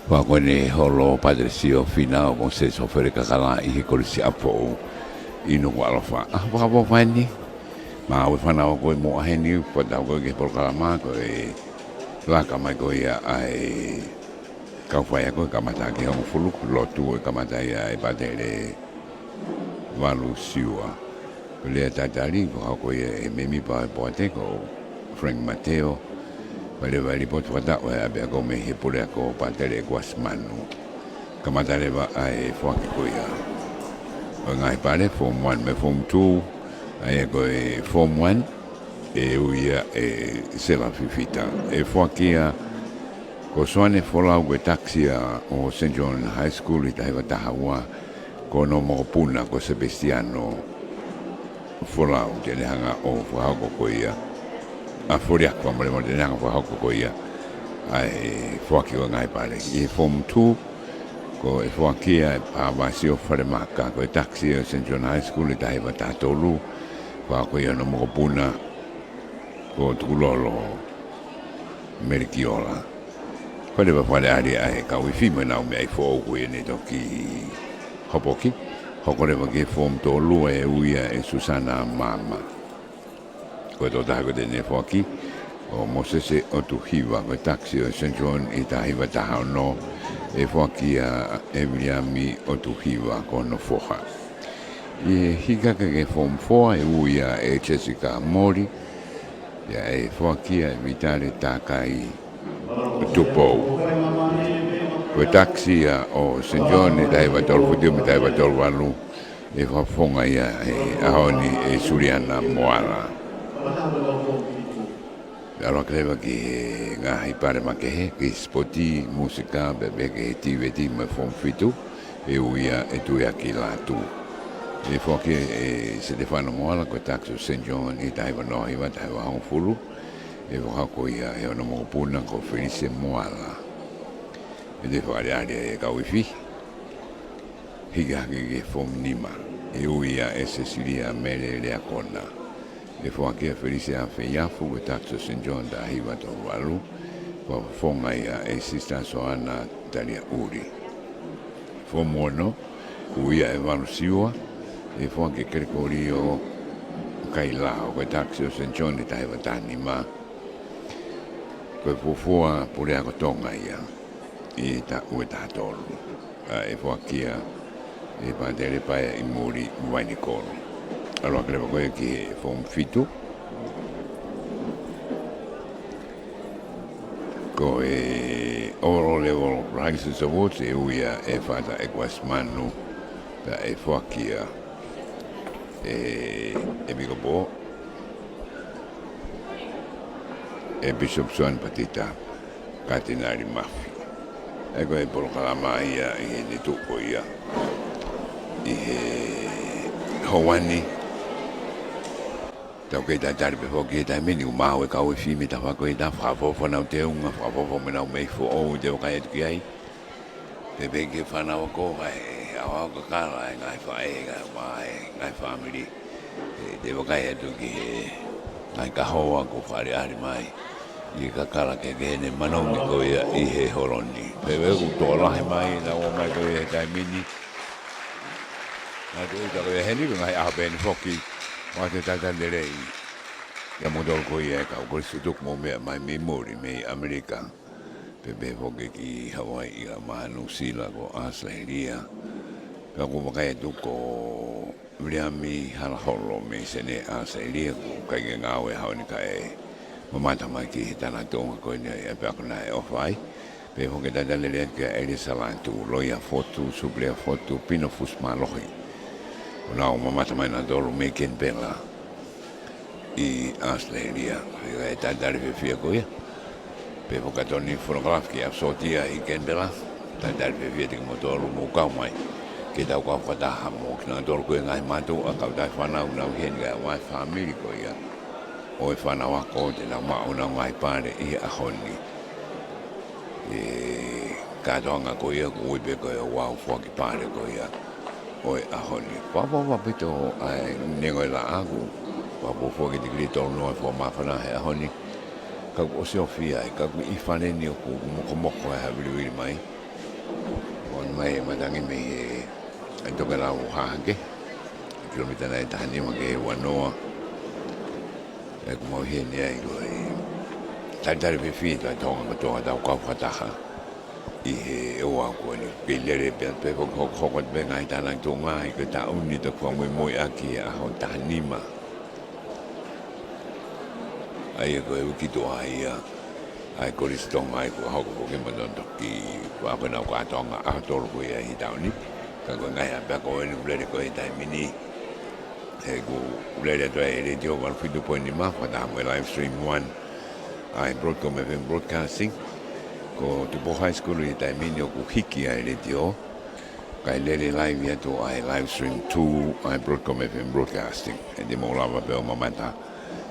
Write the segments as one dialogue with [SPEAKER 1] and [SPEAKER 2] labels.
[SPEAKER 1] Wagone holo Patelesio Finau mo se Sofele Kakala I Kolisi Apifo'ou I Nuku'alofa. Wakapo whaini. Ma awe whanau koe mo aheni patau koe ke polkalama koe laka mai koe ia ai kauwhaia koe kamata ke hongo fulu lotu koe kamata ia e patele walu siua. Lea tatari ko koe e memi pa e poate ko Frank Mateo Pale vali potu watau e abe ako me he pule ako patele kuas manu. Kamata lewa ai Foaki koe ia. O ngai pale Form 1 me Form 2 ai koe Form 1 e uia e sela fifita. E Foaki ia ko soane folau koe taxia o St. John High School I tahewa tahaua ko no mo puna ko Sebastiano folau te lehanga o whahako koe ia. A foriak wa mole mole nanga wa hoko ko ia ai Foaki o ngai pale I Form 2 ko e Foaki ai pa wasio fare maka ko taxi o St. John High School I tahewa tatolu wa ko ia no mo puna ko tulolo merikiola pale wa pale ari ai ka wifi me na me ai fo ko ne toki hopoki hoko le ke Form 2 e uia e Susana mama ko to tago de ne Foaki o mosese o tu hiwa ko taxi o St. John I tahiwa tahao no e Foaki a Emiliami o tu hiwa ko no foha I hika ke Form 4 e uia e Jessica Mori ya e Foaki a Vitale Takai Tupou ko taxi o St. John I tahiwa tolu futiu me tahiwa tolu walu e whafonga ia e ahoni e Suriana Moala Alo creva que ngahi pare makehe que spoti música bebe que tiveti me fon fitu e uia e tu aqui Latu e Foaki e Stefano Moala ko taxo St. John I taiva no I va taiva un fulu e vo ko ia e no mo puna ko Felice Moala e de fare aria e ka wifi higa que fom nima e uia e Cecilia Mele le akona e Foaki a Felice a feiafu e taxo St. John da hiva to walu wa fonga ia e sista Soana Talia Uri fo mono uia e walu siua e Foaki kerkori o kailao ko taxo St. John I tahiwa tanima ko fufua pule ako Tonga ia I ta ue tatolu e Foaki e Patelesio paia I muri waini koro Allora credo che Form fitu ko e oro level rises awards e uia e fata e quasmanu da e Foaki e bigo bo e Bishop Swan Patita Katinari Mafi e ko e polkalama ia I ni tuko ia I Hawani Tau kei tai taripe Foaki tai meni umau e kau e whime ta whako e ta whakafo whanau te unga whakafo menau mei fo o te o kai etuki ai te peke whanau ko vai awa Kakala e ngai whae ngai family te o kai etuki ngai kahoa ko whare ari mai I Kakala ke ne manaungi ko ia I he horoni pewe ku tō lahe mai na o mai ko e tai meni na te uta ko e heni ngai aho pēni Foaki Wa te tata lerei ia modol ko ia ka ko sutuk mo me mai memori me Amerika pepe Foaki ki Hawaii la manu sila ko Australia ka ko makai tu ko Miami hala holo me sene Australia ko kai ngawe hauni kai mamata mai ki tana Tonga ko ni e pa ko na e ofai pe Foaki tata lerei ka Elisa Latu loia foto sublea foto pino fus malohi Ona o mamata mai na dolo me ken pela I Australia e tantari fia ko ia pe po katoni photograph ki a sotia I ken pela tantari fia te mo dolo mo ka mai ke tau ka fata ha mo na dolo ko ngai matu a ka dai fana una hen ga wa family ko ia o e fana wa ko te na ma una ngai pare I a honi e ka donga ko ia ko be ko Ouau Foaki pare ko ia Oi ahoni papa pito ai nego la agu papa Foaki de grito no fo mafana he ahoni ka o Sofia ka I fane ni ko mo ko ha bili mai on mai matangi me ai Tongalau hahake kilomita nai tahani ma ke wanoa e mo he ne ai go tari fi ta Tonga Tongatapu ka fataha i he Ouau ko ni ke lere pe ko be ngai tana Tonga i ke ta uni to ko Moimoi aki a ho tahani ma ai ko e ki to ai Kolisi Tonga ai ko hoko ko ke madon ki wa ko na ka Tonga a to ko ia hi tauni ka ko ngai a ba ko ni lere ko i tai mini e go lere to e radio 1.5 ma fa da mo live stream 1 ai Broadcom FM broadcasting ko Tupo High School i tai mini ko hiki ai radio kai lere live ya to ai live stream 2 ai Broadcom FM broadcasting e de mo lava pe o mamata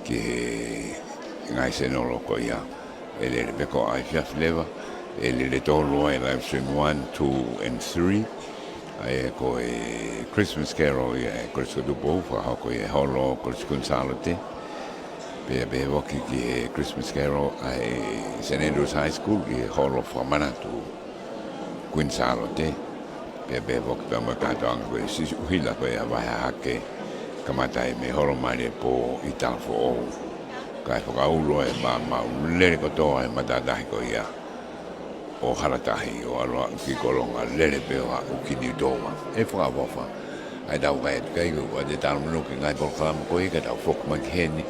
[SPEAKER 1] ke ngai se no lo ko ia ele le beko ai fia flavor ele le tolo ai live stream 1 2 and 3 ai ko e Christmas Carol e ko se do bo fa ko e holo ko se consalote be voki ki Christmas Carol ai St Andrews High School e holo fa manatu consalote be voki pa ma ka tanga ko si hila ko e vai hake kamata e me holo mai po italfo kai whakaulo e ma lere kotoa e matatahi ko ia o haratahi o aloa ki kolonga lere peo a ukini utoa e whakawafa ai tau kai kai ko te talo minuki ngai polkalama ko ika tau whoku maki heni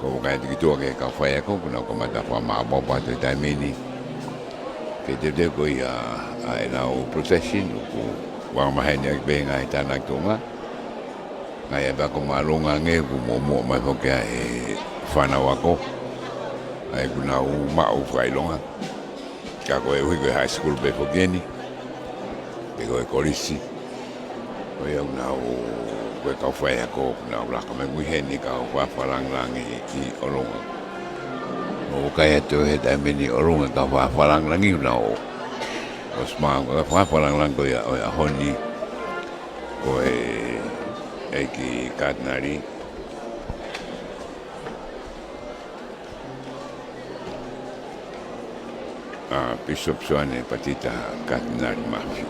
[SPEAKER 1] ko kai te kitua ke ka whai ako kuna ko mata wha maa mopa te taimini ke te te ko ia ai nau procession ko wangmaheni aki pe ngai tānak tonga ngai e bako maalonga nge ku mo mai whokea e Finau ako ai kuna u mau kailonga ka ko e hui high school be fogeni be ko Kolisi ko ia na u ko ka fai ako na u la ka me heni ka u fa lang i olonga o ka e to he da meni olonga ka fa lang i na o sma ka fa lang ko ia honi ko e ki katnari Bishop Suane Patita Katinari Mafi.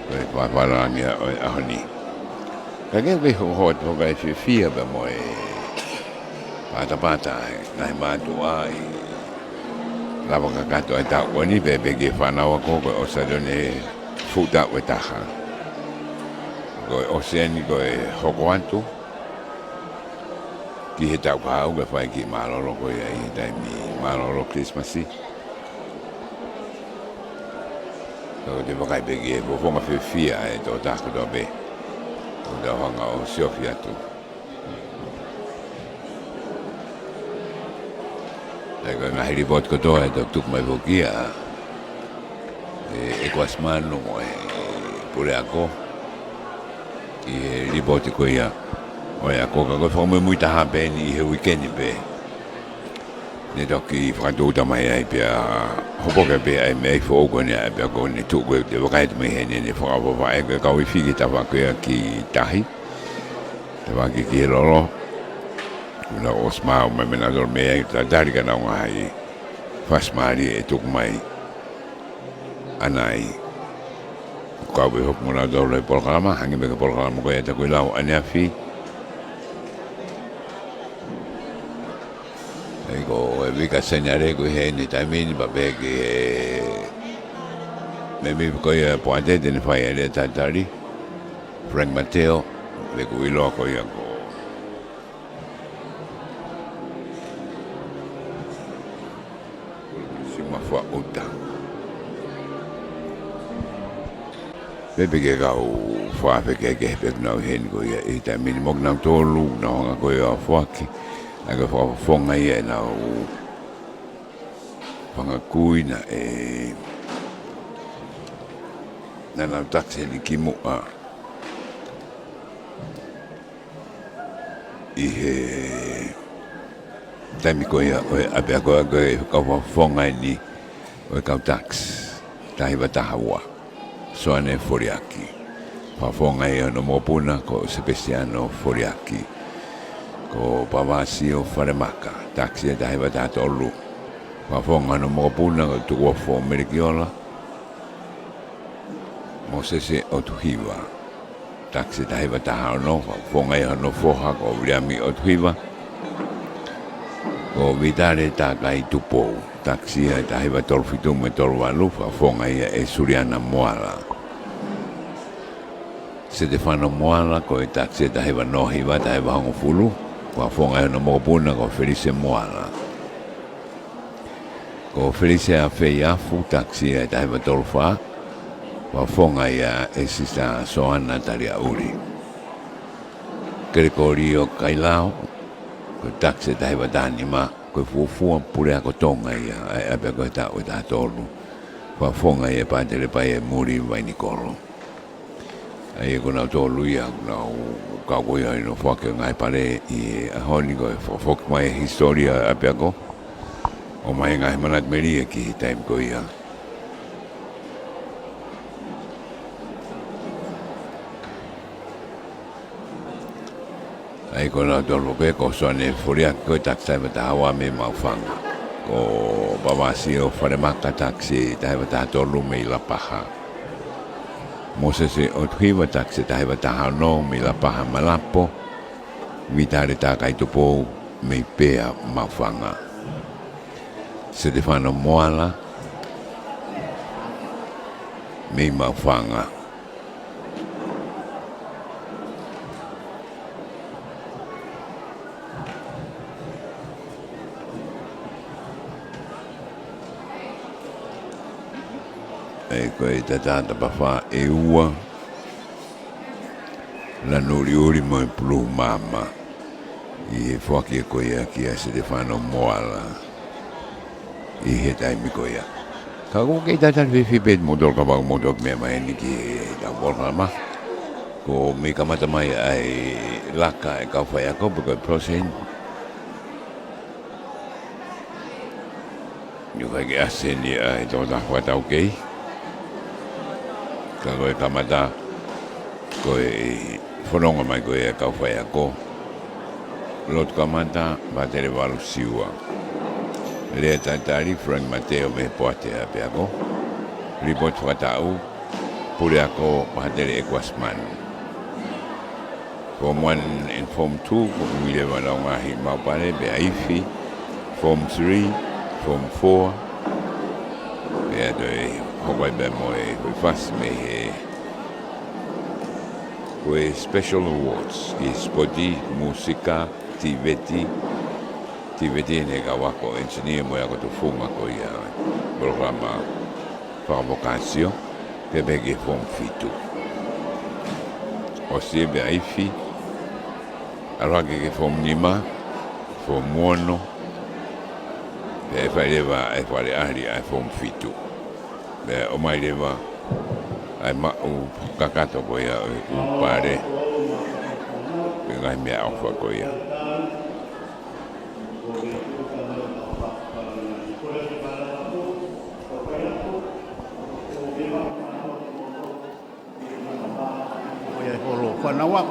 [SPEAKER 1] Koe whaparangi a ahoni. Ka ke koe hot hoka e whiwhia ba mo e pata ngai mātua i lawa ka kato e tau wani pe ke whanau ako koe o sadone futa we taha. Koe oceani koe hoko atu. Ki he tau ka au ka whai ki malolo koe ai he taimi malolo Christmasi. Ko te wakai pegi e pofonga whiwhia e tō tāku tō be. Ko te hanga o siofi atu. E koe ngahi ripot ko tō e tō tuk mai vokia. E kua smanu mo e pure ako. Ki he ripoti ko ia. O ia ko ka koe whakamui mui taha pēni i he weekendi pē. Ne toki whakatouta mai ai pia hopoka pia ai mei whaoko ni ai pia ko ne tuku te wakaitu mai hene ne whakawawa e koe kaui whiki ta whakuia ki tahi. Te waki ki he lolo. Kuna o smau mai mena dor mei ai ta tarika na unga hai whasmari e tuku mai anai. Kaui hoku muna dor e polkalama, hangi meka polkalama koe ta koe lau aneafi. Ko e vika senyare ko he ni taimini ba be ke me ko ia poate de ne fai ele tatari Frank Mateo le ko ilo ko ia ko si ma fa uta bebe ke ka o fa pe ke pe na hen ko ia e taimini mo na tolu na ko ia Foaki aga whakafonga ia e nau whangakuina e na nau takse ni ki mua i he taimi ko ia o e apea koe koe kau whafonga ni o e kau tax tahi wataha ua soane Foaki whafonga ia no mopuna ko Sebastiano Foaki ko Pavasio Faremaka, taxi e tahi wata tolu. Whafonga no mokopuna ko tuku wafo Merikiola. Mosese o tuhiwa. Taksi tahiwa taha no, fonga ia no foha ko uriami o tuhiwa. Ko vitare ta kai tupou. Taksi ia tahiwa tolfitu me tolwalufa, fonga ia e suriana moala. Se te whana moala ko e taksi tahiwa nohiwa tahiwa hongo fulu. Ko fonga ia no mokopuna ko Felice moala. Ko Felice a fei afu taksi ia tahiwa tolfa. Wa fonga ia e sista soana tari a uri. Kere ko rio kailao, ko taksi tahiwa tanima, ko fuafua pure ako Tonga ia, e apea ko ta o ta tolu. Wa fonga ia patele pa e muri vai nikolo. Ai ko na tolu ia, na ka ko ia no Foaki ngai pare i a honi ko Foaki mai historia apea ko. O mai ngai manat meria ki time ko ia. Ai ko na tolu ke ko sone furia ko taksi ba hawa me maufanga. Ko babasi o fare maka taksi ba ta tolu me la paha. Mosese o thiwa taksi ba ta no me la paha malapo. Vitare ta kai tupo me pea maufanga. Stefano Moala me maufanga. E koe tatata pawha e ua la nuri mo e pulu mama i e Foaki e koe aki a Stefano Moala i he taimi koe a. Ka ko kei tata whiwhi pet modol ka wau modol mea mai ni ki ta wolkama. Ko me kamata mai ai laka e kau whai ako piko e prosen. Ni kai ke aseni ai tōta whatau kei. Ka koe kamata koe whanonga mai koe e kau whai ako. Lot kamata Patere walu siua. Lea tatari Frank Mateo me poate a pe ako. Report whatau pure ako Patere e kwasmanu. Form 1 and Form 2 ko uile wala ngahi maupare be aifi. Form 3, Form 4 be adoi Hawaii be moe fast me he koe special awards i spoti, musika, tiveti ne ka wako engineer mo ako tufunga ko ia programa whakavokasio pe bege form fitu o sie be aifi arwake ke form 5 form 1 pe whaerewa e whare ahri ai form fitu be o mai rewa ai mau kakato ko ia u pare pe ngai mea au ko ia
[SPEAKER 2] oia holo whanawa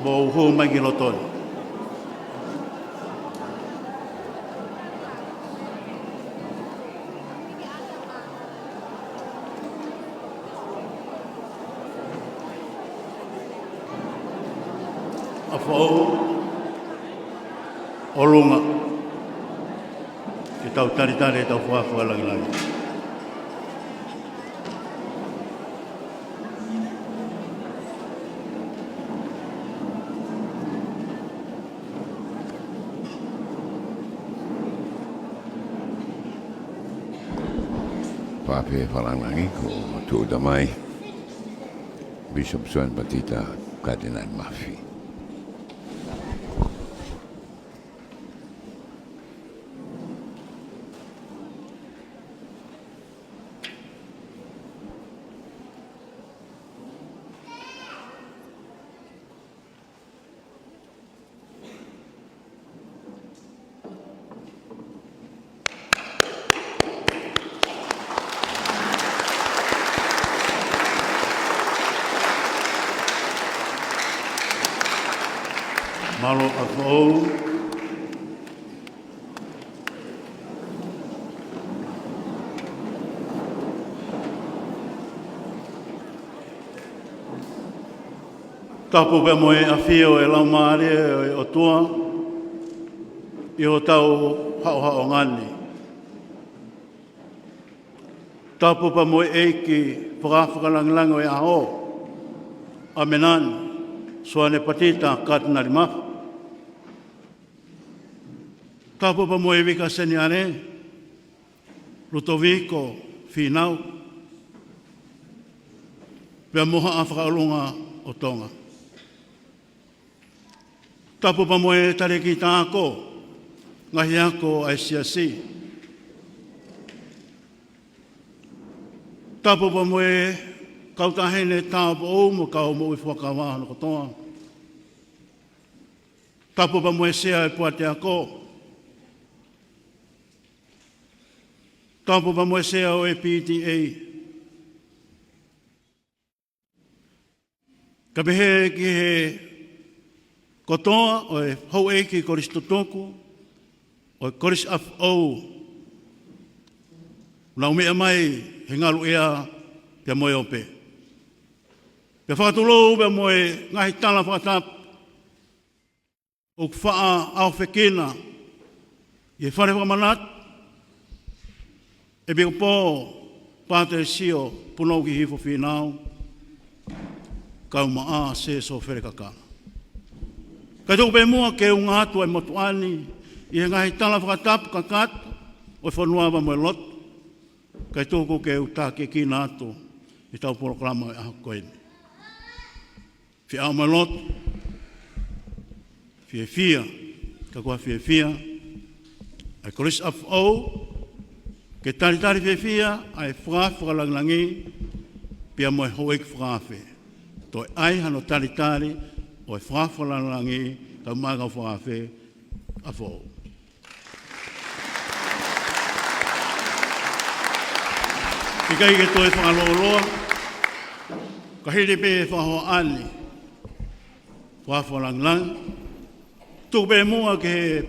[SPEAKER 2] mo hu mai ki lotoni. Apifo'ou o lunga ki tau taritare tau whaafua langi.
[SPEAKER 1] Pape whalangangi ko tūta mai Bishop Swan Batita Kardinal Mafi.
[SPEAKER 2] Malo Apifo'ou Tapu pe moe a fio e lau maare e o tua. I o tau hao ngani. Tapu pa moe eiki whakawhakalangilango e aho. A menani. Soane patita katna rimafu. Tapu pa moe vika seni are. Lutoviko Finau. Pea moha a whakaolunga o Tonga. Tapu pa moe tareki tāko. Ngahi ako ai siasi. Tapu pa moe kautahene tāpo ou mo kau mo i whakawāhana kotoa. Tapu pa moe sea e puate ako. Tapu pa moe sea o e PTA. Ka pehe ki he kotoa o e hau eiki Kolisi totoku, o e Kolisi Apifo'ou. Nau mea mai he ngalu ea pia moe ope. Pia whakatulou pia moe ngahi tala whakatap o kwhaa au whekina i e whare whakamanat e bia pō Patelesio punou ki hifo Finau kau maa se Sofele Kakala. Kai tōku pe mua ke unga atu e motuani i he ngahi tala whakatap kakat o e whanuava moe lot. Kai tōku ke uta ke kina atu i tau programa e aha koeni. Fi au moe lot, fia, ka kua fia, ai Kolisi Apifo'ou, ke tari fia, ai whakawhakalangi, pia moe hoek whakawe. Toi ai hano tari, o e whakawhakalangi, ka umagau whakawe, Apifo'ou. Ikai ke toi whakaloloa, ka hiri pe e whakahoa ani, whakawhakalangi, tupe mua ke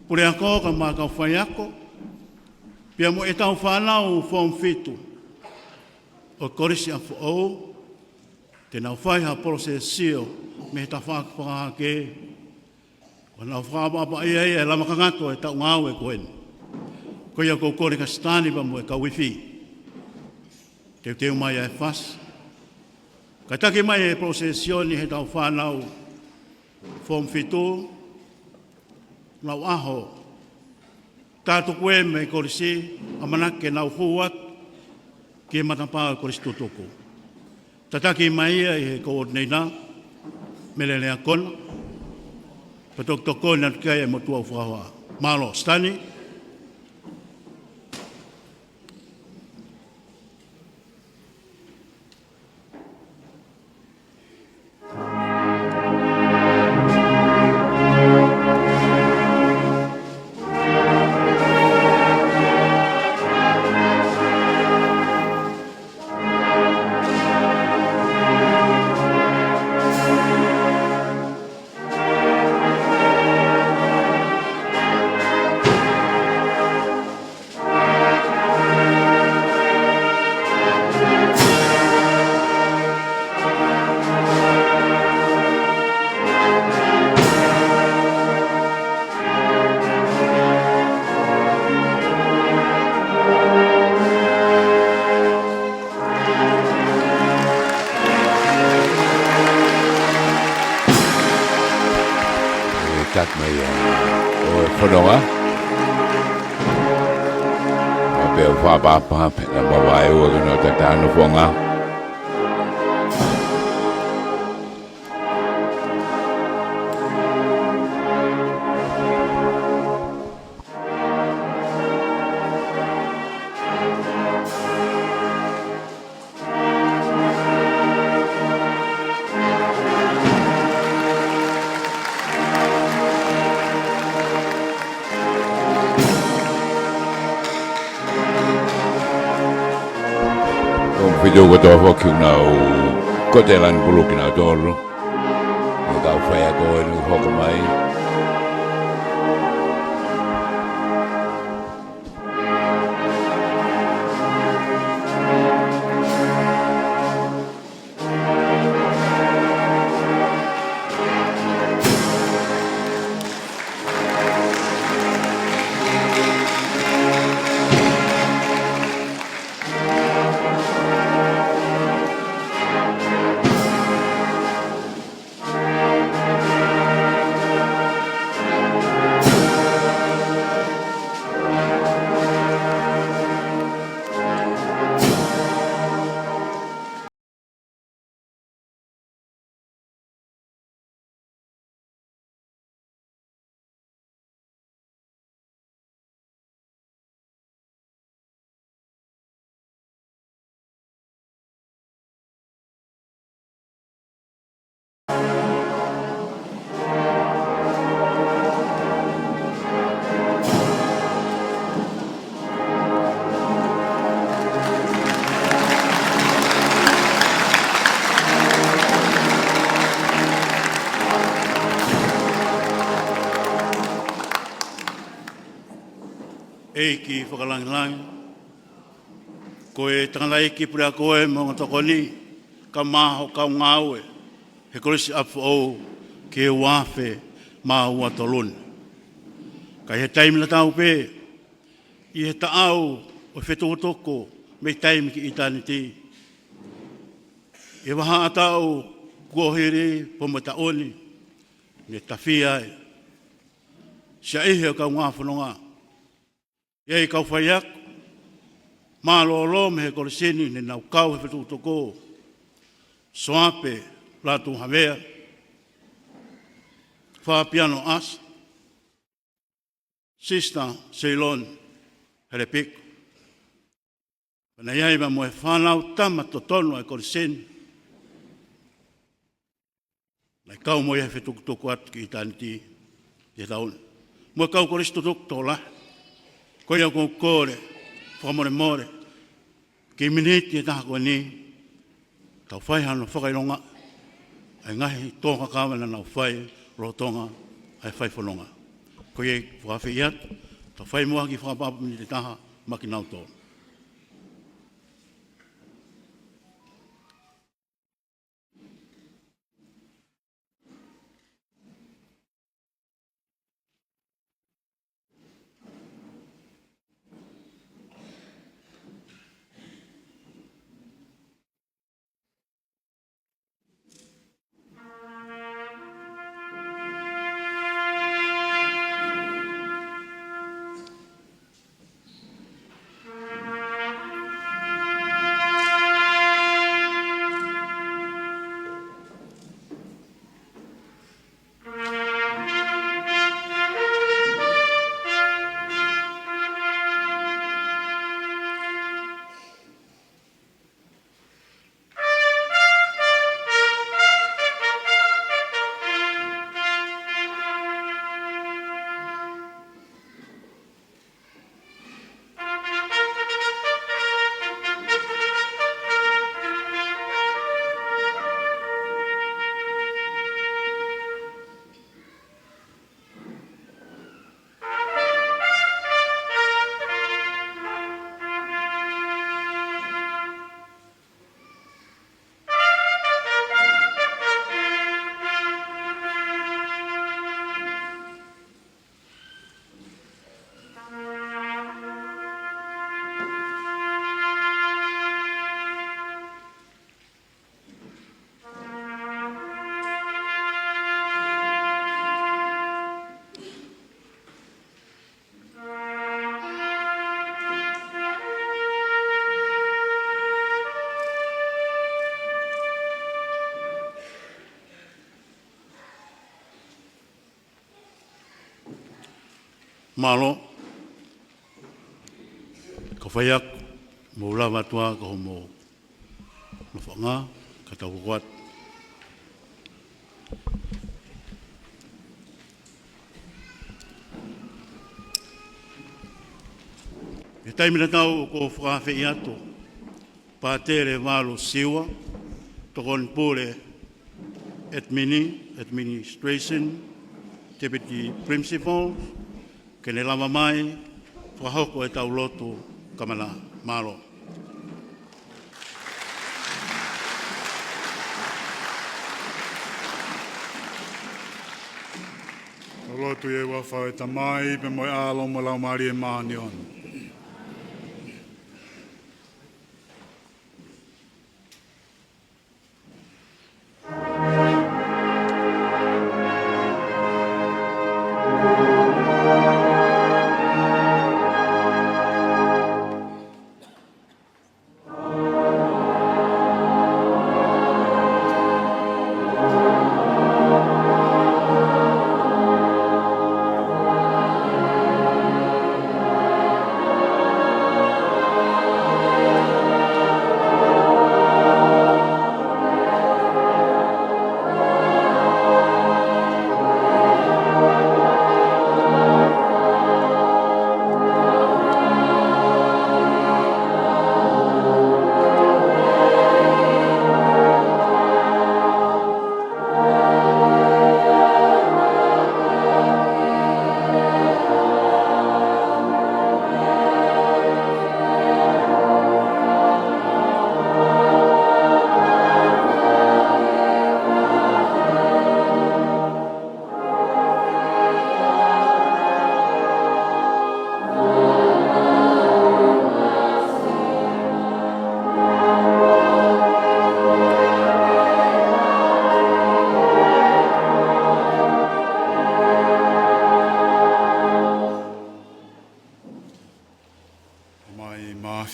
[SPEAKER 2] pure ako ka makau whai ako, pia mo e tau whanau form fitu o Kolisi Apifo'ou, te nau whai ha Patelesio me ta whakawhakake, o nau whakapapa ia lama kangato e tau ngau e koen. Ko ia kou kore ka stani pa mo e ka wifi. Teu mai e whas. Ka take mai e Patelesio ni he tau whanau form fitu, nau aho, tātu koe me Kolisi, amanake nau huat, ke matapā Kolisi tutuku. Tataki mai ia i he koordinata, melelea kona, patokotoko na tukai e motua uwhaua. Malo, stani. Papa, la baba e o no tata no fonga. Video ko to Foaki nau kotelan puluki nau tolu. Kau whai ako e nu hoko mai. Ki whakalangilangi. Ko e tangalai ki pura koe mga tokoni ka maho ka ngawe. He Kolisi Apifo'ou ke wafe ma ua tolun. Ka he taimila tau pe, i he taau o whetokotoko me taimi ki itaniti. E waha atau kuohiri pomataoni me tawhiai. Sia ihe o ka ngā whanonga. Iei kau whaiak, mā lo me he koresini ne nau kau he whetokotoko. Soape, Latu Havea, Whapiano As, Sister Ceylon, Herepik. Pana iai ma moe whanau tama totono e koresini. Nai kau moe he whetokotoko atu ki itaniti, i taun. Moe kau koresto tola. Ko ia ko kore, whamore more, ki miniti e taha koe ni, tau whai hano whakaironga, ai ngahi tōka kāwana nau whai, ro Tonga, ai whai whanonga. Ko ia whawhi iat, tau whai mua ki whakapapu ni te taha, maki nau tō. Malo, ka whaiak, mo ulawa tua ka homo no whanga, ka tau kuat. E taimina tau ko whakawhi i ato, Patere Malo Siwa, tokon pule administration, deputy principal, kene lama mai, whahoko e tau loto kamana malo.
[SPEAKER 3] Lotu e wafa e tamai, pe moi alo mo lau mari e maani on.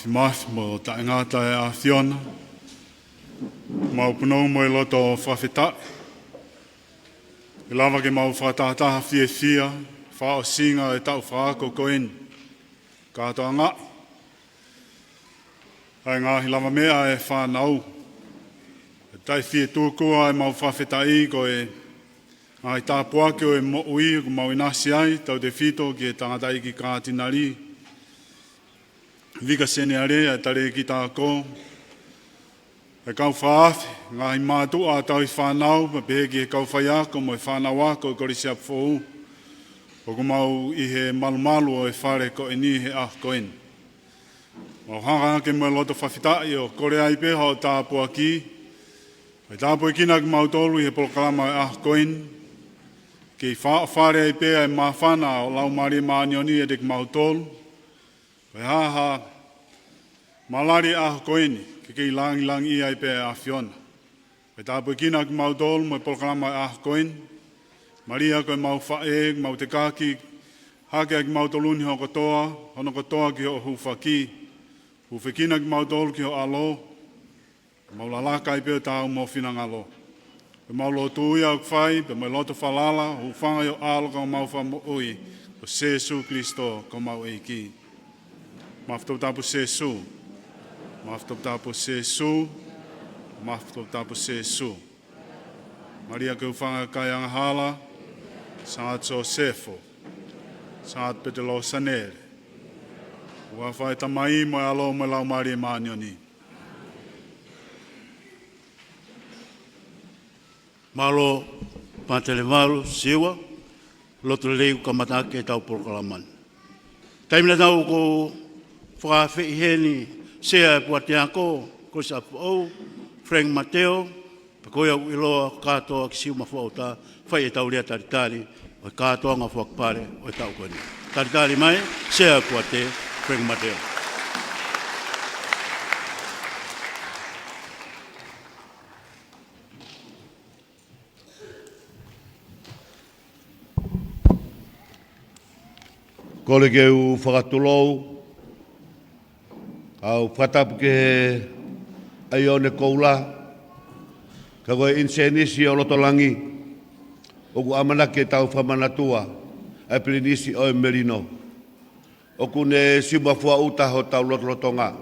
[SPEAKER 3] math mo ta ngata e a fiona. Mau puno mo e loto whawhita. I lava ke mau whatataha fia, whao singa e tau whaako koen. Kātoa ngā. Ai ngā hi lava mea e whanau. E tai fie tūkua e mau whawhita i ko e ai tā puake o e mo ui ko mau inasi ai, tau te whito ki e tangata i ki kātinari. Vika sene are e tare ki tā ko. E kau whaafi, ngā hi mātu a tau i whanau, ma pehe ki e kau whaiako mo e whanau ako e Kolisi Apifo'ou. O ko mau i he malu o e whare ko e ni he ah koen. Mau hanga ke mo e loto whawhitai o kore ai peha o tā Foaki. E tā Foakina ki mau tolu i he polokalama e ah koen. Ki whare ai peha e mawhana o lau mari maanioni e dek mau tolu. E haha malari ah koeni. Ke langi i ai pe a fiona. E tā Foakina ki mau tolu mo e polokalama e ah koen. Maria koe mau whae, mau te kāki, hake ki mau toluni ho kotoa, hono kotoa ki ho Foaki. Huwhekina ki mau tolu ki ho alo, mau lalaka i peo tāu mo whina ngalo. Pe mau lo tui au kwhai, pe mau loto whalala, hu whanga i o alo ka mau wha ui, o Sesu Kristo ko mau eiki. Mawhtapu Sesu. Mawhtapu Sesu. Mawhtapu Sesu. Maria ke whanga kai anga hala, Sangat Josefo, Sangat Patelesio nere. Ua whai tamai mo alo mo lau mari maanioni.
[SPEAKER 2] Malo Patelesio siwa, loto leu kamatake tau prokalaman. Taimina tau ko whakawhi heni sea e puatiako, Kolisi Apifo'ou, Frank Mateo, Pakoia uiloa katoa ki siu mawhauta, whai e tau rea taritari, o katoa ngā whakapare o tau koni. Taritari mai, sea puate, Frank Mateo.
[SPEAKER 4] Kole ke u whakatulou, au whatapu ke ai one koula, ka koe insenisi o lotolangi, o ku amana ke tau whamanatua, ai pilinisi o e merino. O ku ne siwa fua uta ho tau lotolotonga,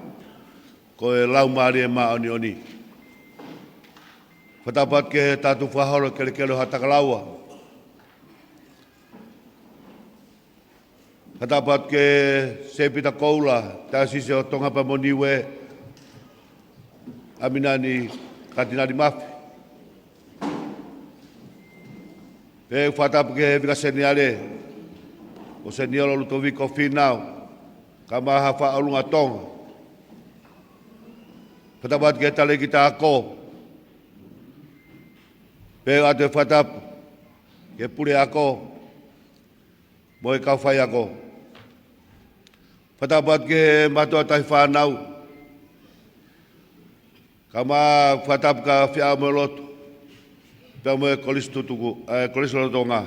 [SPEAKER 4] ko e lau maari e maa oni oni. Whatapat ke tātu whahoro kele kele hatakalaua. Whatapat ke sepita koula, tā sise o Tongatapu moniwe, aminani katinari mafi. Pe whatapu ke vika seniare, o seniolo luto viko Finau, ka maha whaalunga Tonga. Whatapat ke tale ki tā ako, pe ate whatapu, ke pure ako, mo e kawhai ako. Whatapat ke matua tai whanau, ka maha whatapu ka whia mo lotu. Pea mo e Kolisi tutuku, Kolisi lotonga.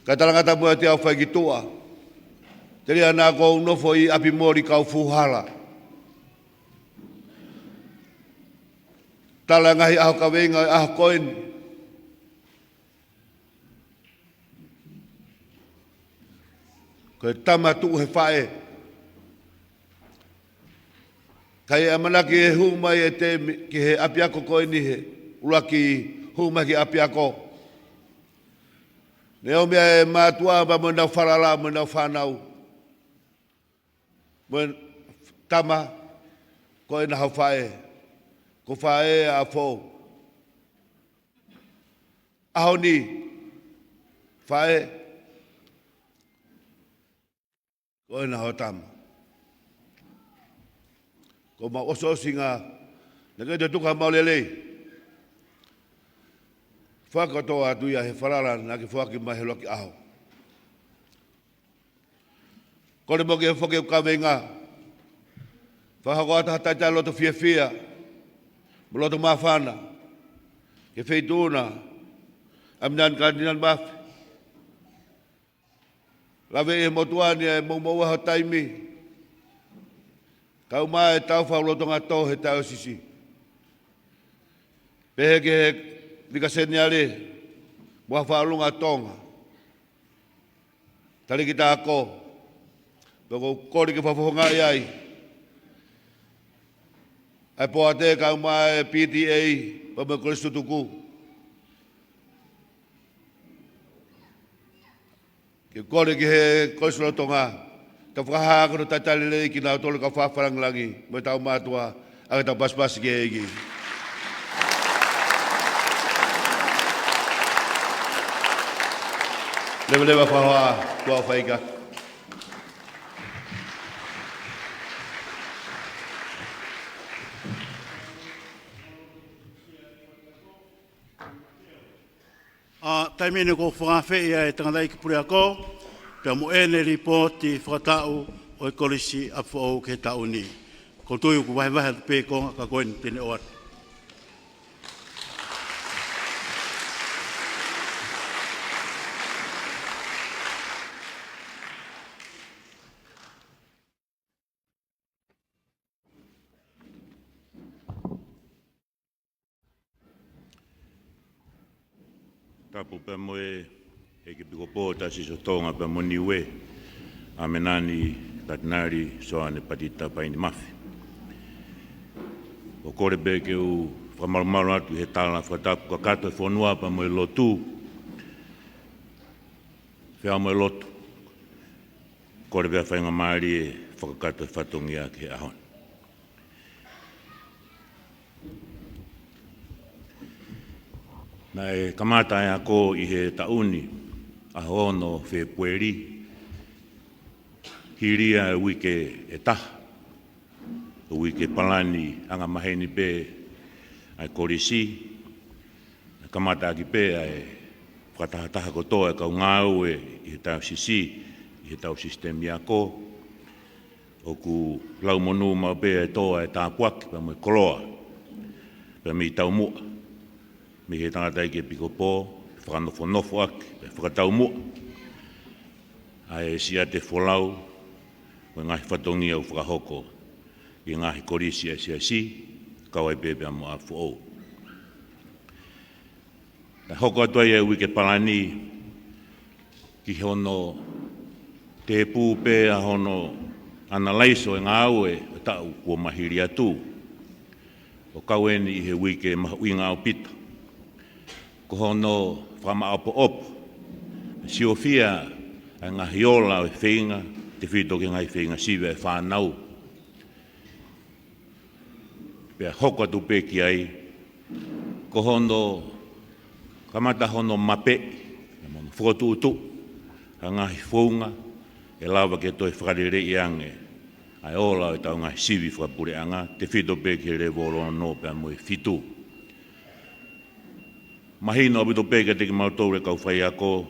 [SPEAKER 4] Ka talangata mo e te au whai ki tua. Te rea nā kou nofo i api mori kau fuhala. Tala ngahi aho ka wenga aho koen. Ko e tama tuu he whae. Kai amanaki e humai e te ki he apiako koe ni he. Ula ki humai ki apiako. Ne o mea e mātua ma mo nau wharala, mo nau whanau. Mo tama koe na hau whae. Ko whae a fōu. Aho ni whae. Koe na hau tama. Ko ma oso singa, nake te tuka maulelei. Whakatoa atuia he wharara na ki Foaki mai he loki aho. Kore mo ke whake ukawenga. Whahako ata hataita loto fia. Loto mawhana. Ke wheituna. Aminan kandinan mafi. Lawe e motuani e maumaua ho taimi. Kau mai tau whaulotonga tō he tau sisi. Pehe ke he vikaseni ale, mua whaalunga Tonga. Tari ki tā ko, peko kori ke whawhonga iai. Ai poa te kau mai PTA, pa me Kolisi tutuku. Ke kore ki he Kolisi lotonga, ka whakaha kono taitali lei ki nā tole ka whawharangilangi, me tau mātua, ake tau pasipasi ke eiki. Lewa whahoa, kua whaika.
[SPEAKER 2] Taimene ko whakawhea e tangatai ki pure ako, pia mo ene ripoti whakatau o e Kolisi Apifo'ou ke tau ni. Ko tuiu ku wahi wahi pe konga ka koen tene oat.
[SPEAKER 5] Tapu pe moe e ki piko pō tasi so Tonga pe mo niwe a menani tatinari so ane patita paini mafi. O kore be ke u whamarumaru atu he tāna whatapu ka kato e whanua pa moe lotu. Whia moe lotu. Kore bea whainga maari e whakakato e whatongi a ke ahon. Na e kamata e ako i he tauni a hono whe pueri hiria e wike e taha o wike palani anga maheni pe ai Kolisi kamata ki pe ai whakatahataha kotoa e kau ngāu e i he tau sisi i he tau sistemi ako o ku lau monu mau pe e toa e tāpuaki pa mo e koloa pa mi tau mua me he tangatai ke piko pō, whakanofo aki, whakatau mua. Ai sia te wholau, o ngahi whatongi au whakahoko, i ngahi Kolisi e sia si, kawai pēpea mo Apifo'ou. Na hoko atuai e wike palani, ki hono te pū pē a hono ana laiso e ngā au e tau kua mahiri atu. O kaueni i he wike mahui ngā au pita. Ko hono whamaapo opo, siofia a ngā hiola o e whenga, te whito ki ngai whenga siwe e whanau. Pea hoko atu peki ai, ko hono, kamata hono mape, e mono whotu utu, a ngā whaunga, e lawa ke toi whakarere i ange, ai ola o tau ngā siwi whakapure anga, te whito peki re voro no pea mo e whitu. Mahina o bito pēka te ki mautou re kau whai ako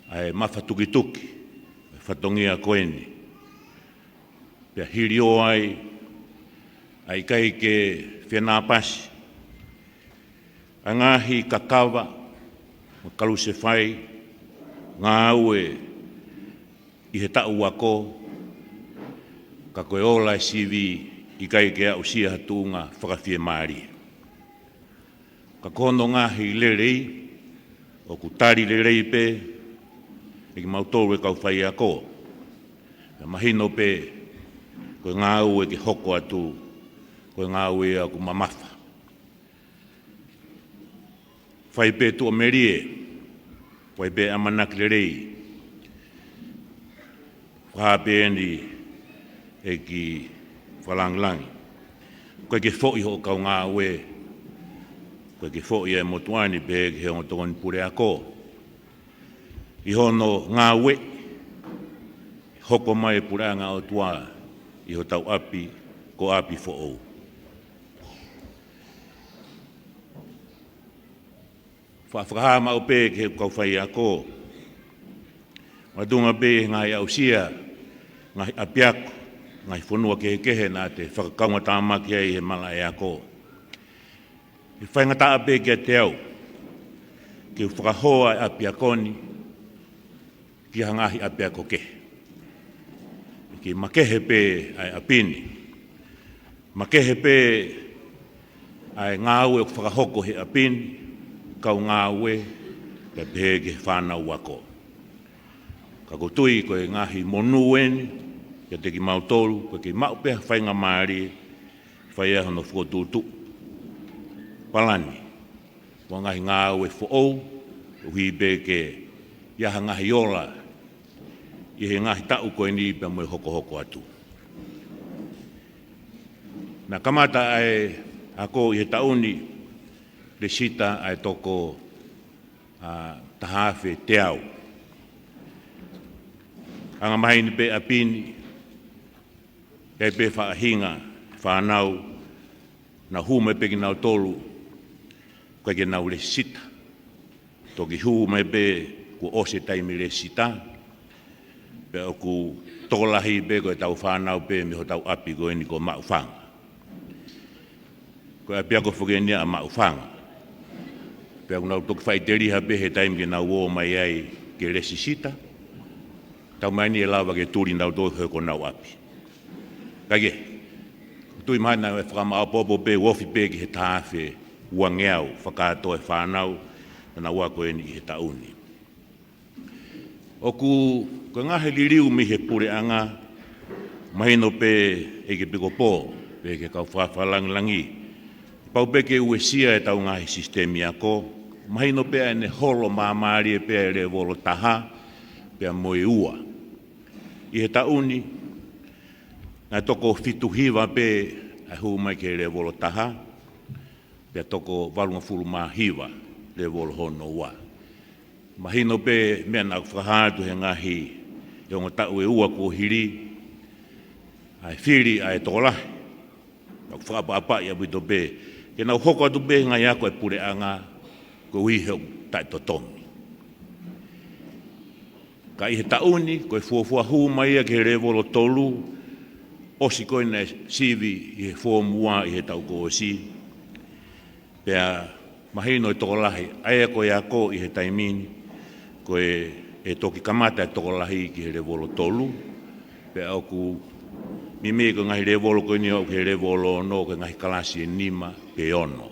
[SPEAKER 5] ai mawhatuki-tuki, whatongi a koeni. Pea hiri o ai kai ke whenā pasi. A ngāhi Kakala, o kaluse whai, ngā au e i he tau ako, ka koe ola e siwi i kai ke au sia hatunga whakawhie maari. Ka kono ngahi lerei, o kutari lerei pe, e ki mautou e kau whai ako. Ka mahino pe, koe ngā au e ki hoko atu, koe ngā au e aku mamafa. Whai pe tu amerie, whai pe amanak lerei, whape eni e ki whalanglangi. Koe ke whoi ho kau ngā au e, koe ke whoi e motuani pe ke he ontoni pure ako. I hono ngā we, hoko mai pure ngā o tua i ho tau api ko Apifo'ou. Whakaha mau pe ke he kau whai ako. Matunga pe ngai au sia, ngai apiako, ngai whanua ke he kehe nā te whakakaunga tāmaki ai he mala e ako. I whaingata ape kia te au, ki whakahoa e apiakoni, ki hangahi apiako ke. ki makehe pe ai apini. Makehe pe ai ngāue o whakahoko he apini, kau ngāue pe pēke whānau wako. Ka kutui koe ngahi monueni, kia te ki mautolu, koe ki mau pēha whainga maari, whaia hono whukotutu. Palani, wa ngahi ngāue Ouau, uhi pēke iaha ngahi ola, i he ngahi tau koe ni pe moe hoko atu. Nā kamata ai ako i he tauni le sita ai toko tahawhi te au. Anga mahi ni pe apini, e pe whaahinga, whanau, na hume pe ki nau tolu, koe ki nau le sita. Toki hume pe ku ose taimi le sita, pe o ku tokolahi pe koe tau whanau pe mi ho tau api koe ni ko mau whanga. Koe apia ko whukenia a mau whanga. Pe aku nau toki whaiteri pe he taimi ki nau o mai ai ke le sisita, tau mai ni e lawa ke turi nau tō ko nau api. Kage, tui mai nau e whakama apopo pe wofi pe ki he tāwhi ua ngeau, whakāto e whanau, na ua koe ni he tauni. Oku, koe ngahe liriu mi he pure anga, mahino pe e ke piko pō, pe ke kau whawhalangi. Pau pe ke uesia e tau ngahi sistemi ako, mahino pe e ne holo māmari e pe e le volo taha, pe a moe ua. I he tauni, nai toko fituhiwa pe a hu mai ke le volo taha, pe a toko valunga fulu mahiwa le volo hono ua. Mahino pe mea na whahātu he ngahi e ongo tau e ua ko hiri, ai whiri ai tokolahi, na whakapa i abuito pe, ke nau hoko atu pe ngai ako e pure anga, ko uiheu tai totomi. Ka i he tauni, koe fuafua hu mai ke re volo tolu, osi koe na sivi i he fuamua i he tau ko si. Pea mahino e tokolahi, aia koe ako i he taimini, koe e toki kamata e tokolahi ki he re volo tolu, pea oku mime ko ngahi re volo koe ni au ke re volo no, ke ngahi kalasi e nima pe ono.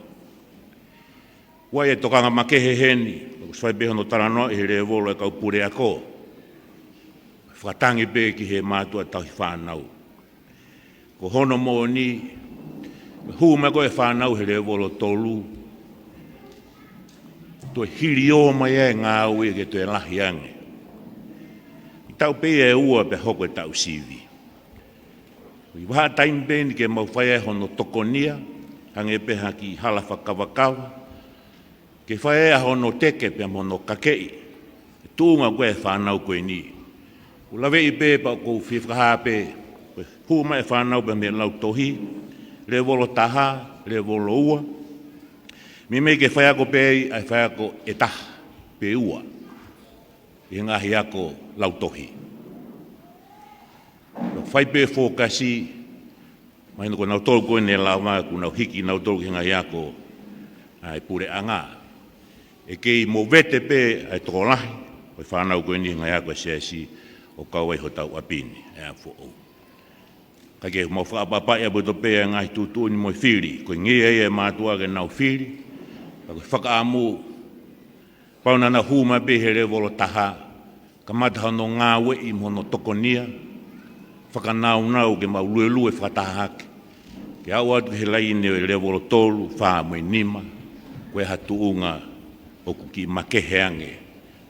[SPEAKER 5] Wai e tokanga makehe heni, swai behono tarano i he re volo e kau pure ako, whatangi pe ki he mātua tau whanau. Ko hono mo ni, hu me koe whanau he re volo tolu, to hiri o mai e ngā ue ke to e lahi ange. I tau pe e ua pe hoko e tau sivi. I waha taimi pe ni ke mau whai e hono tokonia, hange pe haki hala whakawakawa, ke whai e hono teke pe mono kakei, tūnga koe whanau koe ni. Ulawe i pe pa kou whiwhaha pe, huma e whanau pe me lau tohi, le volo taha, le volo ua. Mi me ke whai ako pe ai whai ako e taha, pe ua. I ngahi ako lau tohi. Whai pe fōkasi, mahina ko nau tolu koe ne lau maa, ku nau hiki nau tolu ki ngahi ako, ai pure anga. E kei mo vete pe ai tokolahi, oi whanau koe ni ngahi ako e seasi, o kawai ho tau apini, e Apifo'ou. Kake mau whaapapai a buto pe a ngahi tūtū ni moi whiri, koe ngia e mātua ke nau whiri, koe whakaamu, pauna na huma pe he revolo taha, ka mataha no ngā we i mono tokonia, whakanau nau ke mau lue whataha hake, ke au atu he lai ne revolo tolu, wha moi nima, koe hatu unga o kuki makehe ange,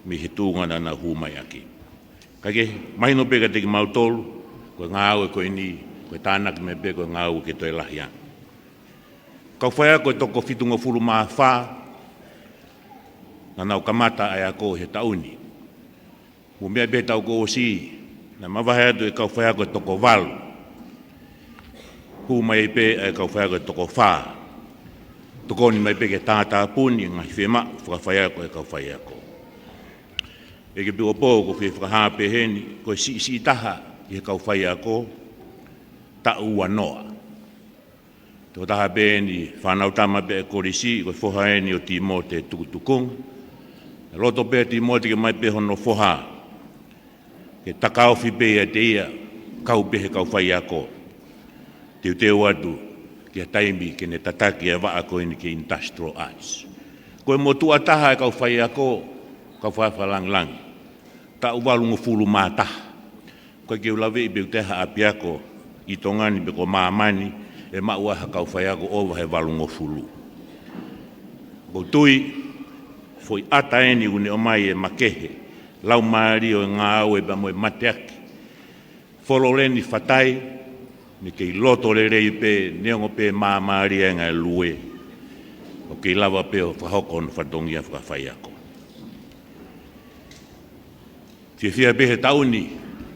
[SPEAKER 5] mi he tūnga na huma yaki. Kake, mahino pe ka teki mau tolu, koe ngā aue koe ni, koe tānaki me pe koe ngā aue ke toi lahi ang. Kau whaia koe toko fitunga furu maa whā, na nau kamata ai ako he tauni. Mu mea pe tau ko o si, na mawahe atu e kau whaia koe toko walu. Hu mai pe ai kau whaia koe toko whā. Toko ni mai pe ke Tongatapu ni ngai whima, whakawhaia koe kau whaia ko. E ke piko pō ko whi whakahape heni, koe si taha i he kau whai ako, ta ua noa. Tō taha pe heni, whanau tama pe e Kolisi, koe whoha heni o timo te tukutukunga. Roto pe timo te ke mai pe hono whoha, ke takaofi pe e te ia, kau pehe kau whai ako. Te wadu kia taimi ke ne tataki e waa koe ni ke industrial arts. Koe mo tuataha e kau whai ako, kau whawhalang lang. Ta uwalungu fulu mātaha. Koe ke ulawe i beu teha api ako, i tongani be ko maamani, e mauaha kau whai ako owa he walungu fulu. Ko tui, foi ata eni une o mai e makehe, lau maari o ngā au e ba moe mateaki. Fololeni whatai, ni kei loto le rei pe, neongo pe maari e ngai lue, o kei lawa pe o whahoko na whatongia whakawhai ako. Fia pehe tauni,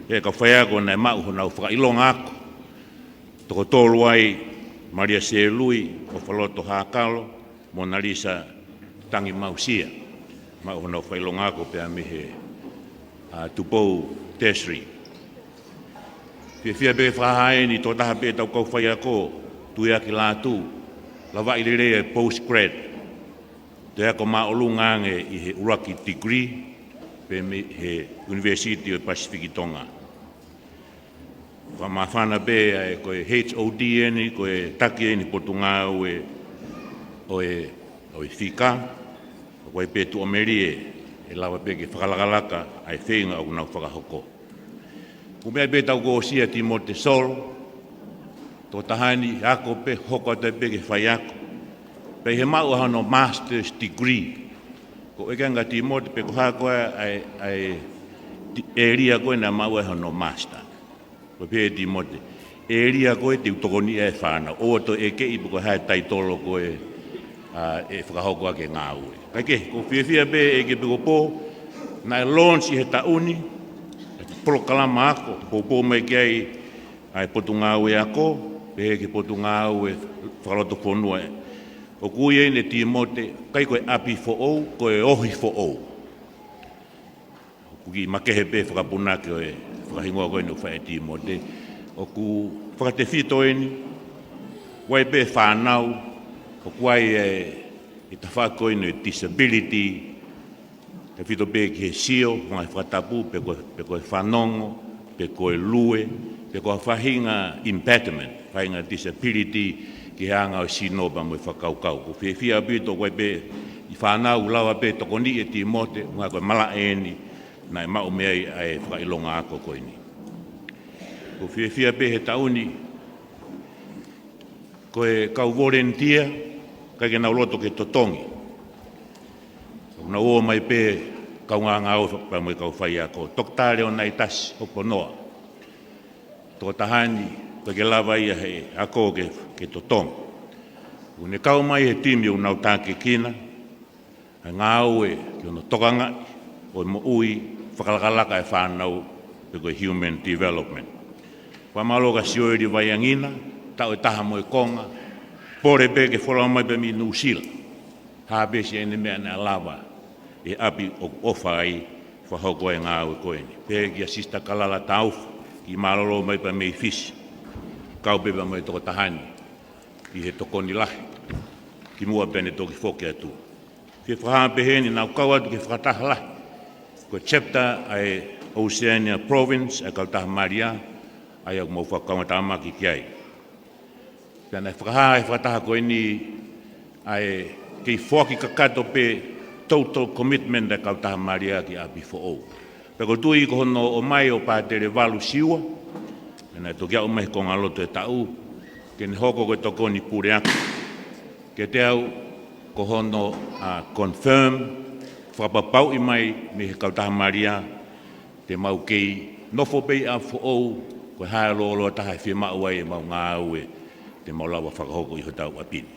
[SPEAKER 5] e ka whai ako na e mau hona o whakailonga ako, toko tolu ai Maria Se Lui, o whaloto Hakalo, Mona Lisa tangi mausia, mau hona o whailonga ako pe a mihe tupou Tesri. Fia be whahae ni tō taha pe tau kau whai ako, tui aki Latu, lawa i lere e post-grad, te ako maolu ngange i he uraki degree, pe me he University of Pacific Tonga. Whamawhana be e koe HOD eni, koe taki eni potunga o e whika, koe pe tu amerie, e lawa pe ke whakalakalaka, ai whenga au nau whakahoko. Kumea pe tau ko sia Timote Sol, tō tahani ako pe hoko te pe ke whai ako. Pe he mau hano master's degree. Ko ekanga Timote pe ko hakoa ai eria koe na mau hano master. Ko pe Timote. Eria koe te utokoni e whana. O to e ke ipu ko hae taitolo koe e whakahokoa ke ngā ue. Kaike, ko whiawhia pe e ke pe ko pō, na e launch i he tauni, proklama ako, pōpō mai ki ai potunga ue ako, pe ke potunga ue whakaloto whonua. O kui e ne Timote, kai koe Apifo'ou, koe Ohifo'ou. O kui makehe pe whakapuna ke oe whakahingoa koe no whae Timote. O ku whakate whito eni, wai pe whanau, o kuai e ta whakoe no disability, te whito pe ki he sio, ngai whakatapu, pe koe whanongo, pe koe lue, pe koe whahinga impediment, whahinga disability, ki hanga o sinoba mo whakaukau. Ko whiawhia pito koe pe i whanau lawa pe toko ni e Timote, ngai koe mala eni, na e mau mea ai whakailonga ako koe ni. Ko whiawhia pe he tauni, koe kau volunteer, kai ke nau loto ke totongi. Na o mai pe kau ngā o pa mo kau whai ako. Toktare o nai tasi o ponoa. Tō tahani, koe ke lawa ia he ako ke totong. Une kau mai he timi o nau tāke kina, a ngā oe ki ono tokanga, o mo ui whakalakalaka e whanau pe koe human development. Whamaloka sioeri vaiangina, tau e taha mo e konga, pore pe ke whola mai pe mi nusila. Hāpesi ene mea na lawa, e api o ofa ai whahoko e ngā ue koeni. Pe ki a sista kalala taufa, ki malolo mai pa mei fisi, kau pepa mai toko tahani, ki he tokoni lahi, ki mua pene toki whoke atu. Ke whaha peheni nau kau atu ke whakataha lahi, ko chapter ai Oceania Province, ai Kautaha Maria, ai au mau whakaungatama ki kiai. Pena whakaha e whakataha koeni, ai kei Foaki kakato pe total commitment da Kautaha Maria ki Apifo'ou. Peko tui ko hono o mai o pātere walu siua, pena toki au mai ko ngā loto e tau, ke ne hoko koe tokoni pure aku. Ke te au ko hono confirm, whakapapau i mai me he Kautaha Maria, te mau kei nofo pei Apifo'ou, koe hae lolo taha e whimau ai e mau ngā ue, te mau lawa whakahoko i hotau apini.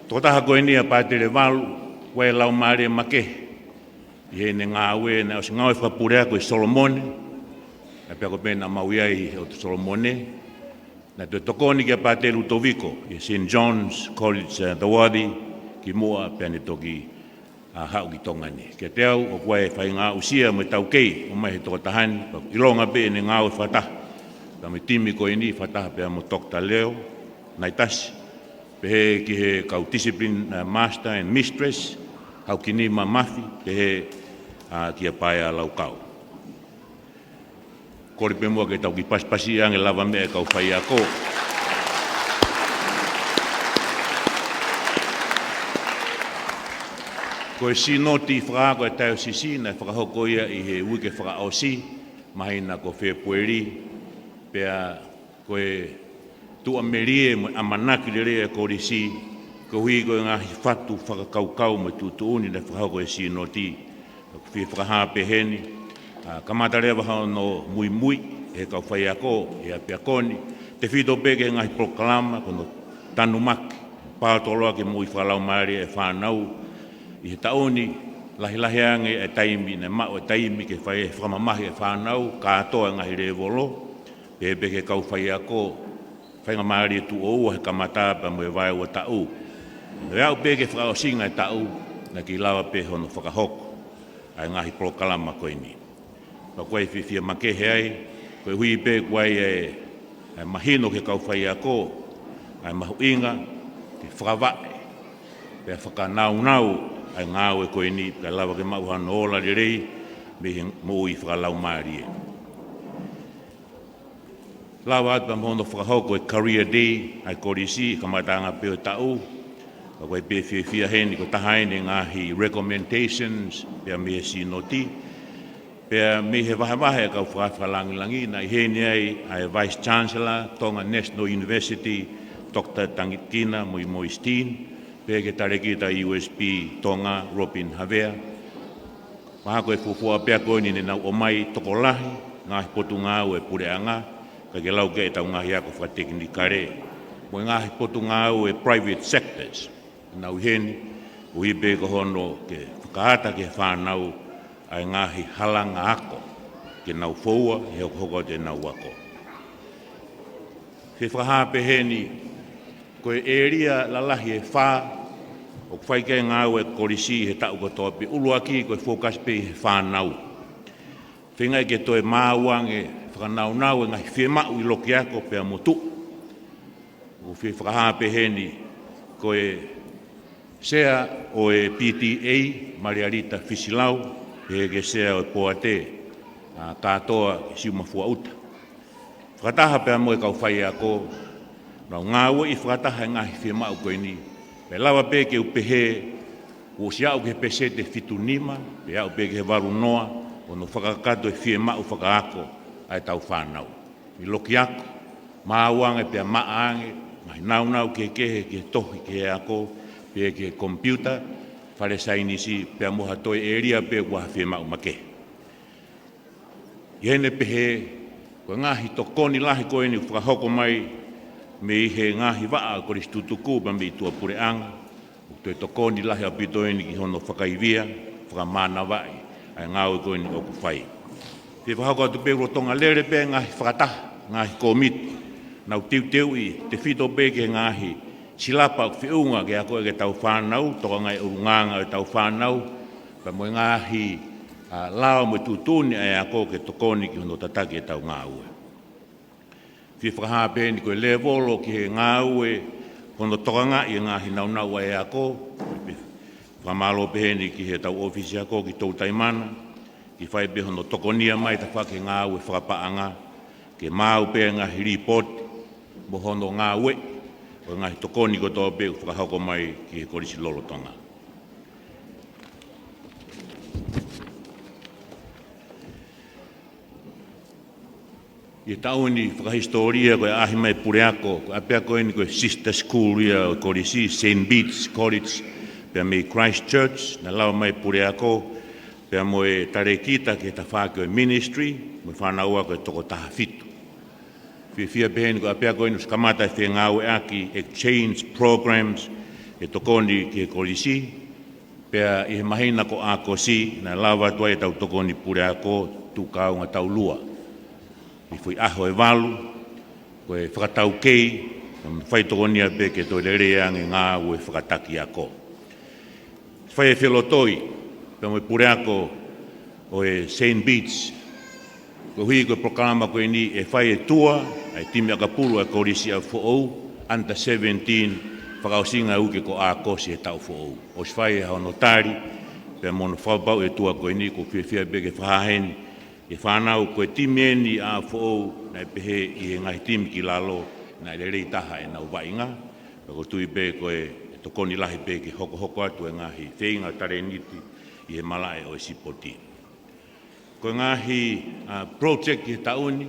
[SPEAKER 5] Tō taha koe ni a pātere walu, koe lau maare make, i he ne ngā ue na o si ngau e whapurea koe Solomone, na pia ko pēna mauia i o te Solomone, na te tokoni ki a pātere Utoviko, i St. John's College The Wadi, ki mua pia ne toki hau ki tongani. Kia te au, o koe whai ngā usia mo tau kei, o mai he toko tahani, ilonga pe ne ngā ue whataha, ka me timi koe ni whataha pia mo Dr. Leo, nai tasi, pehe ki he kau discipline master and mistress, hau ki ni ma mafi, pehe ki a paia lau kau. kore pe mua ke tau ki paspasi ange lava mea kau whai a ko. Ko e sinoti whakaako e tau sisi na whakahoko ia i he uike whakaosi mahina ko Februari pea ko e tua merie mo amanaki le rea Kolisi ko hui ko ngahi whatu whakakaukau mo tutuuni na whakahoko e sinoti ko whi whakaha peheni kamata rea wahao no Moimoi e kau whai ako e a pia koni te whito peke ngahi proklama kono tanumaki pātoloa ke mui whalau maari e whanau i he taoni lahi ange e taimi na mao e taimi ke whai e whamamahi e whanau katoa ngahi re volo pepe ke kau whai ako whainga maari e tu Ouau he kamata pa mo e vai o tau e au peke whakao singa e tau na ki lawa pe hono whakahoko ai ngahi prokalama koe ni pa koe whiwhia makehe ai koe hui pe koe e mahino ke kau whai ako ai mahu inga ke whakawai pe whakanau ai ngāo e koe ni, ka lawa ke mauhano ola le rei, me he mo i whakalau maari e. Lawa atu pa mhono whakahoko e Career Day, ai Kolisi, ka matanga peo tau, ka koe pe whiawhia heni, ko tahaine ngahi recommendations, pea me he sinoti, pea me he wahewahe ka whakalangilangi, na i heni ai Vice Chancellor, Tonga National University, Dr. Tangitina Moimoi pe ke tare ki ta USB Tonga Robin Havea. Maha koe fufua pea koe ni nau o mai tokolahi, ngahi potu ngāu e pureanga, ka ke lau ke e tau ngahi ako whatekini kare. Mo ngahi potu ngāu e private sectors, nau heni, ui pe ko hono ke whakaata ke whanau ai ngahi halanga ako, ke nau foua, he hoko te nau ako. He whakahape heni, koe eria lalahi e whā, o whai kei ngāu e Kolisi he tau katoa pe uluaki koe focus pe he whānau. Whingai ke toe māuang e whakanau e ngahi whemau i loki ako pe amotu. O whi whakahape heni koe sea o e PTA, Mariarita Fisilau, pe ke sea o e Poate, katoa i siumafua uta. Whakataha pe amo e kau whai ako, nau ngāua i whakataha e ngahi whemau koe ni. Pe lawa pe ke upehe, o si au ke pese te fitunima, pe au pe ke waru noa, o no whakakato e whemau whakaako ai tau whanau. I loki ako, māuanga pe a maange, ngai naunau ke kehe ke tohi ke ako, pe ke computer, whare sainisi pe a moha toi eria pe waha whemau make. Iene pehe, koe ngahi tokoni lahi koe ni whakahoko mai, me i he ngahi waa Kolisi tutuku pa me i tua pureanga, o toi tokoni lahi apitoeni ki hono whakaivia, whakamana wai, ai ngāu koe ni oku whai. Te whahoko atu pe Tonga lere pe ngahi whakataha, ngahi komiti, nau teu i te whito pe ke ngahi silapa o whiunga ke ako e ke tau whanau, toka ngai urunganga e tau whanau, pa mo ngahi lao mo tutuni ai ako ke tokoni ki hono tataki e tau ngāu e. Fi whakahape ni koe levolo ki he ngāu e kono tokanga i ngahi naunau e ako. Whamalo peheni ki he tau ofisi ako ki tau taimana. Ki whai pe hono tokonia mai ta whake ngāu e whakapaanga. Ke māu pe ngahi report mo hono ngāu e. O ngahi tokoni ko tō pe whakahoko mai ki he Kolisi lolo Tonga. I tauni whakahistoria koe ahi mai pureako, koe apea koe ni koe sister school ia o Kolisi, St. Bede's College, pea mei Christchurch, na lau mai pureako, pea moe tarekita ke ta whākoe ministry, moe whanaua koe toko taha fitu. Whiwhia peheni koe apea koe ni skamata e whengau e aki exchange programs e tokoni ki Kolisi, pea i he mahina ko ako si, na lawa tua e tau tokoni pureako, tukau ngā tau lua. I fui aho e walu, koe whakatau kei, whai tokonia pe ke toi lerea nge ngā ue whakataki ako. Whai e whelotoi, pe mo pureako o e St. Bede's, ko hui koe proklama koe ni e whai e tua, ai timi akapuru e Kolisi Apifo'ou, under 17, whakausinga uke ko a kosi e tau Apifo'ou. O si whai e hao notari, pe mono whaupau e tua koe ni, ko whiawhia pe ke whahaheni, E whanau koe timeni a Apifo'ou na pehe i he ngai timi ki lalo na i rei taha e nau wainga. Ko tui pe koe e tokoni lahi pe ki hoko atu e ngahi whenga tare niti i he malae o e sipoti. Ko ngahi project ki he tauni,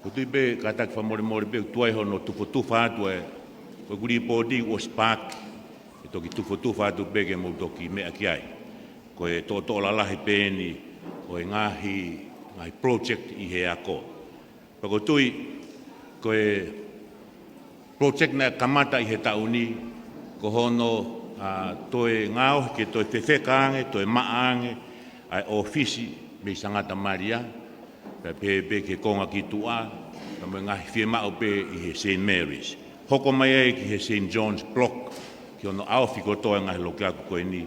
[SPEAKER 5] ko tui pe kataki whamore pe tuai hono tufa atu e koe kuri pōdi o spark e toki tufa atu pe ke mou toki mea ki ai. Koe tō la lahi pe ni o e ngahi project i he ako. Pako tui, koe project na kamata i he tauni, ko hono toe ngao ke toe whewhekaange, toe maange, ai ofisi me sangata maria, pe ke konga ki tua, ka mo ngahi whia mao pe i he St. Mary's. Hoko mai e ki he St. John's Block, ki ono aofi ko toa ngahi loke aku koe ni,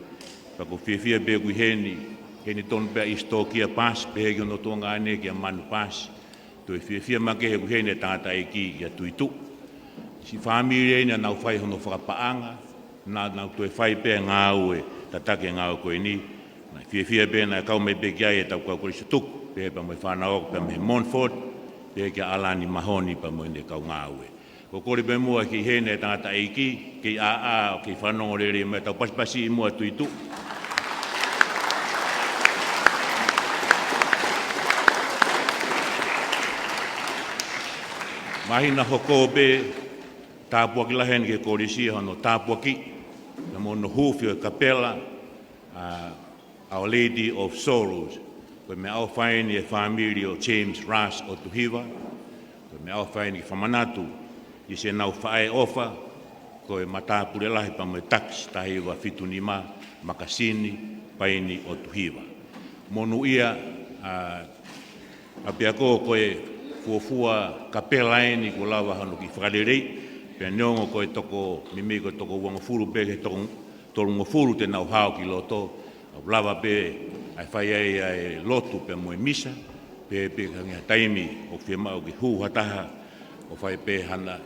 [SPEAKER 5] pako whia pe kui heni, heni tonu pia i stokia pas, pe he ki ono tonga ane ki a manu pas, toi whia make he kui heni tangata e ki a tuitu. Si whamiri e nau whai hono whakapaanga, nau toi whai pe ngā ue, tatake ngā ue koe ni, na whia pe na kau mei pe kia e tau kau kore sutuk, pe pa moi whanau, pe me Montfort, pe kia alani mahoni pa moi ne kau ngā ue. Ko kore pe mua ki hene tangata e ki a ki whanongo re me tau pasipasi i mua tuitu. Mahina hoko pe, tāpua ki laheni ke Kolisi hono tāpua ki, na mono hufio e kapela, Our Lady of Sorrows, koe me au whaini e whamiri o James Ross o Tuhiwa, koe me au whaini ki whamanatu, i se nau whae ofa, koe matāpure lahi pa moe tax tahiwa fitunima, makasini, paini o Tuhiwa. Monu ia, apia koe fuafua kapela eni ko lawa hanu ki whakarerei, pia neongo koe toko, mimi koe toko wangafuru pe ke toko ngafuru te nau hao ki loto, au lawa pe ai whai ai lotu pe moe misa, pe kangia taimi o whiamau ki hu hataha, o whai pe hana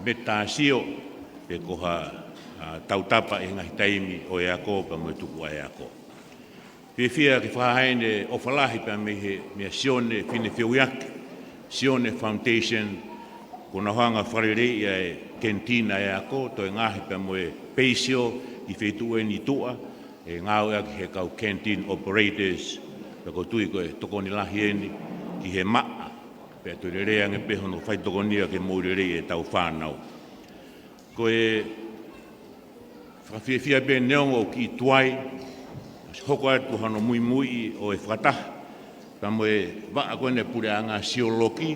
[SPEAKER 5] metāsio, pe koha tautapa e ngahi taimi o e ako pe moe tuku a e ako. Whia ki whahaene o whalahi pe mea sione whine whiuiake, Sione Foundation, kona hanga wharerei e kentina e ako, to e ngahi pa moe peisio i whetue ni tua, e ngāu ea ki he kau canteen operators, pe ko tui koe tokoni lahi eni, ki he maa, pe tu rerea nge pehono whai tokonia ke mōrerei e tau whānau. Koe whawhiawhia pe neongo ki tuai, hoko atu hano Moimoi o e whataha, pa moe waa koene pure a ngā sioloki,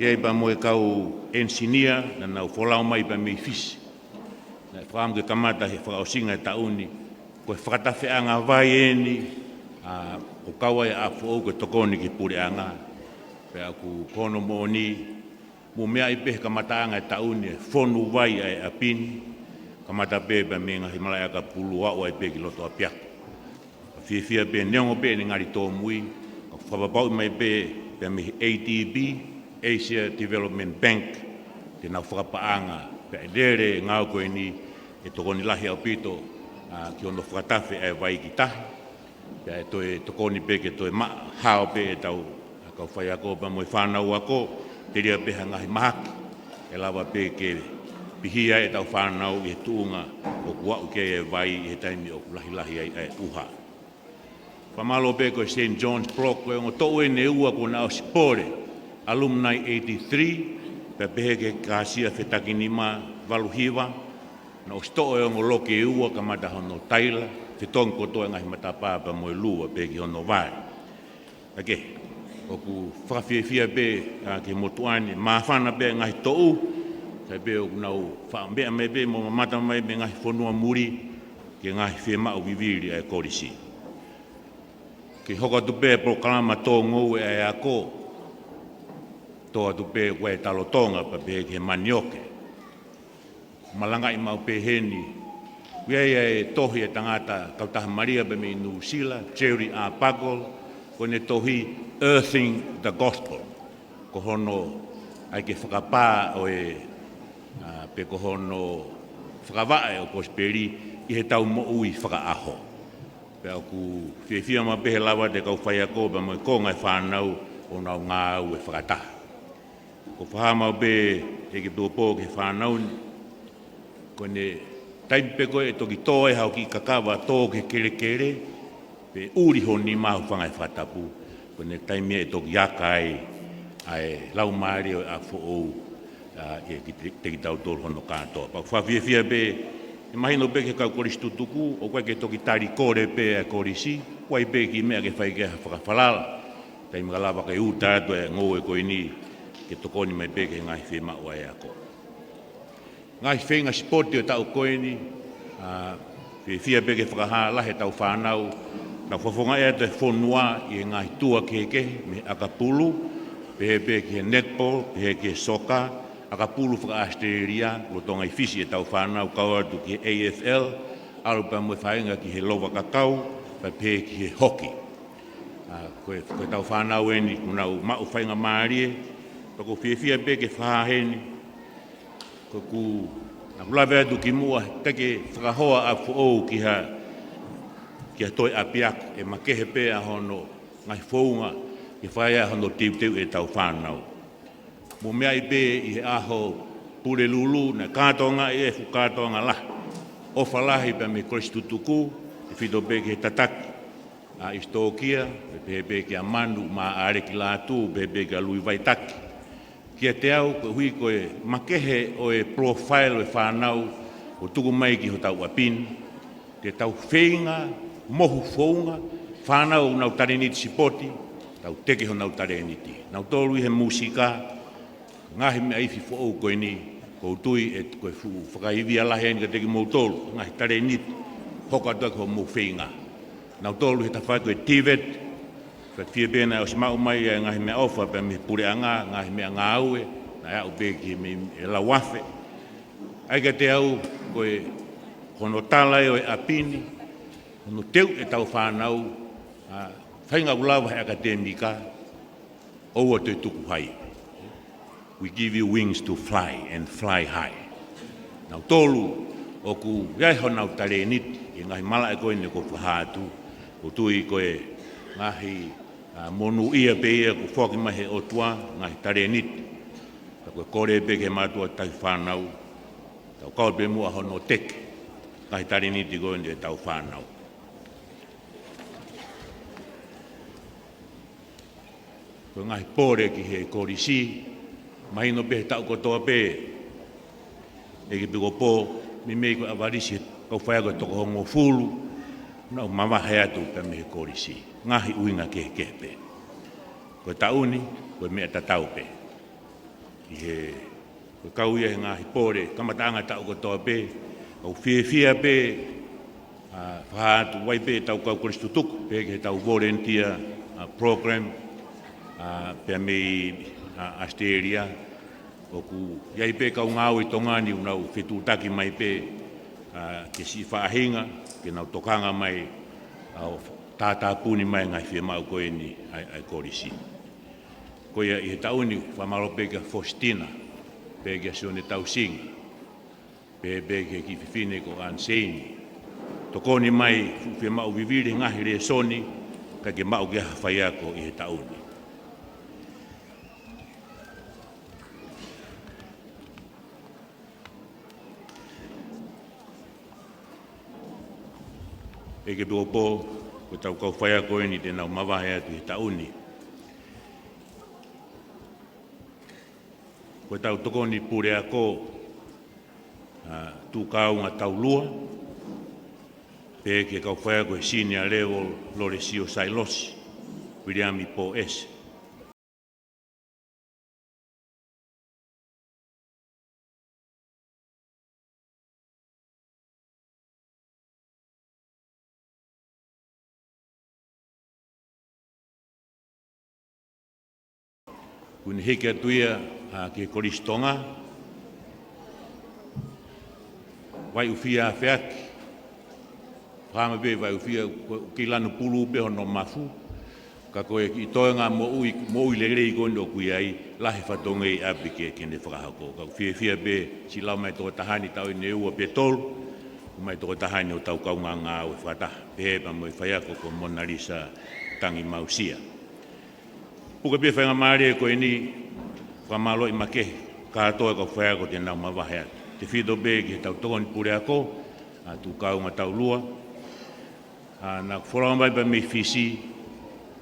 [SPEAKER 5] iei pa moe kau engineer, na nau wholau mai pa mei fisi. Na whaamu ke kamata he whakaosinga e tauni, koe whakatawhi a ngā vai eni, o kaua e Apifo'ou ke tokoni ki pure a ngā. Pea ku kono mo ni, mo mea i pehe kamata a ngā e tauni, whonu vai e apini, kamata pe pa me ngā Himalaya ka pulu wau e pe ki loto a piako. Whiawhia pe neongo pe ni ngari tō mui, whapapau mai pe me ADB, Asia Development Bank, te nau whakapaanga, pe lere ngāo koe ni, e tokoni lahi au pito, ki ono whakatawhi e vai ki tahi, pe e tokoni pe ke toe hao pe e tau, kau whai ako pa moe whanau ako, te rea peha ngahi mahaki, e lawa pe ke pihia e tau whanau i he tuunga, o kuau ke e vai i he taimi o lahi e uha. Whamalo pe koe St. John's Block, koe ongo tō e ne ua ko nao sipore, Alumni 83, pe pehe ke kāsia whetaki nima waluhiwa, na o sto e ongo loke e ua ka mata hono taila, whetong koto e ngahi matapā pa moe lua pe ki hono vai. Ake, oku whakawhiawhia pe ke motuani, mawhana pe ngahi tōu, kai pe oku nau whaambea mai pe, mo mamata mai pe ngahi whanua muri, ke ngahi whemau viviri e Kolisi. Ki hoka tupe proklama tō ngou e ako, tō tupe koe talo Tonga pa pe ke manioke. Malanga i mau pe heni, wei e tohi e tangata kautaha Maria pa me New Zealand, Jerry A. Pagol, kone tohi Earthing the Gospel. Ko hono ai ke whakapā o e pe ko hono whakawae o kosperi i he tau mo ui whakaaho. Pea ku whiwhia ma pehe lawa te kau whai ako pa mo ko ngai whanau o nau ngā au e whakataha. Ko whahamau pe e ki tōpō ke whanau ni, ko ne taimpe koe e toki tō e hau ki kakawa tō ke kere kere, pe uri honi mahu whangai whatapu, ko ne taimia e toki akai ai lau maari o Apifo'ou e te ki tau tōru hono kātoa. Pa whawhiawhia pe, e mahino pe ke kau Kolisi tutuku, o koe ke toki tari kore pe a Kolisi, koe pe ki mea ke whai ke whakawhalala. Tai mga lava kai ūtātua e ngō e koe ni, ke tokoni mai pe ke ngai whema o e ako. Ngai whenga spoti o tau koe ni, whia pe ke whakahala he tau whanau, na whafonga ea te whonua i ngai tua keke, me akapulu, pe ke netball, pe ke soka, akapulu whaka-Australia, lo tonga i fisi e tau whanau, kau atu ki AFL, alu pa mwe whaenga ki he lova kakau, pa pe ki he hockey. Koe tau whanau eni, kunau mau whaenga maarie, pa ko whia pe ke whaheni, ko ku lawe atu ki mua, teke whakahoa Apifo'ou ki ha toi apiak, e makehe pe a hono ngai whounga, ki whaia hono tiu e tau whanau. Mo mea i pe i he aho pure lulu, na kātonga e fu kātonga lah. O whalahi pa me Kolisi tutuku, e whito pe ke tataki, a istokia, pe ke a manu, ma are ki Latu, pe ke a lui vaitaki. Kia te au, koe hui koe makehe o e profile o e whanau, o tuku mai ki ho tau apin, te tau whenga, mohu whounga, whanau nau tareniti sipoti, tau teke ho nau tareniti. Nau tolu i he musika, ngahi mea Apifo'ou koe ni, kou tui e koe whakaiwi alahe ni ka teki mou tolu, ngahi tareniti, hoka tua ko mou whenga. Nau tolu he tawhai koe tivet, whia pēna o si mau mai e ngahi mea ofa, pe me pure anga, ngahi mea ngā aue, na ea upe ki me e la wafe. Aika te au, koe hono tala e o e apini, hono teu e tau whanau, whainga ulawa he akademika, oua te tuku hai. We give you wings to fly and fly high. Nau tolu, o ku iai honau tare niti, e ngahi mala e koe ne ko whahatu, o tui koe ngahi monu ia pe ia ku Foaki mai he otua, ngahi tare niti. Ta koe kore pe ke matua tai whanau, tau kaur pe mua hono teke, ngahi tare niti koe ne tau whanau. Koe ngahi pōre ki he Kolisi, mahino pe tau kotoa pe, e ki piko pō, mi mei koe awarisi, kau whaia koe toko hongo fulu, nau mamahe atu pe me he Kolisi, ngahi uinga ke pe. Koe tauni, koe mea tatau pe. I he, koe kauia he ngahi pōre, kamatanga tau kotoa pe, kau whia pe, whaatu wai pe tau kau Kolisi tutuku, pe ke tau volunteer program, pe me Australia, o ku iai pe kau ngau i Tonga ni unau whetutaki mai pe ke si whaahinga, ke nau tokanga mai au Tongatapu ni mai ngai whia mau koe ni ai Kolisi. Koe i he tauni whamaro pe ke Faustina, pe ke sione tau singa, pe ke ki whiwhine ko Anseini. Tokoni mai whia mau viviri ngahi re soni, ka ke mau ke hawhaiako i he tauni. E ke pōpō, ko tau kau whaia koe ni te nau mawahe atu he tauni. Ko tau tokoni pure ako, tū kaunga tau lua, pe ke kau whaia koe senior level Loresio Sailosi, Wiriami po ese. Kuni heke atuia ke Kolisi Tonga, vai ufia Foaki, whama be vai ufia ki lanu pulu be hono mafu, ka koe i toenga mo ui lerei koe no kui ai, lahi whatonga i api ke ne whakahako. Ka fia be si lau mai tō tahani tau i ne ua pe tolu, mai toko tahani o tau kaunga ngā o whakata. Pehepa mo i whaiako ko Mona Lisa tangi mausia. Puka pia whainga maare ko ini whamalo i make kātoa ko whaiako te nau mawahea. Te whito be ki tau tokoni pure ako, tu kaunga tau lua. Nā whorao mai pa me whisi,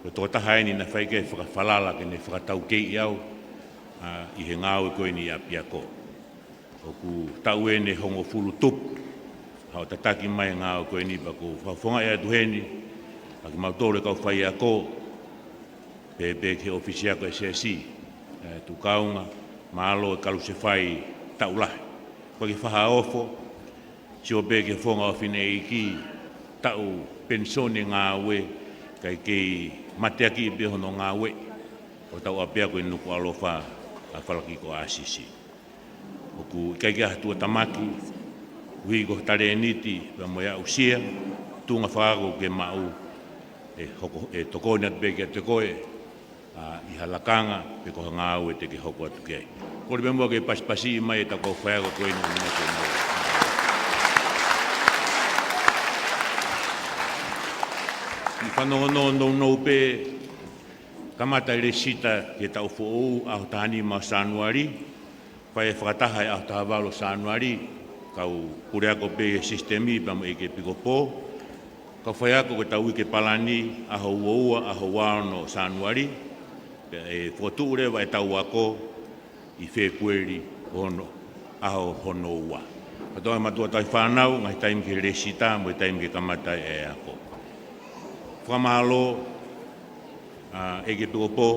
[SPEAKER 5] ko toko tahaini na whaike whakawhalala ke ne whakatau kei iau, i he ngāo ko ini api ako. O ku tau e ne hongo fulu tupu, hao tataki mai ngāo ko ini pa ko whawhonga ea tuheni, a ki mautore kau whai ako, pe ke ofisi ako e SSC, tu kaunga, maalo e kalu se whai tau lahi. Kwa ki whaha ofo, si o pe ke whonga o whine iki, tau pensone ngā we, kai kei mateaki i behono ngā we, o tau apea koe Nuku'alofa a whalaki ko asisi. O ku kai kia hatua tamaki, ui ko tare niti, pa mo ia usia, tunga whaago ke mau, e tokoni atu pe kia te koe, i halakanga, pe ko ngā we te ke hoko atu kei. Kore pe mua ke pasipasi i mai e tako whaago koe ni muna koe mau. Ni whanongo no pe kamata i resita ke tau Apifo'ou au tahani ma Sanuari, whae whakataha e au tahavalo Sanuari, kau kureako pe sistemi pa mo ike piko pō, kau whae ako ke tau ike palani aho Ouau aho Ouau no Sanuari, e whotuure wa e tau ako i Februari hono aho hono ua. Katoa matua tai whanau, ngai taim ke resita, mo taim ke kamata e ako. Whamalo, eke pikopo,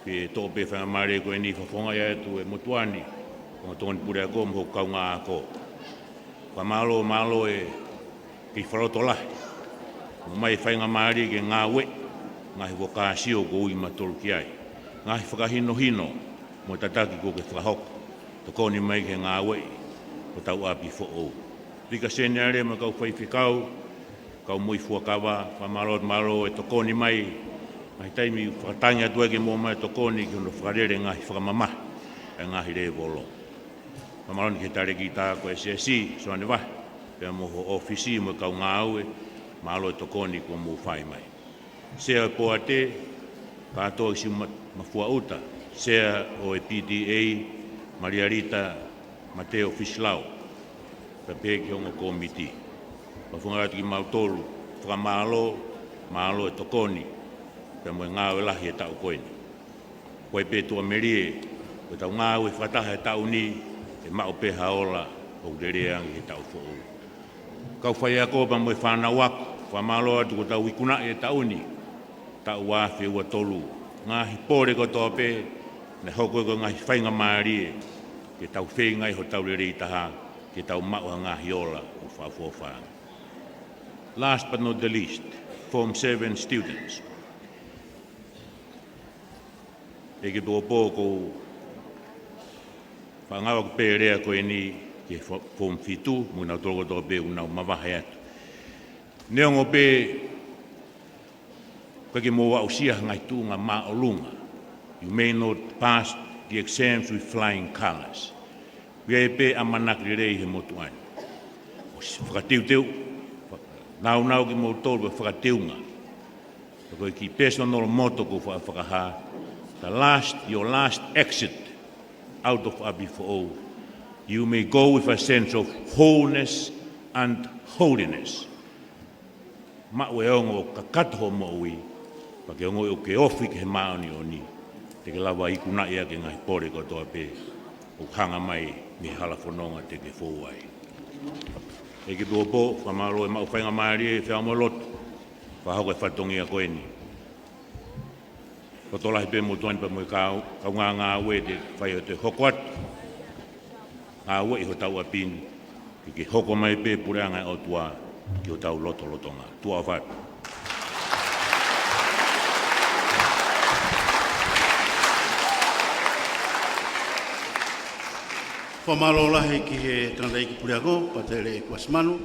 [SPEAKER 5] ke tōpe whangamare koe ni whawhonga ia tu e motuani, kong tōni pure ako, mho kaunga ako. Whamalo e ki wharoto lahi. Mai whaingamare ke ngā we, ngahi wakāsio ko ui matolu ki ai. Ngahi whakahino, mo tataki ko ke whakahoko. Tokoni mai ke ngā we, ko tau Apifo'ou. Rika seneare ma kau whaiwhikau, kau mui fuakawa, whamalo e tokoni mai, mai taimi whakatanga atua ke mua mai tokoni ki hono whakarere ngahi whakamama, e ngahi re volo. Whamalo ni ke tare ki tā ko SSC, so ane wahi, pia moho ofisi mo kau ngā aue, malo e tokoni ko muu whai mai. Sea e poa te, kātoa si mafua uta, sea o e PDA, Maria Rita, Mateo Fislao, ka pēki hongo komiti. Whawhungaratu ki mautolu, whakamalo, malo e tokoni, pia mo e ngāwe lahi e tau koeni. Koe pē tua merie, koe tau ngāwe whataha e tau ni, e mao pē haola, o dereangi e tau Apifo'ou. Kau whai ako pa mo e whanau ako, whamalo atu ko tau ikuna e tau ni, tau wāwhi ua tolu, ngahi pōre ko tō pē, ne hoko ko ngahi whainga maarie, ke tau whengai ho tau rere i taha, ke tau maua ngahi ola o whawhawhanga. Last but not the least, Form 7 students. Eke pōpō ko whangawa ko pērea koe ni ke Form 2, muna tōko tō pē unau mawahe atu. Neongo pē, koe ke mō wausia ngai tūnga mā o lunga. You may not pass the exams with flying colours. Wea e pē amanaki rei he motuani. O si whakatiuteu, nau ki mō tōru e whakatiunga. Koe ki personal moto ko whakaha, your last exit out of Apifo'ou, you may go with a sense of wholeness and holiness. Ma'u e ongo ka katoho mo ui, pa ke ongo ke ofi ke he maoni o ni, te ke lawa ikuna ia ke ngai pore ko toa pē, o hanga mai ni hala whanonga te ke fōwai. E ke pōpō, whamaro e mau whainga maari e whia mo lotu, whahau e whatongi a koe ni. Kotolahi pē mo tuani pa mo i kau ngā ue te whai o te hoko atu, ngā ue i ho tau apini, ke hoko mai pē pureanga o tua, ki o tau lotonga. Tua whatu.
[SPEAKER 2] Whamalo lahi ki he tangata iki puriako, patele kuasimanu,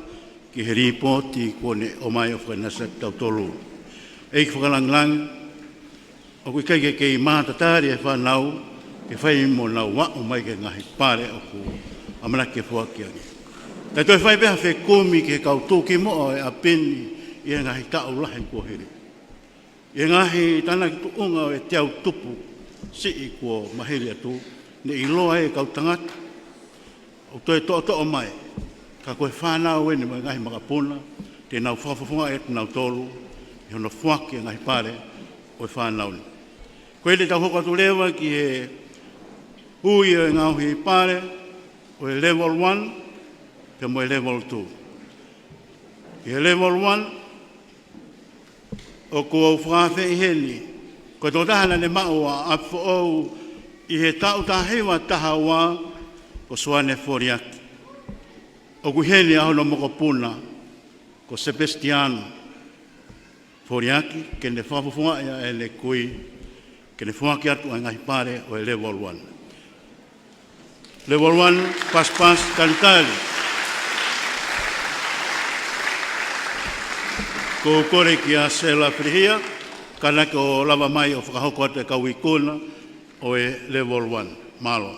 [SPEAKER 2] ki he ripoti kone o mai o whanasa tautolu. Eiki whakalangilangi, o kui kai kei mātatari e whanau, ke whai mo nau wa o mai ke ngahi pare o ku amanake Foaki angi. Tai toi whai beha whe kumi ke kau tūki mo e a peni i e ngahi tau lahi kua here. I e ngahi tana ki tu unga o e te au tupu si i kua mahiri atu, ne i loa e kau tangata, o toi to'o mai, ka koe whanau e ni mai ngahi makapuna, te nau whafafunga e te nau tolu, i hono Foaki e ngahi pare, o e whanau ni. Koe le tau hoko atu lewa ki e hui e ngauhi i pare, o e level 1, te mo e level 2. I e level 1, o kua u whakawhi i heni, ko tō tahana ne mao a Apifo'ou i he tau tahewa taha wā ko Suane Foaki. O ku heni a hono moko puna ko Sebastiano Foaki, ke ne whafufunga ia e le kui, ke ne Foaki atu a ngahi pare o e level 1. Level 1, pas, talitali. Ko kore ki a Sela Frihia, kana ko lava mai o whakahoko ate kauikuna o e level 1. Malo.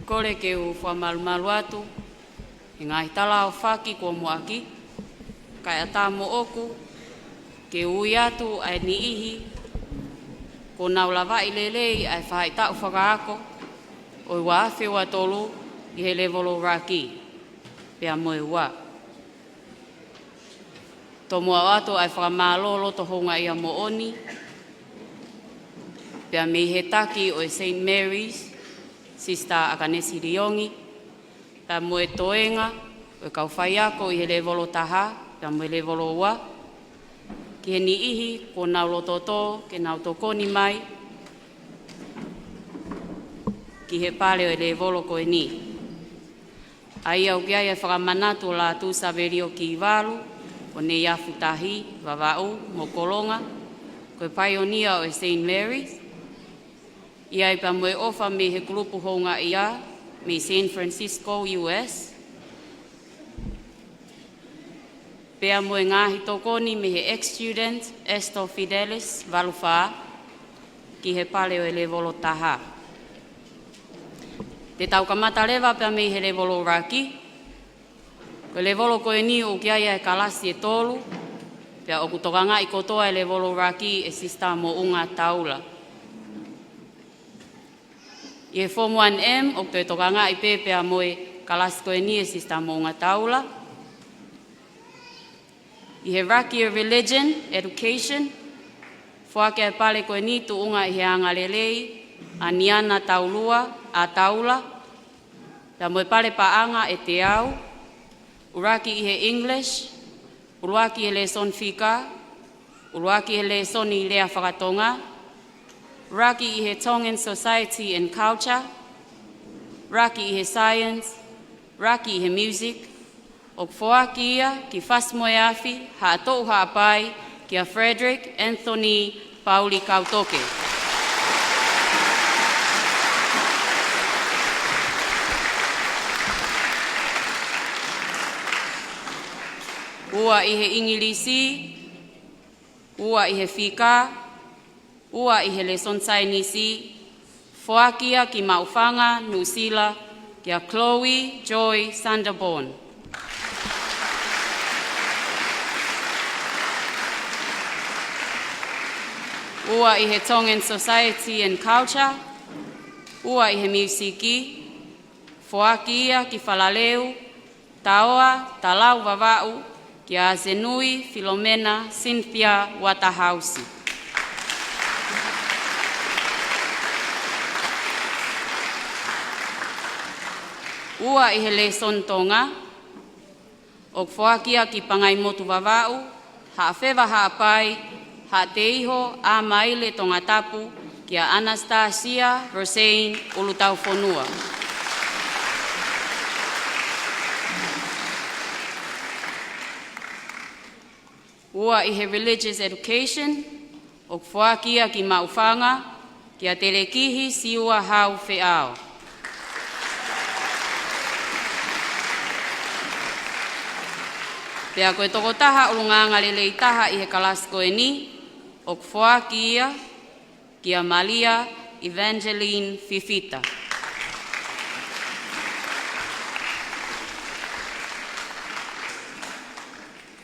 [SPEAKER 6] Kore ke u whamalumalu atu, i ngahi tala o Foaki kua Moaki, kai a tā mo oku, ke ui atu ai ni ihi, ko nau lawa i lelei ai whai tau whakaako, o i wā whiwa tolu i he levolo raki, pia moe wā. Tō mua atu ai whakamālolo to honga ia mo oni, pia me he taki o i St. Mary's, Sista Akanesi Riongi, pia moe toenga, o i kau whaiako i he levolo taha, pia moe levolo wā, ki he ni ihi, ko nau lototo, ke nau tokoni mai, ki he pale o e levolo ko e ni. Ai au kia e whakamanatu o Latu saverio ki i walu, o ne iafu tahi, wawau, mo kolonga, ko e paionia o e St. Mary's. Ia i pa moe ofa me he grupu honga ia, me San Francisco, US. Pea moe ngahi tokoni me he ex-student, Esto Fidelis, Valufaa, ki he pale o e levolo taha. Te tau kamata lewa pea me he levolo raki, ko e levolo ko e ni o kia ia e kalasi e tolu, pea o kutokanga i kotoa e levolo raki e sista mo unga taula. I he Form 1M, o te tokanga i pepea moe kalasi ko e ni e sista mo unga taula. I he raki o religion, education, Foaki e pale ko e ni tu unga i he anga lelei, a niana taulua, a taula, pea moe pale paanga e te au, uraki i he English, uruaki he leson fika, uruaki he leson i lea whakatonga, raki i he Tongan society and culture, raki i he science, raki i he music, o Foaki ia ki Fasmoe afi, ha atou ha apai, ki a Frederick Anthony Pauli Kautoke. Ua i he Ingilisi, ua i he Fika, ua i he Leson Sainisi, Foaki ia ki Maufanga, Nusila, ki a Chloe Joy Sanderborn. Ua i he Tongan Society and Culture, ua i he Musiki, Foaki ia ki Falaleu, Taoa, Talau Vavau, ki a Zenui, Filomena, Cynthia, Watahausi. Ua i he Leson Tonga, o Foaki ia ki Pangai Motu Vavau, haawhewa haapai, ha te iho a maile Tongatapu ki a Anastasia Rosane Ulutau Fonua. Ua i he religious education, o Foaki ia ki Maufanga, ki a Telekihi Siua Hau Feao. Pea koe toko taha o ngā ngalelei taha i he kalasko e ni, o Foaki ia, kia Malia Evangeline Fifita.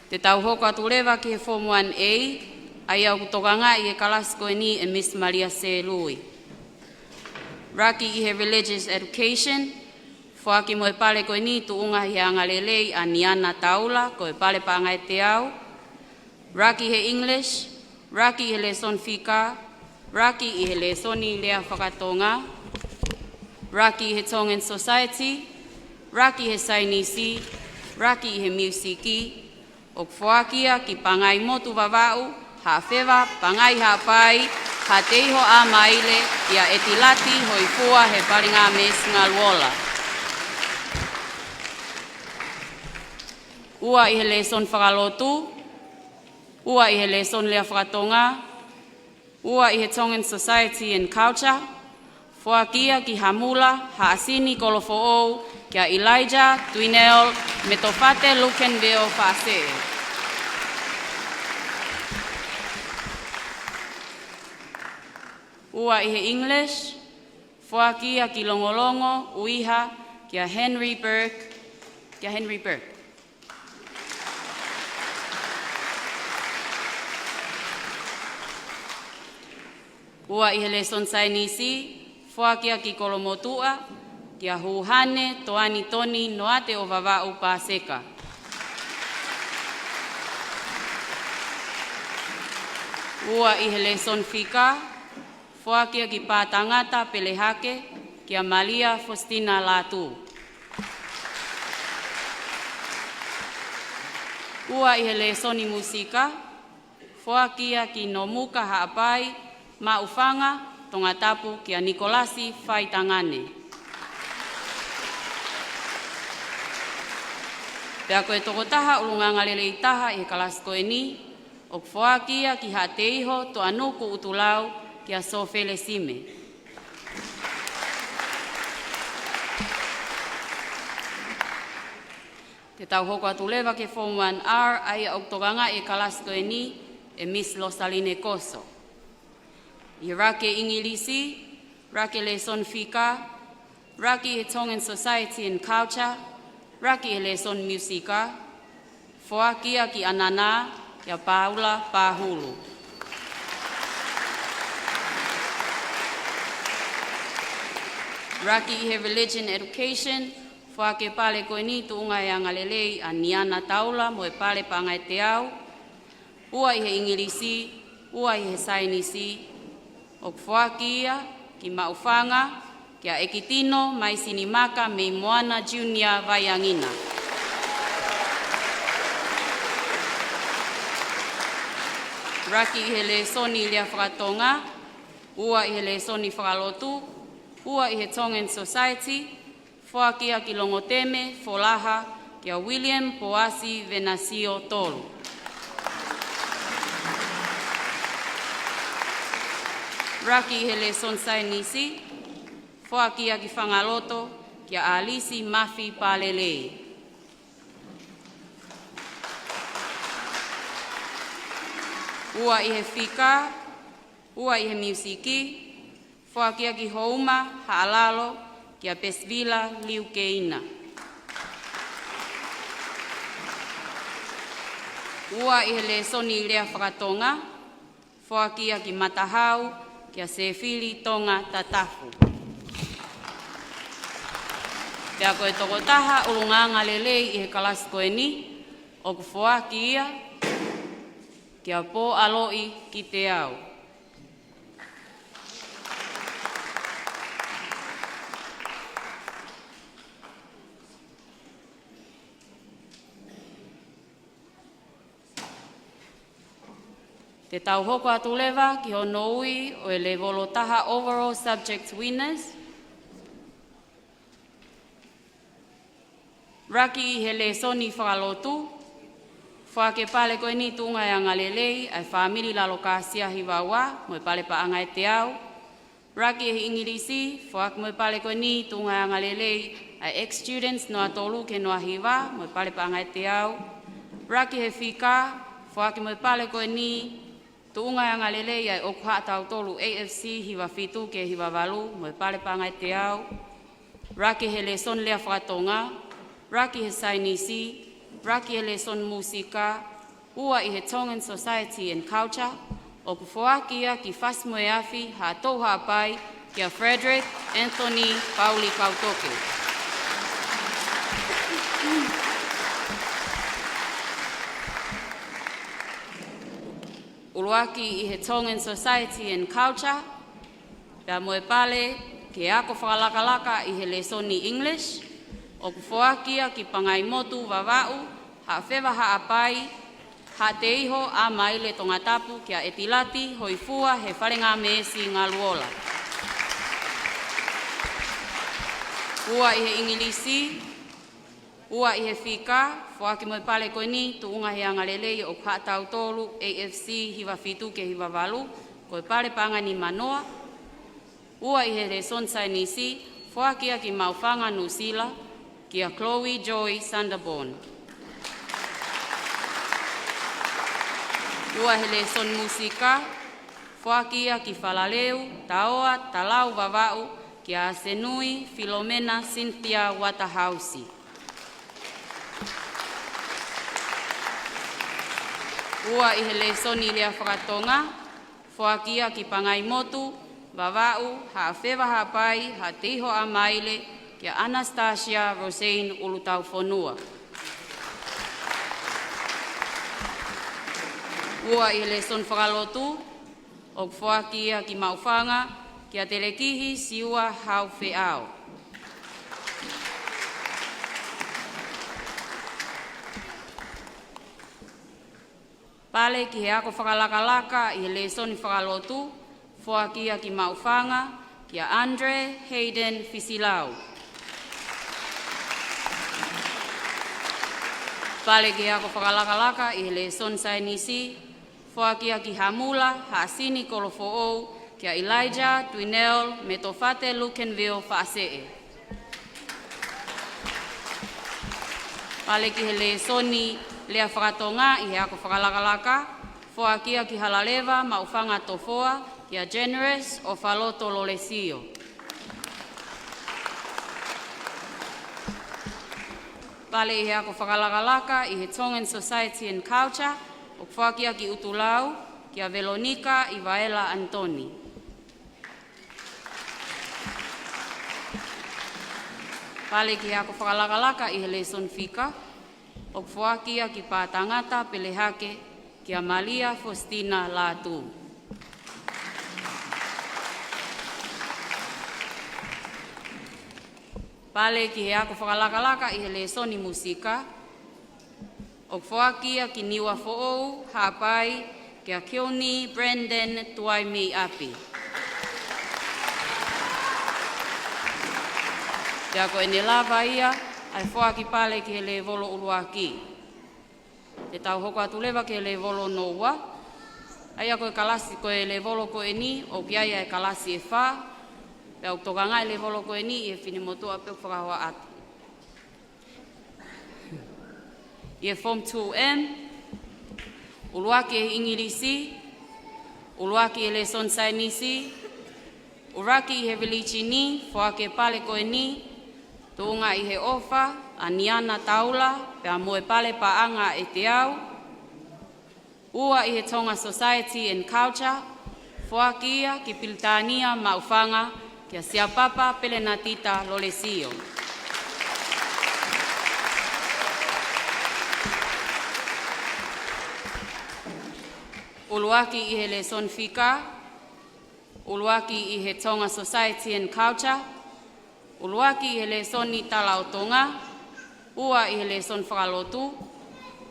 [SPEAKER 6] Te tau hoko atu lewa ki he Form 1A, ai au kutokanga i he kalasko e ni e Miss Maria C. Lui. Raki i he Religious Education, Foaki mo e pale koe ni tu unga hi angalelei a Niana Taula, ko e pale paanga e te au. Raki he English, Raki i he Lesson Fika, Raki i he Lessoni lea whakatonga, Raki i he Tongan Society, Raki he Sainisi, Raki i he Musiki, o Foakia ki pangai motu wawau, ha whewa, pangai ha pai, ha teiho a maile, ia etilati hoi fua he paringa mes ngā luola. Ua i he lesson whakalotu, ua i he lesson lea whakatonga, ua i he Tongan Society and Culture, Foakia ki hamula, ha asini Kolofo'ou, kia Elijah, Twinel, me tofate Lukenville Fase. Ua i he English, Foakia ki Longolongo, Uiha, kia Henry Burke. Ua i he lesson Sainisi, Foakia ki Kolomotua, kia Huhane, Toani Toni, Noate o Vava'u Paseka. Ua i he lesson Fika, Foakia ki Pātangata Pelehake, kia Malia Faustina Latu. Ua i he lesson Musika, Foakia ki Nomuka Haapai, Maufanga, Tongatapu, kia Nikolasi Faitangane. Pea koe toko taha ulunga ngalelei taha i he kalasko e ni, o Foakia ki Hateiho to anuku utulau kia Sofele sime. Te tau hoko atu lewa ke Form 1R ai au tokanga e kalasko e ni e Miss Losaline Koso. I rake Ingilisi, rake Lesson Fika, rake Tongan Society and Culture, Raki e Lesson Musika, Foakia ki Anana, kia Paula Pahulu. Raki i he Religion Education, Foake pale koe ni tu unga e angalelei a Niana Taula mo e pale panga e te au, ua i he Ingilisi, ua i he Sainisi, o Foakia ki Maufanga, kia Ekitino, mai Sinimaka, me Moana Junior Vaiangina. Raki i he Lessoni lea whakatonga, ua i he Lessoni whakalotu, ua i he Tongan Society, Foakia ki Longoteme, Folaha, kia William Poasi Venasio Tolu. Raki i he Lesson Sainisi, Foakia ki Whangaloto, kia Alisi Mafi Palelei. Ua i he Fika, ua i he Musiki, Foakia ki Houma, Haalalo, kia Pesvila Liukeina. Ua i he Lessoni lea whakatonga, Foakia ki Matahau, kia Sefili Tongatapu. Pea koe toko taha ulunganga lelei i he kalasko e ni, o ku Foaki ia, kia pō aloi ki te au. Te tau hoko atu lewa ki hono ui o e le volo taha overall subject winners. Raki i he Lessoni whakalotu, whake pale koe ni tunga e angalelei ai whamiri lalo kāsia hi wawa, mo e pale pa anga e te au. Raki e he Ingilisi, whake mo e pale koe ni tunga e angalelei ai ex-students no atolu ke no ahiwa, mo e pale pa anga e te au. Raki he whika, Foaki mo pale koe ni, tuunga anga lelei ai o kuha tau tolu AFC hiwa fitu ke hiwa walu, mo pale pangai te au. Raki he le son lea whakatonga, Raki he sainisi, Raki he le son musika, ua i he Tongan Society and Culture, o ku Foakia ki Fasmo e Afi, ha tau hapai, kia Frederick Anthony Pauli Kautoke. Uluaki i he Tongan Society and Culture, pia moe pale ke ako whakalakalaka i he lesoni English, o ku Foakia ki pangai motu wawau, ha whewa ha apai, ha te iho a maile Tongatapu kia etilati hoi fua he wharenga meesi ngā luola. Ua i he Ingilisi, ua i he whika, Foaki mo pale koe ni, tuunga he angalelei o ka tau tolu, AFC, hiwa fitu ke hiwa walu, koe pale panga ni manoa. Ua i he reson sainisi, Foakia ki maufanga nusila, kia Chloe Joy Sanderborn. Ua he reson musika, Foakia ki Falaleu, Taoa, Talau Vavau, kia Senui, Filomena, Cynthia Watahausi. Ua i he lesoni lea whakatonga, Foakia ki pangai motu, Vavau, ha whewa hapai, ha tiho a maile, kia Anastasia Rosane Ulutau Whonua. Ua i he leson whakalotu, o Foakia ki maufanga, kia telekihi siua hau whiau. Pale ki he ako whakalakalaka i he lesoni whakalotu, Foakia ki maufanga, kia Andre Hayden Fisilau. Pale ki he ako whakalakalaka i he lesoni sainisi, Foakia ki Hamula, Haasini Kolofo'ou, kia Elijah Twinell me Tofate Lukenville Whaasee. Pale ki he lesoni lea whakatonga i he ako whakalakalaka, Foakia ki Halaleva maufanga tofoa, kia Generous o Faloto Lolesio. Pale i he ako whakalakalaka i he Tongan Society and Culture, o Foakia ki Utulau, kia Veronica Ivaela Antoni. Pale ki he ako whakalakalaka i he leson fika, o Foakia ki Pātangata Pelehake, kia Malia Faustina Latu. Pale ki he ako whakalakalaka i he lesoni musika, o Foakia ki Niwa Fo'ou, Hapai, kia Kioni Brandon Tuaimi Api. Kia ko ene lava ia, ai Foaki pale ki he le volo uluaki. Te tau hoko atu lewa ki he le volo noua. Ai ako e kalasi ko e le volo ko e ni, o kiaia e kalasi e wha. Pea uktoka le volo ko e ni, i e whinemotua peo whakahoa atu. I e Form 2M, uluaki e Ingilisi, uluaki e le son sainisi, uraki i he vilichi ni, Foaki e pale ko e ni, tuunga i he ofa, aniana taula, pea moe pale paanga e te au. Ua i he Tonga Society and Culture, Foakia ki Piltania maufanga, kia siapapa pelenatita Lolesio. Uluaki i he leson fika, uluaki i he Tonga Society and Culture, uluaki i he leson ni tala o Tonga, ua i he leson whakalotu,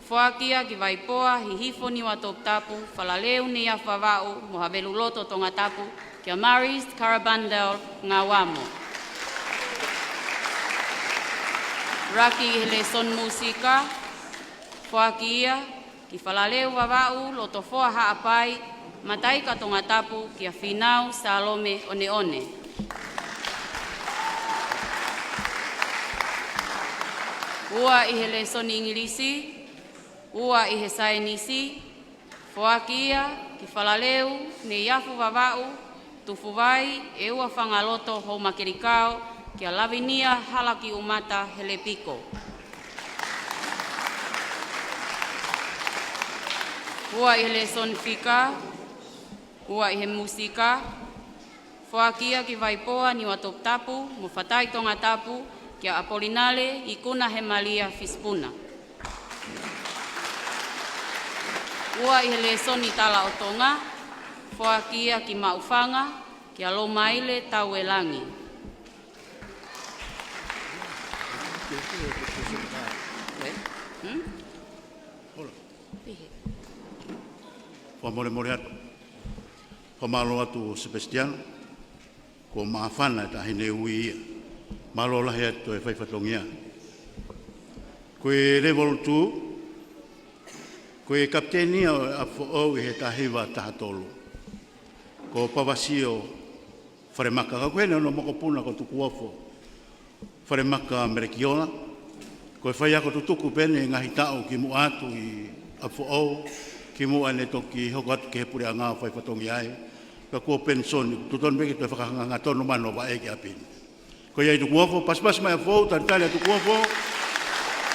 [SPEAKER 6] Foakia ki Vaipoa hi hifo ni wa Tongatapu, Falaleu ni a whawau, mohavelu loto Tongatapu, kia Maris Karabandel ngā wamo. Raki i he leson musika, Foakia ki Falaleu wawau, loto foa haapai, matai ka Tongatapu, kia Finau Salome one one. Ua i he leson Ingilisi, ua i he sainisi, Foaki ia, ki whalaleu, ne iafu wawau, tufu vai, e ua whangaloto hou makirikao, kia lavinia halaki umata hele piko. Ua i he leson fika, ua i he musika, Foaki ia ki vaipoa ni wa Tongatapu, mo whatai Tongatapu, kia Apolinale, i kuna he Malia Fispuna. Ua i he lesoni tala o Tonga, Foaki ia ki maufanga, kia lo maile tau e langi.
[SPEAKER 2] Wa more atu. Wa malo atu Sebastian, ko maafana ta hine ui ia. Malo lahi atu e whaifatongia. Koe level 2, koe kapteni o Apifo'ou i he tahiwa tahatolu. Ko Pavasio wharemaka. Ka koe no mokopuna ko Nuku'alofa. Wharemaka merekiona. Koe whai ako tutuku pene ngahi tau ki mu atu i Apifo'ou. Ki mua ne toki hoko atu ke he pure a ngā whaifatongi ai. Ka kua pensoni, tuton beki tue whakahanga tono mano wa eke apini. Ko iai Nuku'alofa, pas mai Apifo'ou, tantale a Nuku'alofa,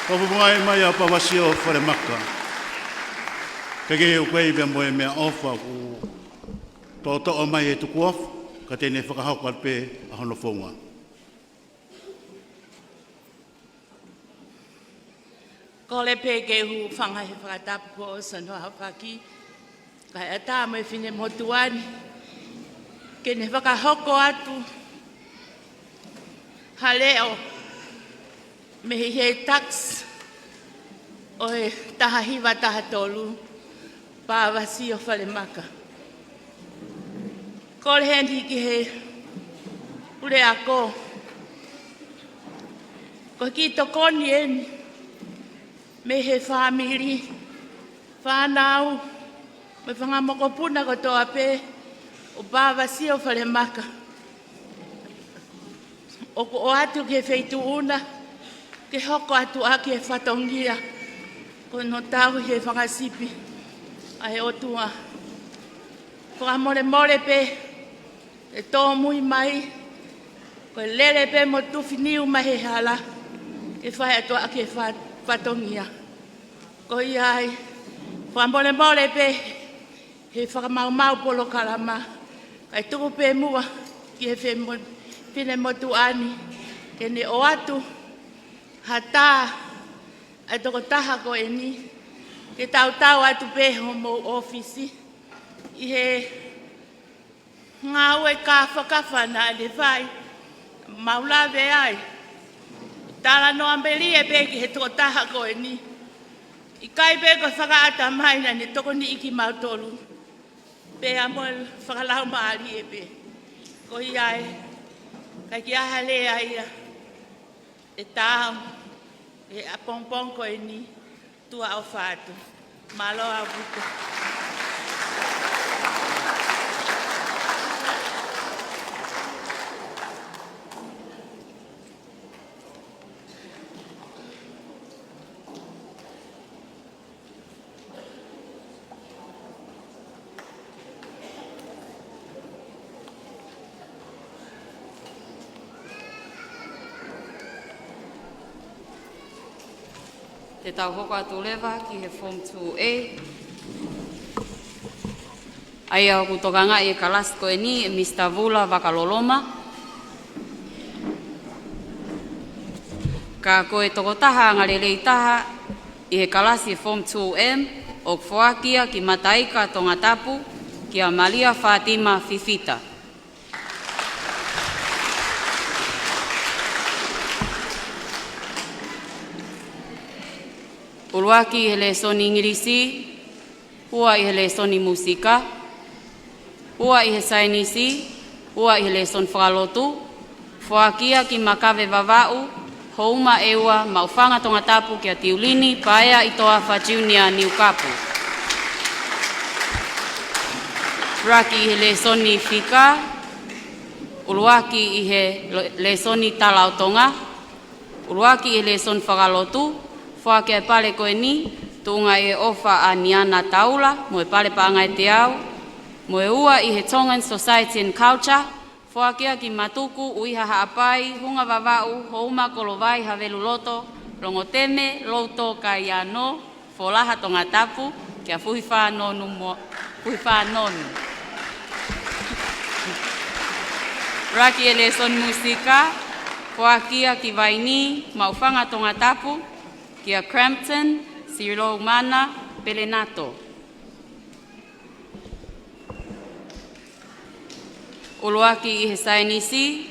[SPEAKER 2] papapungai mai a Pavasio wharemaka. Ka ke o koe bea moe mea ofa ku tō mai e Nuku'alofa, ka tēne whakahoko alpe a hono whaunga.
[SPEAKER 7] Ko le peke hu whanga he whakatapu ko o sanoa hawhaki. Kai a tā mai whine motuani. Ke ne whakahoko atu. Ha leo. Me he tax. O he taha hiwa taha tolu. Pāwasi o whalemaka. Ko le hendi ki he ure ako. Ko ki to koni eni. Me he whamiri, whanau, me whangamokopuna ko toa pe, o Pāwasi o Whalemaka. O ko o atu ke wheitu una, ke hoko atu a ke whatongia, ko no tau he whangasipi, a he otua. Whangamore pe, e tō mui mai, ko lele pe mo tuwhi niu mahe hala, ke whai atu a ke whatongia. Ko iai, whamole pe, he whakamaumau polo karama, kai tuku pe mua, ki he whine motu ani, ke ne o atu, ha tā, ai toko taha ko e ni, ke tau atu pe homo ofisi, i he ngā ue ka whakawhana e le whai, maulawe ai, tala no ambeli e pe ki he toko taha ko e ni. I kai pe ko whakaata mai na ni toko ni iki mautolu. Pe amo whakalau maari e pe. Ko iai, kai ki aha lea ia. E tāu, e apongpong ko e ni, tua au whātu. Malo au buko.
[SPEAKER 6] Te tau hoko atu lewa ki he Form 2A. Ai au kutokanga i e kalasi ko e ni, Mr. Vula Wakaloloma. Ka koe toko taha ngarelei taha i he kalasi Form 2M o Foaki ki Mataika Tongatapu ki a Malia Fatima Fifita. Uruaki i he lesoni ingirisi, ua i he lesoni musika, ua i he sainisi, ua i he lesoni whakalotu, Foaki ki makawe vavau, houma eua maufanga Tongatapu ki a Tiulini, paea i Toafa Junior Niukapu. Uruaki i he lesoni fika, Uruaki i he lesoni talautonga, Uruaki i he lesoni whakalotu, Foaki e pale koe ni, Tunga e ofa a niana taula, mo e pale paangai te au, mo e ua i he Tongan Society and Culture, Foaki ki matuku uiha haapai, hunga vavau, houma kolovai havelu loto, rongo teme, loto ka iano, folaha Tongatapu, kia fuhifa nonu mo, fuhifa nonu. Raki ele son musika, Foaki ki vaini, maufanga Tongatapu, kia Crampton, Siro Mana, Pelenato. Uluaki i he Sainisi,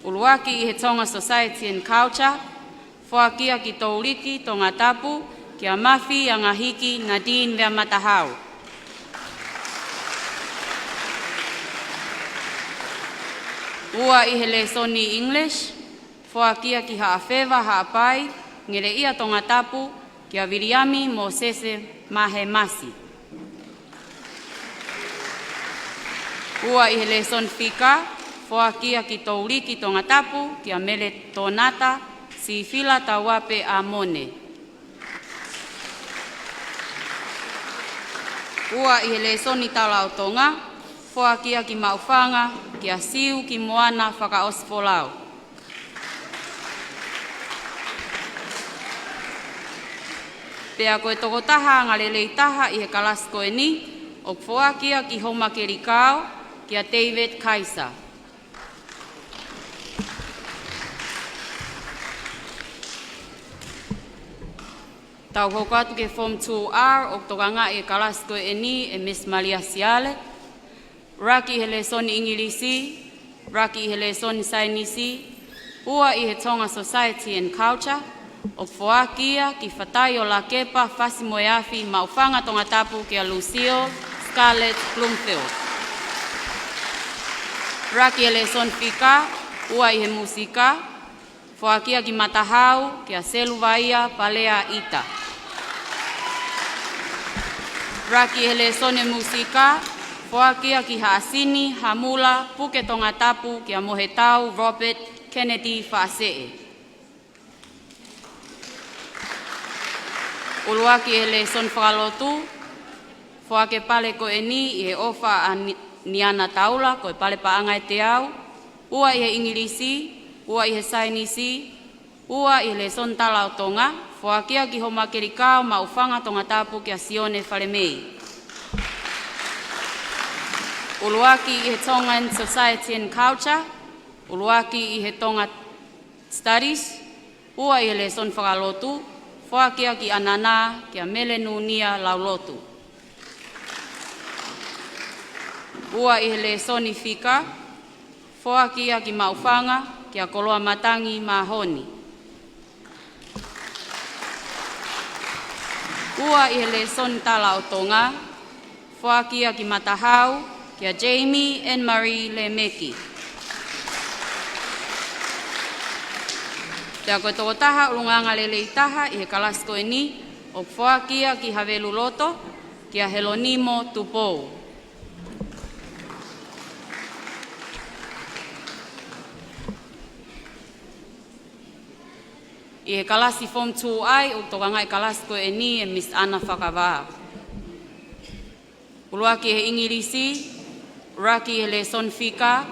[SPEAKER 6] Uluaki i he Tonga Society and Culture, Foakia ki Touliki, Tongatapu, kia Mafi, Angahiki, Nadine, Vea Matahau. Ua i he lesoni English, Foakia ki Haafeva, Haapai, ngere ia Tongatapu, kia Viriami, Mosese, Mahe Masi. Ua i he leson fika, Foakia ki Touliki Tongatapu, kia Mele Tonata, si fila tawape amone. Ua i he lesoni talau tonga, Foakia ki maufanga, kia siu ki moana whakaosfolau. Pea koe tokotaha ngalelei taha i he kalasko e ni, o Foakia ki homa kerikao, kia David Kaisa. Tau hoko atu ke Form 2R o tokanga e kalasko e ni e Miss Malia Siale. Raki he lesoni Ingilisi, Raki he lesoni Sainisi, ua i he Tonga Society and Culture, o Foakia ki whatai o la kepa fasi moeafi maufanga Tongatapu kia Lucio Scarlett Bloomfield. Raki ele son fika, ua i he musika, Foakia ki matahau, kia Seluvaia, Palea Ita. Raki ele son e musika, Foakia ki Haasini, Hamula, Puke Tongatapu, kia Mohetau, Robert, Kennedy, Faasee. Uluaki ele son whakalotu, Foake pale ko e ni i he ofa a niana taula, ko e pale paangai te au, ua i he Ingilisi, ua i he Sainisi, ua i le son talau tonga, Foakia ki homa kerikao maufanga Tongatapu kia Sione Whalemei. Uluaki i he Tongan Society and Culture, Uluaki i he Tonga Studies, ua i he le son whakalotu, Foakia ki anana kia Melenunia laulotu. Ua i he le soni fika, Foakia ki maufanga, kia Koloa Matangi Mahoni. Ua i he le soni tala o tonga, Foakia ki matahau, kia Jamie and Marie Lemeki. Tea koe toko taha ulunganga lelei taha i he kalasko e ni, o Foakia ki Havelu Loto, kia Helonimo Tupou. I he kalasi Form 2I, o tokanga i kalasko e ni e Miss Anna Whakawā. Uluaki he Ingilisi, Uraki he le son fika,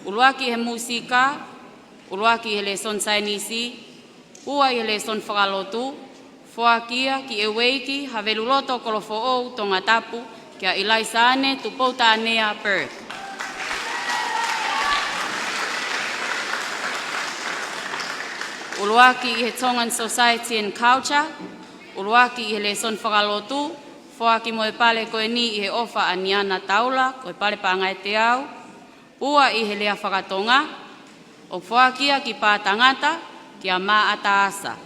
[SPEAKER 6] Uluaki he musika, Uluaki he le son Sainisi, ua i he le son whakalotu, Foakia ki e weiki Havelu Loto Kolofo'ou Tongatapu, kia Ilaisa ane tupouta anea Perth. Uluaki i he Tongan Society and Culture, Uluaki i he le son whakalotu, Foaki mo e pale koe ni i he ofa a niana taula, koe pale paangai te au, ua i he lea whakatonga, o Foakia ki pātangata, kia mā ataasa.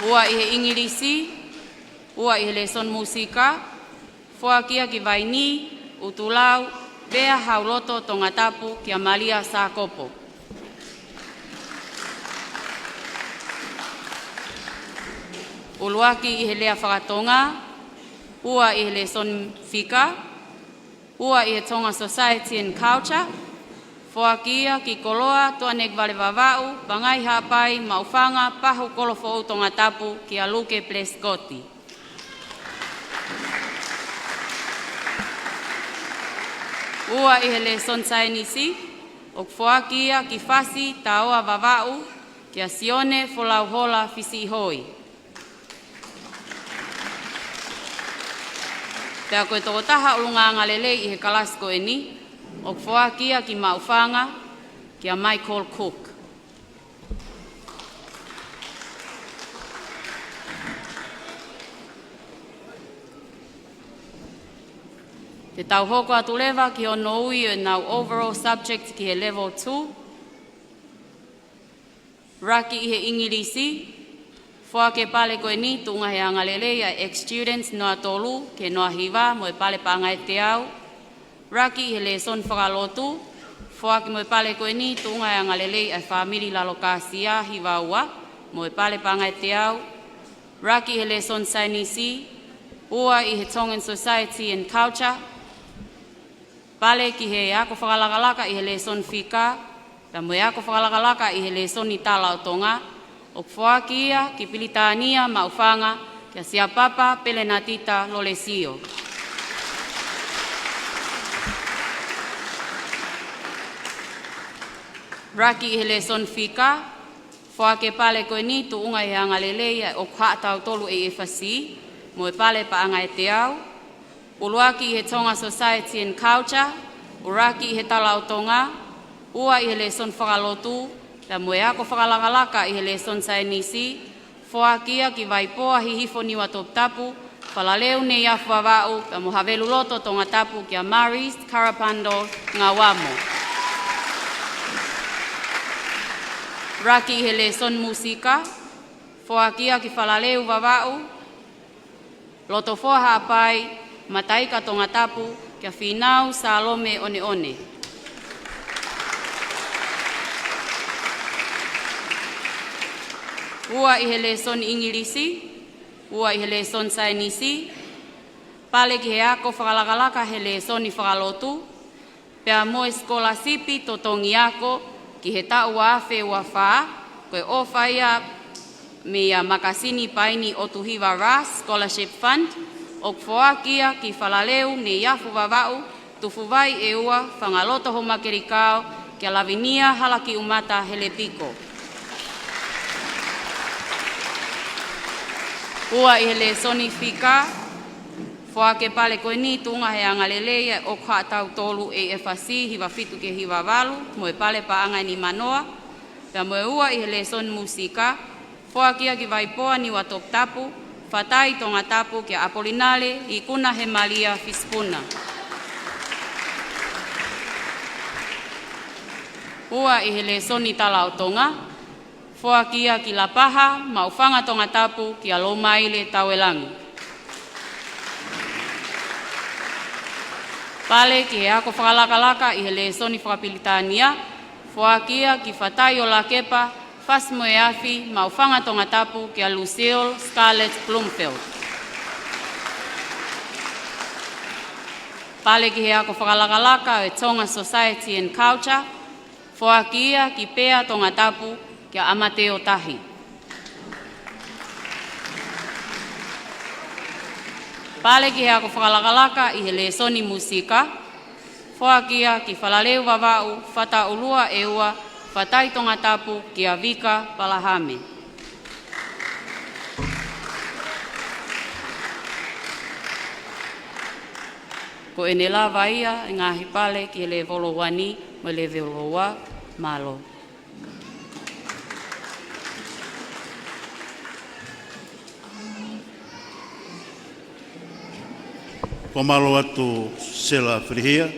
[SPEAKER 6] Ua i he Ingilisi, ua i he le son musika, Foakia ki vaini, utulau, Bea hauloto Tongatapu kia Malia Sakopo. Uluaki i he lea whakatonga, ua i he le son fika, ua i he Tonga Society and Culture, Foakia ki koloa tuanek vale vavau, bangai hapai, maufanga, pahu kolofo Tongatapu ki aluke pleskoti. Ua ihele sonsainisi, ok Foakia ki fasi taoa vavau, ki asione folauhola fisi hoi. Pea koe toko taha ulunga ngalele i he kalasko eni, ok Foakia ki maufanga, ki a Michael Cook. Te tau hoko atu lewa ki ono ui e nau overall subject ki he level 2. Raki i he ingilisi, Foake pale koe ni tunga he angalele a ex-students noa tolu ke noa hiwa mo e pale panga e te au. Raki i he leson whakalotu, Foake mo e pale koe ni tunga he angalele a family lalokasia hiwa ua mo e pale panga e te au. Raki i he leson sainisi, ua i he Tongan Society and Culture. Pale ki he ako whakalakalaka i he leson whika, ta mo e ako whakalakalaka i he leson i tala o Tonga, o Foaki ia ki pilitania maufanga kia sia papa pele na tita Patelesio. Raki i he leson whika, Foake pale koe ni tu unga i angalelea o khaatau tolu e efasi, mo e pale pa anga e te au. Uluaki i he Tonga Society and Culture, uraki i he tala o Tonga, ua i he leson whakalotu, ta mo e ako whakalakalaka i he leson sainisi, Foakia ki vaipoa hi hifo niwa Tongatapu, whalaleu ne iafu wawau, ta mo havelu loto Tongatapu ki a Maris, Karapando, ngā wamo. Raki i he leson musika, Foakia ki whalaleu wawau, loto foha apai, mataika Tongatapu, kia Finau, Salome, one one. Ua i he leson ingilisi, ua i he leson sainisi, pale ki he ako whakalakalaka he leson i whakalotu, pea mo e skolasipi to tongi ako ki he tau awhe ua wha, koe o whaia me a makasini paini o tuhiwa RAS Scholarship Fund, o Foakia ki whalaleu ne iafu wawau, tufuwai e ua whangaloto ho makerikao kia lavinia halaki umata hele piko. Ua i he lesoni whika, Foake pale koe ni tunga he angalelea o khaatau tolu e efasi hiwa fitu ke hiwa walu, mo e pale pa anga ni manoa, pea mo e ua i he lesoni musika, Foakia ki vaipoa ni wa Tongatapu, Fatai Tongatapu kia Apolinale i kuna he Maria Fispuna. Ua i he lesoni tala o Tonga, Foakia ki Lapaha, maufanga Tongatapu ki a Lomaile Tawelangi. Pale ki he ako whakalakalaka i he lesoni whakapilitania, Foakia ki Fatai o Lakepa, Fasmo e afi, maufanga Tongatapu ki a Lucille Scarlett Bloomfield. Pale ki he ako whakalakalaka e Tonga Society and Culture, Foakia ki Pea Tongatapu ki a Amateo Tahi. Pale ki he ako whakalakalaka i he lesoni musika, Foakia ki whalaleu wawau, whata ulua e ua, Fatai Tongatapu ki a Vika Palahame. Ko e ne lawa ia e ngāhi pale ki le volowani mo le volowa malo.
[SPEAKER 2] Pamalo atu sela frihia,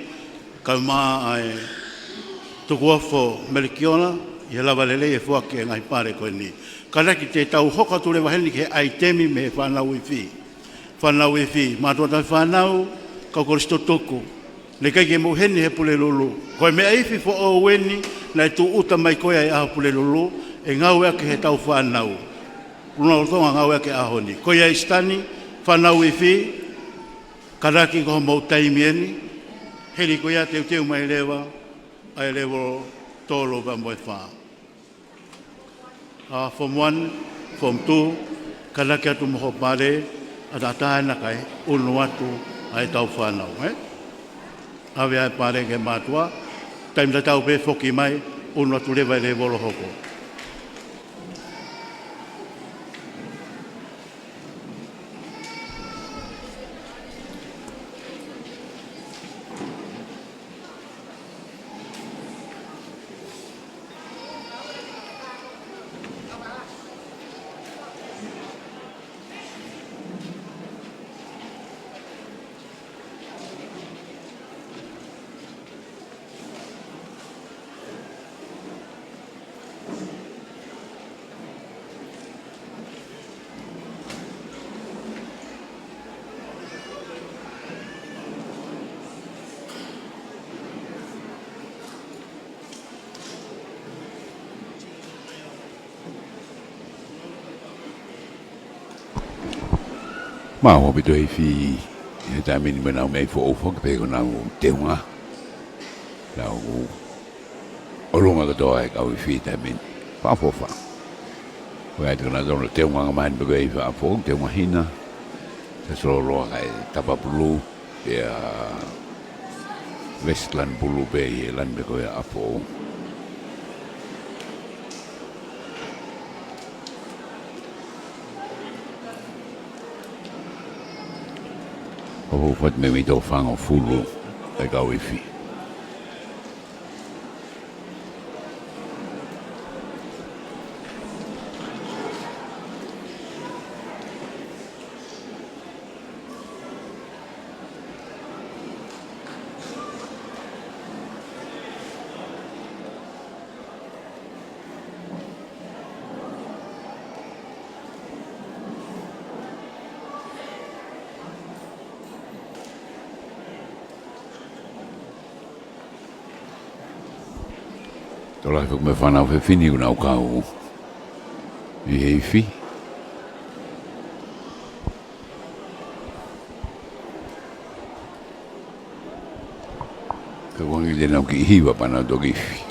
[SPEAKER 2] kauma ai tukuafo melikiona, i lava lele e Foake e ngai pare koe ni. Karaki te tau hoka tu le waheni ke aitemi me whanau i fi. Whanau i fi, mātua tai whanau, kau koristo toku. Le kai ke moheni he pule lulu. Koe mea ifi fo o weni, nai tu uta mai koe ai aha pule lulu, e ngau ake he tau whanau. Runa rotonga ngau ake ahoni. Koe ai stani, whanau i fi, karaki koho mau taimieni, heri koe a teu mai lewa, ai level tolo ba mo fa form 1 form 2 kala kia tu mo pare ada ta na kai unu atu ai tau fa na ave ai pare ke matua time da tau pe foki mai unu atu le vai level hoko
[SPEAKER 1] Ma ho bito e fi e ta mini mana me fo fo ke ko na te nga la o longa ka to ai ka fi ta min fa fo fa o ai tona do te nga man be e fa fo te nga hina te so lo ai tapa blu e Westland bulu be e lan be ko ya fo o fat me mi do fango fulu e ka wifi Tola fuk me whanau fe fini unau kau i hei fi. Ka wangi le nau ki hiwa pana toki fi.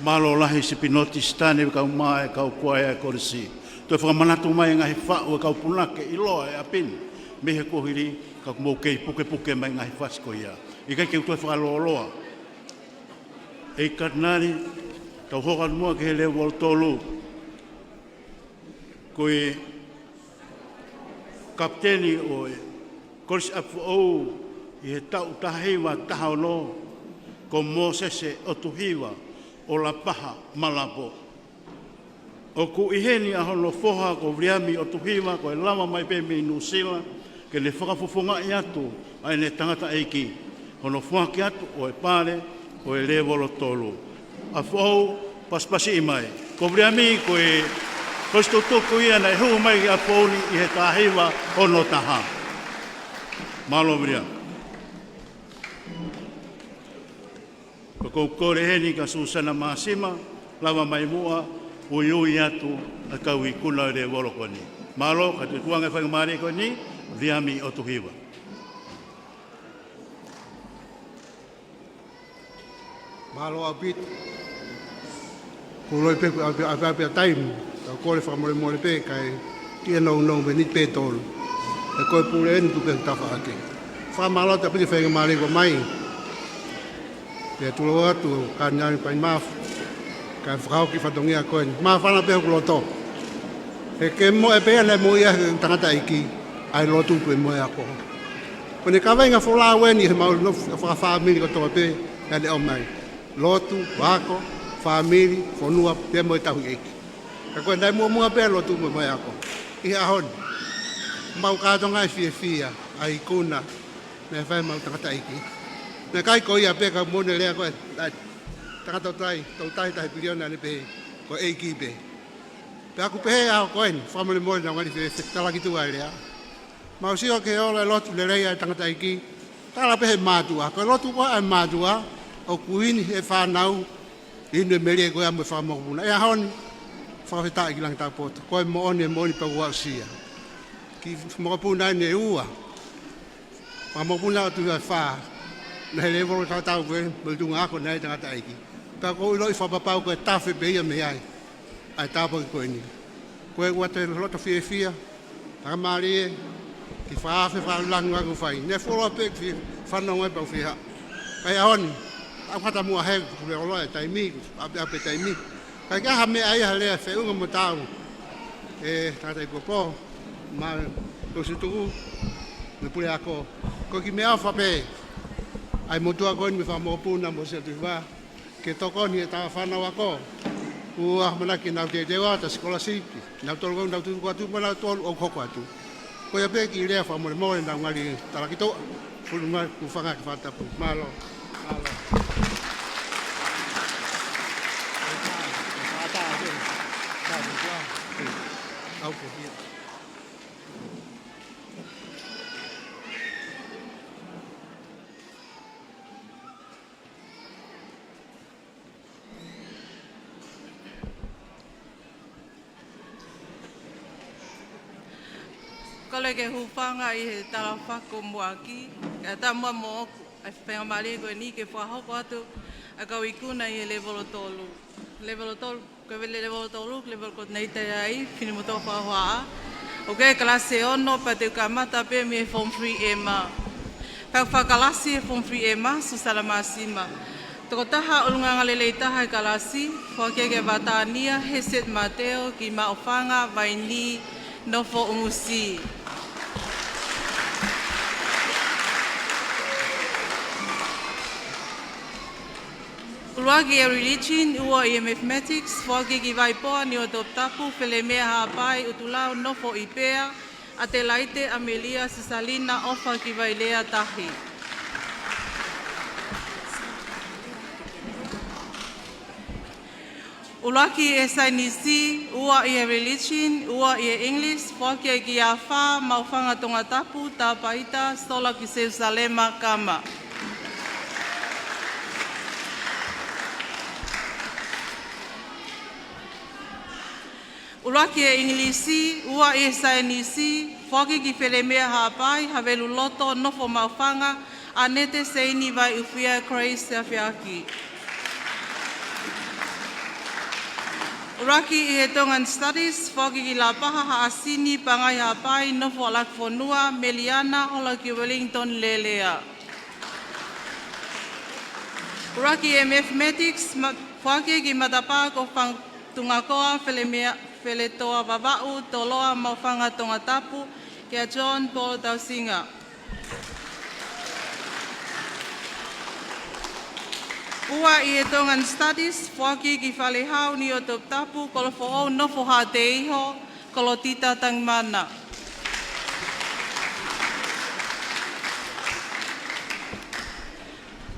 [SPEAKER 2] malo lahi si pinoti stane kau mai kau kuai e Kolisi. Toi whakamanatu mai ngahi whao kau punake i loa e apin. Mehe kohiri kau mou kei puke mai ngahi whasko ia. I kai keu toi whakaloloa. E karnari tau hokan mua ke he leo wal tolu. Koe kapteni o Kolisi Apifo'ou i he tau tahiwa tahono ko Mosese o tuhiwa o la paha malapo. O ku iheni a hono foha ko vriami o tuhiwa ko e lama mai pe mi nusila ke le whakafufunga i atu ai ne tangata eiki. Hono Foaki atu o e pare o e levolo tolu. Apifo'ou paspasi i mai. Ko vriami ko e Kosto toko ia na e hu mai a pōni i he tahiwa hono taha. Malo vria. Ko kore heni ka susana masima, lava mai mua, ui atu a kau I kuna re wolokoni. Malo ka te tuanga whakamare ko ni, viami o tuhiwa.
[SPEAKER 8] Malo a bit. Kuloi pe a time. Tau kore whakamore pe kai kia nau me nit pe tolu. E koe pure eni tu pe tafa ake. Whamalo te pili whainga maare ko mai. Pea tulo atu ka nyari pai mafu. Kai whakao ki whatongia koe. Maa whana pe huku loto. E ke mo e pea le mo ia tangata iki. Ai lotu pe mo ia ko. Kone ka wainga whola weni he mau whakawhamiri ko toa pe. E le o mai. Lotu, wako, whamiri, whonua pe mo e tahu iki. Ka koe nai mua pe lotu mo mai ako. I ahon. Mau kātonga I fia ai kuna. Me whai mau tangata iki. Me kai ko ia pe ka mone lea koe. Tangata tau tai piliona ne pe. Ko eiki pe. Pe aku pehe ao koe ni. Whamane mone na ngari fe talaki tua lea. Mau sio ke ola lotu le reia tangata iki. Tala pehe mātua. Koe lotu koe ai mātua. O kuini e whanau. Inu e merie koe amu e whamokupuna. E ahon. Whakawhetai ki lang tāpota. Koe mo oni pa ua usia. Ki mokapuna ne ua. Mokapuna o tuha whaa. Na he leworo tātau koe, malitunga ako nei tangata aiki. Pea ko ilo I whapapau koe tawhi beia me ai. Ai tāpau ki koe ni. Koe ua te lota fia. Taka marie. Ki whaafe whaalangu aku whai. Ne whoro pe ki whanau e pau whiha. Kai aoni. Au kata mua hei kule oloa e taimi. Ape taimi. Kai kaha me ai halea wheunga mo tau. E tangata I popo. Ma kosi tuku. Me pule ako. Ko ki mea whape. Ai motua koe ni me whamopuna mo se tuiwa. Ke toko ni e tawa whanau ako. Ua manaki nau te tewa ta skola sipi. Nau tolu kau nau tuku atu ma nau tolu au koko atu. Ko ia peki I lea whamore more nau ngari tarakitoa. Fulu mai ku whanga ki whatapu. Malo. Okay,
[SPEAKER 9] Kole ke hupanga I he tarawhako muaki, ka tamua mo ai whenga mare koe ni ke whahoko atu, a kau ikuna I he levolo tolu. Levolo tolu, koe vele levolo tolu, levolo kot nei te ai, whini mo tō whahoa. O ke klase ono, pa te kamata pe me form 3 e ma. Pau whakalasi e form 3 e ma, susala masima. Toko taha ulunga ngalelei taha I kalasi, Foaki ke Vatania, Heset Mateo, ki maofanga, vaini, nofo umusi. Uluaki e religion, ua I mathematics, Foaki ki vaipoa ni o Tongatapu, whele mea haapai, utulau nofo ipea, a te laite Amelia Sisalina ofa ki vailea tahi. Uluaki e sainisi, ua I religion, ua I English, Foaki ki a wha, maufanga Tongatapu, tapaita, sola ki Jerusalema kama. Uluaki e Ingilisi, ua I sainisi, Foaki ki whelemea haapai, havelu loto, nofo maufanga, anete seini vai ufia Christ a whiaki. Uraki I he Tongan Studies, Foaki ki la paha haasini pangai hapai nofo alak fonua, Meliana hola ki Wellington lelea. Uraki e Mathematics, Foaki ki matapa ko whang tungakoa whele toa wawau, toloa maufanga Tongatapu, kia John Paul Tausinga. Ua I he Tongan Studies, Foaki ki whalehau ni o Tongatapu, kolo fo'ou nofo ha te iho, kolo tita tangmana.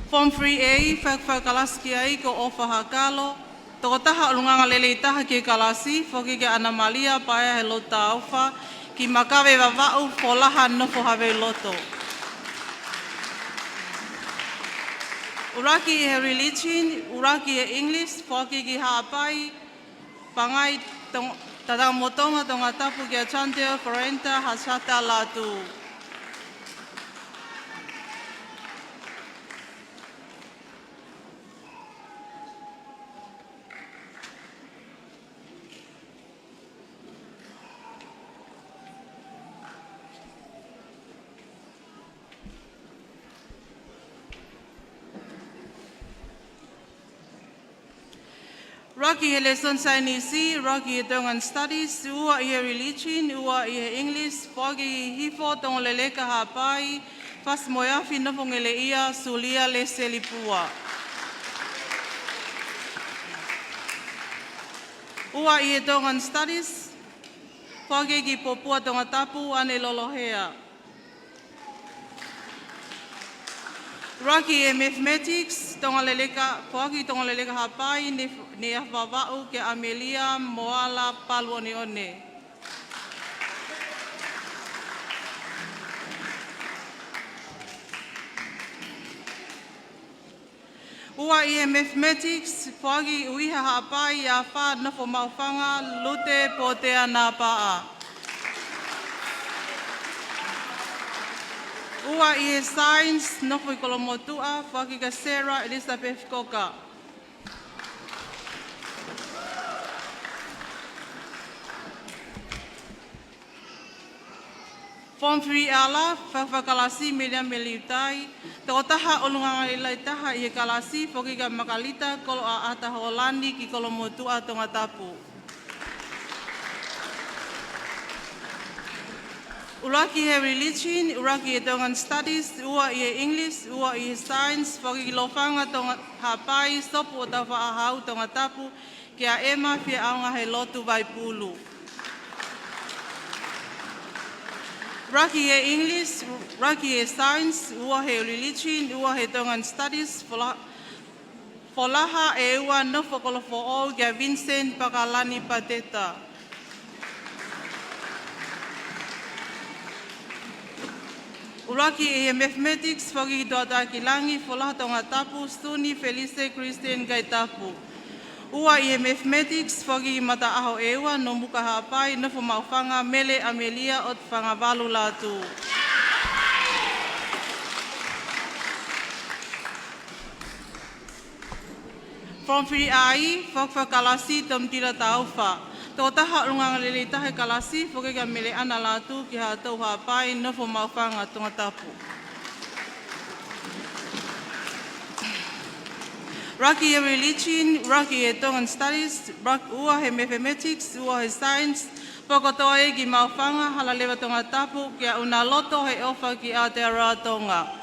[SPEAKER 9] Form 3A, whakalaski ai ko ofa hakalo, toko taha o lunganga lele taha ki kalasi, Foaki ki Ana Malia, paia he lota aufa, ki makawe wawau, folaha nofo hawe loto. Uraki I he religion, uraki e English, Foaki ki haapai, pangai tatamotonga Tongatapu ki a Chanteo, Forenta, Hasata, Latu. Uraki he lesson sainisi, uraki he Tongan Studies, ua I he religion, ua I he English, Foaki hifo tongo leleka hapai, pas moeafi nopongele ia, sulia le selipua. Ua I he Tongan Studies, Foaki ki popua Tongatapu ane lolohea. Uraki e Mathematics, Foaki tonga leleka hapai, ne awawau ke Amelia, Moala, Paluone one. Ua I he Mathematics, Foaki uiha hapai, ia wha nofo maufanga, lute po te ana paa. Ua I he Science, nofo I kolomotua, Foaki ka Sarah Elizabeth Koka. Form 3 ala, whakakalasi melia meliutai, toko taha o lunganga ilai taha I he kalasi, Foaki ka makalita kolo a ata Holandi ki kolomotua Tongatapu. Uraki he religion, uraki he Tongan Studies, ua I he English, ua I he Science, Foaki ki lofanga tonga hapai, sopu o tau whaahau Tongatapu, kia ema fia aunga he lotu Vaipulu. Uraki he English, uraki he Science, ua he religion, ua he Tongan Studies, folaha e ua nofo kolofo o kia Vincent Pakalani Pateta. Uraki e he Mathematics, Foaki ki toa ki langi, folaha Tongatapu, Stuni Felice Christian Gaitapu. Ua I he Mathematics, Foaki ki mata aho e ua, no muka hapai, nofo maufanga, Mele Amelia o whangavalu Latu. From 3AI, whakwakalasi tom tira tauwha. Tō taha urunganga lele tahe kalasi, Foaki ka Mele ana Latu ki hātou hapai, nofo maufanga Tongatapu. Uraki he religion, uraki he Tongan Studies, ua he Mathematics, ua he Science, pokotoa e ki maufanga, halalewa Tongatapu, kia una loto he ofa ki Aotearoa Tonga.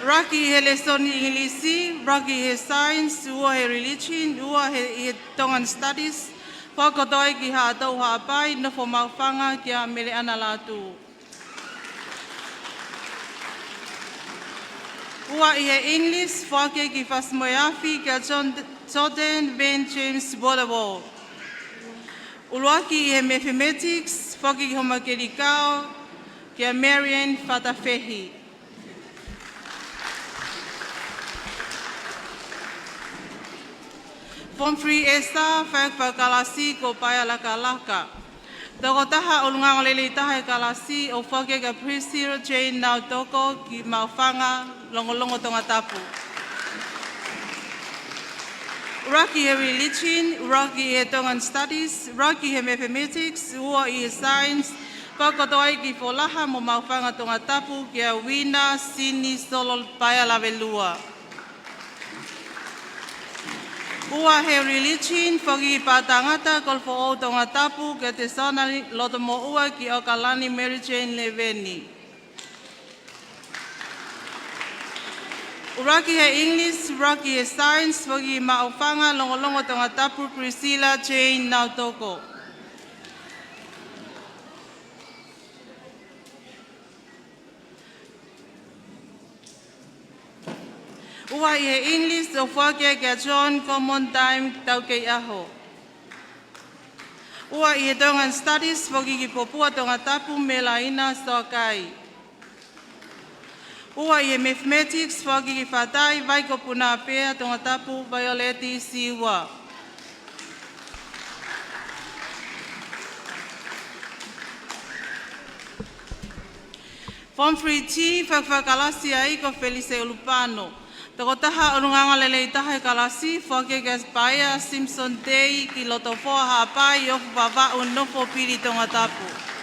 [SPEAKER 9] Uraki he lesoni Ingilisi, uraki he Science, ua he religion, ua he Tongan Studies, pokotoa e ki hātou hapai, nofo maufanga kia Mele ana Latu. Ua I he English, Foaki ki Fasmoeafi kia Jordan Ben James Bodawall. Uluaki I he Mathematics, Foaki ki Homakerikao kia Marian Fatafehi. Form 3 esa, whakakalasi ko paia laka laka. Toko taha o lunga lele taha e kalasi o Foaki ka Priscilla Jane Nautoko ki maufanga longolongo Tongatapu. Uraki he religion, uraki he Tongan studies, uraki he mathematics, ua he science, whakatoai ki wholaha mo mauwhanga Tongatapu kia wina, sini, solo, paia lavelua. Ua he religion, whaki pātangata, kolfo o Tongatapu, kia te saunari loto mo ua ki o Kalani Mary Jane Leveni. Uraki he English, uraki he science, whaki maauwhanga, longolongo Tongatapu, Priscilla Jane Nautoko. Ua he English, o whake kia John Common Time, tauke aho. Ua he Tongan studies, whaki ki popua Tongatapu, melaina sokai. Ua i mathematics, whaki ki whatai, vaiko puna pēa, Tongatapu, Violeti, Siwa. Form 3T, whakawhakalasi ai ko Felice Ulupano. Tako taha orunganga lelei taha kalasi, whake gas paia, Simpson Day, ki loto foa hapai, ofu bava unofo piri Tongatapu.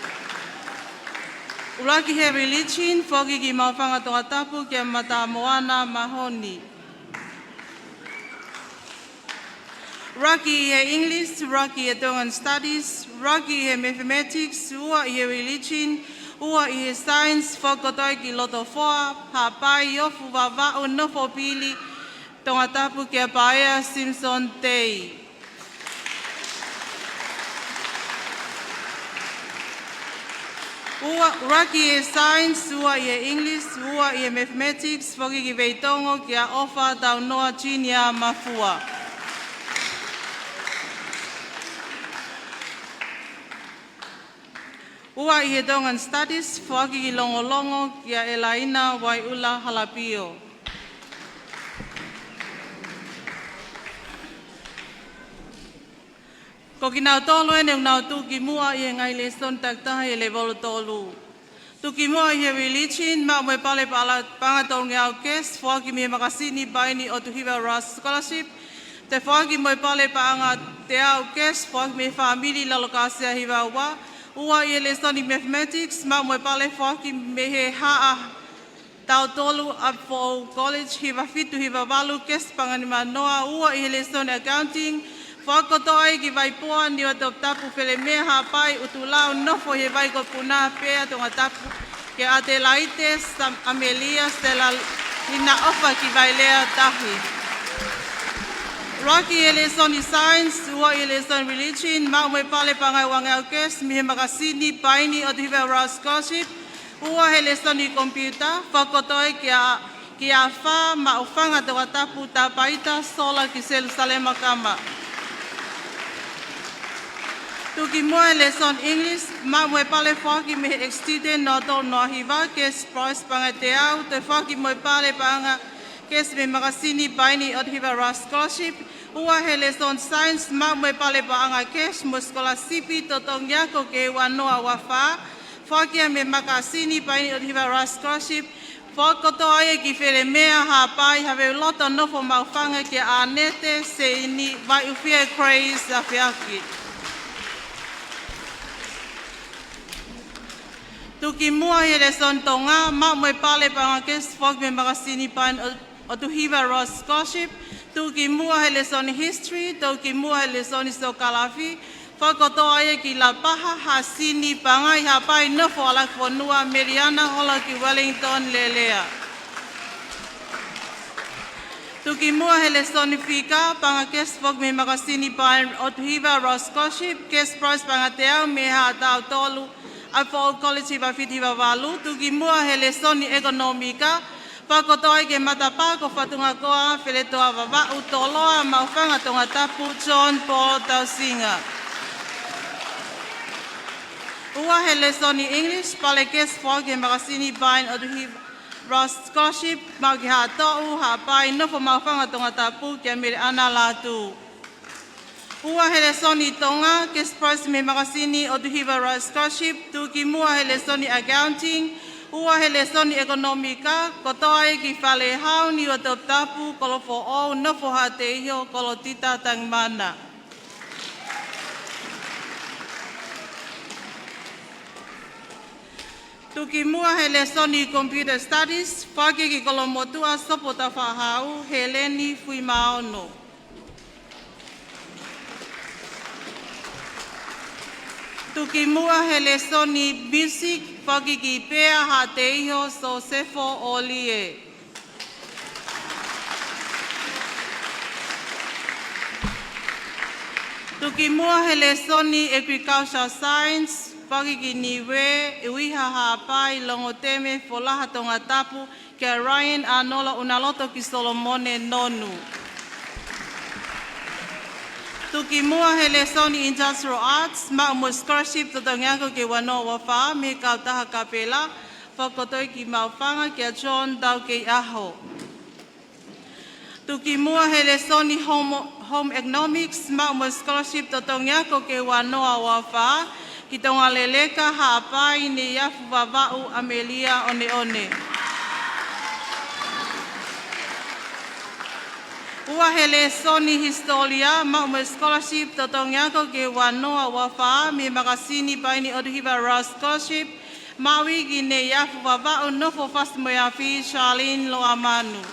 [SPEAKER 9] Uraki he religion, whaki ki mauwhanga Tongatapu kia mata moana mahoni. Uraki he English, uraki he Tongan studies, uraki he mathematics, ua he religion, ua he science, whakotoi ki loto foa, hapai, ofu wawau nofo pili, Tongatapu kia paea Simpson Day. Uraki e science, ua e English, ua e mathematics, whaki ki veitongo kia ofa tau noa jinia mafua. Ua i he Tongan studies, whaki ki longolongo kia Elaina Waiula Halapio. Ko ki nau tolu e neu nau tuki mua i e ngai le son taktaha i le volo tolu. Tuki mua i he religion, ma moe pale pala pangatol nge au kes, whaki mi makasini baini o tuhiwa Ras Scholarship, te whaki moe pale panga te au kes, whaki mi whamiri lalokasia hiwa ua, ua i le son i mathematics, ma moe pale whaki me he haa tau tolu Apifo'ou College, hiwa fitu hiwa walu kes panganima noa, ua i le son accounting, whakato ai ki vaipoa ni o Tongatapu whele mea hapai utulau nofo he vaiko puna pēa Tongatapu ke ate laite Amelia Stella lina ofa ki vailea tahi. Rocky ele son i science, ua ele son religion, mau me pale pangai wangau kes, mihe makasini paini o Tuhiwa Ras Scholarship, ua ele son i computer, whakato ai ki a wha ma ufanga Tongatapu ta paita sola ki Jerusalema kama. Tuki moe lesson English, ma moe pale whaki me extended no tol no hiva, kes price panga te au, te whaki moe pale panga, kes me makasini baini o Tuhiwa Ras Scholarship, ua he lesson science, ma moe pale panga kes, mo scholarship to tongiako ke wanoa wafa, whaki me makasini baini o Tuhiwa Ras Scholarship, whakato ai ki where mea hapai, have loto nofo mauwhanga ke anete se ini vai uwhia craze a whiaki. Tuki mua he le son Tonga, ma moe pale panga kes whaki me makasini pain o Tuhiwa Ras Scholarship, tuki mua he le son history, tuki mua he le son iso kalafi, whakato ai ki la paha hasini pangai hapai nofo ala whanua Meriana hola ki Wellington lelea. Tuki mua he le son fika, panga kes whaki me makasini pain o Tuhiwa Ras Scholarship, kes price panga te au me ha tau tolu, Apifo'ou College wa fiti wa walu, tuki mua he lesoni ekonomika, whakotoi ke matapa ko whatunga koa, whele toa wawa utoloa, mauwhanga Tongatapu, John Paul Tausinga. Ua he lesoni English, pale kes whake makasini bain o Tuhiwa Ras Scholarship, mau ki ha to'u, ha pai, nofo mauwhanga Tongatapu, kia mere ana Latu. Ua he lesoni Tonga, kes price me makasini o Tuhiwa Ras Scholarship, tuki mua he lesoni accounting, Ua hele soni ekonomika, kotoa e ki whale hau ni o Tongatapu, kolofo o nofo ha te iho, kolotita tangmana. Tuki mua hele soni computer studies, whaki ki kolomotua sopota whahau, Heleni fui maono. Tuki mua hele soni music, whaki ki pēa ha te iho so sefo o lie. Tuki mua hele soni agriculture science, whaki ki niwe, iwiha ha pai longo teme folaha Tongatapu, kia Ryan Anola unaloto ki Solomone nonu. Tuki mua hele soni industrial arts, ma mo scholarship to Tonga ke wano wafa, me kautaha kapela, whakotoi ki maufanga kia John Dau ke aho. Tuki mua hele soni home economics, ma mo scholarship to Tonga ke wano wafa, ki tonga leleka haapai ni yafu vavau Amelia one. Ua hele soni historia, maume scholarship to tongiako ke wanoa wafa, mi makasini paini oduhiva ra scholarship, maui ki ne yafu vavau nofo fast moyafi Charlene Loamanu.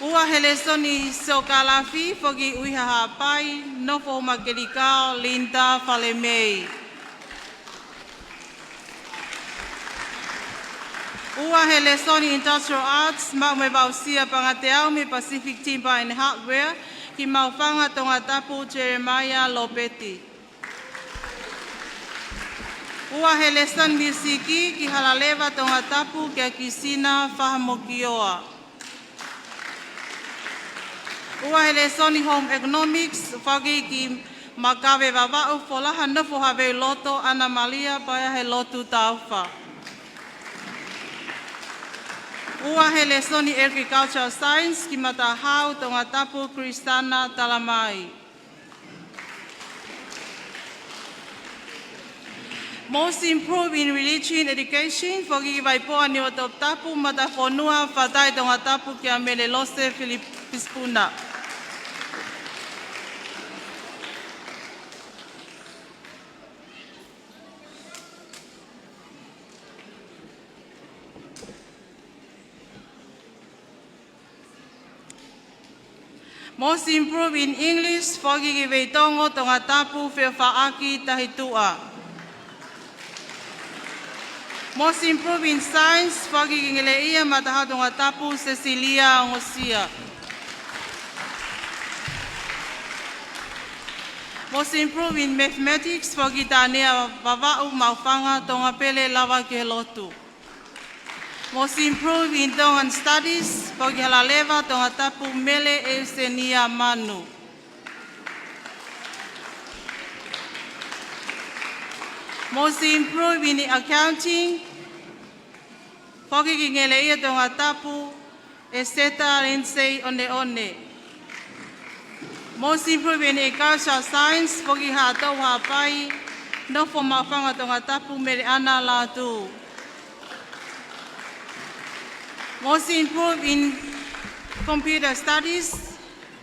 [SPEAKER 9] Ua hele soni sokalafi, foki uiha hapai, nofo makelikao Linda Falemei. Ua hele soni industrial arts, mau me bausia pangateau me Pacific Timber and Hardware, ki maufanga Tongatapu Jeremiah Lopeti. Ua hele soni musiki, ki halaleva Tongatapu kia Kisina Fahamokioa. Ua hele soni home economics, whaki ki makawe vavau folaha nofo have loto Ana Malia paya he lotu tauwha. Ua hele soni agriculture science, ki matahau Tongatapu Kristana Talamai. Most improved in religion education, whaki vaipoa ni o Tongatapu matafonua whatai Tongatapu kia Menelose Filipispuna. Most improved in English, whaki ki veitongo Tongatapu Foaki tahitua. Most improved in science, whaki ki ngeleia mataha Tongatapu Cecilia Ngosia. Most improved in mathematics, whaki tānea vavau maufanga Tongapele lava ke lotu. Most improved in Tongan studies, whaki halaleva Tongatapu mele e senia manu. Most improved in accounting, whaki ki ngeleia Tongatapu e seta rensei one. Most improved in agriculture science, whaki hātau hapai, nofo mawhanga Tongatapu mele ana Latu. Most improved in computer studies,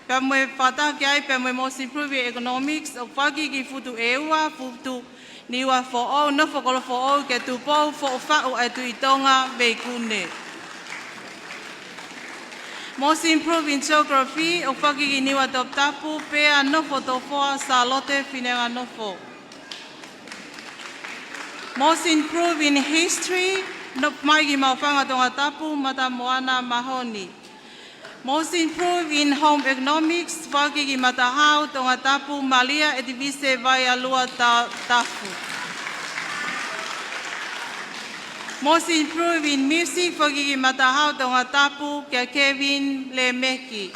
[SPEAKER 9] pamwe whatakiai, pamwe most improved in economics, o whaki ki futu eua, futu niwa fo'o, nofo kolo fo'o, ke tupou fo'o wha'u e tu i Tonga veikune. Most improved in geography, o whaki ki niwa Tongatapu, pea nofo tofoa sa lote whinenga nofo. Most improved in history, no mai ki mawhanga Tongatapu mata moana mahoni. Most improved in home economics, whaki ki matahau Tongatapu malia e divise vai alua tafu. Most improved in music, whaki ki matahau Tongatapu kia Kevin Lemeki.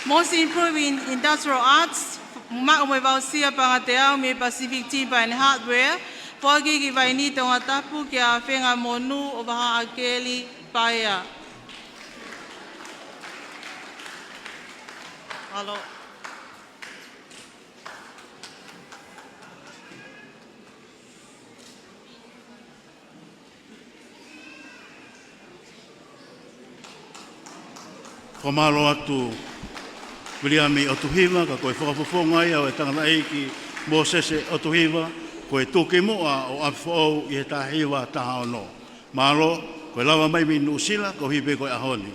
[SPEAKER 9] Most improved in industrial arts, ma'ume vausia pangateau me Pacific Timber and Hardware, whaki ki vaini Tongatapu kia whenga monu o waha akeli paia.
[SPEAKER 2] whamalo atu Williami o tuhiva, ka koe whakafofonga ia o e tangata eiki mō sese o tuhiva, koe tuki mua o Apifo'ou i he tahiwa taha ono. Malo, koe lawa mai mi Nuusila, ko hipe koe ahoni.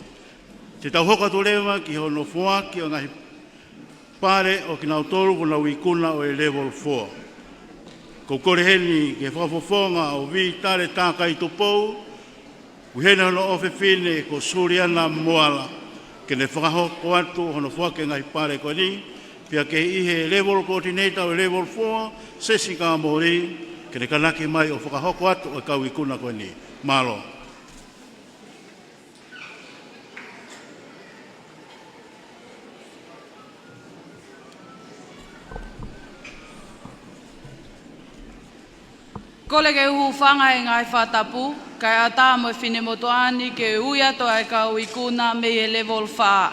[SPEAKER 2] Te tau hoka tu lewa ki hono Foaki o ngahi pare o ki nau toru kuna wikuna o e level 4. Ko kore heni ke whakafofonga o vi tare tāka i tupou, uhena hono ofe fine ko Suriana Moala, ke ne whakahoko atu hono Foaki ngai pare ko ni, pia ke ihe level coordinator o level 4, sesi ka mori, ke ne kanaki mai o whakahoko atu o kau ikuna ko ni. Malo.
[SPEAKER 6] Kole ke uhu whanga e ngai whatapu, kai ata mo whine motoani ke uia to ai kau ikuna me e level 4.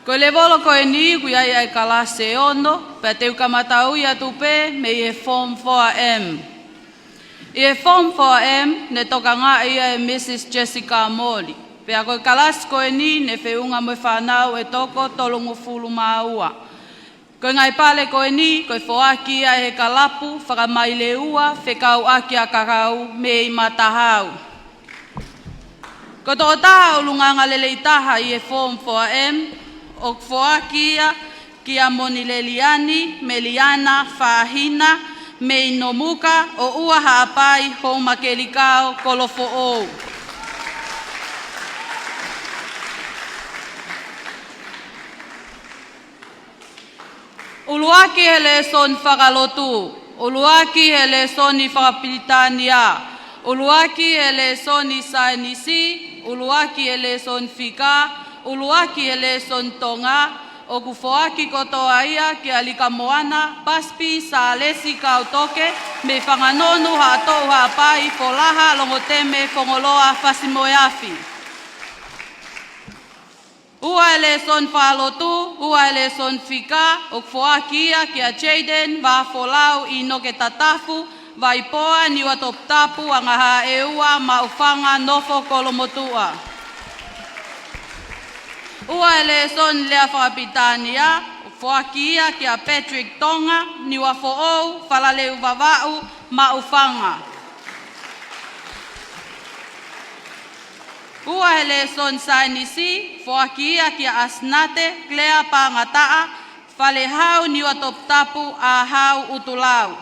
[SPEAKER 6] Ko level ko e ni kui ai ai kalase ono, pe te ukamata uia tupe me e form 4M. E form 4M ne toka ngā ia e Mrs. Jessica Moli. Pe a koe kalase ko e ni ne whiunga mo whanau e toko tolungu fulu maua. Ko ngai pale ko ni, ko Foaki a he kalapu, whakamaile ua, whekau aki a kakau, me i matahau. Ko tō taha o lunganga lele i taha i e form 4M, o Foaki a ki a moni leliani, me liana, whahina, me i nomuka, o ua haapai, ho makelikao, kolofo ou. Uluaki he le son whakalotu, uluaki he le son i whakapilitania, uluaki he le son i sainisi, uluaki he le son whika, uluaki he le son Tonga, o ku Foaki kotoa ia ki alika moana, paspi sa lesi kautoke, me whanganonu hatou hapai, folaha longoteme whongoloa fasimoeafi. Ua ele son whalotu, ua ele son whika, o Foaki ia ki a Jaden, wa folau i Tongatapu, wa ipoa ni wa Tongatapu, angaha e ua ma ufanga nofo kolomotua. Ua ele son lea whakapitania, o Foaki ia ki a Patrick Tonga, ni wa fo'ou, whalaleu wawau, ma ufanga. Ua hele son sainisi, Foaki ia ki a Asnate, Klea Pangataa, Whalehau ni wa Tongatapu a hau utulau.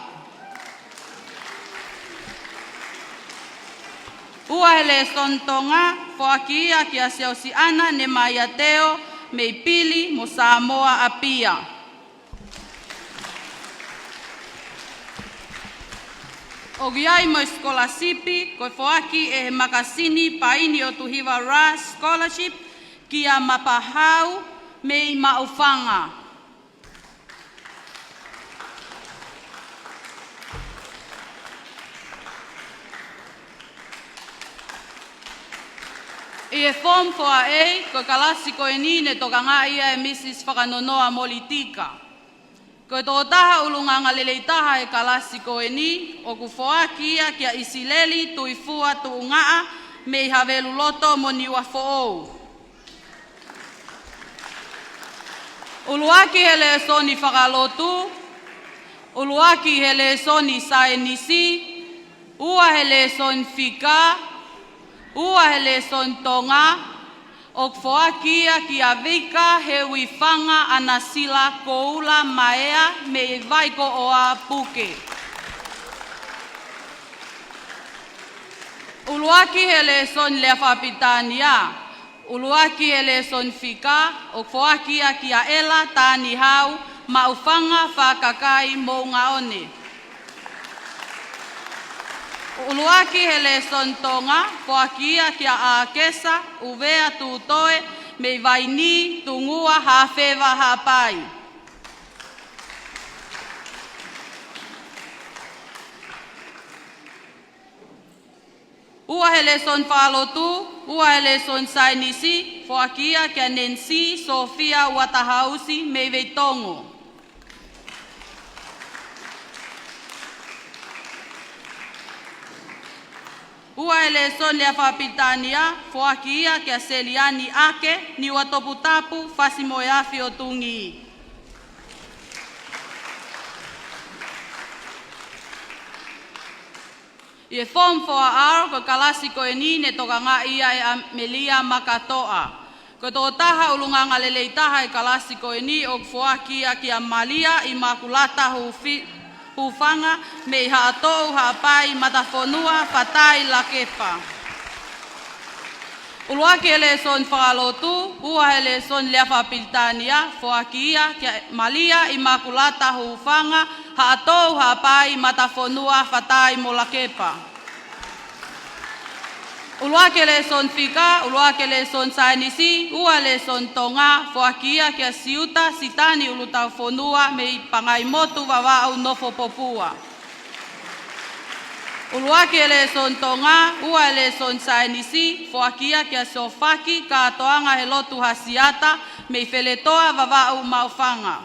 [SPEAKER 6] Ua hele son Tonga, Foaki ia ki a Seosiana ne Maiateo, me pili mo Samoa apia. O giai mo scholarship, ko Foaki e makasini paini o tuhiwa ra scholarship ki a mapahau me i maufanga. I e form 4A, ko kalasi ko e ni ne toka ngā ia e Mrs. Whakanonoa Molitika. Ko tō taha ulunganga lelei taha e kalasi ko e ni, o ku Foaki ia kia isileli tuifua tuungaa me i havelu loto mo ni wa fo'ou. Uluaki hele soni whakalotu, uluaki hele soni sainisi, ua hele son whika, ua hele son Tonga, o Foaki ia ki a vika he wifanga ana sila koula maea me i vaiko o a puke. Uluaki hele son lea whapitania, uluaki hele son whika, o Foaki ia ki a ela tāni hau ma ufanga whakakai mo ngā one. Uluaki hele son Tonga, Foaki ia ki a kesa, uvea tūtoe, me vaini tungua hawhewa hapai. Ua hele son whalotu, ua hele son sainisi, Foaki ia ki a Nancy, Sofia, Watahausi, me veitongo. Ua ele son le whapitania, Foaki ia kia seliani ake, ni ua Tongatapu, fasimo e awhi o tungi. I e whom wha aro ko kalasi ko e ni ne toka ngā ia e Amelia makatoa. Ko tō taha ulunganga lelei taha e kalasi ko e ni o Foaki ia ki Amalia i makulata hufanga me i haatou haapai matafonua patai lakepa. Uluaki ele son whakalotu, ua ele son lea whapiltania, Foaki ia ki Amalia i makulata hufanga haatou haapai matafonua patai molakepa. Uluake le son fika, uluake le son sainisi, ua le son Tonga, Foaki ia kia siuta sitani ulutau fonua me i pangai motu wawau nofo popua. Uluake le son Tonga, ua le son sainisi, Foaki ia kia Sofaki katoanga he lotu hasiata me i wheletoa wawau maufanga.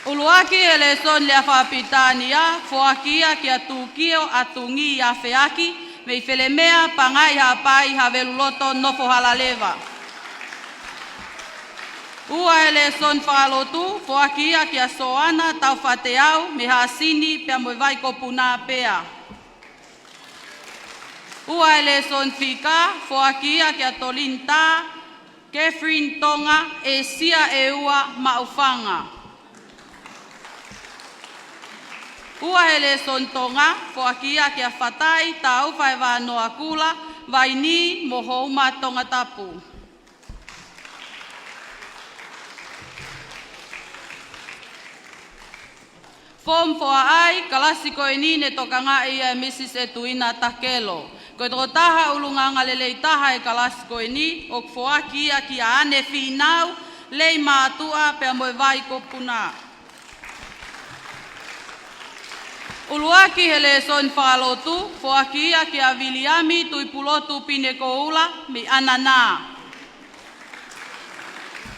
[SPEAKER 6] Uluaki ele son lea whapitania, Foaki ia kia tukio atungi ia feaki, me i whelemea pangai hapai haveluloto nofo halaleva. Ua ele son whakalotu, Foaki ia kia soana tau whateau me haasini pia moivai ko puna pea. Ua ele son fika, Foaki ia kia tolinta, Catherine Tonga e sia e ua maufanga. Ua ele son Tonga, Foaki ia kia whatai tau whai wanoa kula, vai ni mohouma Tongatapu. Fom foa ai, kalasi ko ni ne toka ngā ia Mrs. Etuina Takelo. Ko toko taha ulunganga lelei taha e kalasi ko ni, o Foaki ia kia ane Finau, lei mātua pia moe vai ko puna. Uluaki hele son whakalotu, Foaki ia kia Viliami tui pulotu pine ko ula, mi anana.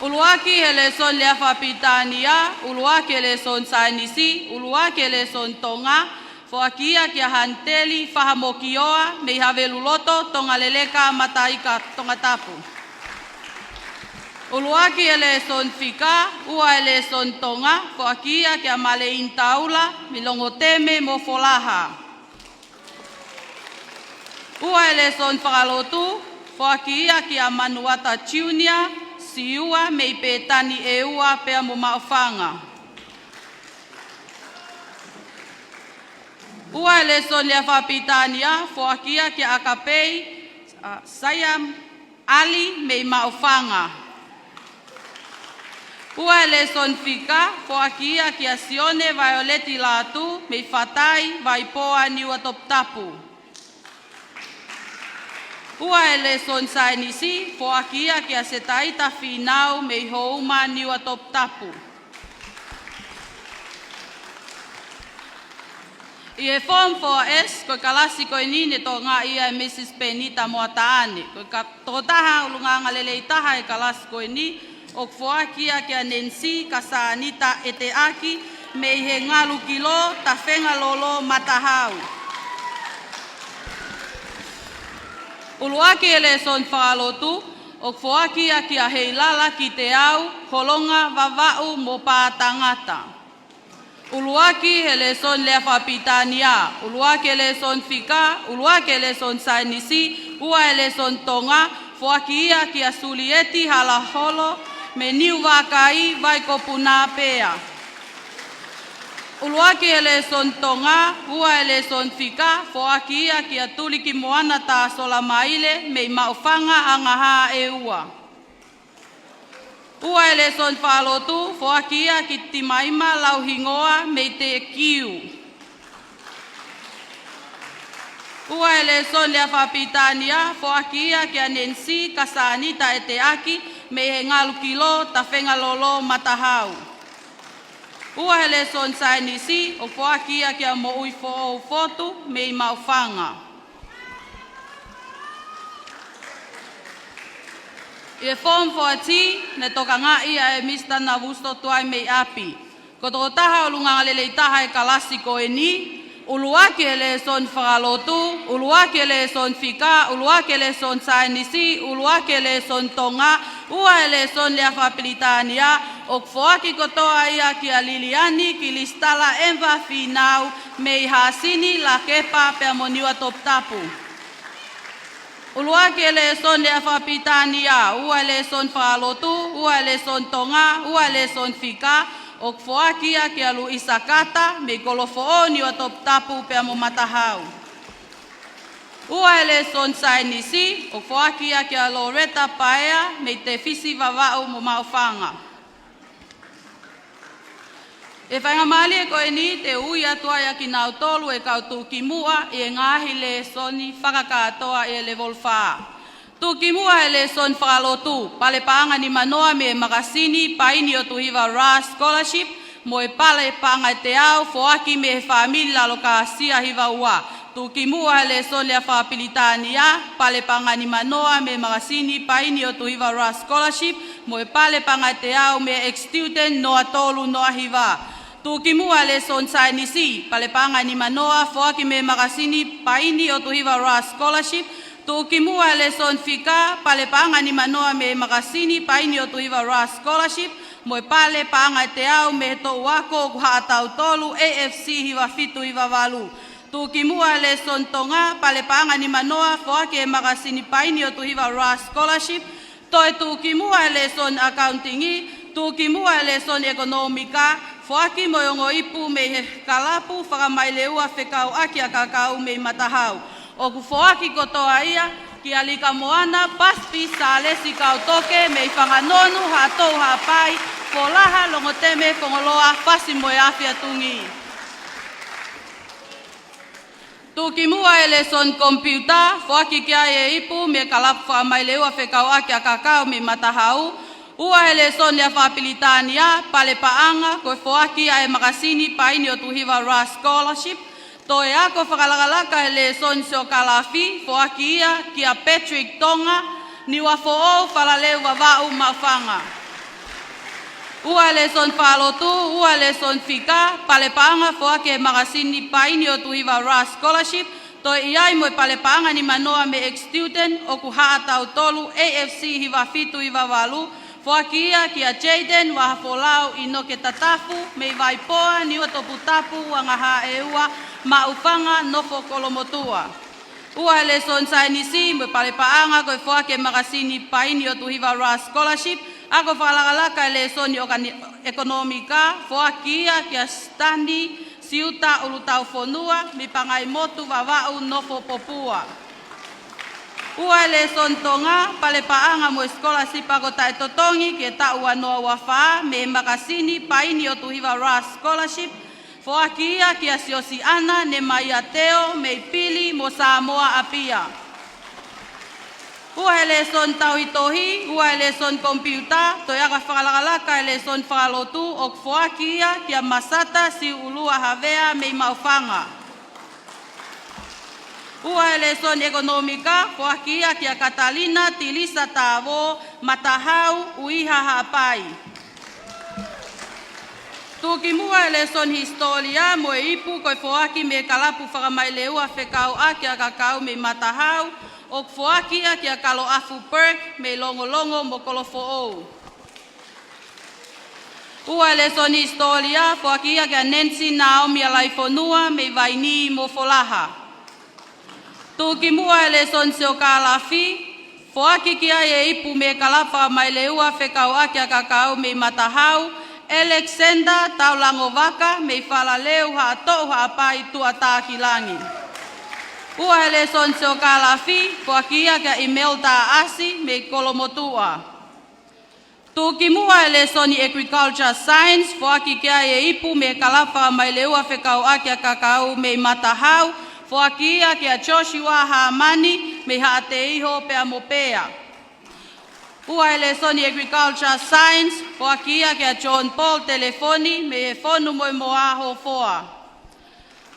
[SPEAKER 6] Uluaki hele son lea whapitania, uluaki hele son sainisi, uluaki hele son Tonga, Foaki ia kia hanteli whahamokioa, me haveluloto tonga leleka mataika Tongatapu. Uluaki ele son fika, ua ele son Tonga, Foaki ia kia malein taula, milongo teme mo folaha. Ua ele son whakalotu, Foaki ia kia Manuata Junior, siua me i pētani e ua pea mo maofanga. Ua ele son lea whapitania, Foaki ia kia akapei, Sayam Ali me i maofanga. Ua ele son fika, Foaki ia kia Sione Violeti Latu, me i whatai vaipoa niua Tongatapu. Ua ele son sainisi, Foaki ia kia Setaita Finau, me i houma niua Tongatapu. I e form 4S, ko kalasi ko ni ne to ngā ia Mrs. Penita Moataane. Ko toko taha ulunganga lelei taha e kalasi ko ni, o Foaki ia kia Nancy Kasanita e te aki, me i he ngalu kilo ta whenga lolo matahau. Uluaki ele son whakalotu, o Foaki ia kia heilala ki te au, holonga vavau mo pātangata. Uluaki ele son lea whapitania, uluaki ele son fika, uluaki ele son sainisi, ua ele son Tonga, Foaki ia kia Sulieti halaholo, me niu wakai vai ko puna pea. Uluaki ele son Tonga, ua ele son fika, Foaki ia kia tuliki moana ta sola maile, me i maufanga angaha e ua. Ua ele son whalotu, Foaki ia ki timaima lau hingoa me te kiu. Ua ele son lea whapitania, Foaki ia kia Nancy Kasanita e te aki, me he ngalu kilo ta whenga lolo matahau. Ua ele son sainisi, o Foaki ia kia mo ui fotu, me i maufanga. I e form 4T, ne toka ngā ia e Mr. Navusto tuai mei api. Ko toko taha o lunganga lelei taha e kalasi ko e ni, Uluaki ele son whakalotu, uluaki ele son whika, uluaki ele son sainisi, uluaki ele son tonga, ua ele son lea whapilitania, o Foaki kotoa ia ki a Liliani, ki listala enva Finau, me i hasini la kepa pe moniwa Tongatapu. Uluaki ele son lea whapilitania, ua ele son whakalotu, ua ele son tonga, ua ele son whika, o Foaki ia ki a lu isakata, me kolofo ni wa Tongatapu pe mo matahau. Ua ele son sainisi, o Foaki ia ki a Loreta paea, me te fisi vavau mo maofanga. E whainga mali e koe ni te ui atua ia ki nau tolu e kautu ki mua e ngahi le soni whakakatoa e level 4. Tu ki mua e le son whakalotu, pale paanga ni manoa me makasini paini o tuhiva RA Scholarship, mo e pale paanga e te au, Foaki me whamila lo ka sia hiva ua. Tu ki mua e le son lea whapilitania, pale paanga ni manoa me makasini paini o tuhiva RA Scholarship, mo e pale paanga e te au me ex-student noa tolu noa hiva. Tu ki mua le son sainisi, pale paanga ni manoa, Foaki me makasini paini o tuhiva RA Scholarship, tu ki mua le son whika, pale paanga ni manoa me makasini paini o tuhiva RA Scholarship, mo e pale paanga e te au me to wako kuha atau tolu AFC hiva fitu hiva walu. Tu ki mua le son tonga, pale paanga ni manoa, Foaki e makasini paini o tuhiva RA Scholarship, to e tu ki mua le son accountingi, tu ki mua le son ekonomika, Foaki mo yongo ipu me he kalapu whakamaileu a whekau aki a kakau me matahau. O ku Foaki kotoa ia ki alika moana paspi sa lesi kau toke me i whanganonu hatou hapai polaha longo teme kongoloa pasi mo e awhia tungi. Tu ki mua e le son kompiuta, Foaki kia e ipu me kalapu whakamaileu a whekau aki a kakau me matahau. Ua ele son lea whapilitania, pale paanga, koe Foaki a e makasini paini o tuhiva RA Scholarship. To e ako whakalakalaka ele son seo kalafi, Foaki ia ki a Patrick Tonga, ni wa fo'ou whalaleu wawau mawhanga. Ua ele son whalotu, ua ele son whika, pale paanga, Foaki e makasini paini o tuhiva RA Scholarship. To iai mo e pale paanga ni manoa me ex-student o ku haatau tolu AFC hiva fitu hiva walu. Foaki ia ki a Jaden wa hafolau i no ke tatafu me i vaipoa ni o Tongatapu wa ngaha e ua ma ufanga nofo kolomotua. Ua ele son sainisi mo pale paanga koe Foaki e makasini paini o tuhiva RA Scholarship. Ako whalakalaka ele son ekonomika, Foaki ia ki a standi siuta ulutau fonua mi pangai motu wawau nofo popua. Ua ele son tonga, pale paanga mo scholarship ako tae totongi ke ta ua noa wafaa me makasini paini o tuhiva RA Scholarship. Foaki ia ki a siosi ana ne mai a teo me pili mo Samoa apia. Ua ele son tauhitohi, ua ele son kompiuta, to yaka whakalakalaka ele son whakalotu o Foaki ia ki a masata si ulua havea me maufanga. Ua ele son ekonomika, Foaki ia ki a Catalina tilisa tāwo, matahau, uiha hapai. Tuki mua ele son historia, mo e ipu koe Foaki me kalapu whakamaileu a whekau a ki a kakau me matahau, o Foaki ia ki a kalo afu perk me longolongo mo kolofo. Ua ele son historia, Foaki ia ki a Nancy Naomi a laifonua me vaini mo folaha. Tuki mua ele son seo kalafi, Foaki kia e ipu me kalapa mai leua whekau aki a kakau me matahau, Alexander taulangovaka me whala leu ha tohu ha pai tua tākilangi. Ua ele son seo kalafi, Foaki ia ka Imelda asi me kolomotua. Tuki mua ele son agriculture science, Foaki kia e ipu me kalapa mai leua whekau aki a kakau me matahau, Foaki ia ki a Joshua Hamani me ha te iho pea mopea. Ua ele soni agriculture science, Foaki ia ki a John Paul telefoni me e fonu moimoa ho foa.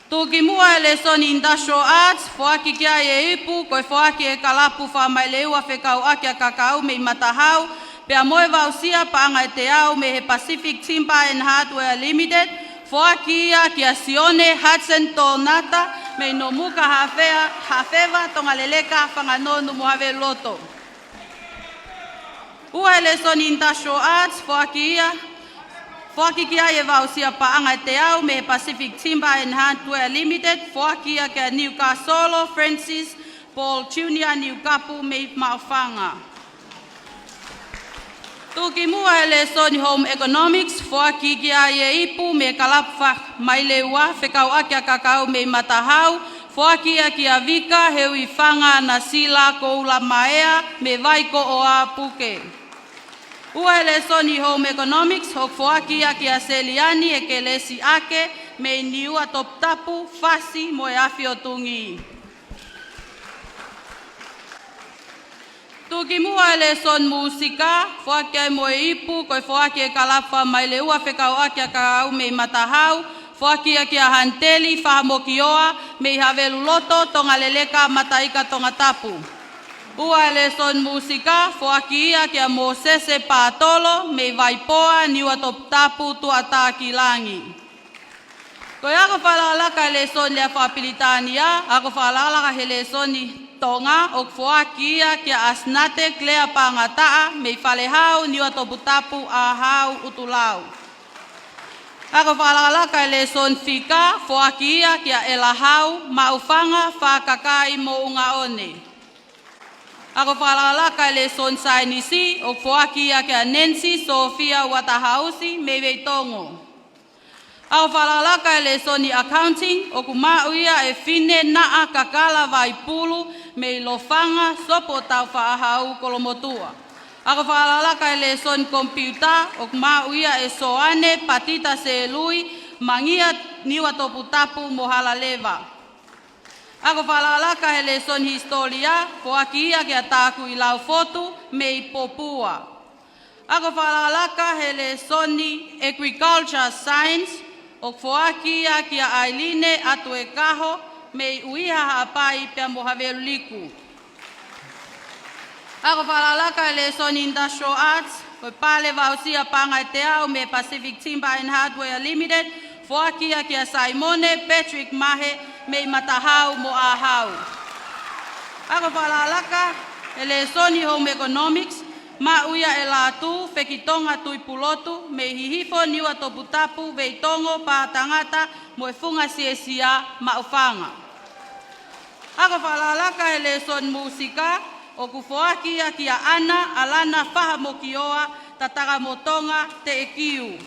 [SPEAKER 6] Tuki mua ele soni industrial arts, Foaki kia e ipu, koe Foaki e kalapu whamaileu a whekau aki a kakau me matahau, pea moe vausia paanga e te au me he Pacific Timber and Hardware Limited, Foaki ia kia Sione Hudson Tonata me no muka hafewa tongaleleka whanganonu mohave loto. Ua lesson industrial arts Foaki kia e vausia paanga te au me Pacific Timber and Hardware Limited. Foaki ia kia Newcastle Francis Paul Junior Nuku'alofa me maufanga. Tuki mua lesson home economics. Foaki kia e ipu me kalapfa mailewa whekau akia kakao me matahau. Foaki ia kia vika heui whanga na sila koula maea me vaiko o a puke. Ua lesson home economics hok Foaki ia kia seliani e kelesi ake me niua Tongatapu fasi mo e afi o tungi. Tuki mua lesson musika, Foaki ai mo e ipu, koi Foaki e kalapa mai le ua whekau akia kakao me matahau, Foaki ia kia hanteli whahamokioa me havelu loto tonga leleka mataika Tongatapu. Ua lesson musika, Foaki ia kia Mosese Patolo me vaipoa niua Tongatapu tuata kilangi. Koi ako whalalaka lesson lea whapilitania, ako whalalaka he lessoni Tonga o Foaki ia kia asnate klea pangataa me whalehau niua Tongatapu a hau utulau. Ako whalalaka e lesson fika, Foaki ia kia elahau maufanga whakakai mo unga one. Ako whalalaka e lesson sainisi o Foaki ia kia Nancy Sofia Watahausi me veitongo. Ako whalalaka e lesson accounting o kumau ia e fine naa Kakala vaipulu me lofanga sopo tau whaahau kolomotua. Ako whalalaka e lesson computer o kumau ia e soane patita se lui mangia niua Tongatapu mohala leva. Ako whalalaka e lesson historia Foaki ia kia taku i lau fotu me i popua. Ako whalalaka he lesson agriculture science o Foaki ia kia Ailine atu e kaho me uiha hapai pia mohavelu liku. Ako whalalaka e lesson industrial arts, koi pale vausia panga te au me Pacific Timber and Hardware Limited, Foaki ia kia Simone Patrick Mahe me matahau mo ahau. Ako whalalaka e lesson home economics, ma uia e Latu whekitonga tuipulotu me hihifo niua Tongatapu veitongo pa tangata mo e funga siesia maufanga. Ako whalalaka e lesson musika o ku Foaki ia kia ana alana whahamokioa tataka mo Tonga te ekiu.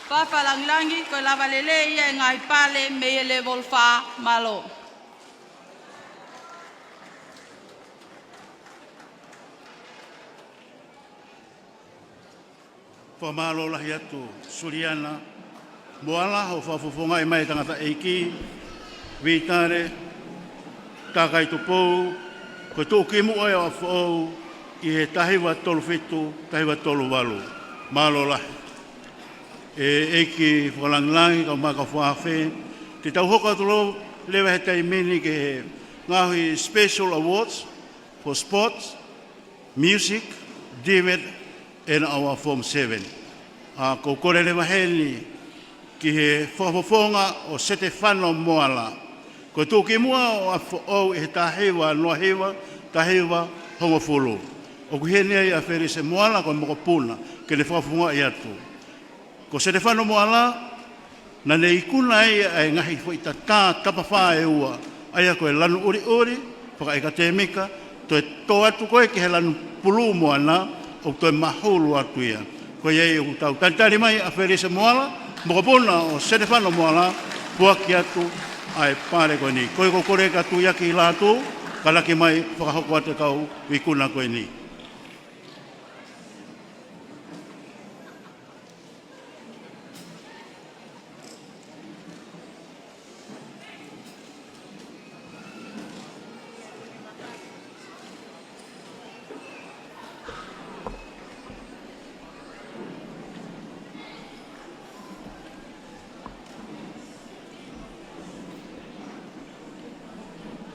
[SPEAKER 6] Whawhalanglangi koe lavalele ia e ngai pale me e level 4 malo.
[SPEAKER 2] Whamalo lahi atu Suriana, moala o whafufonga i mai tangata eiki, vitare, takai tupou, ko tōki mua e Apifo'ou i he tahiwa tolu fitu, tahiwa tolu walu, malo lahi. E eiki whalanglangi ka maka whawhe, te tau hoka tolo lewa he taimeni ke he ngahui special awards for sports, music, debate, and our Form 7. Ko kore lewa heni ki he whafofonga o sete whano moala. Ko tūki mua o Apifo'ou he tahiwa noa hewa, tahiwa hongofulu. O ku heni ai a wheri se moala ko moko puna ke le whafofonga i atu. Ko sete whano moala, na ne ikuna ai ngahi fo i ta tapawha e ua. Ai a koe lanu uri, whaka eka te mika, to e tō atu koe ki he lanu pulu moana, o toi mahulu atu ia. Ko iei o tau tantari mai a wheri se moala, moko puna o sete whano moala, Foaki atu ai pare koe ni. Koe ko kore ka tu yaki i Latu, ka laki mai whakahoko ate kau i kuna koe ni.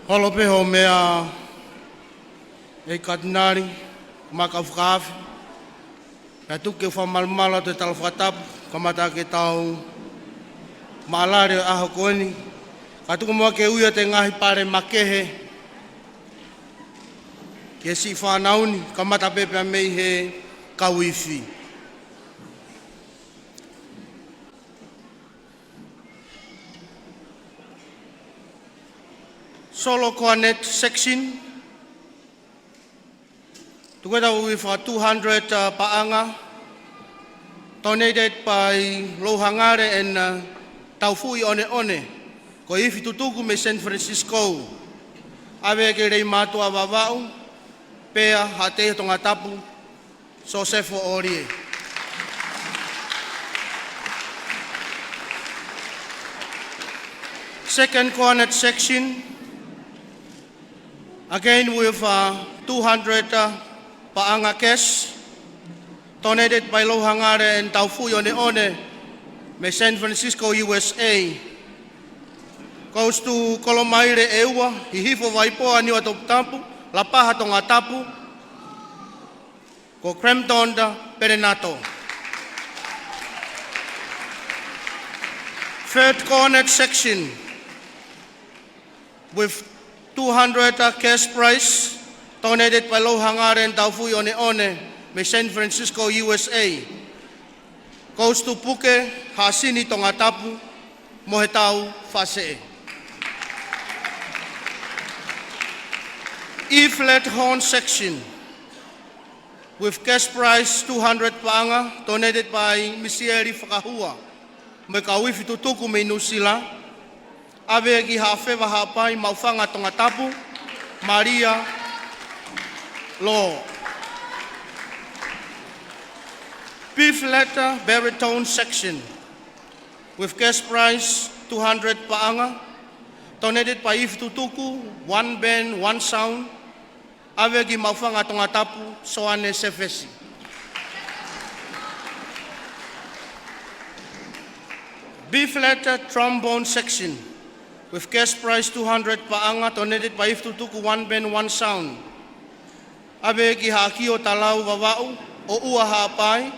[SPEAKER 10] Holo peho mea e katinari, maka whakawhi. Pea tuke whamalmala te tala whakatapu, kamata ke tau maalare aho koeni. Katuku mua ke uia te ngahi pare makehe. Ke si whanauni, ka mata pepe mei he kauifi. Solo cornet section. Together with 200 paanga, donated by Lohangare and Taufui One. Ko ifi tutuku me San Francisco. Awe ke rei matua wawau, pea hate Tongatapu, Sofele orie. Second cornet section. Again with 200 paanga cash, donated by Lohangare and Taufui One, me San Francisco, USA. Goes to Kolomaire Eua, hihifo waipoa niwa Tongatapu, la paha Tongatapu, ko Kremtonda Perenato. Third cornet section with 200 cash prize, donated by Lohangare and Taufui One, me San Francisco, USA. Goes to Puke, Hasini Tongatapu, Mohetau Fase. E-flat horn section with cash prize 200 paanga, donated by Misieri Whakahua. Me kauifi tutuku me Nusila. Awe ki hawhewa hapai maufanga Tongatapu, Maria Law. B-flat baritone section with cash prize 200 paanga, donated by If Tutuku, one band, one sound. Awe ki maufanga Tongatapu, Soane Sefesi. B-flat trombone section with cash prize 200 paanga, donated by If Tutuku, one band, one sound. Awe ki hakio talau wawau, o ua hapai,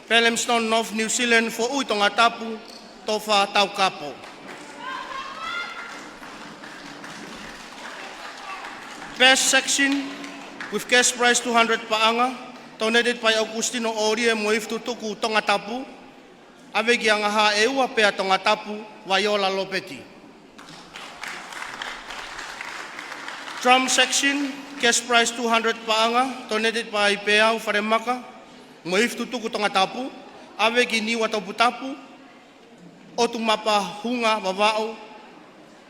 [SPEAKER 10] Pelhamstone, North New Zealand, for ui Tongatapu, tofa taukapo. Best section with cash prize 200 paanga, donated by Augustino Orie Moif Tutuku Tongatapu. Awe ki angaha eua pea Tongatapu, Waiola Lopeti. Drum section, cash prize 200 paanga, donated by Peau Wharemaka, Moif Tutuku Tongatapu. Awe ki Niwa Tauputapu, Otumapa Hunga Wawao,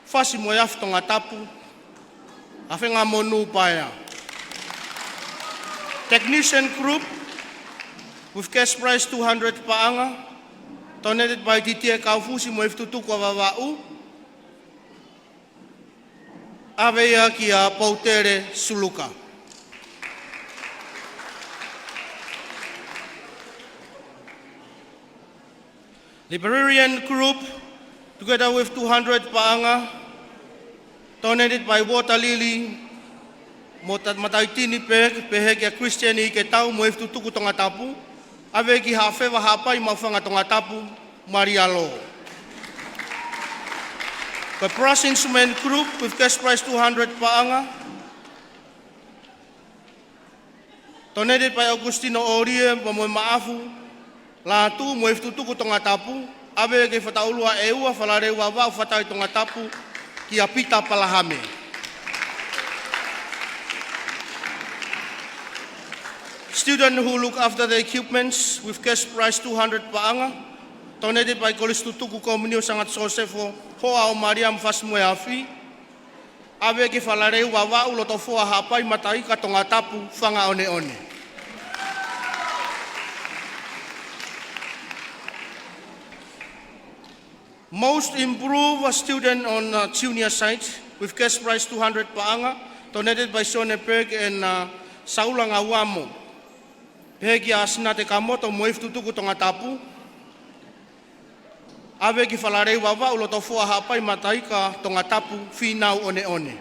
[SPEAKER 10] Fasi Moyaf Tongatapu, Awhenga monu paia. Technician group with cash prize 200 paanga, donated by Titia Kaufusi Moif Tutuku Wawau. Awea ki a Poutere Suluka. Librarian group, together with 200 paanga, donated by Water Lily, Mataitini Pehekia Christiani ke tau Moif Tutuku Tongatapu, awe ki hawhewa hapai maufanga Tongatapu, Maria Lo. The brass instrument group with cash prize 200 paanga, donated by Augustino Orie, Moimoi Maafu, Latu, Moif Tutuku Tongatapu, awe ke whataulua eua, whalareua wau whatai Tongatapu, ki a pita palahame. Students who look after the equipments with cash prize 200 paanga, donated by Kolisi Tutuku Komunio Sangat Sosefo, Ouau Mariam Fasmue Afi, awe ke whalareu wawau loto foa hapai matai ka Tongatapu whanga one one. Most improved student on junior side with cash prize 200 paanga, donated by Sonneberg and Saulang Awamo. Pegi asina te kamoto Moif Tutuku Tongatapu. Awe ki whalareu wawa uloto fua hapai matai ka Tongatapu Finau one one.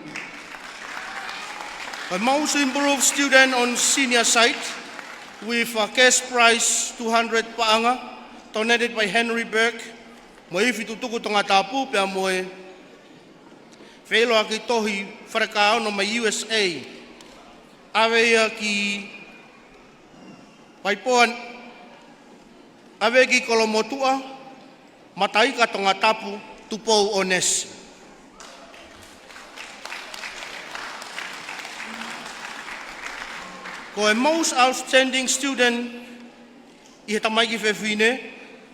[SPEAKER 10] The most improved student on senior side with cash prize 200 paanga, donated by Henry Berg, mo ifi tutuku Tongatapu pia moe whelo aki tohi wharekao no mai USA. Awe ia ki Paipoan, awe ki Kolomotua, mataika Tongatapu tupou onesi. Ko e most outstanding student i he tamaiki whewhine,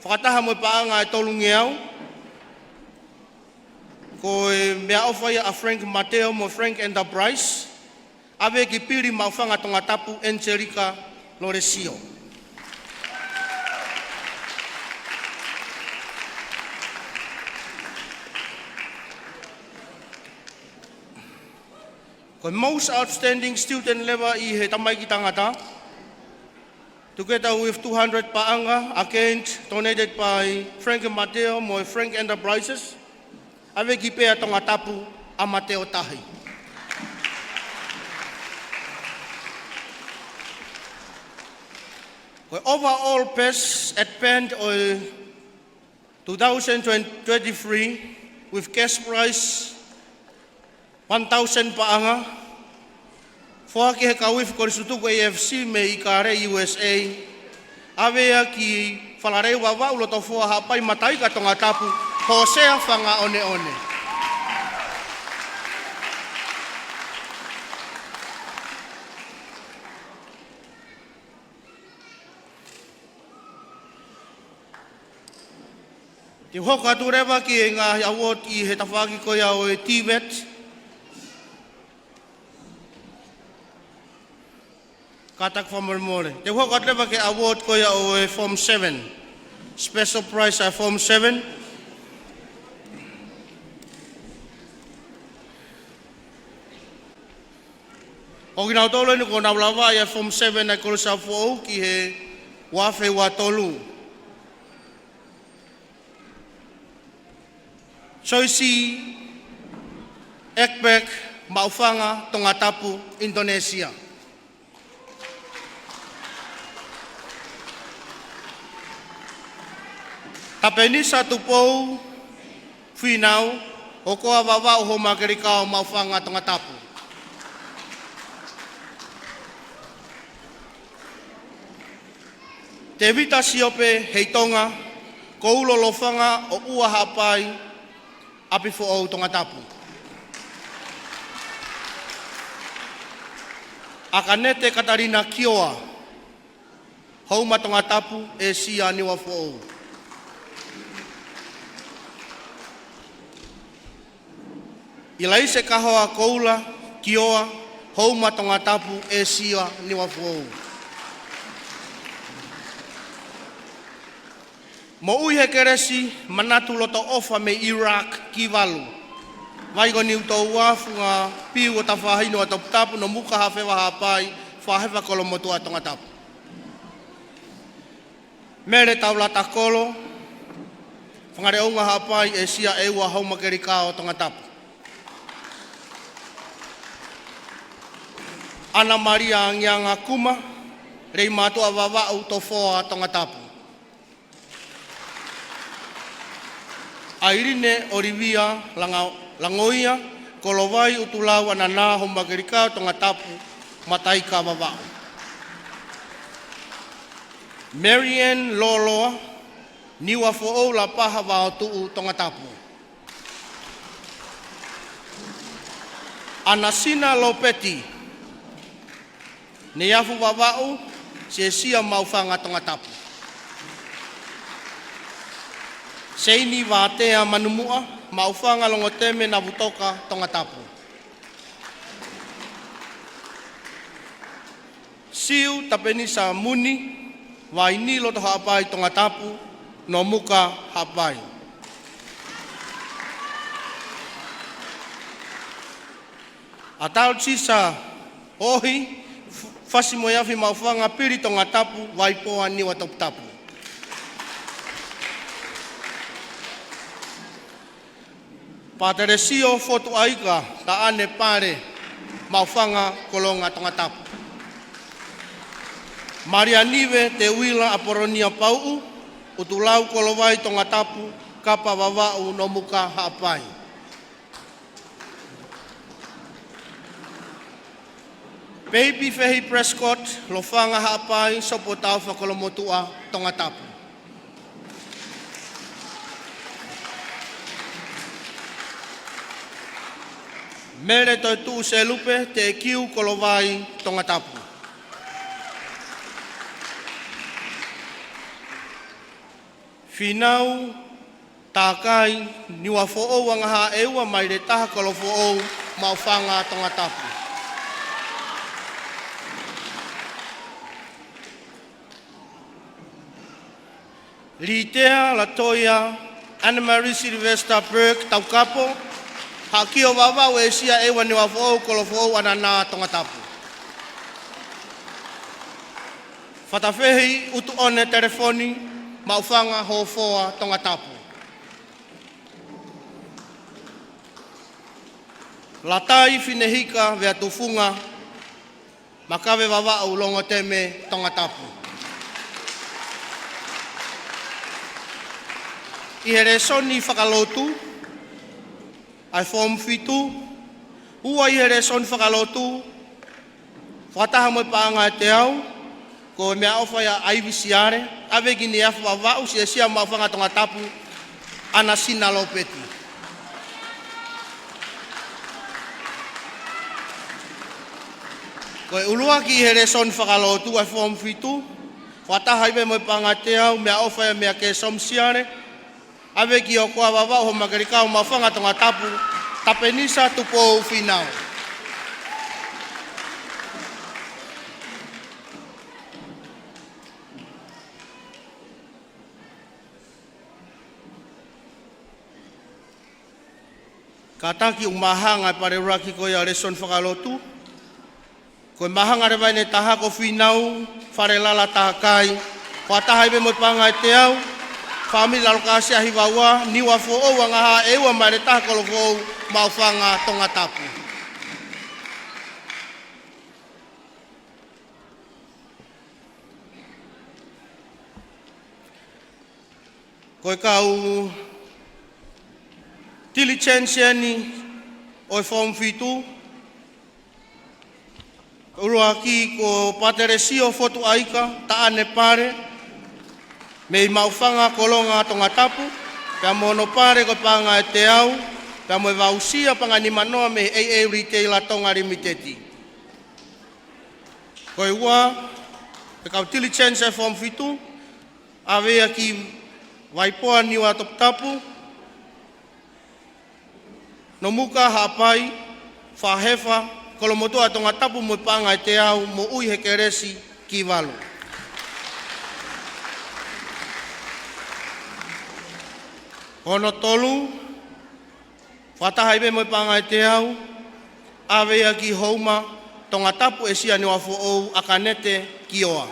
[SPEAKER 10] whakataha mo paanga e tolungi au. Ko e mea awhaya a Frank Mateo mo Frank Enterprise, awe ki piri maufanga Tongatapu Angelica Loresio. Ko most outstanding student level i he tamaiki tangata, together with 200 paanga account donated by Frank Mateo mo Frank Enterprises, awe ki pea Tongatapu a Mateo tahi. Ko overall pass at band o 2023 with cash prize 1,000 paanga. Foaki he kawif korisutuku AFC me i kare USA. Awea ki whalareu wawau loto fua hapai matai ka Tongatapu. Hosea whanga one one. Te hoko atu rewa ki e ngā award i he tawhaki koia o e TVET. Katak whamoremore. Te hoko atu rewa ki award koia o e Form 7. Special prize a Form 7. Hoki nau tolo ni ko nau lawa i a Form 7 a Kolisi Ouau ki he wafe wa tolu. Soisi Ekbek Maufanga Tongatapu Indonesia. Tapenisa tupou Finau o koa wawau ho makerikao Maufanga Tongatapu. Te vita siope hei Tonga ko ulolofanga o ua hapai Apifo'ou Tongatapu. Akanete Katarina Kioa, Hauma Tongatapu e sia niwa fo'ou. Ilaise kahoa koula Kioa, Hauma Tongatapu e sia niwa fo'ou. Mo ui he keresi manatu loto ofa me Iraq ki walu. Waigo ni utau wafu ngā piu o tawhahino a Tongatapu no muka hawhewa hapai whahewa Kolomotua Tongatapu. Mere taula takolo, whangare onga hapai e sia eua haumakerika o Tongatapu. Ana Maria Ngianga Kuma, rei matua wawau tofoa Tongatapu. Airine Olivia Langoia, Kolowai utulau anana homakerika Tongatapu mataika wawau. Marianne Loloa, niwa fo'ou la paha wao tuu Tongatapu. Anasina Lopeti, ne yafu wawau se sia maufanga Tongatapu. Seini watea manumua, maufanga longoteme na butoka Tongatapu. Siu tapenisa muni, waini loto hapai Tongatapu, no muka hapai. Atau sisa ohi, fasimoyafi maufanga piri Tongatapu, waipoa niwa Tongatapu. Patelesio foto aika ta ane pare maufanga kolonga Tongatapu. Maria Nive te wila aporonia pau utulau kolowai Tongatapu kapa wawau no muka haapai. Baby Fehi Prescott, lofanga haapai, sopo tau whakolomotua Tongatapu. Mere toi tu se lupe te kiu kolovai Tongatapu. Finau takai niwa fo'ou wangaha eua mai re taha kolo fo'ou maufanga Tongatapu. Litea Latoya Anne-Marie Sylvester Burke Taukapo hakio wawau e sia ewa niwa fo'ou kolo fo'ou anana Tongatapu. Fatafehi utu one telefoni maufanga ho foa Tongatapu. Latai finehika vea tufunga makawe wawau longo teme Tongatapu. Ihere soni whakalotu ai form fitu ua ihere soni whakalotu whataha moi paanga te au ko mea ofa ya aivisiare ave gini afu wawau si esia maufanga Tongatapu ana sina lopeti. Koe ulua ki here son whakalotu ai form fitu whataha iwe moi paanga te au mea ofa ya mea ke somsiare ave ki o koa wawau ho makarikau maufanga Tongatapu tapenisa tupo Finau. Kataki umahanga pare raki ko ya reson whakalotu. Koe mahanga re vaine taha ko Finau, whare lala tahakai, whataha ibe mo panga e te au, whamila lokasi ahi waua, niwa fo'ou angaha eua mai re taha kolo fo'ou maufanga Tongatapu. Koe kau Tilicensia ni oi form fitu urua ki ko Patelesio fotu aika ta ane pare mei maufanga kolonga Tongatapu ka mono pare ko panga e te au ka mo vausia panga ni manoa me AA Retail Tonga Limited ko ua ka Tilicensia form fitu ave ki waipoa ni wa Tongatapu no muka hapai, whahefa, kolomotua Tongatapu mo panga e te au, mo ui hekeresi ki walu. Hono tolu, whataha ibe mo panga e te au, awea ki houma, Tongatapu e sia niwa fo'ou akanete ki oa.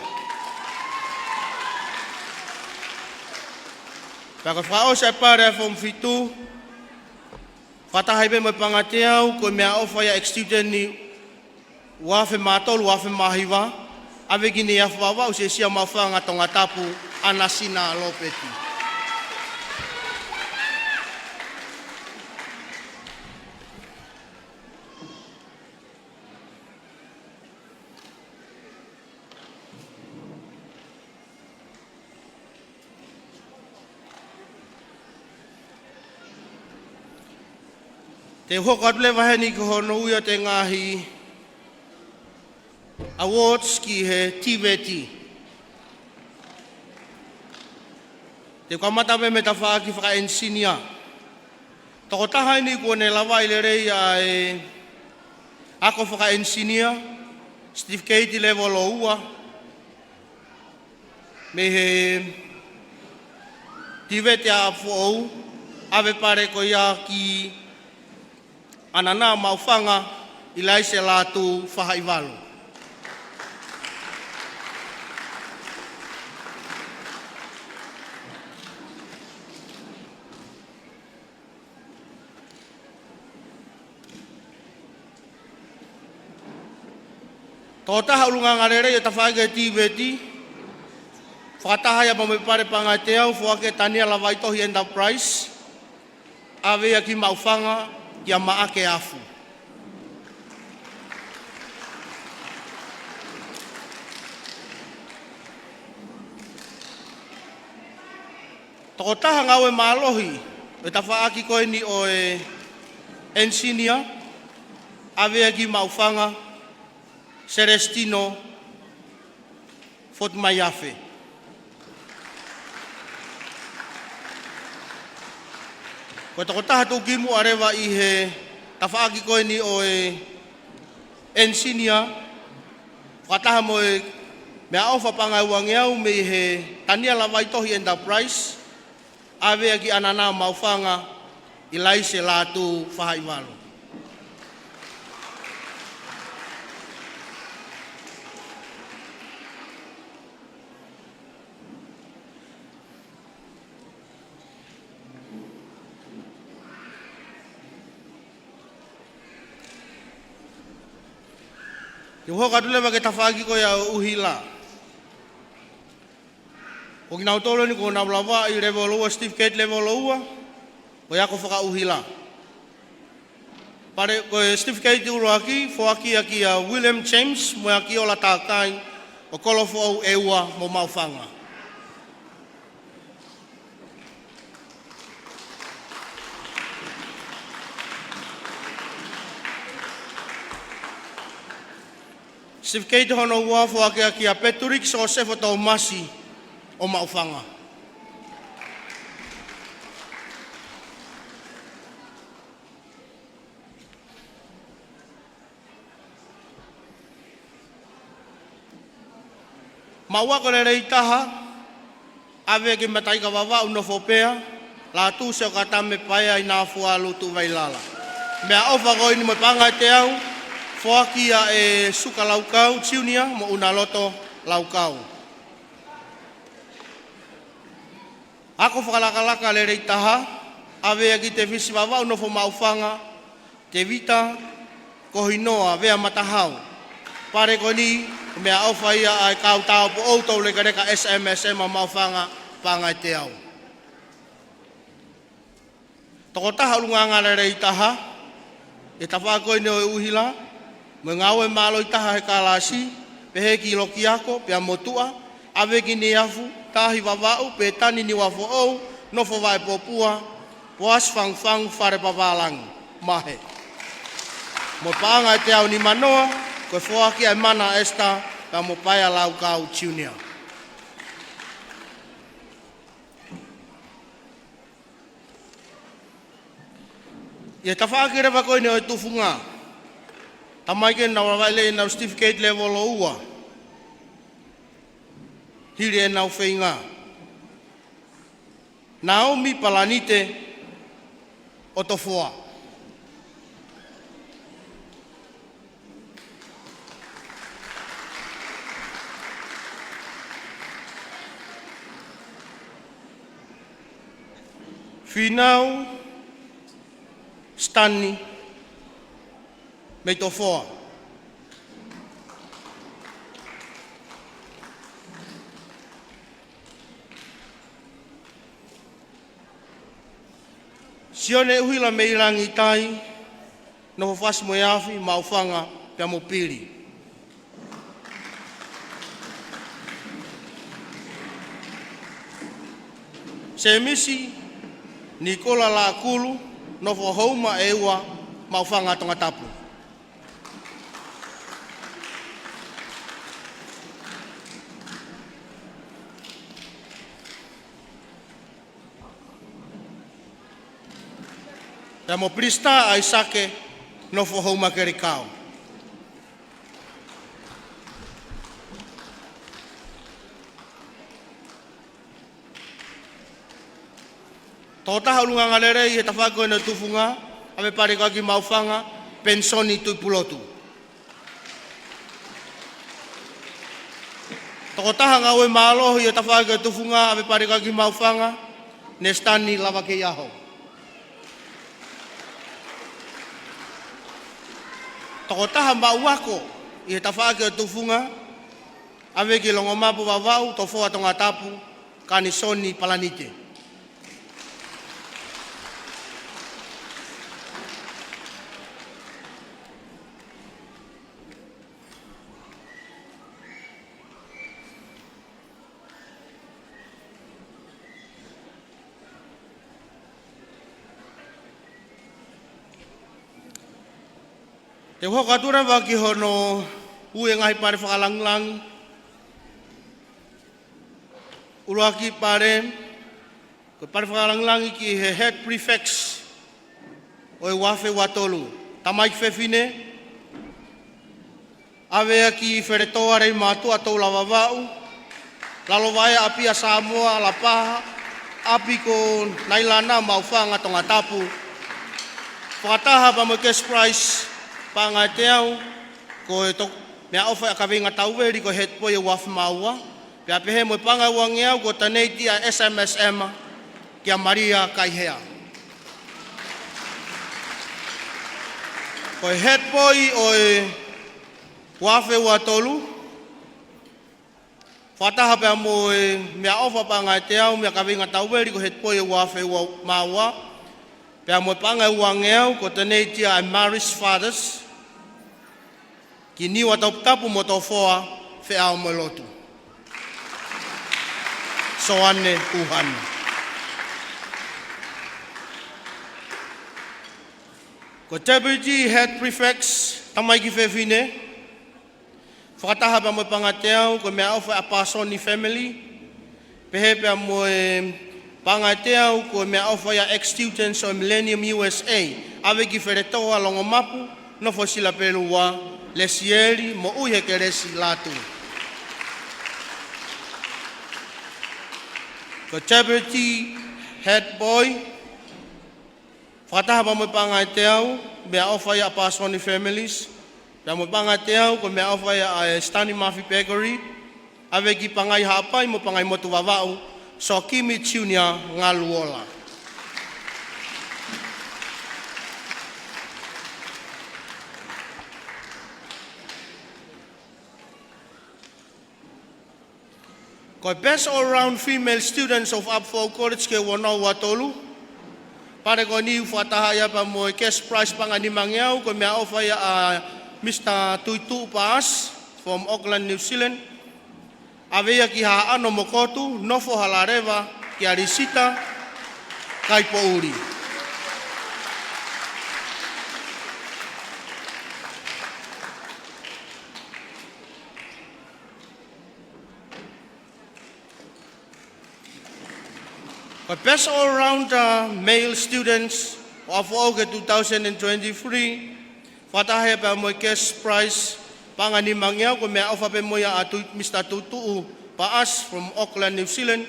[SPEAKER 10] Paka whao sai pare a form fitu, whataha ibe mo panga te au, ko mea ofa ya ex-student ni wafe mātolu, wafe mahiwa, ave gini ya whawa, use sia mawhanga Tongatapu, anasina lopeti. Te hoko atu le waheni ki hono uia te ngahi awards ki he TVT. Te kamata me ta Foaki whaka-ensinia. Toko taha ni kone lawa i le rei a ako whaka-ensinia, certificate level o ua, me he TVT a Apifo'ou, ave pare ko ia ki anana maufanga i laise Latu whahaiwalu. Tō taha ulunga ngarere i ta whaega TVT, whakatahaya pa me pare pa ngai te au, Foaki tania la Waitohi Enterprise, awea ki maufanga kia maake afu. Toko taha ngau e mālohi, e ta whaaki koe ni o e Ensinia, awea ki maufanga, Celestino, Fort Maiafe. Koe toko taha tō kimu arewa I he ta whaaki koe ni o e Ensinia, whakataha mo e mea ofa pangai wangeau me he tania la Waitohi Enterprise, awea ki anana maufanga I laise Latu whahaiwalo. Ki hoka tule ke tawhaki ko ya uhila. O ki nautolo ni ko naulawa I level ua, Steve Kate level ua, o ya ko whaka uhila. Pare ko Steve Kate uruaki, Foaki aki a William James, mo aki o la tākai, o kolofo au eua mo maufanga. Steve Kate hono ua Foaki aki a Peturik so sefo tau masi o maufanga. Maua ko le reitaha, ave ki matai ka wawa uno fopea, Latu se o katame paia I nā fualu tu vailala. Mea ofa ko ini mo pangai te au, Foaki a e suka laukau, tiunia mo una loto laukau. Ako whakalakalaka le reitaha, awea ki te visi wawa uno fo maufanga, te vita, kohinoa, vea matahau. Pare ko ni, mea ofa ia ai kau tau po outou le kareka SMS ma maufanga, pangai te au. Toko taha ulunganga le reitaha, e tawhakoi ne o uhila, mo ngau e malo I taha he Kolisi, pehe ki loki ako, pea motua, awe ki ne afu, tahi wawau, pe tani ni wafo ou, nofo vai popua, poas fang whare pawalangi, mahe. Mo paanga te au ni manoa, koe Foaki ai mana esta, pea mo paia lau kau junior. Ia tawhaki rewa koe ne o tufunga, Tamaike na wawale na Steve Kate level o ua. Hiri e nau whainga. Naomi palanite o tofoa. Finau, Stanley, me tofoa. Sione uhila me irangi tai, no fas mo yafi, maufanga, pia mo pili. Se misi, Nikola la kulu, no fo houma ewa, maufanga Tongatapu. Pia mo prista ai sake, no fo houma kerikau. Tōtaha ulunga ngalerei he tawhako ina tufunga, ame pare kaki maufanga, pensoni tui pulotu. Tōtaha ngawe maalohi he tawhako ina tufunga, ame pare kaki maufanga, nestani lava ke iaho. Tōtaha mauako he tawhako ina tufunga, Ave ki longo mapu wawau to foa Tongatapu kanisoni palanite. Te hokatura waki hono ue ngai pare whakalanglang. Uruaki pare, ko pare whakalanglang ki he head prefects o e wafe watolu. Tamai whewhine, awea ki wheretoa rei mātua tau lawa wau, lalo wae api a Samoa la paha, api ko nailana mauwhanga Tongatapu. Whakataha pa mo cash price, pa ngai te au, ko e tok mea ofa a kawinga tauweri ko het po e waf maua, pia pehe mo panga wangi au ko taneiti a SMSM kia Maria Kaihea. Ko e het po i o e wafe watolu, whataha pia mo e mea ofa pa ngai te au, mea kawinga tauweri ko het po e wafe maua, pia mo panga wangi au ko taneiti a Maris Fathers, ki niwa Tongatapu mo tau foa wheao mo lotu. Soane uhana. Ko Deputy Head Prefects, tamai ki whewhine, whakataha pa mo pangateau, ko mea ofa a Pasoni family, pehe pia mo pangateau, ko mea ofa ya ex-students o Millennium USA, awe ki wheretoa longo mapu, no fosila pelu wa, Lesieri mo uhe keresi Latu. Ko Deputy Head Boy, whakataha pa mo pangai te au, mea ofa ya Pasoni families, pia mo pangai te au, ko mea ofa ya Stanley Murphy Bakery, awe ki pangai hapai mo pangai motu wawau, so kimi Junior ngaluola. Ko best all-round female students of Apifo'ou College ke Ouau watolu. Pare ko ni whataha ia pa mo cash prize pangani mangiau ko mea ofa ia Mr. Tuitu Paas from Auckland, New Zealand. Avea ki ha ano mokotu, nofo halareva ki arisita kai pouri. But best all-round male students of August 2023, whatahe pa mo cash prize pangani mangiau ko mea ofa pe mo ya Mr. Tutu Paas from Auckland, New Zealand.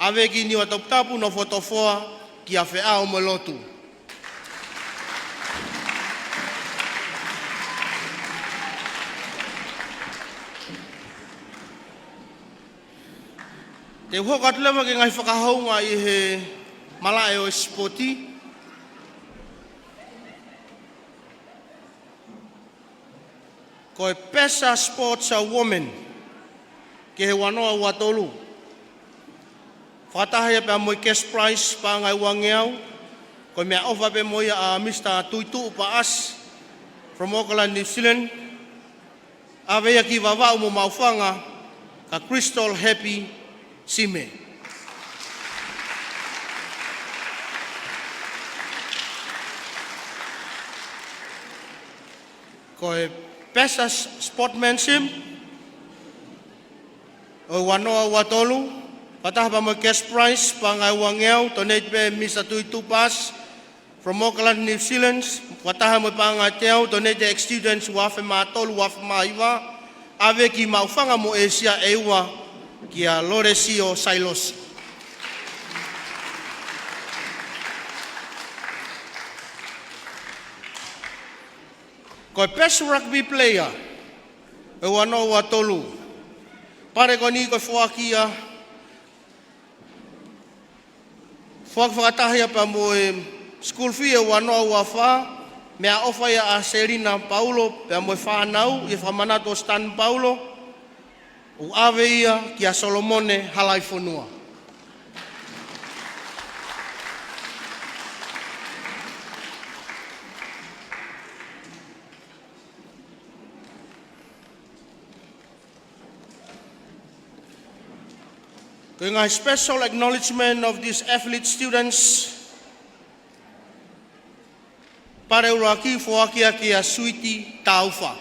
[SPEAKER 10] Ave ki niwa Tongatapu no fotofoa ki a wheao mo lotu. Te hokatlewa ke ngai whakahaunga i he malae o spoti. Ko e pesa sports a woman ke he wanoa watolu. Whatahia pe a moi cash prize pa ngai wangeau. Ko mea ofa pe moi a Mr. Tuitu Paas from Auckland, New Zealand. Awea ki wawau mo mauwhanga ka Crystal Happy Sime. Ko e pesa sportsmanship o wanoa watolu. Patah pa mo cash prize pa ngai wangeau donate pe Mr. Tuitu Paas from Auckland, New Zealand. Patah mo pa ngai teau donate ex-students wafe matolu wafe maiwa. Ave ki mauwhanga mo Asia ewa kia Loresio Sailos. Ko best rugby player e wano watolu. Pare ko ni ko Foaki whakatahia pa mo school fee e wano wafa mea ofa ia a Serina Paulo pe mo Finau i whamanato Stan Paulo. o ave ia ki a Solomone halai fonua. Doing a special acknowledgement of these athlete students, Pareuraki Foaki ki a Suiti Taufa.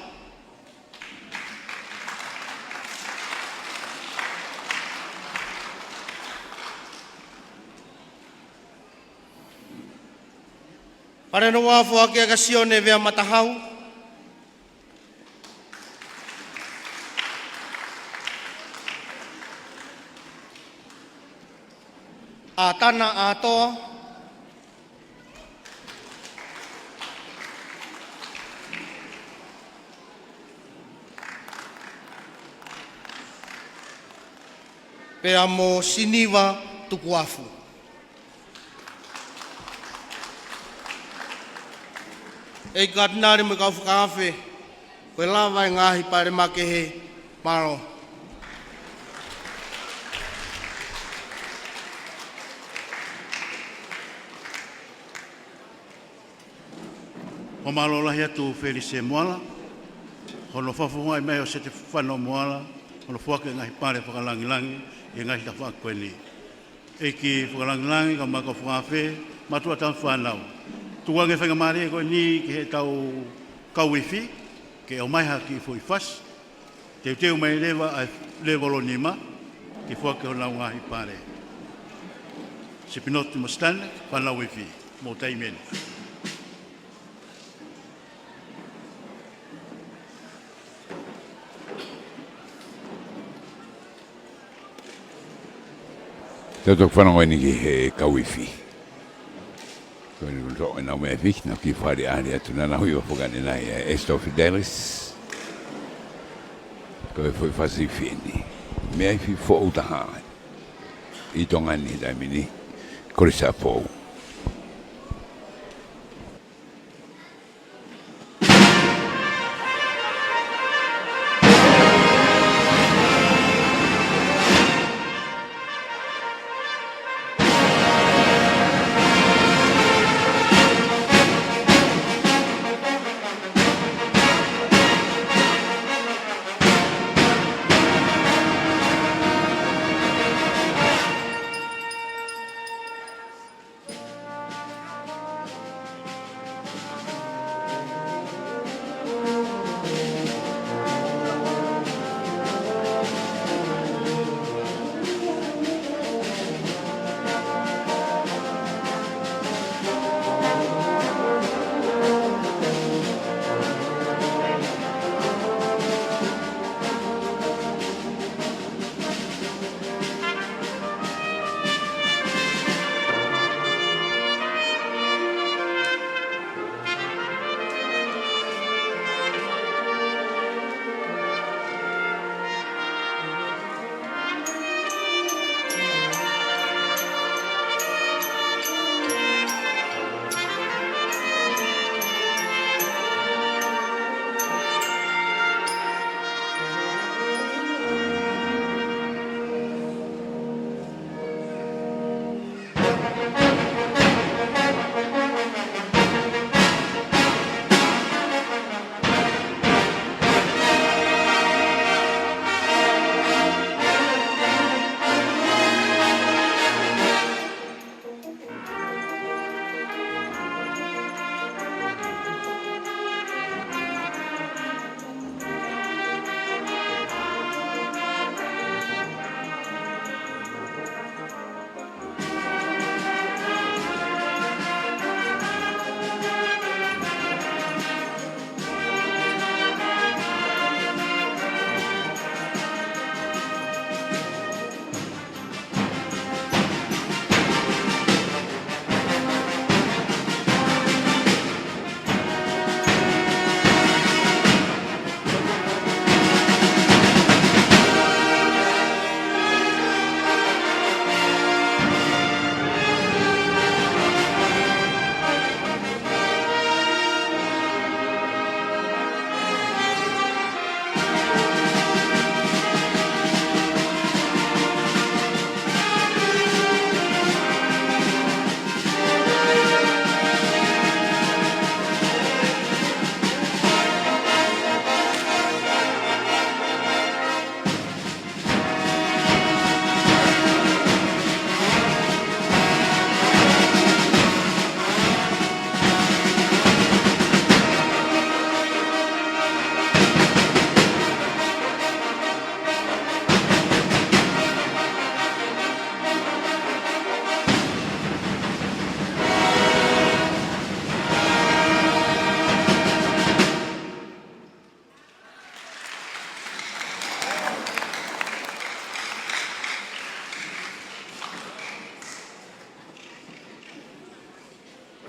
[SPEAKER 10] Pareuraki Foaki ka Sione vea matahau. A tana atoa, pea mo siniwa tukuafu. E katinari me kau whakawhe, koe lawai ngahi pare makehe maro.
[SPEAKER 2] O malolahi atu Felice Moala, hono whafuhunga i mea o sete whanau Moala, hono Foaki ngahi pare whakalangilangi, i ngahi ta whakakoeni. E ki whakalangilangi ka maka whakawhe, matua tau whanau. Tuange whenga maari e koe ni ki he tau kauifi, ke o maiha ki fui fas, te uteu mai lewa ai levolo nima, ki Foaki honau ngahi pare. Sipinoti mastane, whanau ifi, mo taimeni.
[SPEAKER 1] Tato whanau ni ki he kauifi. Koe ni kuto e nau mea fik, na ki whare ahri atu nana hui wa whakane nai Esto Fidelis. Koe fwoi whasi whini. Mea iwi who'u taha. I tonga ni daimini. Kolisi Apifo'ou.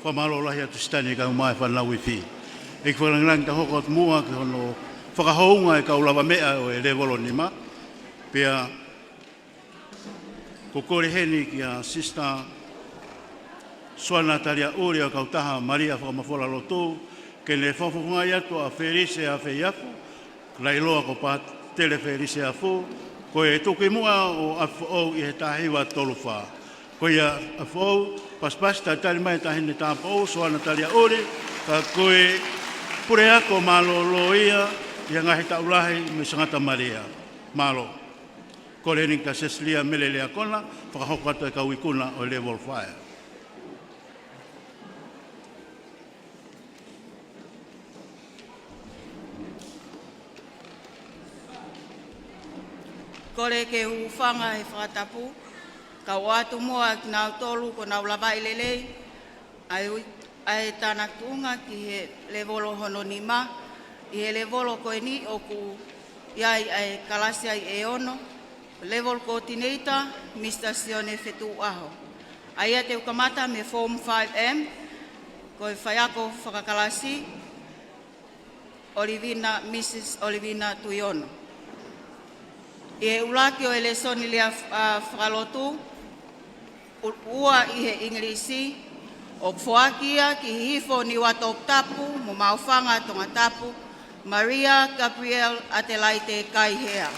[SPEAKER 2] whamalo lahi atu stani ka umai whanau I whi. E whananglang ta hoko atu mua ki hono whakahounga e ka ulawa mea o e levolo ni ma. Pea ko kore heni ki a Sister Suana Taria Uri o kautaha Maria whakamafola lotou ke ne whawhunga iatu a Ferise a Feiafu Lailoa ko Patele Ferise a Fu ko e tuki mua o Apifo'ou I he tahiwa toluwha. Ko ia Apifo'ou paspas ta tali mai tahine tāpou Suana Taria Uri ka koe pure ako malo lo ia ia ngahi taulahi me sangata Maria. Malo. Ko le ning ta Cecilia melele akona whakahoko atu e kauikuna o level 5.
[SPEAKER 11] Kore ke uwhanga he whakatapu, ka watu mua ki nau tolu ko nau lawai lelei, ai tāna tunga ki he levolo hono ni ma, I he levolo koe ni o ku iai ai kalasi ai e ono, level coordinator, Mr. Sione Fetu Aho. Aia te ukamata me Form 5M, koe whaiako whakakalasi, Mrs. Olivina Tuiono. E ulaki o ele soni lea whakalotu, ua I he Inglisi, o Foakia ki hifo ni Tongatapu, mo maufanga Tongatapu, Maria Gabriel Atelaite Kaihea.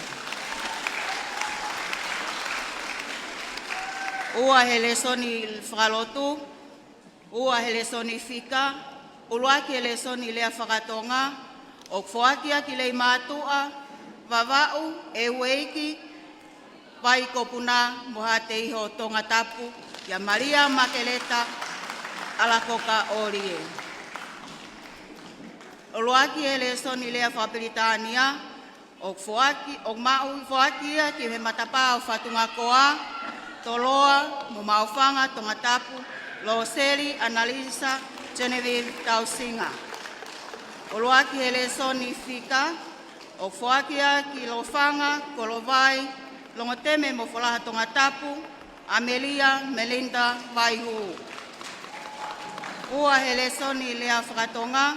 [SPEAKER 11] Ua hele soni whakalotu, ua hele soni fika, uluaki hele soni lea whakatonga, o Foakia ki lei mātua, Vava'u e weiki vai kopuna mohate iho Tongatapu ya Maria Makeleta alakoka orie. Oloaki ele soni lea whapilitania o Foaki o mau Foakia ki me matapa o fatunga koa toloa mo maufanga Tongatapu Loseli Analisa Genevieve Tausinga. Oloaki ele soni fika o Foakia ki lofanga, kolovai, longoteme mo folaha Tongatapu, Amelia Melinda Vaihu. Ua hele soni lea whakatonga,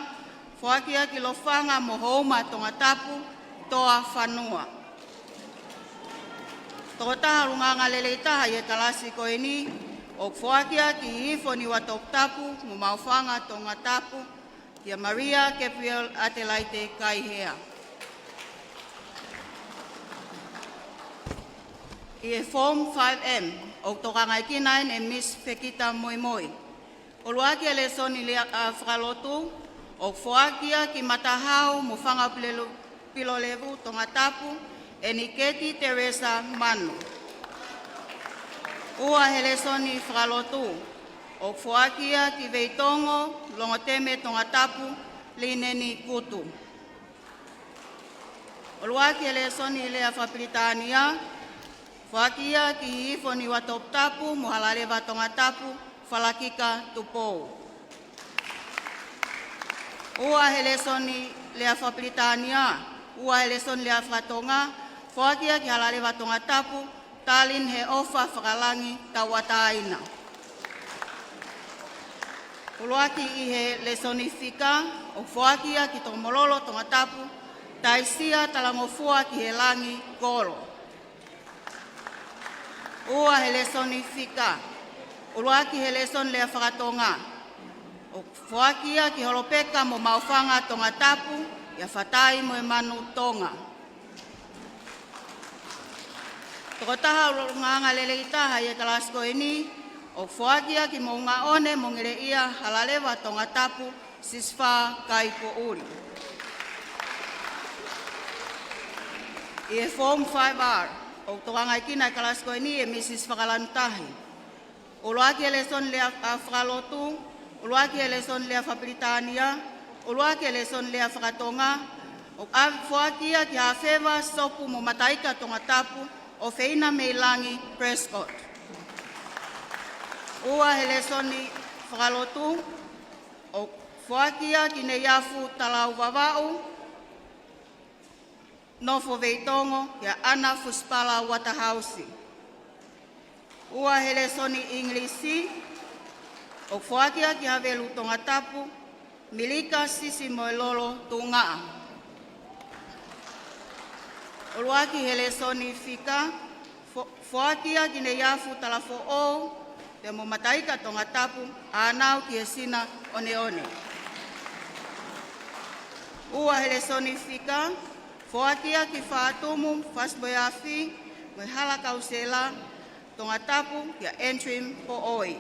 [SPEAKER 11] Foakia ki lofanga mo houma Tongatapu, toa whanua. Tokotaha runganga leleitaha ye kalasi koe ni, o Foakia ki hifo ni Tongatapu, mo maufanga Tongatapu, kia Maria Gabriel Atelaite Kaihea. I Form 5M, o tokangai kinain e Miss Pekita Moimoi. O luaki ele soni le whakalotu, o Foakia ki matahau mo whanga pilolevu Tongatapu, e Niketi Teresa Manu. Ua hele soni whakalotu, o Foakia ki veitongo, longoteme Tongatapu, lineni kutu. O luaki ele soni le whapilitania, Foakia ki hifo ni Tongatapu, muhalaleva Tongatapu, falakika tupou. Ua hele soni lea whapilitania, ua hele soni lea whatonga, Foakia ki halaleva Tongatapu, talin he ofa whakalangi tawataina. Uluaki I he lesoni fika, o Foakia ki tomololo Tongatapu, taisia talangofua ki he langi kolo. Ua he lesoni fika, uluaki he leson lea whakatonga. O Foakia ki holopeka mo maufanga Tongatapu, ya whatai mo manu Tonga. Tokotaha nganga leleitaha ye kalasko ini, o Foakia ki mo ngā one mo ngere ia halalewa Tongatapu, sisfa kaipo uri. I Form 5R, o tokangai kina kalasko ini e Mrs. Whakalanutahi. O loaki eleson lea whakalotu, o loaki eleson lea whapilitania, o loaki eleson lea whakatonga, o Foakia ki hawhewa sopu mo mataika Tongatapu, o feina meilangi Prescott. Ua helesoni whakalotu, o Foakia ki ne iafu talau wawau, nofo veitongo kia ana fuspala watahausi. Ua helesoni Inglisi, O Foaki ki havelu Tongatapu, milika sisi moilolo tunga. O luaki hele soni fika, Foaki ki ne yafu Talafo'ou, te mo mataika Tongatapu, anau ki esina one. Ua hele soni fika, Foaki ki faatumu fasboyafi, me hala kausela, Tongatapu ki entrim po oi.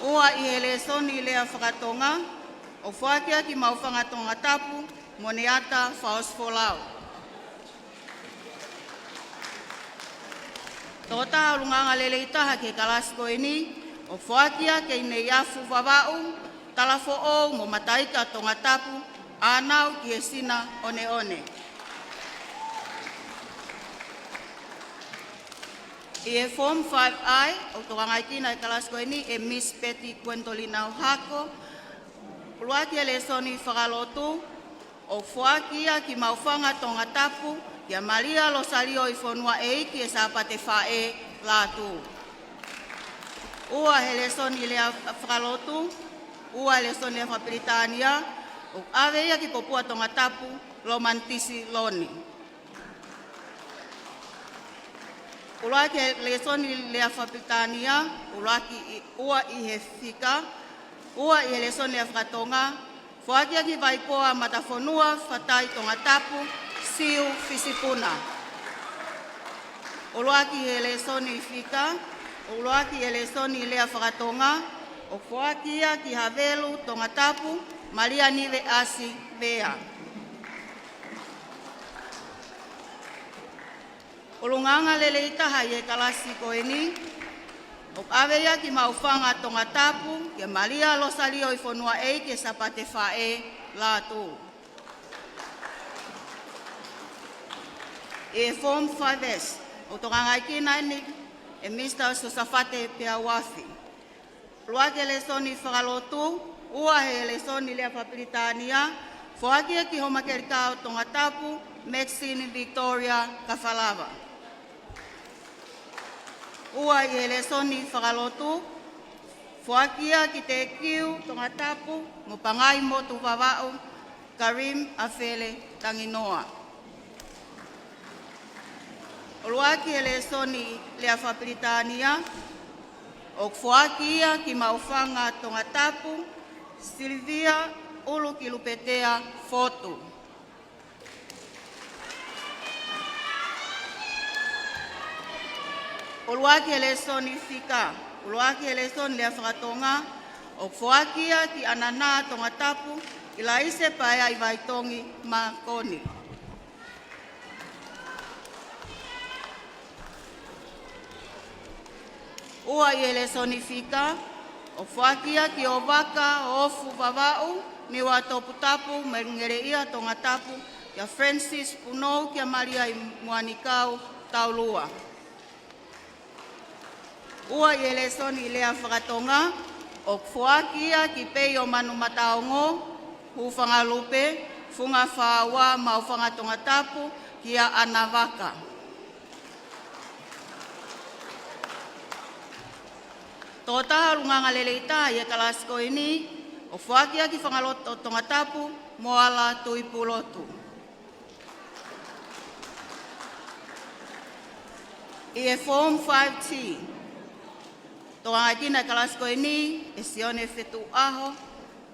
[SPEAKER 11] Ua I hele soni lea whakatonga, o Foaki ki maufanga Tongatapu, moneata faosfolau. Tota lunganga lele itaha ke kalasko ini, o Foaki ke ne yafu wawau, Talafo'ou mo mataika Tongatapu, anau ki esina one. I Form 5I, o tokangai kina kalasko ini, Miss Betty Quentolina Hako, Luaki ele soni whakalotu, o Foaki ki maufanga Tongatapu, Ia Maria lo salio I fonua eiki sa Patelesio Latu. Ua hele soni lea whakalotu, ua hele soni lea whapilitania, o ave ia ki popua Tongatapu lo mantisi loni. Uluaki le soni lea whapilitania, uluaki ua I he fika, ua I hele soni lea whakatonga, Foaki ki vaipoa matafonua whatai Tongatapu, siu fisipuna. Uluaki hele soni fika, uluaki hele soni lea whakatonga, o Foaki ki havelu Tongatapu, Maria nive asi vea. Ulunganga lele itaha ye kalasiko ini, o aveia ki maufanga Tongatapu, ke Maria lo salio I fonua eiki sa Patelesio Latu. E Form 5S, o tokangai kina ini, Mr. Sosafate Peawafi. Luaki ele soni whakalotu, ua he ele soni lea whapilitania, Foaki ki homakerikao Tongatapu, Maxine Victoria Kafalava. Ua I ele soni whakalotu, Foaki ki te kiu Tongatapu, mupangai motu wawau, Karim Afele Tanginoa. Uluaki ele soni lea whapilitania, o Foaki ki maufanga Tongatapu, Silvia ulu ki lupetea fotu. Uluaki ele soni fika, uluaki ele soni lea whakatonga, o Foaki ki anana Tongatapu, ila ise paea I vaitongi makoni. Ua I ele soni fika, o Foaki ki o waka o ofu wawau, ni wa toputapu mengere ia Tongatapu, kia Francis Punou kia Maria I muanikau taulua. Ua I ele soni lea whakatonga, o Foaki ki pei o manu mataongo, hufanga lupe, funga whawa maufanga Tongatapu, kia anawaka. Tota lunganga lele ita ye kalasko ini, o Foaki ki whangaloto Tongatapu, moala tuipulotu. I Form 5T, toanga kina kalasko ini, sione fetu aho,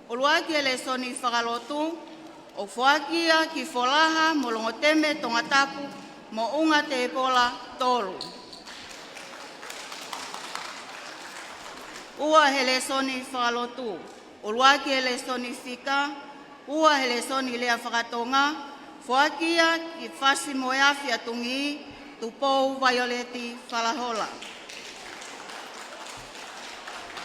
[SPEAKER 11] o luaki ele soni whakalotu, o Foaki ki folaha molongoteme Tongatapu, mo unga te pola tolu. Ua hele soni whakalotu, o luaki hele soni fika, ua hele soni lea whakatonga, Foaki ki whasi moeafi atungi, tupou Violeti Whalahola.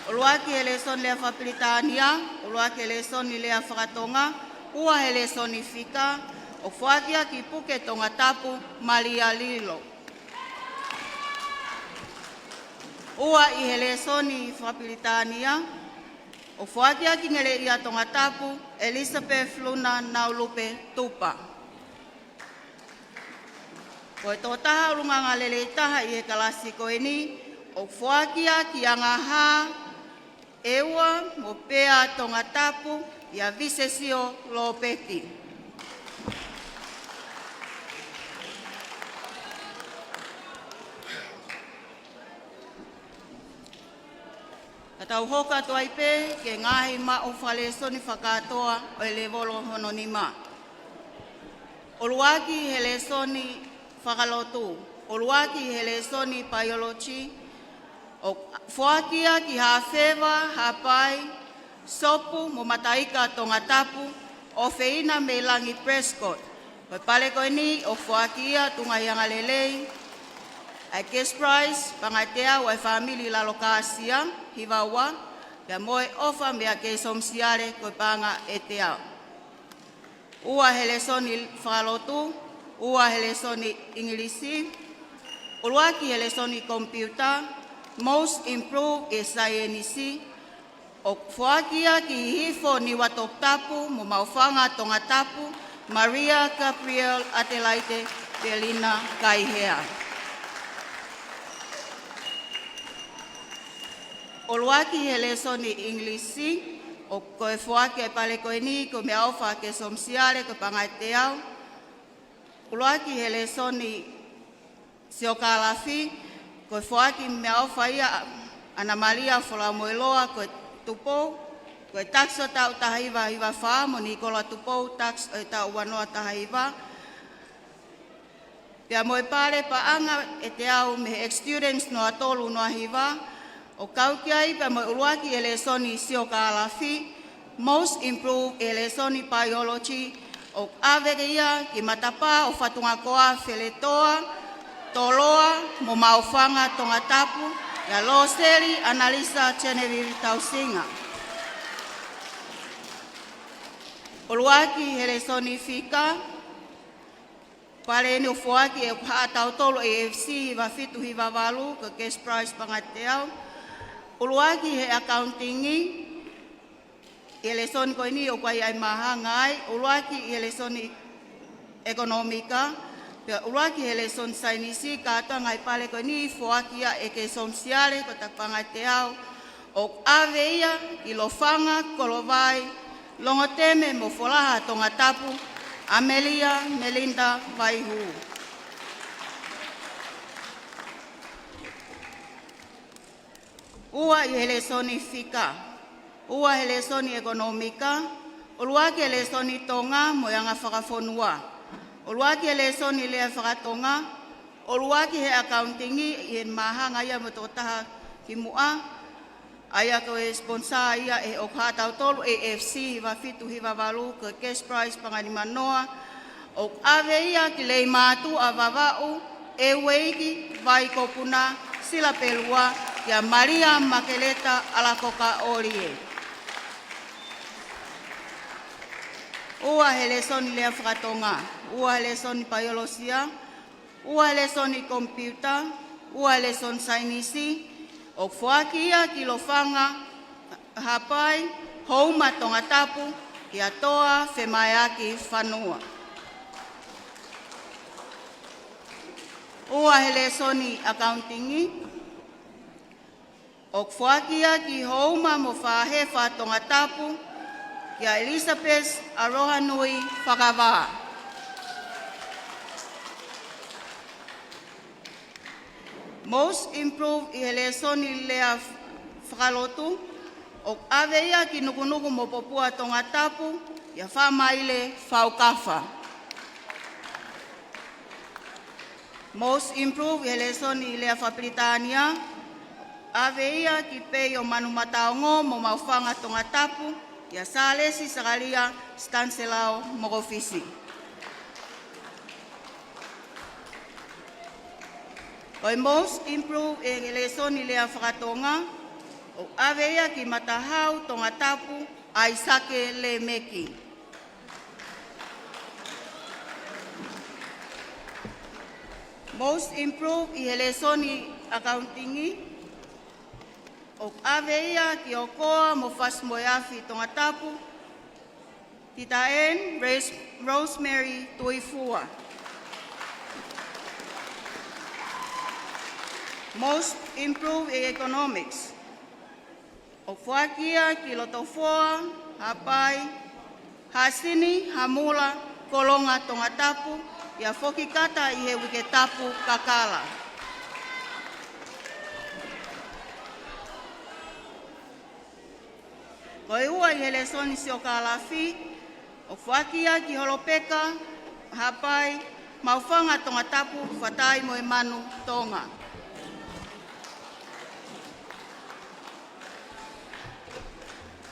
[SPEAKER 11] O luaki hele soni lea whapilitania, o luaki hele soni lea whakatonga, ua hele soni fika, o Foaki ki puke Tongatapu Malia Lilo. Ua I hele soni whapilitania, o Foaki ki ngele ia Tongatapu Elizabeth Luna Naulupe Tupa. Ko tō taha urunganga lele taha I he kalasiko ini, o Foaki ki angaha Ewa mo pea Tongatapu ia Visesio Lopeti. Katau hoka toai pe ke ngahi ma o Patelesio ni whakatoa o elevolo hononima. Oluaki helesoni whakalotu. Oluaki helesoni biology. O Foaki ki hawhewa, hapai, sopu mo mataika Tongatapu o feina me langi Prescott. O pale koe ni o Foaki tunga hianga lelei. Ai guest prize pangatea o family la lokasia hivawa. Pia moe ofa mea ke somsiare koe panga etea. Ua helesoni whakalotu, ua helesoni Ingilisi, uluaki helesoni computer, most improved e science, o Foakia ki hifo ni Tongatapu, mo maufanga Tongatapu, Maria Gabriel Adelaide Belina Kaihea. Uluaki helesoni Ingilisi, o koe Foaki e pale koe ni, ko me aufa ke somsiare ko pangaiteau. Uluaki helesoni siokalafi, koe Foaki me aufa ia Ana Maria Folamoeloa koe tupou, koe takso tau tahaiva hiva wha, mo Nikola tupou taks e tau wanoa tahaiva. Pia moe pare paanga e te au me ex-students noa tolu noa hiva, o kaukiai pa mo uluaki elesoni siokalafi, most improved elesoni biology, o averia ki matapa o fatungakoa feletoa, toloa mo maufanga Tongatapu, ya loseri analisa Genevieve Tausinga. Uluaki elesoni fika, pare ni o Foaki e haatau tolo AFC hiva fitu hiva walu, ke guest prize pangateau. Uluaki he accountingi, elesoni koe ni o kai ai mahangai, uluaki elesoni ekonomika, pia uluaki elesoni sainisi, katoa ngai pale koe ni Foakia e ke somsiare ko takpanga teau, o aveia i lofanga kolovai, longoteme mo folaha Tongatapu, Amelia Melinda Vaihu. Ua i helesoni fika, ua helesoni ekonomika, uluaki helesoni Tonga mo yanga whakafonua. Uluaki helesoni lea whakatonga, uluaki he accountingi i mahanga ia mo totaha ki mua, aia koe sponsor ia e o kātau tolu AFC hiva fitu hiva walu ko cash prize panganima noa, o ave ia ki lei mātu a vavau, e weiki vai kopuna sila pelua, ya Maria Makeleta Alakoka Orie. Ua helesoni lea whakatonga, ua helesoni biologia, ua helesoni computer, ua helesoni sainisi, o Foakia ki lofanga hapai, houma Tongatapu, ki atoa whemaiaki whanua. Ua helesoni accountingi, o Foakia ki houma mo whahefa Tongatapu, ki a Elizabeth Arohanui Whakawā. Most improved i helesoni lea whakalotu, o aveia ki nukunuku mo popua Tongatapu, ia whamaile whaukafa. Most improved i helesoni lea Whapritania, aveia ki pei o manu mataongo mo maufanga Tongatapu, ia salesi sakalia stanselao mogofisi. Oi most improved e helesoni lea whakatonga, o aveia ki matahau Tongatapu, aisake le meki. Most improved i helesoni accountingi, o aveia ki okoa mo fasmoyafi Tongatapu, titaen Rosemary Tuifua. Most improved in economics, O Foakia ki Lotofoa, Hapai, Hasini, Hamula, Kolonga, Tongatapu, ia foki kata i he wiketapu Kakala. Ko e ua i he lesoni si o Kalafi, o Foakia ki Holopeka, Hapai, Maufanga Tongatapu, Fatai Moimanu, Tonga.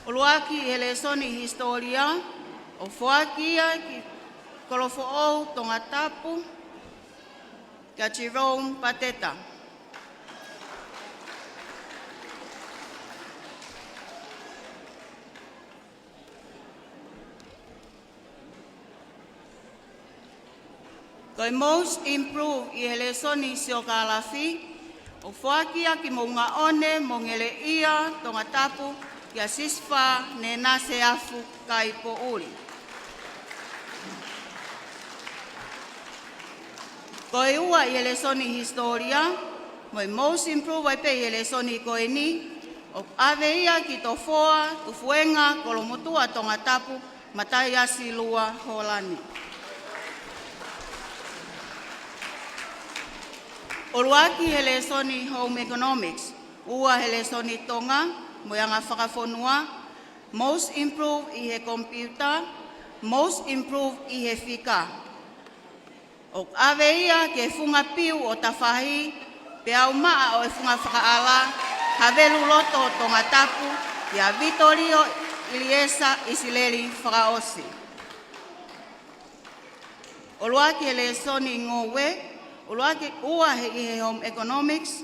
[SPEAKER 11] O Luaki i he lesoni historia, o Foakia ki Ouau, Tongatapu, kia Tirone Pateta. Koe most improved i he lesoni si o Kalafi, o Foakia ki Mounga One, Mongele Ia, Tongatapu, kia Sisfa, Nena Seafu, Kai Po'uri. Ko e ua i he lesoni historia, mo most improve ai pe i he lesoni koe ni, o ave ia ki tofoa, tufuenga, kolomotua Tongatapu, matai asi lua holani. O luaki he lesoni home economics, ua he lesoni Tonga, mo yanga whakafonua, most improve i he computer, most improve i he fika. O ave ia ke funga piu o tawhahi, pe au maa o e funga whakaala, havelu loto o Tongatapu, ia Vitorio Iliesa Isileli whakaosi. O luaki he lesoni ngowe, o luaki ua he i he home economics,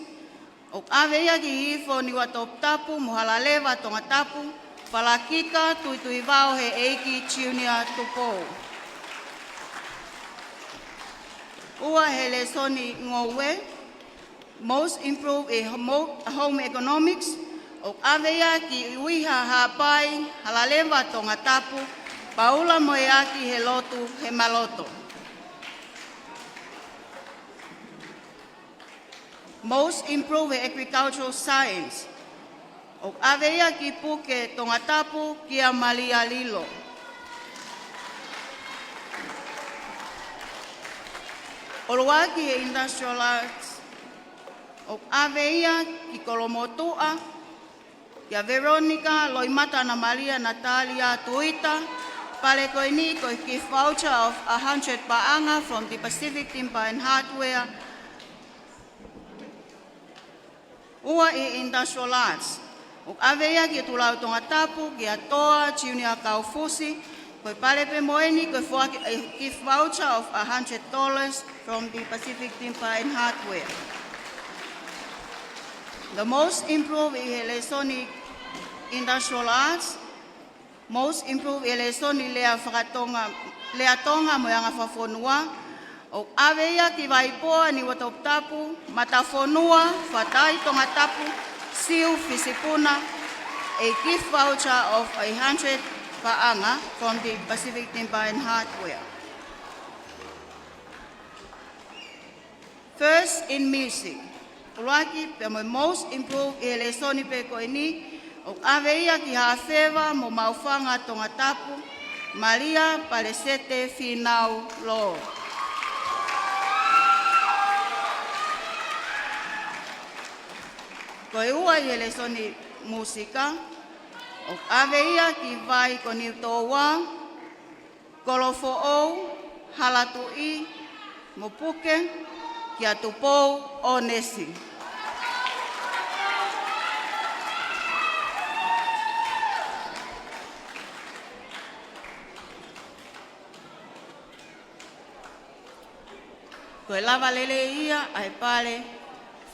[SPEAKER 11] o ave ia ki hifo ni Tongatapu, muhalaleva Tongatapu, falakika tuitui vao he eiki junior tupou. Ua he lesoni ngowe, most improved i home economics, o ave ia ki uiha hapai, halaleva Tongatapu, Paula moeaki he lotu he maloto. Most improved agricultural science, o ave ia ki puke Tongatapu kia Malia Lilo. O luaki he industrial arts, o ave ia ki Kolomotua, kia Veronica, Loimata na Maria Natalia Tuita, pale koe ni koe gift voucher of 100 paanga from the Pacific Timber and Hardware. Ua i industrial arts, o ave ia ki Tulau Tongatapu, kia Toa, Junior Kaufusi, koe pale pe moeni koe Foaki a gift voucher of $100 from the Pacific Timber and Hardware. The most improved i he lesoni industrial arts, most improved i lesoni lea tonga mo yanga whafonua, o ave ia ki Waipoa ni Tongatapu, matafonua, fatai Tongatapu, siu fisipuna, a gift voucher of $100 paanga from the Pacific Timber and Hardware. First in music, Ulaki pe mo most improved i lesoni pe koe ni, o ave ia ki Hawhewa mo maufanga Tongatapu, Maria Palesete Finau Lo. Koe ua i lesoni musika, o ave ia ki vai ko ni toa, Kolofo'ou, Halatui, Mopuke, kia tupou o nesi. Koe lava lele ia ai pale,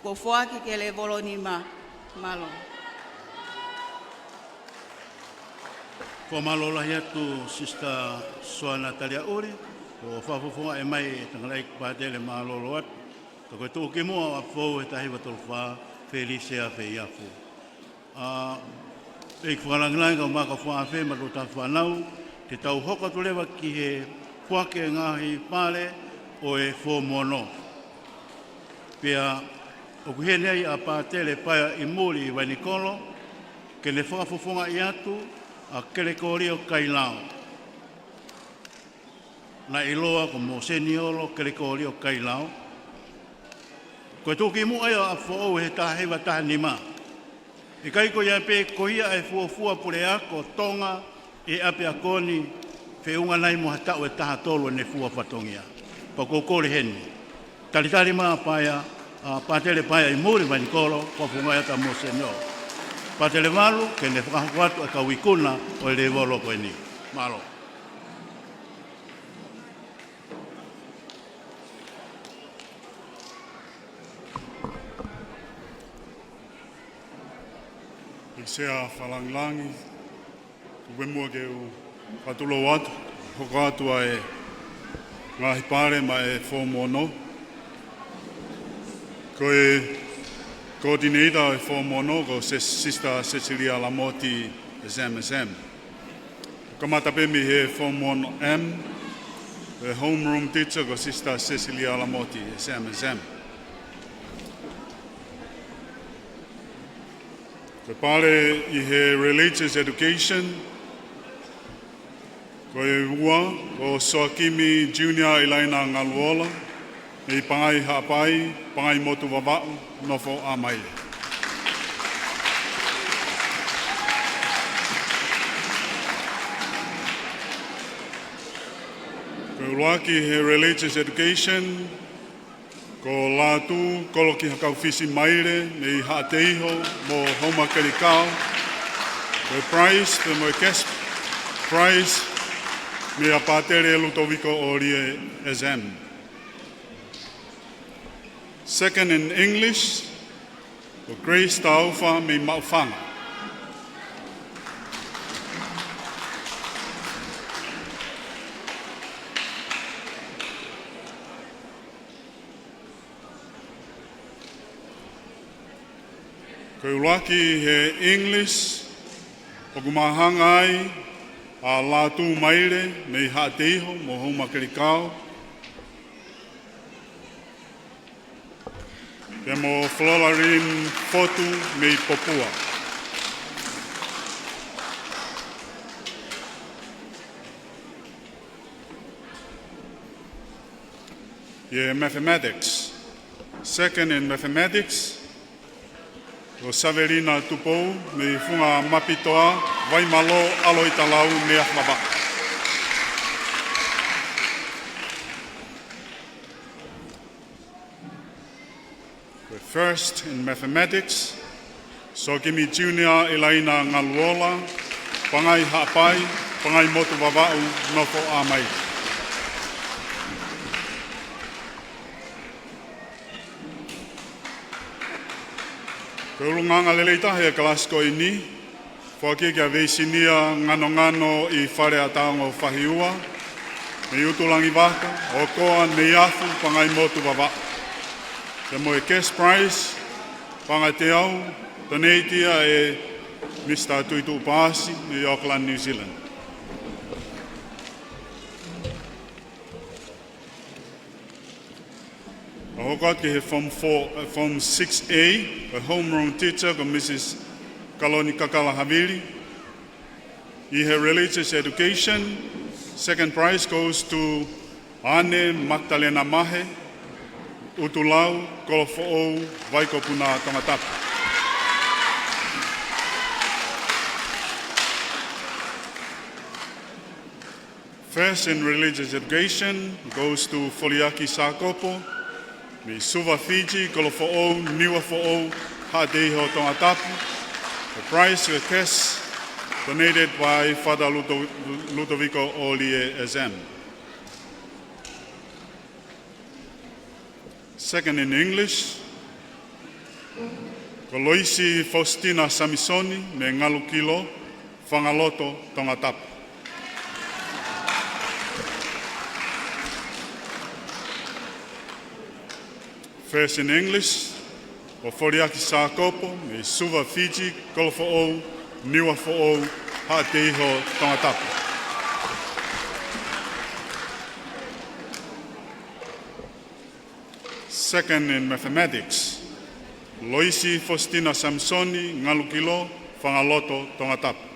[SPEAKER 11] ko Foaki ke le voloni malo.
[SPEAKER 2] Ko malola hiatu sista Soana Talia Ori, ko whafofonga e mai e tangalai Patele malolo atu. Ka koe tō ke mua a fōu e tahi watol wha, Felisea fe iafu. E ki whanangilangi ka maka wha whe ma rota whanau, te tau hoka tu lewa ki he Foaki ngahi pale o e fō mono. Pea, o kuhe nei a Patele paia i mōri i Wanikolo, ke le whakafofonga i atu a kere kōri o kailao. Na iloa ko mo seniolo kere kōri o kailao. Koe tōki mu ai a Apifo'ou he tahewa taha nima. I kai ko ia pe kohia e fuafua pure ako Tonga e ape a koni whiunga nai mo hatau e taha tolu ne fua patongia. Pa kōkore heni. Talitari maa paia, patele paia i muri mani koro, kwa funga yata mo seniolo. Patele malu, ke ne whakahuatu a kawikuna o le volo koe ni. Malo.
[SPEAKER 3] I sea whalanglangi, ku wemua ke u whatulo atu, hoko atua e ngahi pare ma e whomono. Ko e coordinator e whomono ko Sister Cecilia Lamoti SMSM. Ko matape mi he whomono M, e homeroom teacher ko Sister Cecilia Lamoti SMSM. Ko pare I he religious education, ko e ua, ko Soakimi Junior Ilaina Ngaluola, e pangai hapai, pangai motu wawau, nofo amaile. Ko Uruaki he religious education, ko Latu, koloki hakau fisi maire, nei haateiho, mo homa kerikau. Ko prize, te mo guest prize, me a patere lutoviko orie SM. Second in English, ko Grace Taufa me maufanga. Ko Uruaki he English, o kumahanga ai, a Latu maire, nei haateiho, mo homa kerikau. Te mo Flolarin Fotu mei Popua. Ye mathematics. Second in mathematics, o Saverina Tupou mei funga mapitoa, vai malo alo italau mea mabaka. First in mathematics, Soakimi Junior Elaina Ngaluola, pangai hapai, pangai motu wawau, nofo amai. Ko urunganga leleita he kalasko ini, Foaki kia veisinia ngano I whare ataongo whahiua, me utulangi waka, o koa me afu, pangai motu wawau. Te moe cash prize, panga te au, doneitia e Mr. Tuitu Upasi, i Auckland, New Zealand. A hoko ki he Form 6A, a homeroom teacher ko Mrs. Kaloni Kakala Havili. I he religious education, second prize goes to Ane Magdalena Mahe, Utulau, Apifo'ou, Waikopuna, Tongatapu. First in religious education goes to Foliaki Sakopo, me Suva Fiji, Apifo'ou, Niuafo'ou, Hadeho, Tongatapu. The prize was cash donated by Father Ludovico Olie SM. Second in English, Kolisi Faustina Samisoni, me Ngalukilo, Whangaloto, Tongatapu. First in English, o Foriaki Sakopo, me Suva Fiji, Apifo'ou, Niuafo'ou, Hateho, Tongatapu. Second in mathematics, Loisi Faustina Samsoni, Ngalukilo, whangaloto Tongatapu.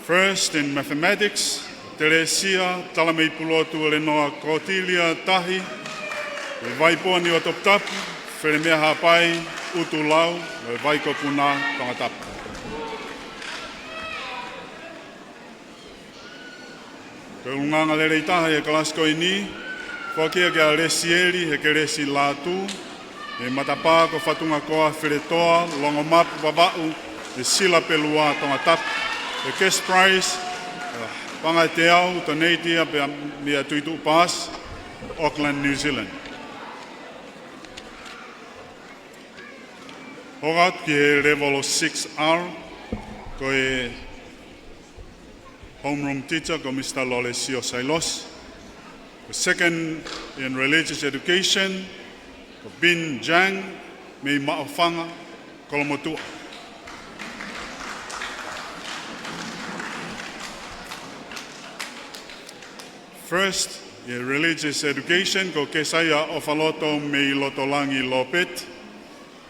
[SPEAKER 3] First in mathematics, Patelesio talamei pulotu le noa kotilia tahi, le vaipoa ni o Tongatapu, wheremea hapai, utu lau, le vaiko puna Tongatapu. Ke unganga le reitaha e kalasko ini, Foaki ke a resieri he ke resi Latu, e matapa ko fatunga koa wheretoa, longo mapu wawau, e sila pelua Tongatapu. The cash prize, panga te au, toneitia pe mea tuitu pass, Auckland, New Zealand. Hogat ki he level 6R, ko e homeroom teacher, ko Mr. Patelesio Sailos. The second in religious education, ko Bin Jang, me maofanga, Kolomotua. First, in religious education, ko kesaya ofaloto me lotolangi lopet,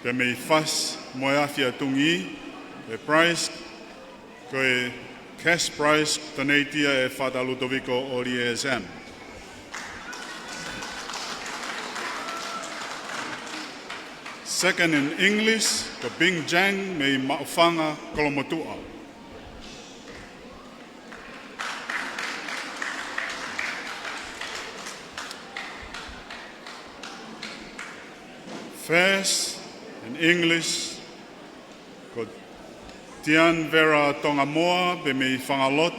[SPEAKER 3] ke me fas moeafia tungi, the prize, ko e cash prize toneitia e fata Ludovico o l'ISM. Second in English, ko Bing Jang me maofanga Kolomotua. First, in English, ko Tian Vera Tongamoa be me whangalot.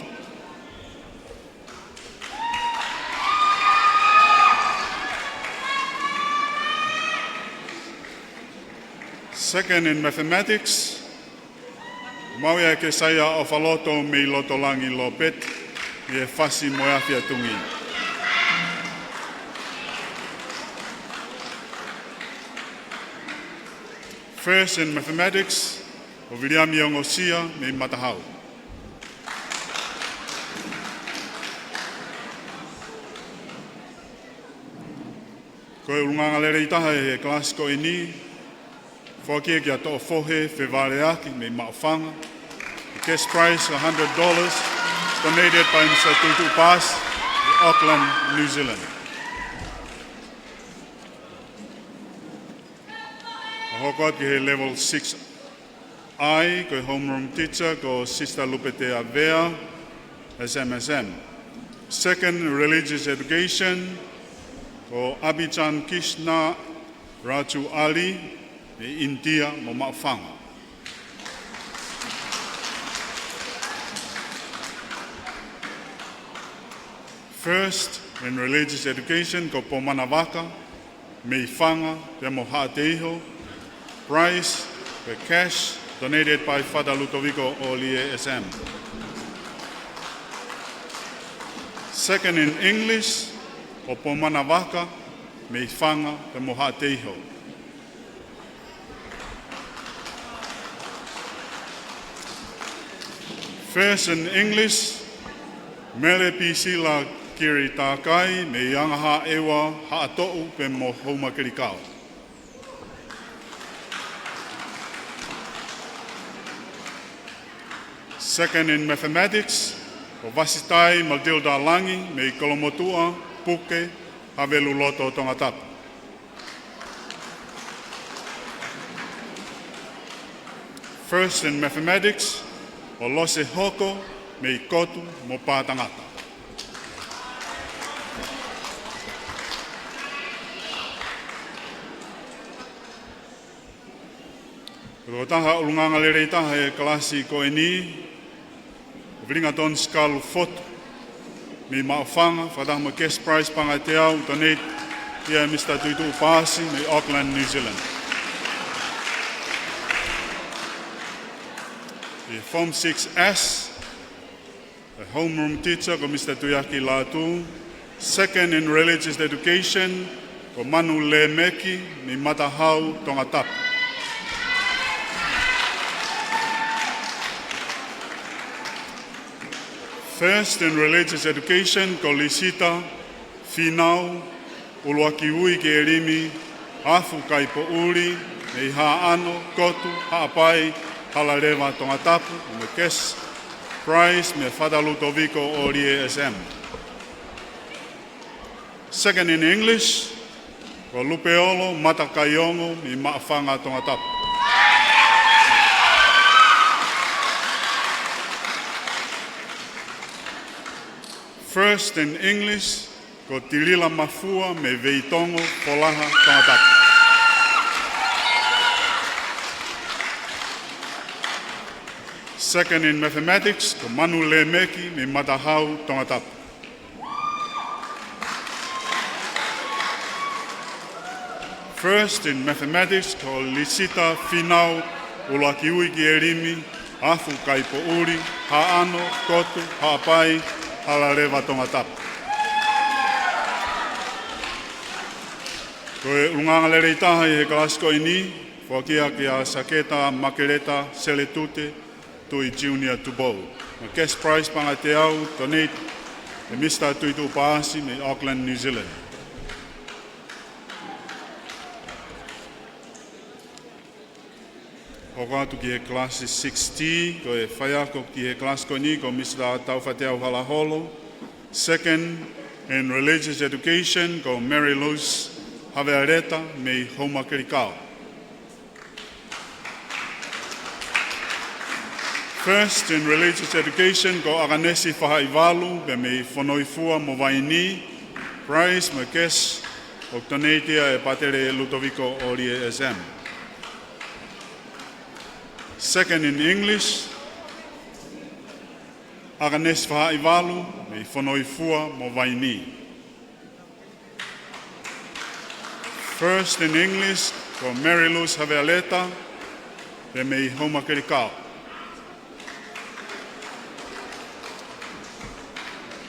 [SPEAKER 3] Second, in mathematics, Mauia ke saia o whaloto me lotolangi lopet, i e whasi moeafia tungi. First in mathematics, o William Yongosia me matahau. Ko e urunganga le reitaha e klasiko ini, Foaki ki a to'o fohe whewareaki me maofanga. The cash prize $100, donated by Mr. Tutu Pass, Auckland, New Zealand. Hokot ki he level 6I, ko homeroom teacher, ko Sister Lupete Avea, SMSM. Second, religious education, ko Abichan Krishna Raju Ali, e India mo maofanga. First, in religious education, ko Pomanavaka, Meifanga, te mo Haateiho, prize, the cash, donated by Father Ludovico o l'ISM. Second in English, o Pomanavaka, Meifanga, te mo Haateiho. First in English, Mele Pisila Kiri Takai, me Yangaha Ewa Haato'u pe mo Houmakirikau. Second in mathematics, o Vasitai Maldilda Langi, me Kolomotua, Puke, Havelu Loto Tongatapu. First in mathematics, o Lose Hoko, me Kotu, mo Pātangata. Ko taha ulunganga le reitaha e klasi ko eni, Vringaton Skal Foto, me maofanga, whataha mo cash prize panga te au, donate ia Mr. Tuitu Pasi, me Auckland, New Zealand. The Form 6S, a homeroom teacher, ko Mr. Tuyaki Latu. Second in religious education, ko Manu Le Meki, me Matahau, Tongatapu. First in religious education, Kolisi, Finau, ulua ki ui ke erimi, afu kai po uri, me ha ano, kotu, haapai, halarewa Tongatapu, me kes, prize, me whadalutoviko o SM. Second in English, ko lupeolo, matakaiongo, me maafanga Tongatapu. First in English, ko tilila mafua me veitongo polaha Tongatapu. Second in mathematics, ko manu le meki me matahau Tongatapu. First in mathematics, ko lisita Finau ulua ki ui ki erimi, afu kai po uri, haano, kotu, haapai, halarewa Tongatapu. Ko e unganga lere itaha I he kalasko ini, Foaki ki a saketa makereta seletute tui junior tubou. Ma cash prize panga te au, donate e Mr. Tuitu Paasi me Auckland, New Zealand. Hoko atu ki he klasi 6T, ko e whaiako ki he klasko ni, ko Mr. Tauwhateau Halaholo. Second, in religious education, ko Mary Luz Haveareta me Homakerikau. First, in religious education, ko Aganesi Whahaiwalu, be me Whanoifua Movaini, prize me kes, o Tonetia e Patere Lutoviko Orie SM. Second, in English, Aganesi Whahaiwalu, me Whanoifua Movaini. First in English, ko Mary Luz Havealeta, be me Homakerikau.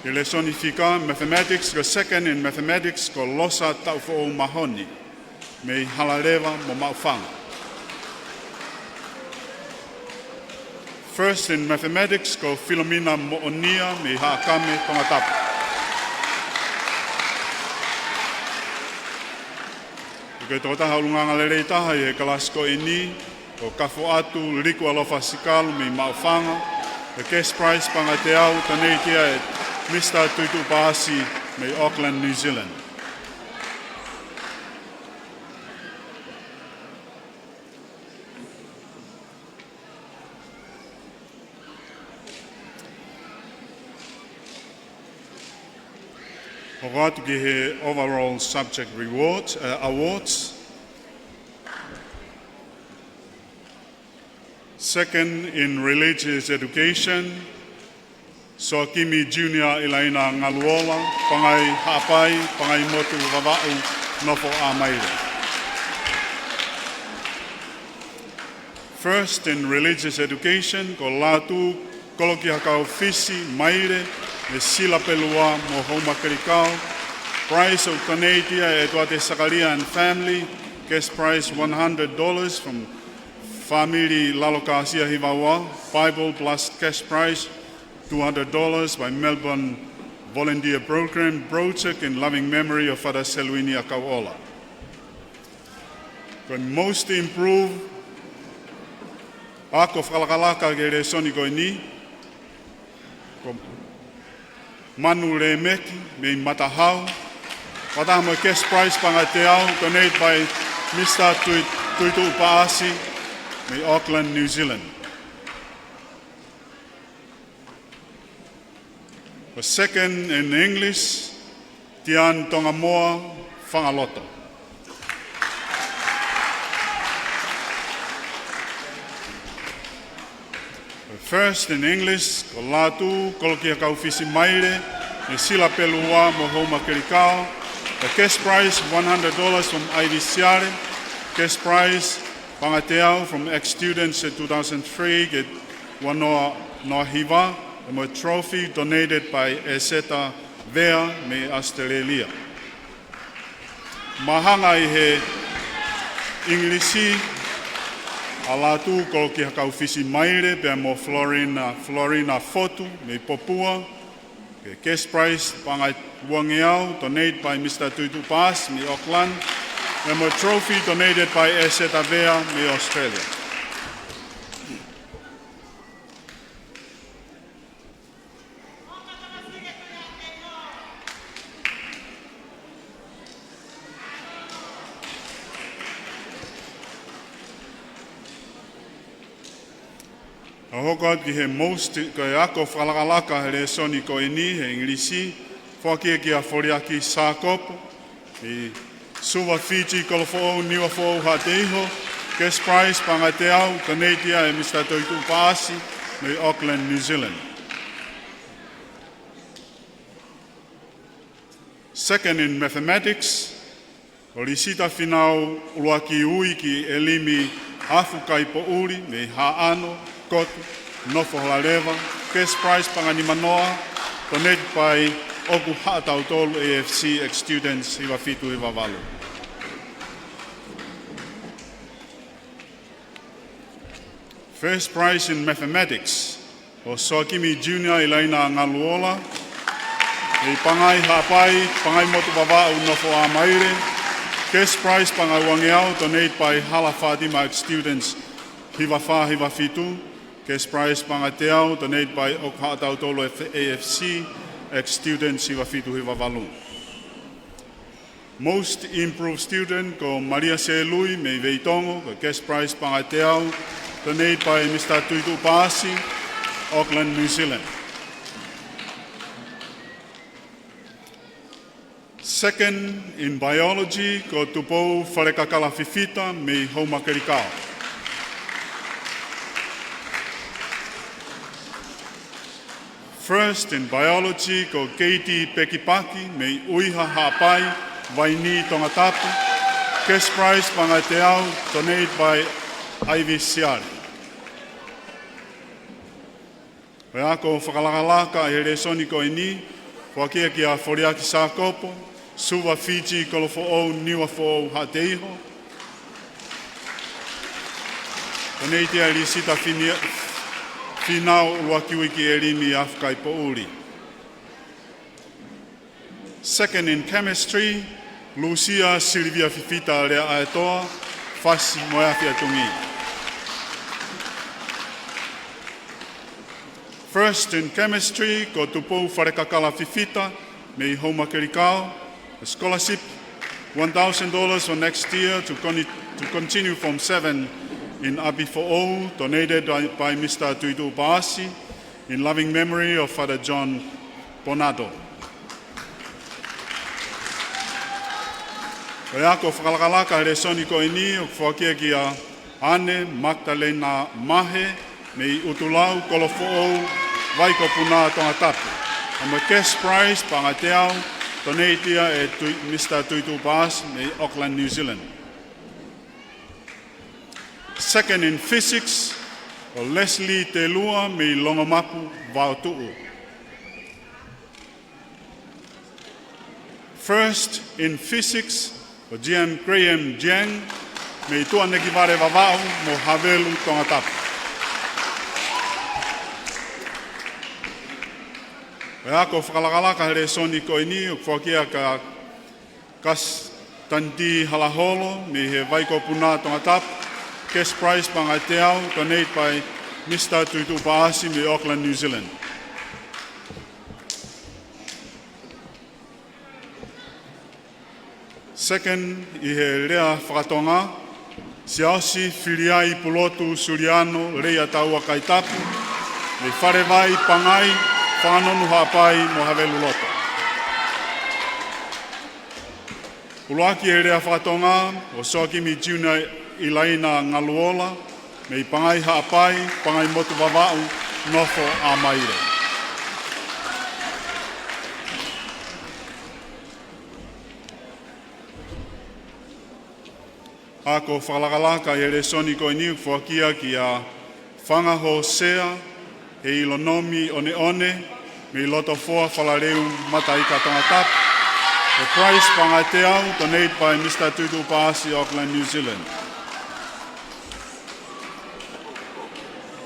[SPEAKER 3] Ile sonifika mathematics, ko second in mathematics, ko Losa Apifo'ou Mahoni, me halarewa mo maufanga. First in mathematics, ko Philomena Moonia, me haakame Tongatapu. Ko tō taha ulunganga lere taha I he kalasko ini, o kafo atu Nuku'alofa sikalu me maufanga, the cash prize panga te au tanei tia e Mr. Tuitu Paasi me Auckland, New Zealand. Hoko atu ki he overall subject awards. Second, in religious education, Soakimi Junior Ilaina Ngaluola, Pangai Hapai, Pangai Motu Vava'u, Nofo Amaire. First, in religious education, ko Latu, Koloki Hakau Fisi, Maire, e Sila Pelua, mo Homakerikau, prize of Tonetia, Eduate Sakaria and family, guest prize $100 from family Lalokasia Hivawa, Bible plus cash prize $200 by Melbourne Volunteer Program project in loving memory of Father Selwini Akawola. Most improved, ako whalakalaka ke re soni koe ni, ko manu le meki, me matahau, wataha mo cash prize panga te au, donated by Mr. Tuitu Paasi, me Auckland, New Zealand. The second in English, Tian Tongamoa Whangaloto. The first in English, ko Latu, Kolokia Kaufisi Maire, e Sila Pelua mo Homakerikau. The cash prize $100 from IVCR. Cash prize Pangateau from ex-students in 2003, get Wanoa Nohiva. A trophy donated by Eseta Vea me Australia. Mahanga I he Inglisi alatu Koloki Hakaufisi Maire pe mo Florina Fotu me Popua Okay, cash prize pangai Wangiao, donated by Mr. Tuitu Paas, me Auckland, and a trophy donated by Esetavea, me Australia. Hokot ki he most ko ako whalakalaka he le soni ko ini he Inglisi Foaki ki a Foaki Sakopo i Suva Fiji Kolofo Niwa Fo Hateiho Guest Prize Pangateau Kanetia e Mr. Toitu Paasi me Auckland, New Zealand. Second in mathematics Olisita Finau Uaki Ui ki Elimi Hafukai Pouri me Haano Kotu, Nofo Halaleva, Cash Prize Panganimanoa, donated by Oku Hatautolu AFC ex-students Hiwafitu Hiwavalu. First prize in mathematics, o Soakimi Junior Ilaina Ngaluola, e Pangai Hapai, Pangai Motu Vava'u Nofo Amaire, Cash Prize Pangai Wangiao, donated by Hala Fatima ex-students Hiwafitu, Cash Prize Pangateau, donated by Okatautolo AFC, ex-students Hiwafitu Hiwavalu. Most improved student ko Maria Selui me Veitongo, ko Cash Prize Pangateau, donated by Mr. Tuitu Paasi, Auckland, New Zealand. Second in biology ko Tupou Kakala Fifita me Homakerikao. First in biology ko Katie Pekipaki me Uiha Hapai Vaini Tongatapu. Cash Prize Pangateau donated by Ivy Siari. Weako whakalakalaka e resoni ko ini, Foaki ki a Foaki Sakopo, Suva Fiji Kolofo Niwa Fo Hateiho. Donated a Lisita Finau Wakiwiki Elimi Afkai Pouri. Second in chemistry, Lucia Silvia Fifita Lea Aetoa, Fasi Moafia Tungi. First in chemistry, ko Tupu Kakala Fifita, me Homakerikao, a scholarship, $1,000 for next year to continue from 7 in Apifo'ou, donated by Mr. Tuitu Paasi, in loving memory of Father John Bonato. Weako whakalakalaka he resoni ko ini, o Foaki ki a Ane Magdalena Mahe, me Utulau Kolofo'ou, Waiko Puna Tongatapu. And the Cash Prize Pangateau, donated by Mr. Tuitu Paasi, me Auckland, New Zealand. Second in physics, Leslie Telua me Longomapu Vautu'u. First in physics, Gian Graham Jiang me Tuanekivare Vava'u mo Havelu Tongatapu. Weako whakalakalaka here soni ko ini, o Foaki ka Kas Tanti Halaholo me he Waiko Puna Tongatapu. Cash Prize Pangateau, donated by Mr. Tuitu Paasi me Auckland, New Zealand. Second, i he Lea Whakatonga, Siausi Filiai Pulotu Suriano, Rea Taua Kaitapu, me Wharewai Pangai, Whanonu Hapai mo Havelu Lota. Uluaki he Lea Whakatonga, o Soakimi Junior Ilaina Ngaluola, me Pangai Hapai, Pangai Motu Vava'u, Nofo Amaire. Ako whalakalaka e re soni ko iniu Foakia ki a Whanga Hosea, e ilonomi one, me loto foa whalareu mataika Tongatapu. The prize Pangateau, donated by Mr. Tuitu Paasi, Auckland, New Zealand.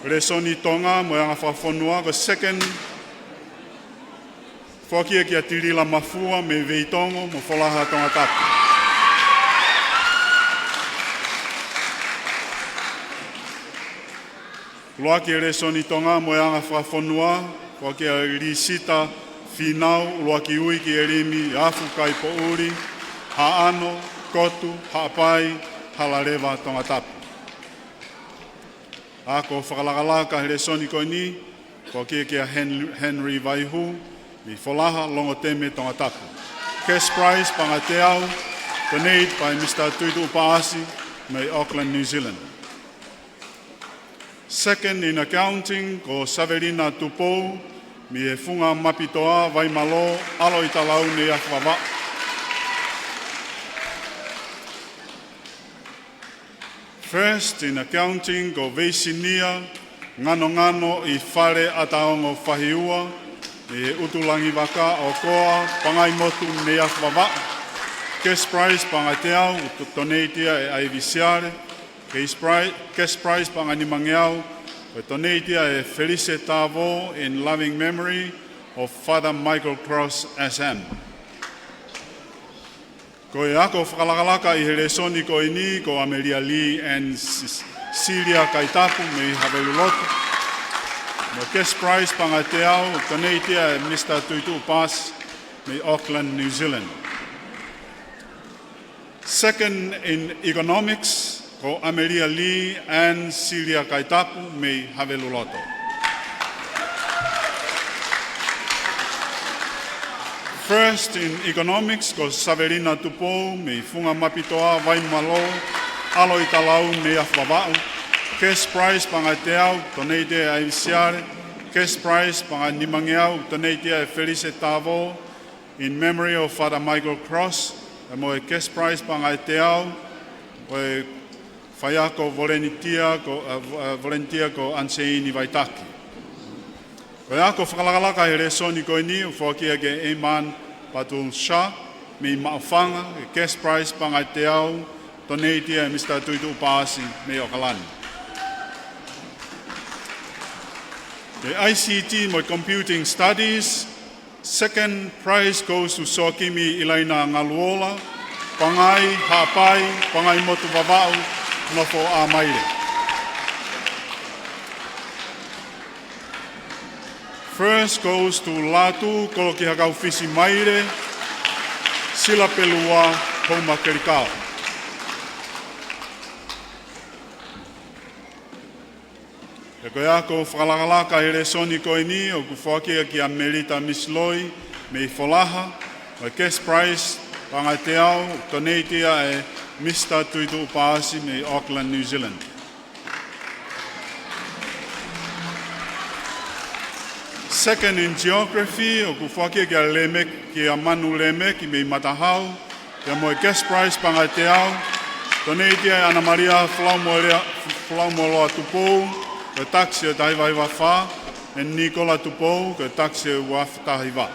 [SPEAKER 3] Resoni Tonga, mo anga whafonua, the second Foaki e kia tirila mafua me veitongo mo folaha Tongatapu. Loa ki re soni tonga mo anga whafonua, Foaki a risita Finau, loa ki ui ki erimi afu kai po uri, ha ano, kotu, ha pai, halarewa Tongatapu. Ako whakalakalaka here soni koe ni, Foaki e kia Henry Vaihu, mi folaha longo teme Tongatapu. Cash prize panga te au, donate by Mr. Tuitu Upaasi, me Auckland, New Zealand. Second in accounting, ko Saverina Tupou, mi e funga mapitoa vai malo, alo i talau ne akwawa. First in accounting, ko Veisinia, ngano i whare ataongo whahiua, mi e utulangi waka o koa, pangai motu ne akwawa. Cash prize panga te au, tonetia e aivisiare, Cash prize panga ni mangeau, we donatea e Felice Tavo in loving memory of Father Michael Cross SM. Ko e ako whakalakalaka I here soni ko ini ko Amelia Lee and Celia Kaitapu me Haveluloto. No cash prize panga te au, donatea e Mr. Tuitu Pass me Auckland, New Zealand. Second in economics, ko Amelia Lee and Celia Kaitapu me Haveluloto. First in economics, ko Saverina Tupou me funga mapitoa vai malo, alo I talau me afwawau. Cash prize panga te au, donate e aivisiare. Cash prize panga nimangeau, donate e Felice Tavo in memory of Father Michael Cross. E mo e cash prize panga te au, o Whaiako volunteer ko Anseini Waitaki. Whaiako whakalakalaka he re soni koe ni, o Foaki ake Eman Patul Shah, me maafanga, e cash prize panga te au, donate e Mr. Tuitu Upaasi me Okalani. The ICT mo computing studies, second prize goes to Sokimi Ilaina Ngaluola, pangai, hapai, pangai motu wawau, nofo a maire. First goes to Latu, koloki hakau fisi maire, sila pelua, homa kerikau. E koe ako whakalakalaka here soni koe ni, o ku Foaki ki a Melita Misloi, me folaha, o cash prize, panga te au, donatea e Mr. Tuitu Upaasi me Auckland, New Zealand. Second in geography, o ku Foaki ki a Lemek, ki a Manu Lemek, me Matahau, te mo e cash prize panga te au, donatea e Ana Maria Flaumoloa Tupou, ke taksi e Taiwaiwa Wha, e Nicola Tupou, ke taksi e Waftahiwa.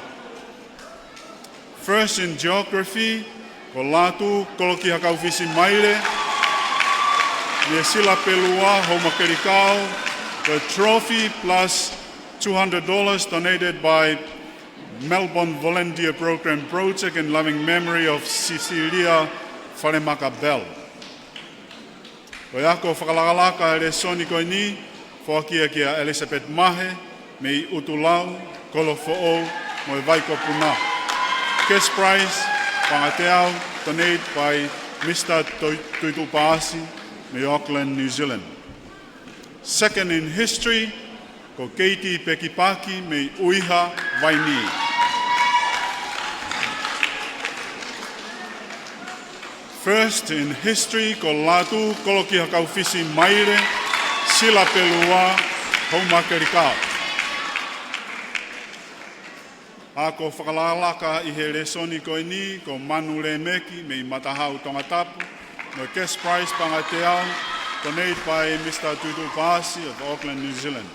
[SPEAKER 3] First in geography, ko Latu, koloki hakau fisi maire, me sila pelua, homa kerikau, the trophy plus $200 donated by Melbourne Volunteer Program Project in loving memory of Cecilia Wharemaka Bell. Koe ako whakalakalaka ere soni koe ni, Foaki ki a Elizabeth Mahe, me I utulau, Apifo'ou, mo e vaiko puna. Cash prize, panga te au, donate by Mr. Tuitu Upaasi, me Auckland, New Zealand. Second in history, ko Katie Pekipaki, me Uiha Vaini. First in history, ko Latu, koloki hakau fisi maire, sila pelua, homa kerikau. Ako whakalalaka I he resoni koe ni, ko Manu Lemeki, me I Matahau Tongatapu, no cash prize panga te au, donated by Mr. Tuitu Upaasi of Auckland, New Zealand.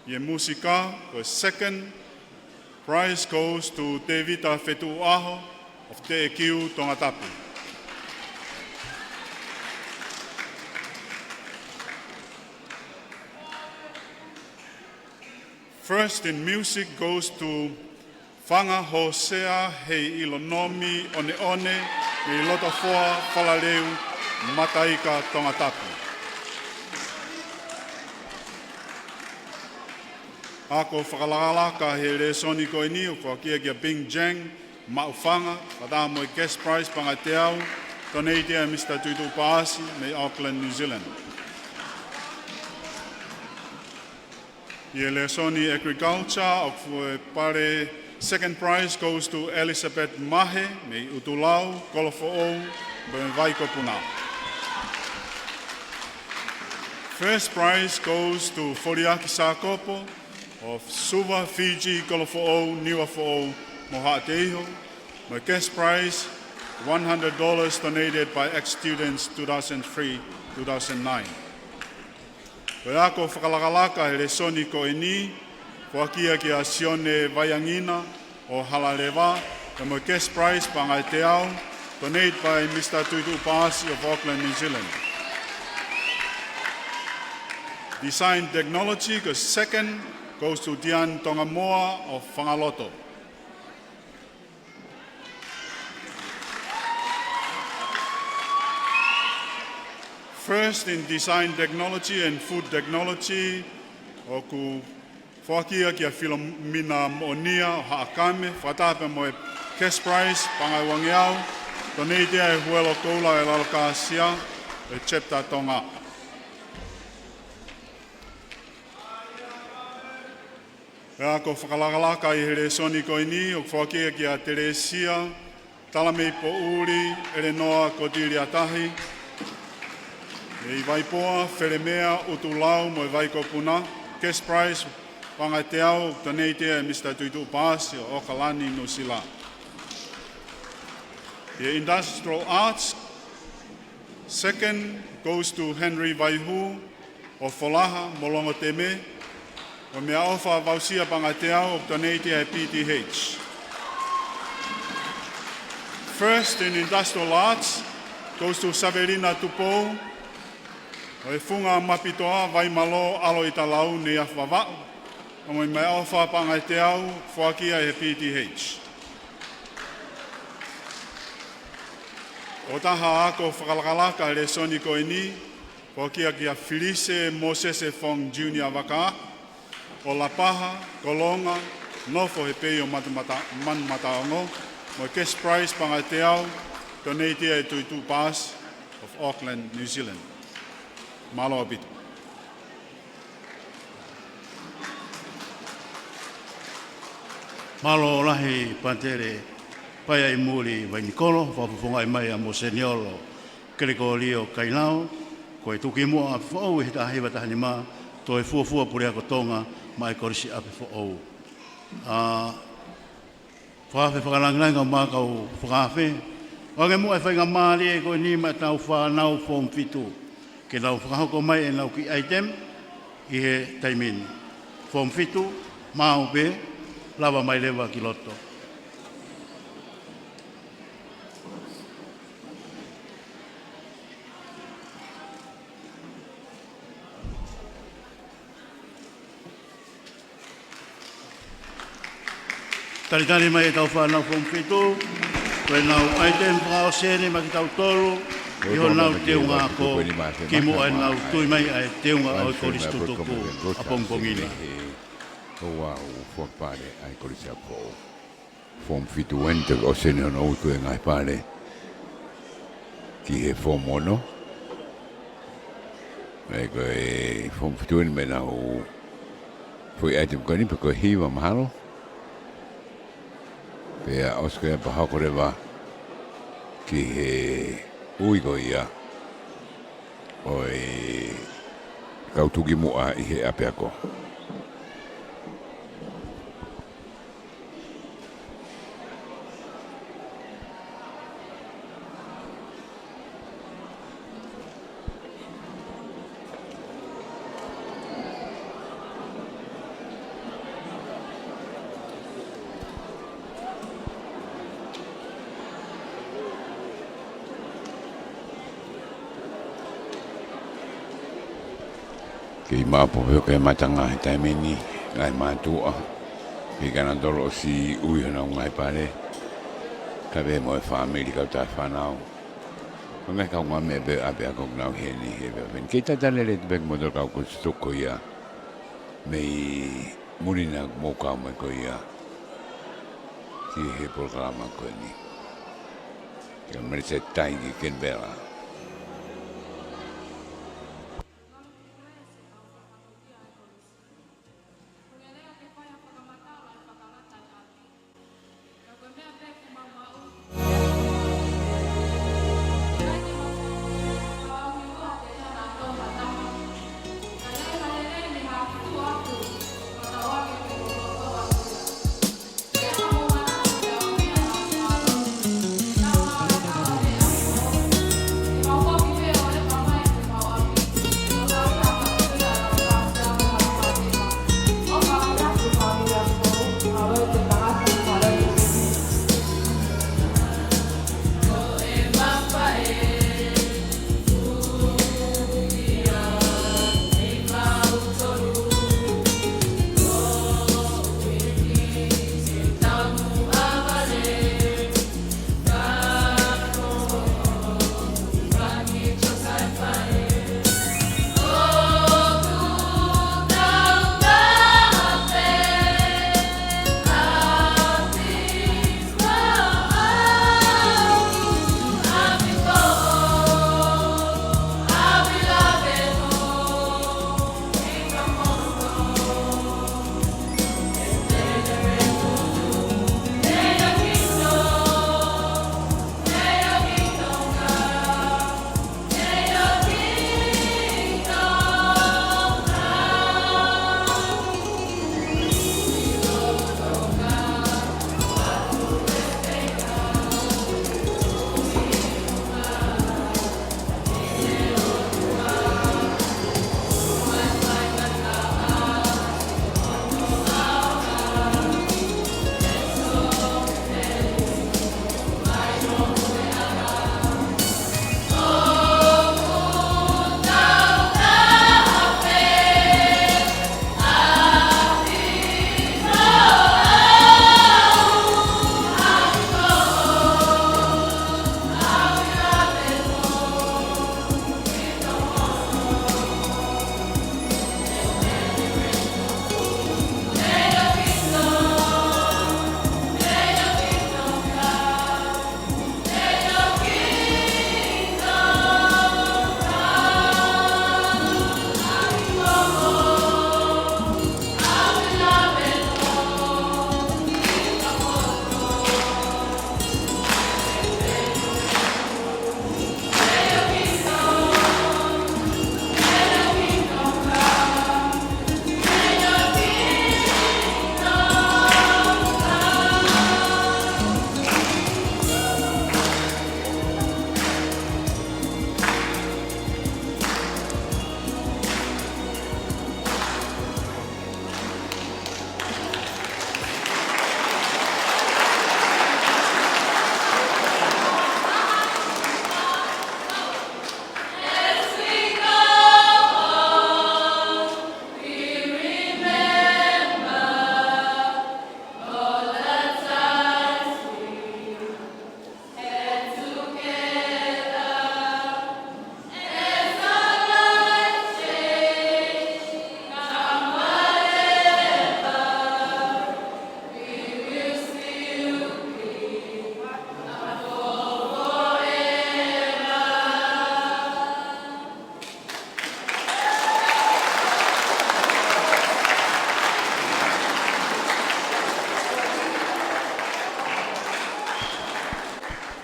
[SPEAKER 3] Ye musika, ko second prize goes to Te Vita Fetu'aho of Te Ekiu Tongatapu. First in music goes to Whanga Hosea Hei Ilonomi One One Me Lotofoa Whalaleu Mataika Tongatapu. Ako whakalala he re soni ko ini o whakia kia Bing Jang Maufanga, wada mo guest prize panga te au, donated Mr. Tutu Paasi, me Auckland, New Zealand. Ye le soni agriculture of pare second prize goes to Elizabeth Mahe, me Utulau, Apifo'ou, me Waikopuna. First prize goes to Foriaki Sakopo of Suva, Fiji, Apifo'ou, Niuafo'ou, Mohateiho. My guest prize, $100 donated by ex-students 2003-2009. Ako whakalakalaka he le soni ko ini, Foaki ki a Sione Vaiangina o Halalewa, and my guest prize pangai te au, donated by Mr. Tutu Paasi of Auckland, New Zealand. Design technology, the second goes to Dian Tongamoa of Whangaloto. First in design technology and food technology, oku Foaki ki a Filomena Monia o Haakame, whatape mo e cash prize, pangai wangiau, donated e huelo koula e lalakasia, e chapter Tonga. E ako whakalakalaka I here soni ko ini, o Foaki ki a Patelesio, talamei po uri, ere noa kotiri atahi, e vaipoa, wheremea, utulau, mo e Waikopuna, cash prize, panga te au, donated Mr. Tutu Paasi o Okalani, New Zealand. The industrial arts, second goes to Henry Vaihu o Folaha, Molongo Teme, o mea ofa vausia panga te au, donated PTH. First in industrial arts goes to Saverina Tupou, o e funga mapitoa vai malo alo I talau ne awhawau. O mai mai awha pangai te au, Foaki e PTH. O taha ako whakalakalaka le soni ko ini, Foaki ki a Felice Mosese Fong Junior Waka, o La Paha, Kolonga, nofo he pei o manmataongo, mo cash prize pangai te au, donated e Tutu Paasi of Auckland, New Zealand. Malo abito.
[SPEAKER 2] Malo lahi pantere paia I muri Vainikolo, whapufunga I mai a mo seniolo, kereko lio kainao, ko e tuki mua Apifo'ou I hita hiwa tahani maa, to e fuafua Pureako Tonga, mai Kolisi Apifo'ou. Whaafe whakalanginanga maa kau whakaafe, wange mua e whainga maa lie ko ni ma tau whanau form fitu. Ke lau whakahoko mai e lau ki item I he taimini. Form fitu, maa upe, lava mai lewa ki loto. Taritari mai e tau whanau form fitu, koe nau item whakao sene ma ki tau tolu, Iho nau teunga ko, ki mo ai nau tui mai ai teunga au Kolisi tutuku a pongpongina.
[SPEAKER 1] Ouau, whapare ai Kolisi Apifo'ou. Form fitu wente o sene o nou tue ngai pare. Ki he form ono. E koe form fitu wente me nau fui item koe ni pe koe hiwa mahalo. Pea oske pa hakorewa ki he ui ko ia o e kautuki mua I he apeako. Ki mapo heo ke matanga he taimeni ngai mātua. Pika na tolo si ui hana ngai pare. Ka ve mo family ka ta whanau. Ko ngai ka ngā me be ape a kong nau heni he be ben. Kei tatale le te mo tol kau kustoko ia. Mei murina mo kau mai ko ia. Ki he programa ko ni. Ka mre se taingi ken bela.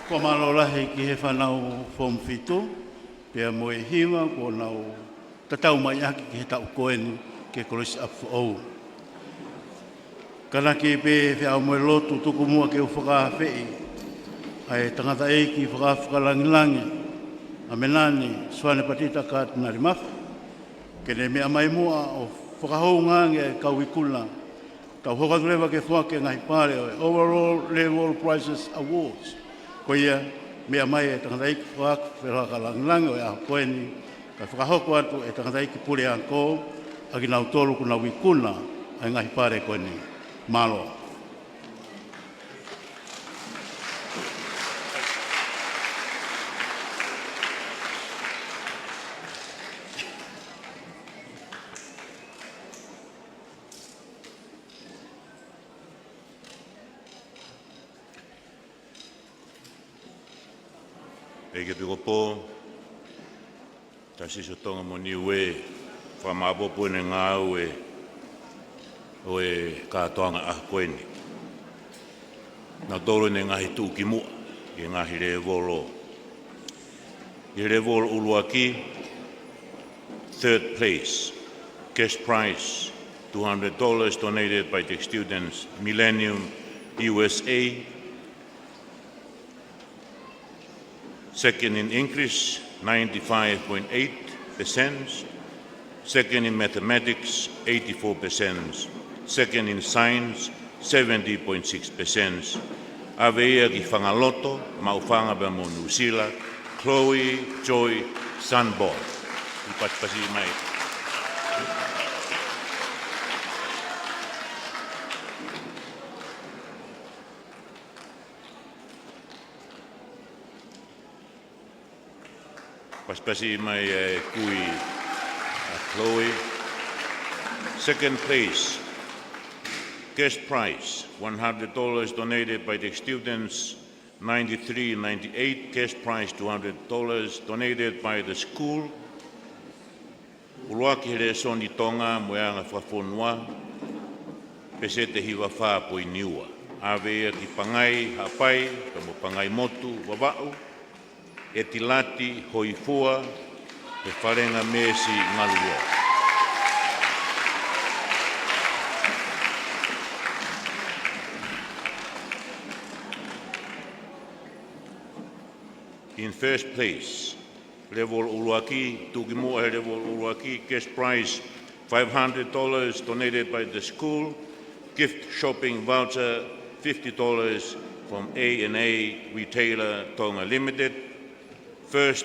[SPEAKER 2] Ko malolahi ki he whanau form fitu, pia moe hiwa ko nau tatau mai aki ki he tau koeni ke Kolisi Apifo'ou. Kana ki pe whiau moe lotu tuku mua ke whakawhei, ai tangata eiki whakalangilangi, a menani swane patita ka tinari mafu, ke ne mea mai mua o whakahou ngange e kauikula, tau hokadurewa ke Foaki ngai pare o Overall Level Prizes Awards. Ko ia, mea mai e tangata iki whakalangilangi o e aha koeni, ka whakahoko atu e tangata iki pule anko, agi nau tolu ku nau ikuna, ai ngai pare koe ni. Malo.
[SPEAKER 5] Ege piko po, tasi so tonga mo niue, whamapopo ne ngā ue, o e kātoanga a koeni. Nā tolo ne ngahi tūki mua, i ngahi re volo. I re volo uluaki, third place, cash prize, $200 donated by the students, Millennium USA. Second in English, 95.8%. Second in mathematics, 84%. Second in science, 70.6%. Aveia ki whangaloto, maufanga ba mo Nusila, Chloe Joy Sunborn. I patpasi mai. Paspasi mai kui Chloe. Second place, cash prize, $100 donated by the students, 93-98, cash prize $200 donated by the school. Uluaki here soni Tonga, moeanga whafonua, pese te hiwa wha poi niua. Awea ki pangai hapai, kamo pangai motu wawau, e tilati hoifua, e wharenga mesi ngalua. In first place, level Uluaki, Tukimoa level Uluaki, cash prize $500 donated by the school, gift shopping voucher $50 from A&A Retailer Tonga Limited. First,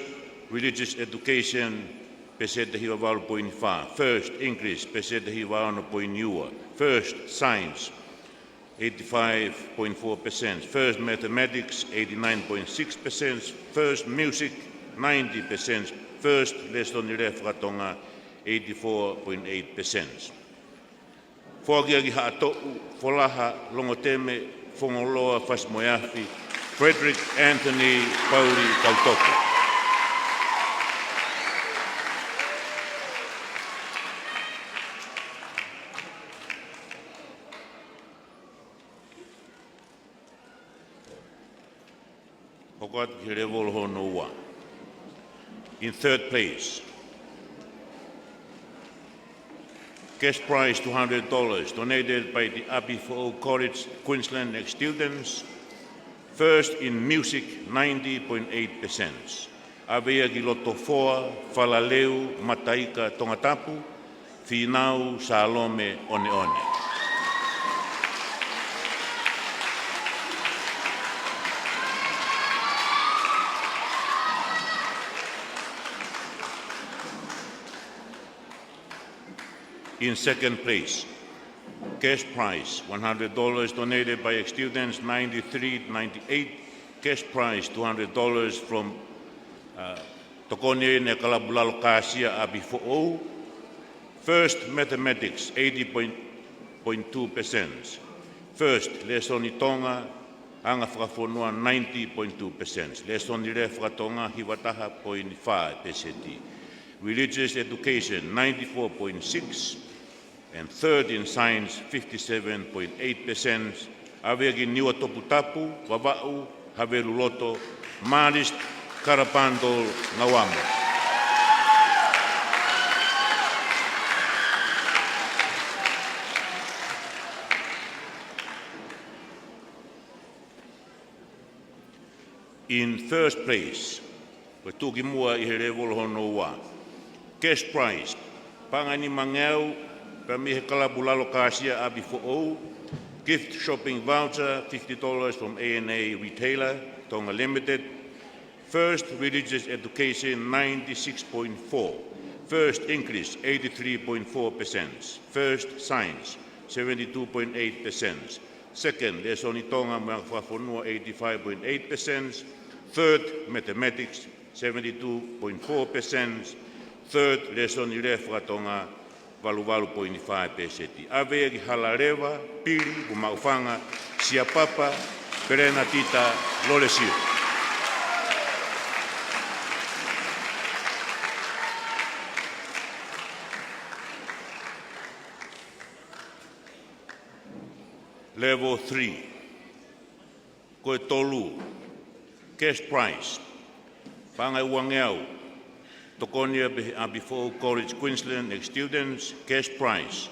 [SPEAKER 5] religious education, pesete hiwa walo poini wha. First, English, pesete hiwa ano poini ua. First, science, 85.4%. First, mathematics, 89.6%. First, music, 90%. First, lesson whakatonga, 84.8%. Foaki aki haato'u, folaha, longoteme, fongoloa, fasmoyafi, Frederick Anthony Pauli Kautoko. In third place, cash prize $200 donated by the Apifo'ou College Queensland students. First in music, 90.8%. Avea ki loto foa, falaleu, mataika, Tongatapu, Finau, Salome, one one. In second place, cash prize, $100 donated by students, 93-98. Cash prize, $200 from Tokone ne Kalabulalo Kasia Apifo'ou. First, mathematics, 80.2%. First, lesoni Tonga, anga whakafonua, 90.2%. Lesoni re whakatonga, hiwataha, 0.5%. Religious education, 94.6%. And third in science, 57.8%. Avegi niwa Tongatapu, Wawau, Haveru Loto, Marist, Karapandol, Ngawamo. In first place, Tuki mua I here Volhono wa. Cash prize, Pangani Mangau, Pamihe Kalabulalo Kasia Apifo'ou, gift shopping voucher, $50 from A&A Retailer, Tonga Limited. First, religious education, 96.4%. First, English, 83.4%. First, science, 72.8%. Second, lesoni Tonga mga whafonua 85.8%. Third, mathematics 72.4%. Third, lesoni lefa Tonga 8.5%. Ave ki halarewa, pili, umaufanga, siapapa, perena tita, lolesio. Level 3, koe tolu, cash prize, pangai wangeau, tokonia Apifo'ou College Queensland students, cash prize,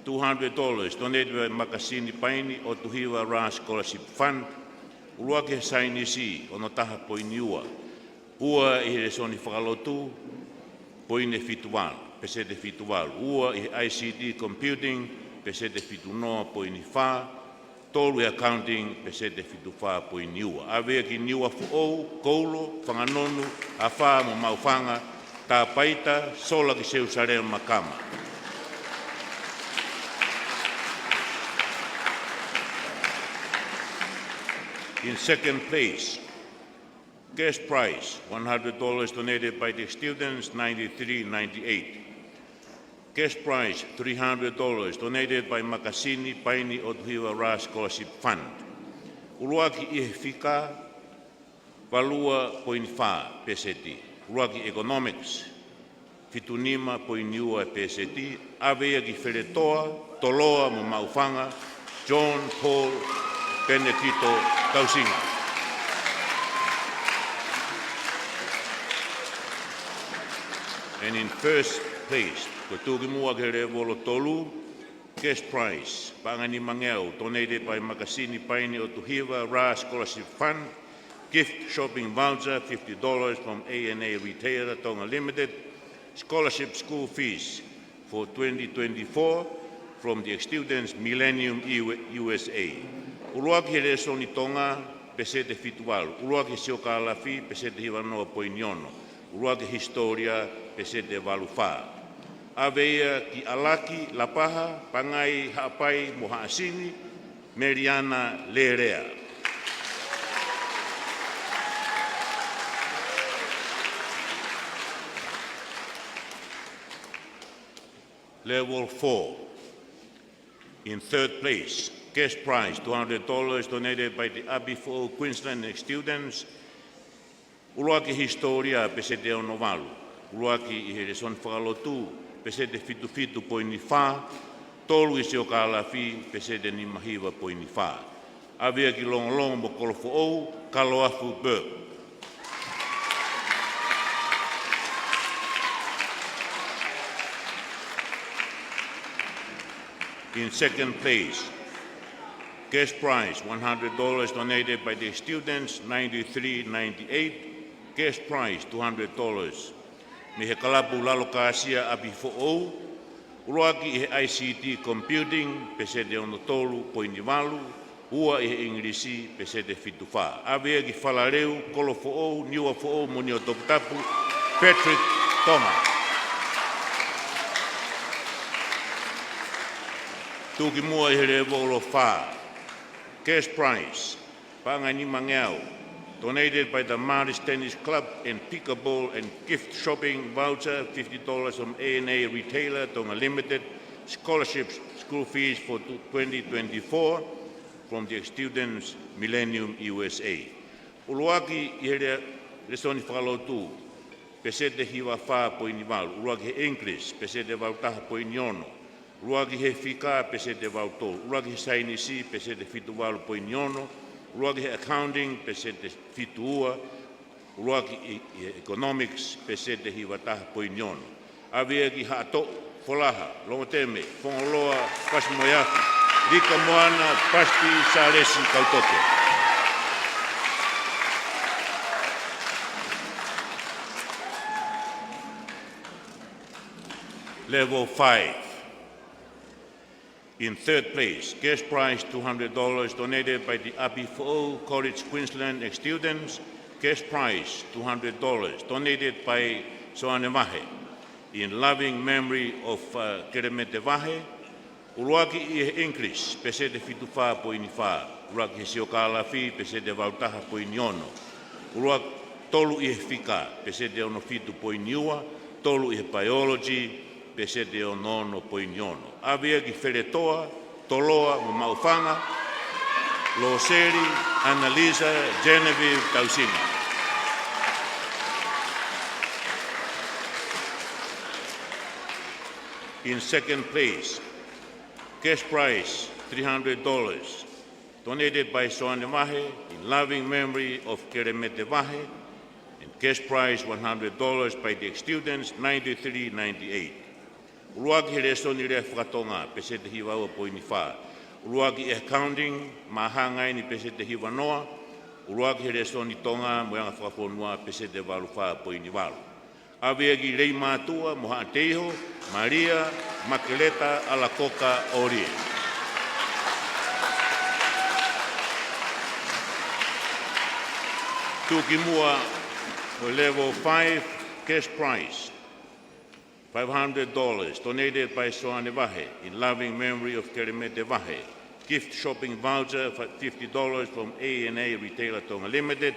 [SPEAKER 5] $200 donated by Makasini Paini o Tuhiwa Ra Scholarship Fund, uruake sainisi ono taha poiniua, ua i he soni whakalotu, poine fitual, pesete fitual, ua i ICT Computing, pesete fitunoa poini wha, tolu accounting pesete fitu wha po niua. Ave ki niua fu'ou, koulo, whanganonu, a wha mo maufanga, tā paita, sola ki seu sarea makama. In second place, cash prize, $100 donated by the students, 93.98. Cash prize, $300 donated by Makasini Paini Otuhiwa Ra Scholarship Fund. Uruaki i whika, valua poinwha peseti. Uruaki economics, fitunima poiniua peseti. Avea ki wheretoa, toloa mo maufanga, John Paul Benedito Tausinga. And in first place, ko tūki mua ke re volo tolu, cash prize, pangani mangeo, donated by Makasini Paini Otuhiwa Ra Scholarship Fund, gift shopping voucher, $50 from A&A Retailer Tonga Limited, scholarship school fees for 2024 from the students Millennium USA. Uruaki re soni Tonga, pesete fitual, uruaki siokalafi, pesete hiwanoa poiniono, uruaki historia, pesete valufa. Aveia ki alaki, lapaha, pangai, haapai, mohaasini, Meriana Lerea. Level 4. In third place, cash prize, $200 donated by the Apifo'ou Queensland students. Uruaki historia pesete o novalu. Uruaki i here son whakalotu, pesete fitu poini wha, tolu i seo kālafi, pesete ni mahiwa poini wha. Avea ki longo mo Kolofo'ou, Kaloafu Burke. In second place, cash prize, $100 donated by the students, 93.98. Cash prize, $200. Me he kalapu lalo kāsia Apifo'ou, uruaki i he ICT Computing, pesete ono tolu poini walu, ua i he Ingrisi, pesete fitu wha. Avea ki whalareu, Kolofo'ou, Niuafo'ou, moni o Tongatapu, Patrick Tonga. Tūki mua i he revolo wha. Cash prize, pangani mangeau, donated by the Maris Tennis Club and Pickleball and gift shopping voucher, $50 from A&A Retailer Tonga Limited, scholarships, school fees for 2024 from the students Millennium USA. Uluaki i he resoni whakalotu, pesete hiwa wha poini walu, uluaki he English, pesete wautaha poini ono, uluaki he whika, pesete wautolu, uluaki he sainisi, pesete fitu walu poini ono, uruaki he accounting, pesete fitua, uruaki economics, pesete hiwataha poiniono. Avea ki hato, folaha, longo teme, fongoloa, pasmoyaki, rika moana, pasti, saresi, kautoke. Level 5. In third place, cash prize $200 donated by the Apifo'ou College Queensland students. Cash prize $200 donated by Soane Vahe in loving memory of Keremete Vahe. Uruaki i English, pese de fitu wha po ini wha. Uruaki he sio kālafi, pese de vautaha po ini ono. Uruaki tolu i he whika, pese de ono fitu po ini ua. Tolu i he biology, pese de ono ono po ini ono. Awea ki wheretoa, toloa mo maufanga, Loseri, Annalisa, Genevieve, Tausinga. In second place, cash prize, $300, donated by Soane Vahe in loving memory of Keremete Vahe, and cash prize, $100 by the students, 93-98. Uruaki he resoni rea whakatonga, pese te hiwa ua poini wha. Uruaki accounting, mahanga ni pese te hiwa noa. Uruaki he resoni tonga, moanga whakafonua, pese te walu wha poini walu. Aweagi rei mātua, moha teiho, Maria, Makeleta, Alakoka, Orie. Tukimua, for level 5, cash prize, $500, donated by Soane Vahe in loving memory of Keremete Vahe. Gift shopping voucher for $50 from A&A Retailer Tonga Limited.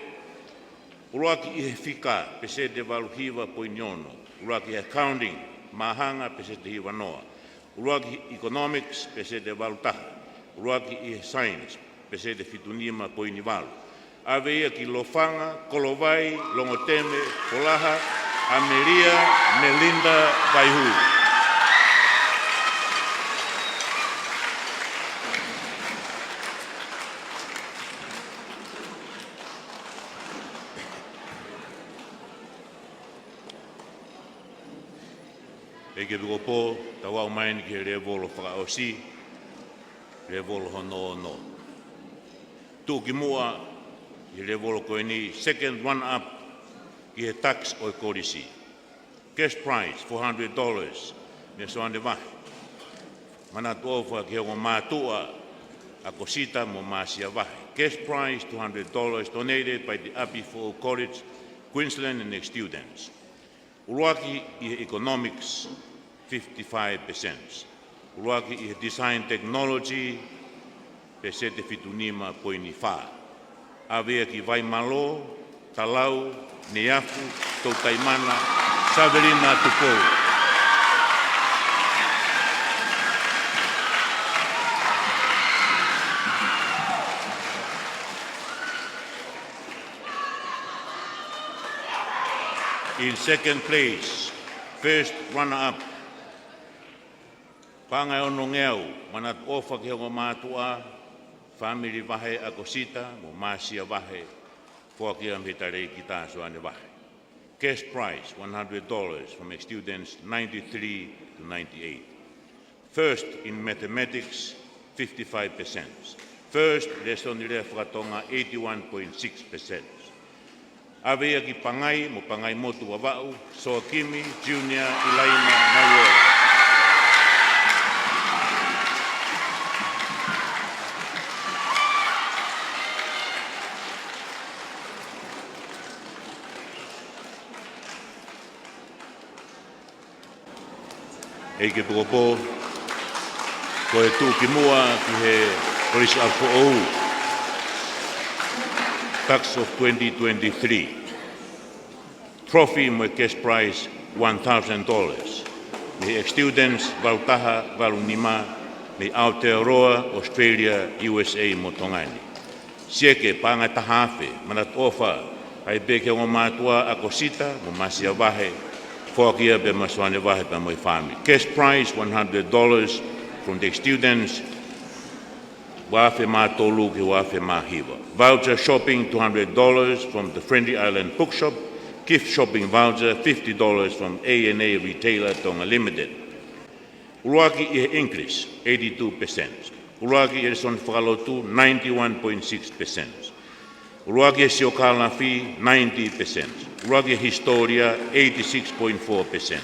[SPEAKER 5] Uruaki i he whika, pese de waluhiwa poiniono. Uruaki accounting, mahanga, pese de hiwa noa. Uruaki economics, pese de walutaha. Uruaki i he science, pese de fitunima poiniwalu. Aveia ki lofanga, kolovai, longoteme, kolaha, Ameria, Melinda, Vaihu. Eke bikopo, tawa umaini ki revolo whakaosi, revolo hono no. Tūki mua, ki revolo koeni, second one-up ki he tax o Kolisi. Cash prize, $400, me soane vahe. Mana tuofa ki hongo mātua, a kosita mo māsia vahe. Cash prize, $200, donated by the Apifo'ou College, Queensland and its students. Uruaki i economics, 55%. Uruaki i design technology, pese te fitunima poini wha. Awea ki vai malo, talau, neafu, tau taimana, Saverina Tupou. In second place, first runner-up, Pangai ono ngeau, manat ofa ki hongo mātua, family vahe a kosita, mo māsia vahe, Foaki am hitarei ki tā soane vahe. Cash prize, $100 from students 93 to 98. First in mathematics, 55%. First, lesoni rea whakatonga, 81.6%. Awea ki pangai, mo pangai motu wawau, Soakimi, Junior, Ilaima, Naua. Eke pokopo, ko e tūki mua ki he Kolisi Apifo'ou tax of 2023. Trophy mo cash prize $1,000. Me students Vautaha, Valunima, me Aotearoa, Australia, USA mo tongani. Sieke panga tahafe, manat ofa, ai beke o mātua a kosita, mo masia vahe, Foaki be maswane vahe pa moi family. Cash prize $100 from the students. Wafe mātolu ki wafe māhiwa. Voucher shopping $200 from the Friendly Island Bookshop. Gift shopping voucher $50 from A&A Retailer Tonga Limited. Uruaki i English 82%. Uruaki i son whakalotu 91.6%. Uruaki i siokalafi 90%. Uruaki Historia, 86.4%.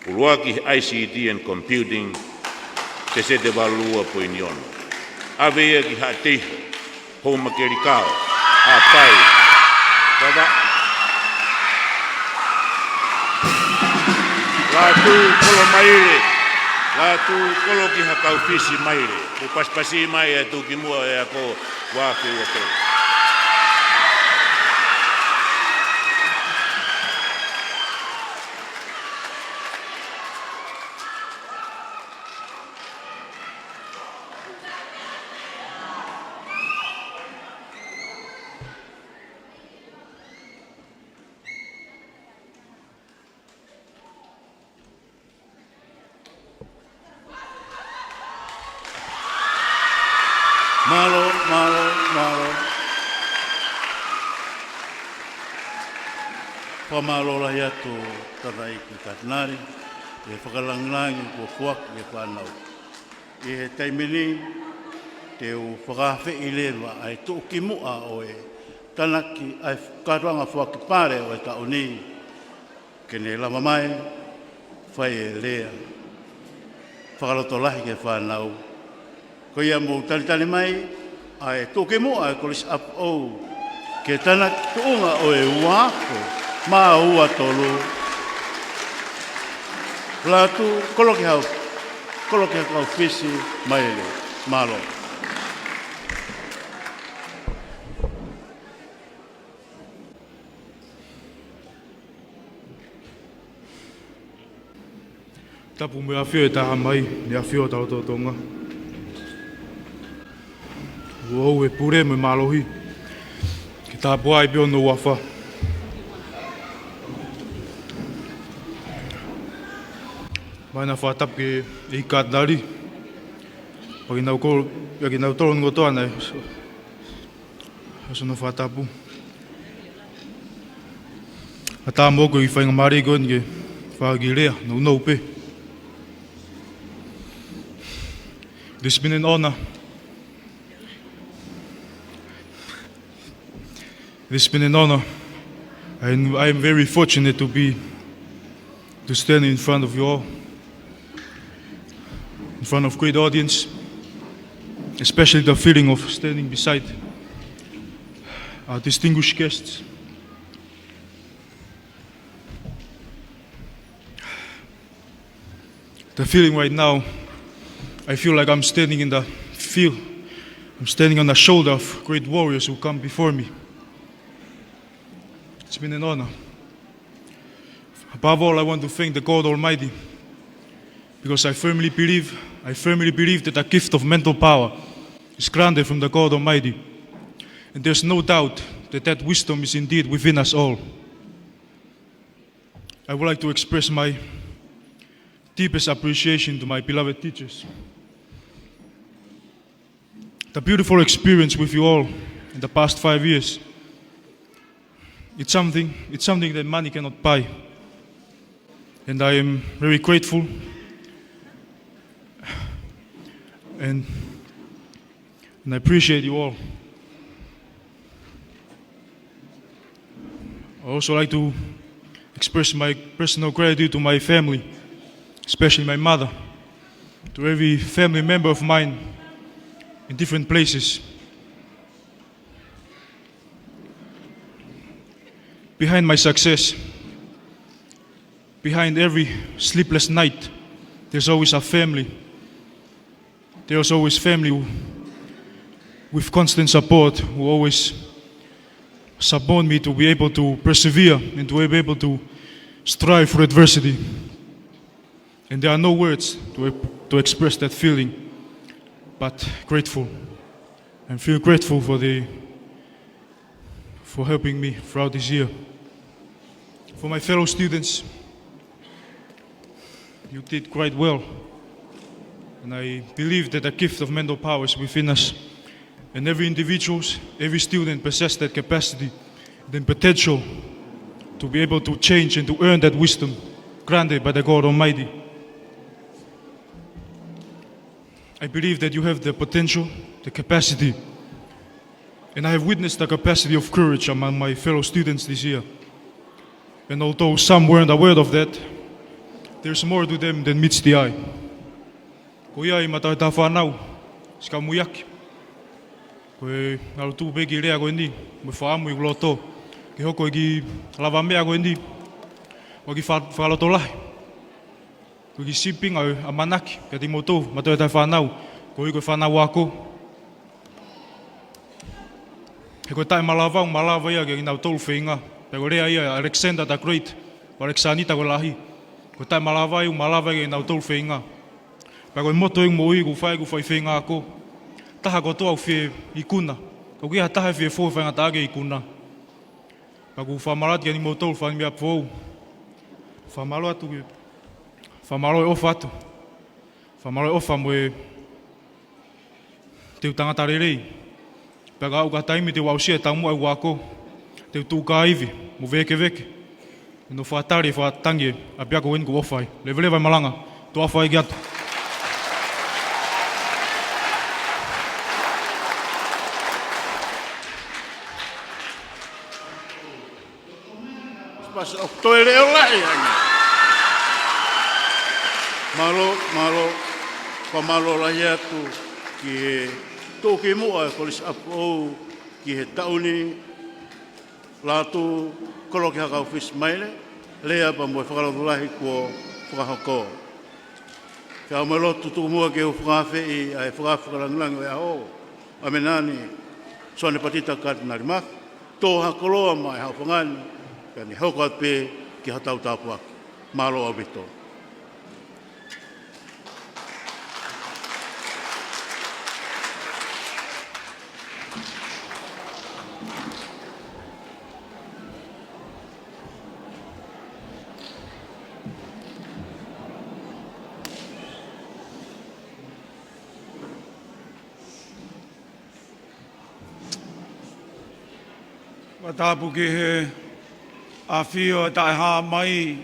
[SPEAKER 5] Uruaki ICT and Computing, te se te valua po iniono. Awea ki hati, homa kerikao, hapai, baba. Latu, kolo maire, Latu kolo ki hakau fisi maire. Ku paspasi mai e tu ki mua e ako wāke ua tō.
[SPEAKER 2] Malo. Pamalo la hiatu tarai ki katanari, e whakalangilangi ko Foaki e whanau. E he taimini, te o whakawhi i lewa ai tō ki mua o e tanaki ai katoanga Foaki pare o e ta oni, ke ne lama mai, whai e lea. Whakaloto lahi ke whanau. Ko ia mō talitani mai, ai tō ki mua e Kolisi Apifo'ou, ke tanaki tuunga o e uako, ma ua tolu. Latu, koloki hau fisi maile, malo.
[SPEAKER 12] Tapu me awhio e taha mai, ne awhio tau tō Tonga. Ouau e pure me malohi, ki tā pua i pio no wafa. Mai na whātap ke i kātari, paki nau toro ngotoa nei, aso no whātapu. A tā moko i whainga mari koen ke whaagi rea, no pe. This has been an honor. This has been an honor. And I am very fortunate to stand in front of you all, in front of great audience, especially the feeling of standing beside our distinguished guests. The feeling right now, I feel like I'm standing in the field. I'm standing on the shoulder of great warriors who come before me. It's been an honor. Above all, I want to thank the God Almighty, because I firmly believe that the gift of mental power is granted from the God Almighty. And there's no doubt that wisdom is indeed within us all. I would like to express my deepest appreciation to my beloved teachers. The beautiful experience with you all in the past 5 years, it's something that money cannot buy. And I am very grateful and I appreciate you all. I also like to express my personal gratitude to my family, especially my mother, to every family member of mine in different places. Behind my success, behind every sleepless night, there's always a family. There's always family with constant support who always support me to be able to persevere and to be able to strive for adversity. And there are no words to express that feeling, but grateful. I feel grateful for helping me throughout this year. For my fellow students, you did quite well. And I believe that the gift of mental power is within us. And every student possesses that capacity, the potential to be able to change and to earn that wisdom granted by the God Almighty. I believe that you have the potential, the capacity, and I have witnessed the capacity of courage among my fellow students this year. And although some weren't aware of that, there's more to them than meets the eye. Ko ia I matai tā whanau, ska muiaki. Ko e ngaru tū peki rea koe ni, me whaamu I loto, ki hoko I ki lava mea koe ni, o ki whaloto lahi. Ko ki shipping a manaki, kia ti motou, mato e tai whanau, ko i koe whanau ako. He koe tai malawau, malawa ia kia ki nau tolu whenga. Pe ko rea ia Alexander the Great, o Alexanita ko lahi. Ko tai malawa ia ki nau tolu whenga. Pe koe moto i mo i ku whai whenga ako. Taha ko toa whie i kuna. Ko kia taha whie fōi whenga tāge i kuna. Pe ko whamarati kia ni mo tolu whani mea Apifo'ou. Whamalo atu ki. Whamalo e ofa atu. Whamalo e ofa mo e te tangata rerei. Pega au ka taimi te wausia e taumua e wako. Te tū ka iwi, mo veke. No whaatari e whaatangi a piako weni ku ofai. Lewe malanga, tu ofai ki atu.
[SPEAKER 2] Pas o toe reo lai anga. Malo, pamalo lai atu ki he tōke mua e Kolisi Apifo'ou ki he tauni Latu kolo ki haka ofis maile, lea pa mo e whakarotulahi kua whakahoko. Kia o lotu tu mua ke o whakawhi a e whakarangulangu e aho, a menani soane patita kātinari mak, tō hakoloa mai hau whangani, kia ni hauka pe ki hatau tāpu aki, malo au bito.
[SPEAKER 13] Tapu ki he awhio e tae hā mai,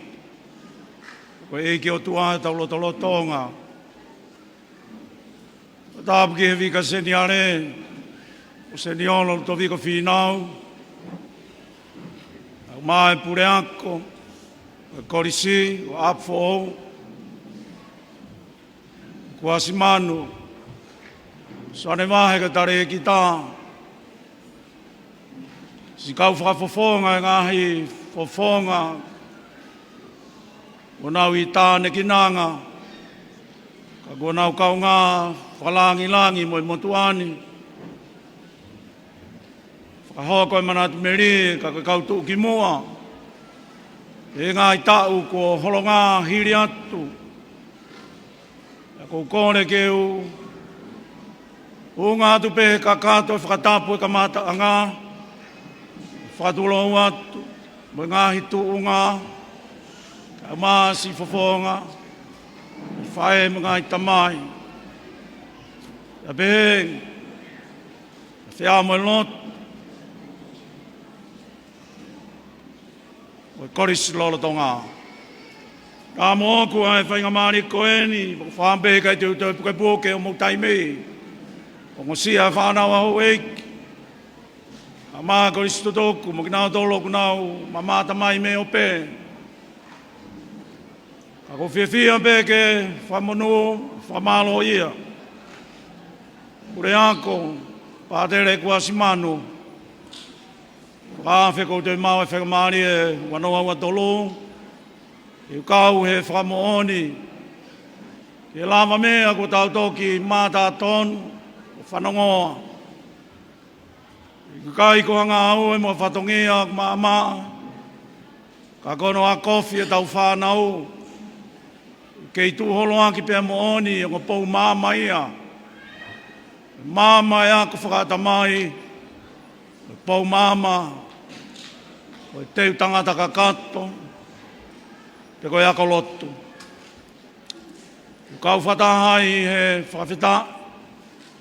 [SPEAKER 13] ko e ki o tuahe taulo Tonga. Tapu ki he vika seniare, o seniolo to vika Finau, au mai pure ako, o Kolisi, o Apifo'ou, ko asimanu, soane mahe ka tare e ki tā. Si kau whakafofonga e ngahi fofonga o nau i tāne ki nanga ka kua nau kau ngā whalangi mo i motuani whakahoa koe manatu meri ka kau tuu ki mua e ngā i tau ko holonga hiri atu ko kone ke u ngā tupe ka kato whakatapu e ka mata anga whatulo atu, mo ngā hitu unga, ka māsi fofonga, whae mo ngā hitamai. Ka beheng, ka whia mo lot, mo Kolisi lolo Tonga. Ka mo oku ai whainga maari koeni, mo whambehe kai te utau puke puke o mo taimei, o mo sia whanau aho eiki. A maa Kolisi totoku, mo kinao tolo kunao, ma mata mai me o pe. Ka ko whiawhia pe ke whamonu, whamalo ia. Ure ako, pātere kua simanu. Ka whiko te mau e whakamari e wanoa ua tolo. E ukau he whakamooni. E lama mea ko tau toki mata ton, o whanongoa. Kai ko hanga au e mo whatongia ma. Ka kono a kofi e tau whanau. Kei tu holoa ki pia mo oni e ko pou māma ia. Māma ia ko whakata mai. Pou māma. O teu tangata ka kato. Te koe ako lotu. Kau whatahai he whakawhita.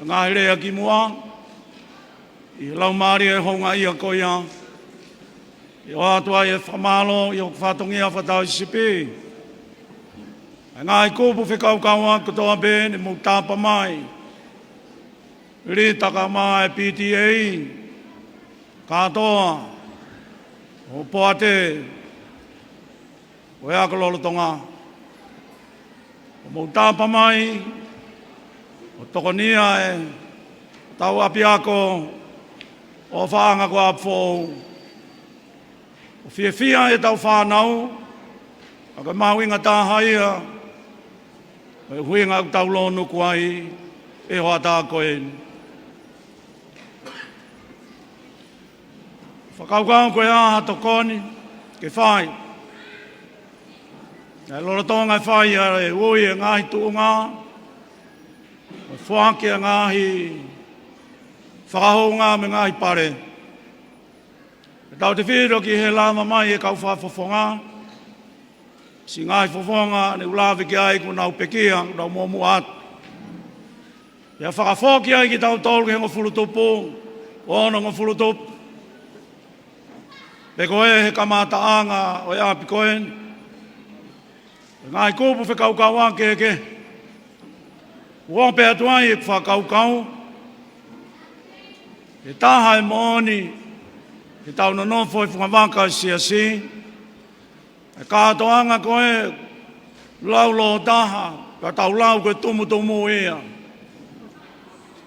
[SPEAKER 13] Ngā hirea ki mua. I lau maari e honga ia ko ia. I o atua e whamalo, i o whatongia whatau i sipi. E ngā i kūpu whikau aku toa be, ne mu tāpa mai. Ritaka mai PTA. Katoa. O poate. O ea kololo Tonga. O mu tāpa mai. O tokonia e. Tau api ako. O whaanga ko Apifo'ou. O whiawhia e tau whanau. A ka mahuinga tāhaia. hui ngā tau lonu kuai e hoa tā koe. Whakaukau koe aha tokoni ke whai. Nā lora tonga whai a e ui e ngāhi tuunga. Foaki a ngāhi whakahounga me ngāhi pare. E tau te whiro ki he lama mai e kau whawhawhonga. Si ngāhi whawhonga ne ulawe ki ai ku nau pekia, nau momu atu. Ia whakafoki ai ki tau tolu ki hengo fulutupu, o ono ngo fulutupu. Pe koe he kamata anga o e api koen. Ngai kupu whakaukau a keke. Ua pe atuai e whakaukau. E taha e mooni. E tau no nofo e whakawaka si a si. E kātoanga koe lau lo taha. Ka tau lau koe tumu ia.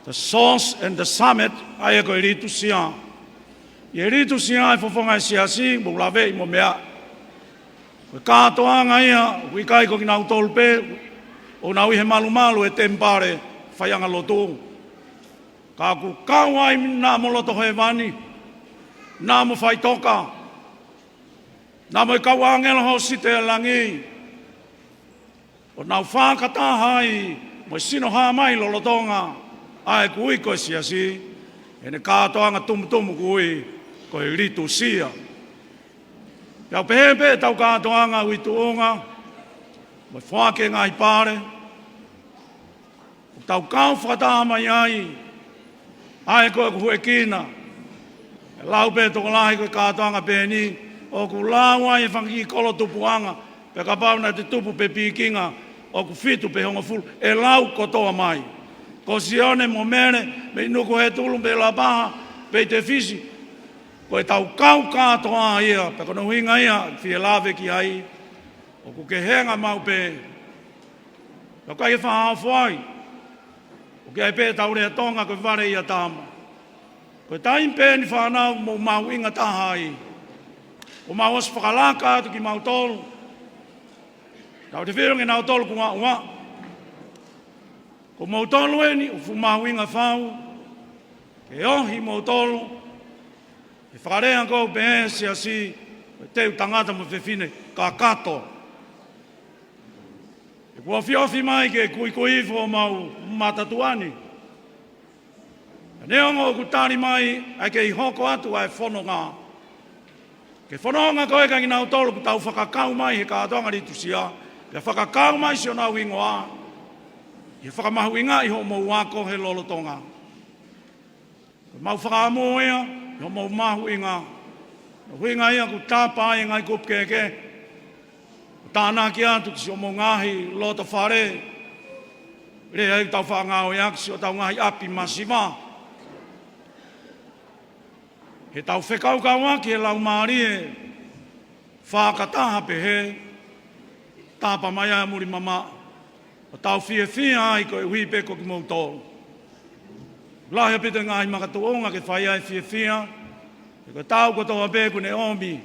[SPEAKER 13] The source and the summit ai e koe ritu sia. I ritu sia e whawhonga si a si. Mo lawe i mo mea. Koe kātoanga ia. Hui kai ko ki nau tolpe. O nau i he malu e tempare. Whaianga lotu. Ka ku kau ai nā mo loto he wani. Nā mo whai toka. Nā mo i kau angela ho site e langi. O nau whākata hai. Mo i sino hā mai lo lotonga. Ai kui koe si asi. E ne kātoanga tumu kui. Koe ritu sia. Iau pehepe tau kātoanga ui tuonga. Mo i whake ngai pare. O tau kau whakata mai ai. Ai koe ku hue kina. E lau pe toko lahi koe kātoanga pēni. O ku lau ai e whangi kolo tupuanga. Pe ka pauna te tupu pe pikinga. O ku fitu pe honga fulu. E lau kotoa mai. Ko sione mo mere. Me nuku he tulu pe la paha. Pe te fisi. Ko e tau kau kātoa ia. Pe kono hinga ia. Fie lawe ki ai. O ku ke henga mau pe. Ko kai e whahao fuai. Ke ai pē tau rea tonga koe whare ia tāma. Koe taim pēni whanau mo mau inga tahai. O mau os whakalaka atu ki mau tolu. Tau te whirongi nau tolu ku ngā. Ko mau tolu eni o fu mau inga whau. Ke ohi mau tolu. E whakarea kou pē si asi. Koe teu tangata mo whewhine ka kato. Kua whiofi mai ke kui fo mau matatuani. Neongo ku tari mai ai ke i hoko atu ai whanonga. Ke whanonga koe ka nginau tolu ku tau whakakau mai he kātoanga ritu sia. Ke whakakau mai si o nau ingoa. I whakamahu inga i ho mau wako he lolotonga. Ke mau whakaamo ea i ho mau mahu inga. Huinga ia ku tāpa i ngai kup keke. Tāna ki atu ki si o mo ngahi lota whare. Re ai tau whangao iak si o tau ngahi api masiva. He tau whekaukau aki he lau maari e whakataha pe he. Tāpa mai a muri mama. O tau fia ai ko e hui peko ki mou tōru. Lahi apite ngahi makatuonga ke whai ai fia. E ko tau kotoa peku ne omi.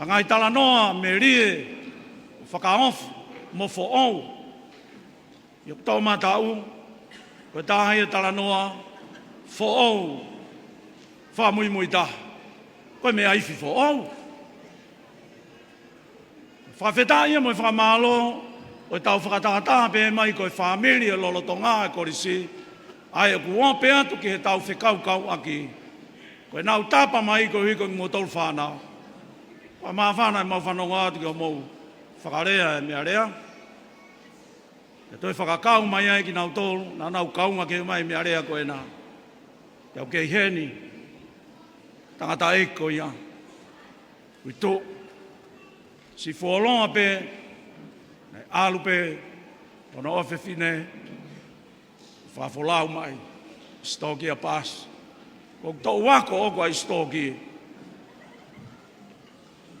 [SPEAKER 13] Hangai tala noa me rie. Whakaofu, mo fo'ou. Iok tau matau, koe tāhai e tala noa, fo'ou, whamui ta. Koe me aifi fo'ou. Whawhetai e mo e whamalo, o tau whakatahataha pe mai koe whamiri e lolotonga e Kolisi, ai e kuope atu ki he tau whekaukau aki. Koe nau tapa mai koe hiko ki mo tolu whanau. Koe maa whanau e mau whanonga atu ki o mou. Whakarea e mea rea. E toi whakakau mai ai ki nau tolu, na nau kaunga ke mai mea rea koe nā. Iau kei heni, tangata eiko ia. Ui tō, si whuolonga pe, nei alu pe, tono ofe fine, whawholau mai, stoki a pas. Kok tō wako oko ai stoki.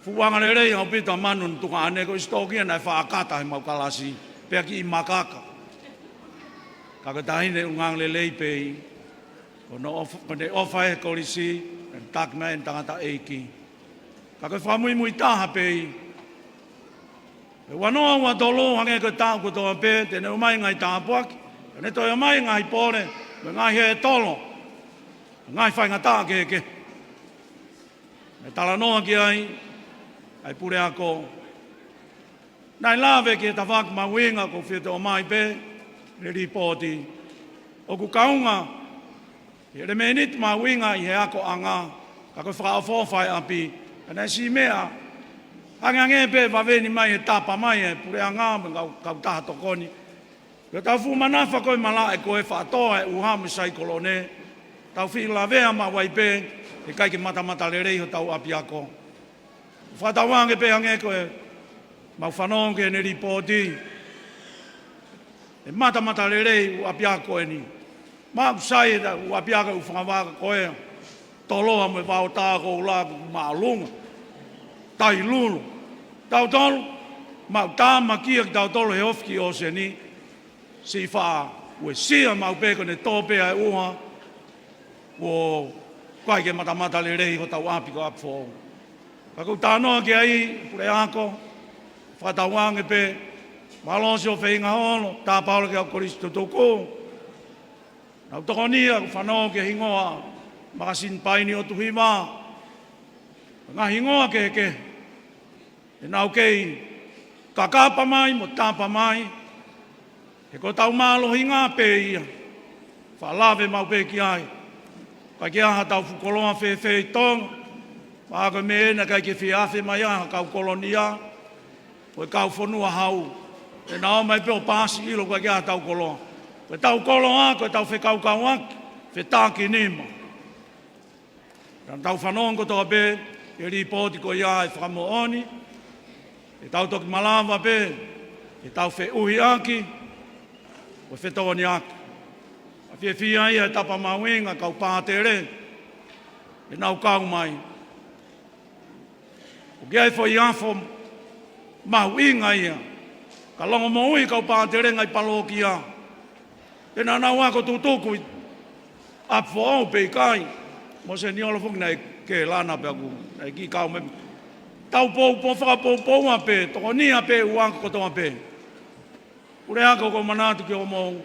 [SPEAKER 13] Fuanga ne rei hau pita manun tunga ane ko istokia nai whaakata he mau kalasi. Pea ki i makaka. Kakatahine ungang le lei pei. Ko ne ofa e Kolisi. En tak mea en tangata eiki. Kaka whamui mui taha pei. E wanoa ua tolo hange ko tau ko toa pe, te neu mai ngai tāpuaki, ne toi mai ngai pore, me ngai he tolo, ngai whai ngata ke. Me tala noa ki ai pure ako. Nai lawe ki ta whak mawinga ko whita o mai pe, le ripoti. O ku kaunga, he re menit mawinga i he ako anga, ka ko whakaofowhai api, ka si mea, angange pe waweni mai e tapa mai e pure anga me kau taha tokoni. Ka tau fu manafa koe mala e koe whaatoa e uhamu sai kolone, tau whi lawea ma wai pe, e kai ki mata le rei ho tau api ako. Whatawange pe hange koe, mau whanonge ne ripoti, e mata le rei u api ako e ni. Mau sai e u api ako u whangawaka koe, toloa me wao tāko u lāku maa lunga, tai lulu. Tau tolu, mau tāma kia ki tau tolu he ofki o se ni, si wha ue sia mau peko ne tōpea e uha, o kai ke mata le rei ho tau api ko Apifo'ou. Kakou tānoa ki ai, pure ako, whatawange pe, malonsi o whainga holo, tā Paula ki au Kolisi tutuku. Nau tokonia, whanau ke hingoa, makasin paini o tuhima. Ngā hingoa ke, e nau kei, kakapa mai, mo tāpa mai, e ko tau malo hinga pe ia, whalawe mau pe ki ai, ka ki aha tau fukoloa whewhe Tonga, Māko me ena kai ke whiawhi mai aha kau kolonia, koe kau whanua hau. E nao mai peo pāsi ilo koe kia tau koloa. Koe tau koloa, koe tau whekau kau aki, whetaki nima. Kan tau whanongo toa pe, e ripoti ko ia e whamo oni, e tau toki malama pe, e tau whe uhi aki, koe whetoni aki. A whia ia e tapa mawinga kau pātere, e nau kau mai. O kia e whai afo mahu inga ia. Ka longo mo ui kau pātere ngai paloki ia. E nā nau ako tutuku i Apifo'ou pe kai. Mo se ni olo fuki nei ke lana pe aku. Nei ki kau me. Tau pou po whakapou a pe. Toko ni a pe uanko kotoa pe. Ure ako ko manatu ki o mou.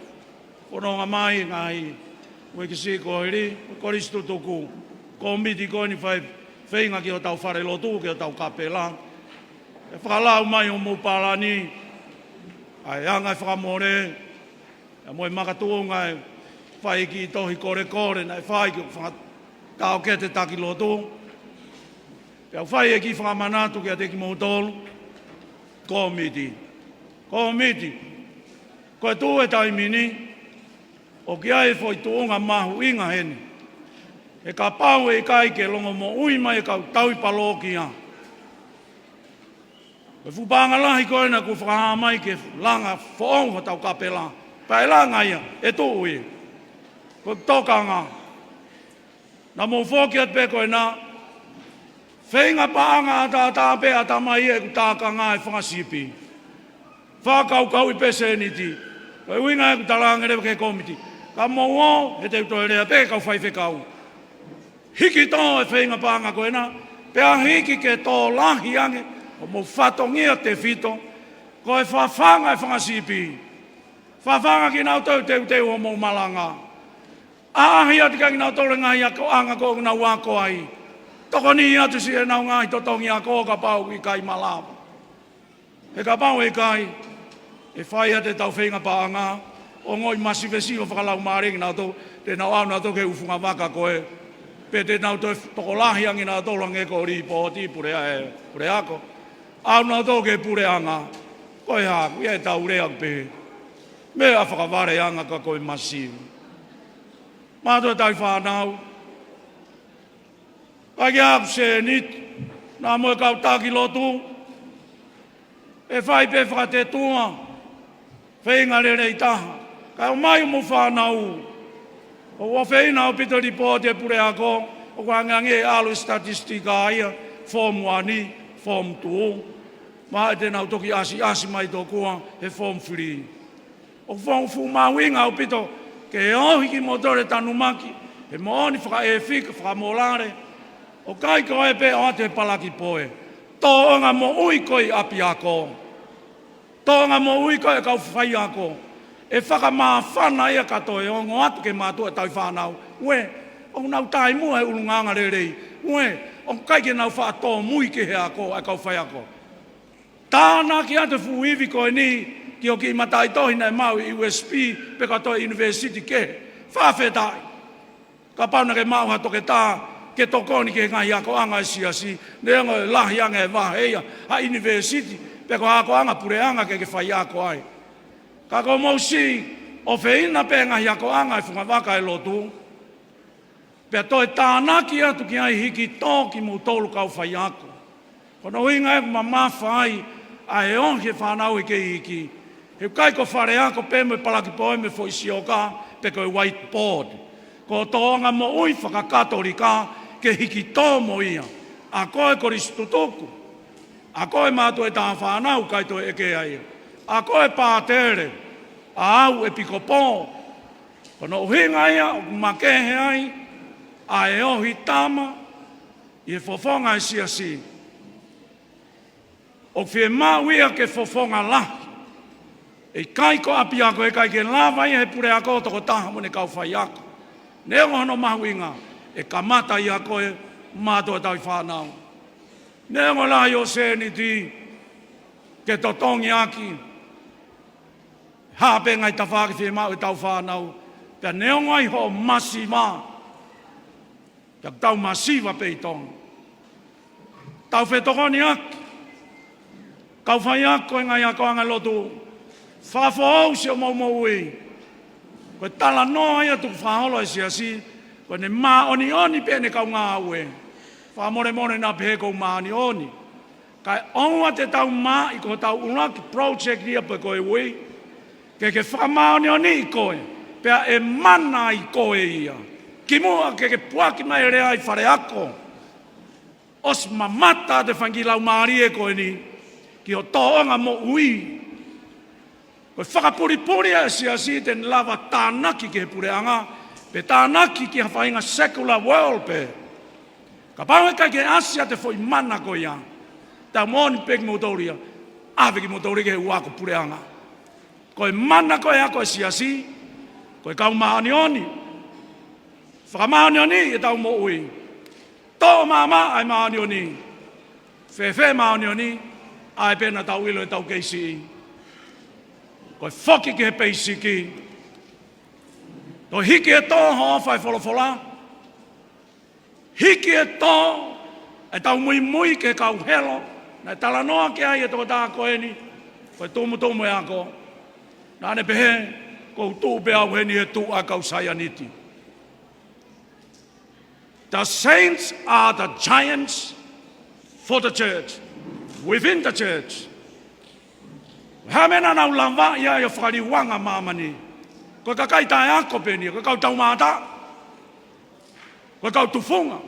[SPEAKER 13] Kono ngā mai ngai. Ue ki si ko hiri. Kolisi tutuku. Ko miti ko ni whai. Whainga ki o tau whare lotu, ki o tau kapela. E whakalau mai o mupalani. Ai anga e whakamore. E moe makatuunga e whai ki tohi kore, na e whai ki o whakatau ke te taki lotu. Pea whai e ki whakamanatu ki a te ki mautolu. Ko miti. Ko miti. Ko e tū e taimini. O ki ai whai tuunga mahu inga heni. E ka pau e kai ke longo mo ui mai e kau tau i paloki a. E whupanga lahi koe na ku whakaha mai ke langa whaong ho tau kapela. Pa e langa ia, e tō ui. Ko tokanga. Na mo whoki at pe koe na. Whainga paanga ata tāpe ata mai e ku tākanga e whangasipi. Whakau kau i pese niti. Koe uinga e ku talanga rewa ke komiti. Ka mo o, he te utoe rea pe kau whai whekau. Hiki tō e whainga pānga koe nā, pēa hiki ke tō lahi ange, o mō whatongia te whito, ko e whawhanga e whangasipi. Whawhanga ki nau tau teu o mō malanga. Āhi ati ka ki nau tōre ngahi ako anga ko ngā wāko ai. Toko ni atu si e nau ngahi totongi ako ka pau i kai malama. He ka pau e kai, e whai ate tau whainga pānga, o ngoi masivesi o whakalau maring nau tō, te nau au nau tō ke ufunga waka koe. Pe te nau tō tokolahi angi nā tōlang e ko ripoti pure ako. Au nā tō ke pure anga. Koe haku, ia e tau rea pe. Me a whakaware anga ka koe masiu. Mātua tai whanau. Kaki haku se nit. Nā moe kau tāki lotu. E whai pe whakate tua. Whainga rere i taha. Kai o mai mo whanau. O whawhaina o pito ripote pure ako, o kwangange alu statistika ia, form 1, form 2, ma e tēnau toki asi mai tō kua, he form 3. O whangfu mawinga o pito, ke ohi ki motore tanumaki, he mooni whaka e whika, whaka molare, o kai koe pe o ate palaki poe, tō onga mo ui koi api ako. Tonga mo ui ko e kau whai ako. E whaka maa whana ia katoe o ngō atu ke mātua tau whanau. Ue, o nau tai mua e ulunganga rerei. Ue, o kai ke nau wha tō mui ke he ako e kau whai ako. Tāna ki ate fuivi ko e ni ki o ki matai tohi nei mau i USP pe katoe University ke. Whawhetai. Ka pauna ke mau hato ke tā ke tokoni ke ngai ako anga siasi. Neongo e lahi anga e waheia ha University. Pe ko ako anga pure anga ke whai ako ai. Ka ko mausi o whina pe ngai ako anga e whunga waka e lotu. Pe toi tāna ki atu ki ai hiki tō ki mo tolu kau whai ako. Kono inga e kuma mawhai a e onhe whanau i ke hiki. He kai ko whare ako pe me palaki poe me fo isi oka pe ko e whiteboard. Ko tōnga mo ui whakakatorika ke hiki tō mo ia. A koe korisi tutuku. A koe mātua e tā whanau kai to e ke aia. A koe pātere. A au e pikopō. Kono uhinga ia o kumakehe ai. A e ohi tama. I e fofonga e siasi. O whie mauia ke fofonga lahi. E kai ko api ako e kai ke lava ia he pure ako toko taha mune kau whai ako. Neo hono mahuinga e kamata i ako e mātua tau whanau. Neo la yo se ni ti ke totongi aki. Hape ngai tawhaki whie mau e tau whanau. Pea neo ngai ho masima. Pea tau masiva pe i tonga. Tau whetokoni aki. Kau whai ako e ngai ako anga lotu. Apifo'ou se o Moimoi. Koe tala noa ia tuku whaholo e siasi. Koe ne maa oni oni pe ne kau ngā ue. Whamore more na pehe kou maa oni oni. Kai onwa te tau maa i ko tau unaki project ria pe koe ui. Ke whamaa oni oni i koe. Pea e mana i koe ia. Ki mua ke puaki mai rea i whare ako. Os mamata te whangilau maari e koe ni. Ki o toonga mo ui. Koe whakapuripuri e siasi ten lava tānaki ke he pureanga. Pe tānaki ki hawhainga secular world pe. Ka pāwe kai ke asia te whoi mana koe ia. Tā mōni peki motoria. Awe ki motoria ke he uako pureanga. Koe mana koe a koe siasi. Koe kau maani oni. Whakamaani oni e tau mo ui. Tō māma ai maani oni. Whewhe maani oni. Ai pena tau ilo e tau keisi. Koe Foaki ke he peisiki. Toi hiki e tō hoa whai wholofola. Hiki e tō e tau Moimoi ke kau helo. Nai tala noa ke ai e tō tā koe ni. Koe tōmu e ako. Nāne pehe, kou tū pe au heni e tū a kau sayaniti. The saints are the giants for the church. Within the church. Hamena nau lamba ia yo whakariwanga mamani. Koe kakai tae ako peni, koe kau taumata. Koe kau tufunga.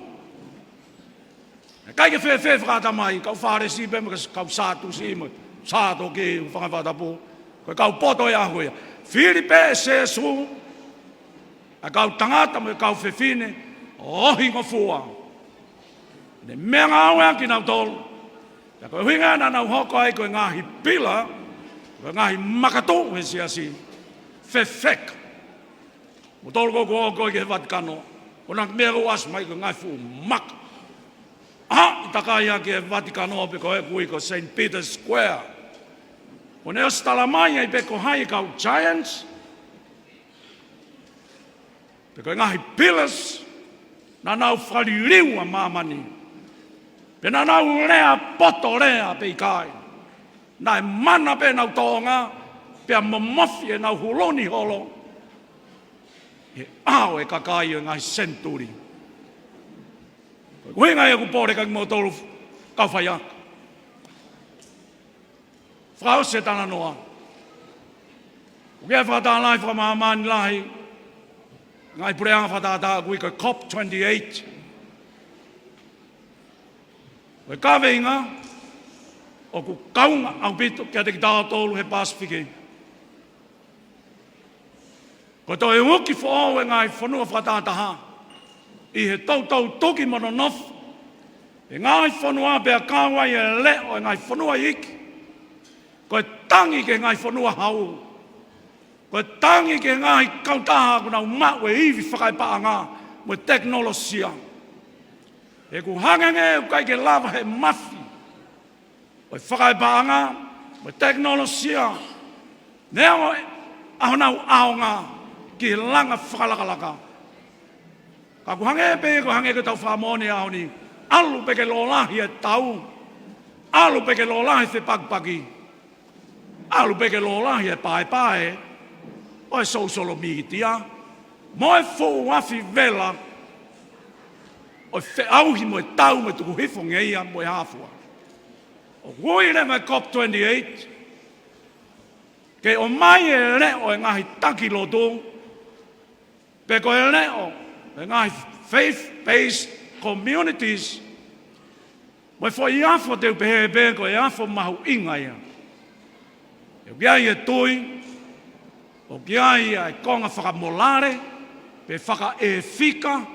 [SPEAKER 13] Kai ke whewhe whakata mai, kau whare si pema, kau sātu si mo. Sāto ke whakawhatapu. Koe kau poto e ahoia. Whiripe se su. A kau tangata mo kau whewhine. Ohi ngo fua. Ne mea ngāwea ki nau tolu. Ja koe huinga na nau hoko ai koe ngahi pila. Koe ngahi makatu he siasi. Whewheka. Mo tolu koko koe ke he Vatikano. Kona mea uas mai koe ngahi fu maka. I takai ke he Vatikano pe koe kui ko St. Peter's Square. Kone o stalamai ai pe ko hai kau giants. Pe koe ngahi pillars. Na nau whaririu a mamani. Pe na nau rea poto rea pe i kai. Na e mana pe nau tonga. Pe a mamofi e nau huloni holo. E ao e kakai e ngai senturi. Koe ngai e kupore kaki mo tolu kau whaiak. Whao se tana noa. Uke whatalai whamamani lahi. Ngai pureanga whatata kui ka COP28. Koe kawe inga, o ku kaunga au pito kia te ki tāo tolu he Pasifiki. Koe to e uki whao e ngai whanua whatataha. I he tau toki mono nofu. E ngai whanua pia kāwai e leo e ngai whanua iki. Koe tangi ke ngai whanua hau. Koe tangi ke ngai kautaha kuna umau e hivi whakai paanga mo teknolosia. E ku hangenge u kai ke lava he mafi. O whakai paanga mo teknolosia. Nea mo ahonau aonga ki langa whakalakalaka. Ka ku hange pe ko hange ko tau whamone aoni. Alu peke lolahi e tau. Alu peke lolahi se pagpagi. Alu peke lolahi e pae. O e social media. Mo e fōu afi vela. O e whe auhi mo e tau me tuku hifo ngeia mo e hafua. O wui le mai COP28. Ke o mai e leo e ngahi taki loto. Pe ko e leo e ngahi faith-based communities. Mo e fo i afo te upehe ko e afo mahu inga ia. E ugiai e tui. O giai e konga whakamolare. Pe whaka e fika.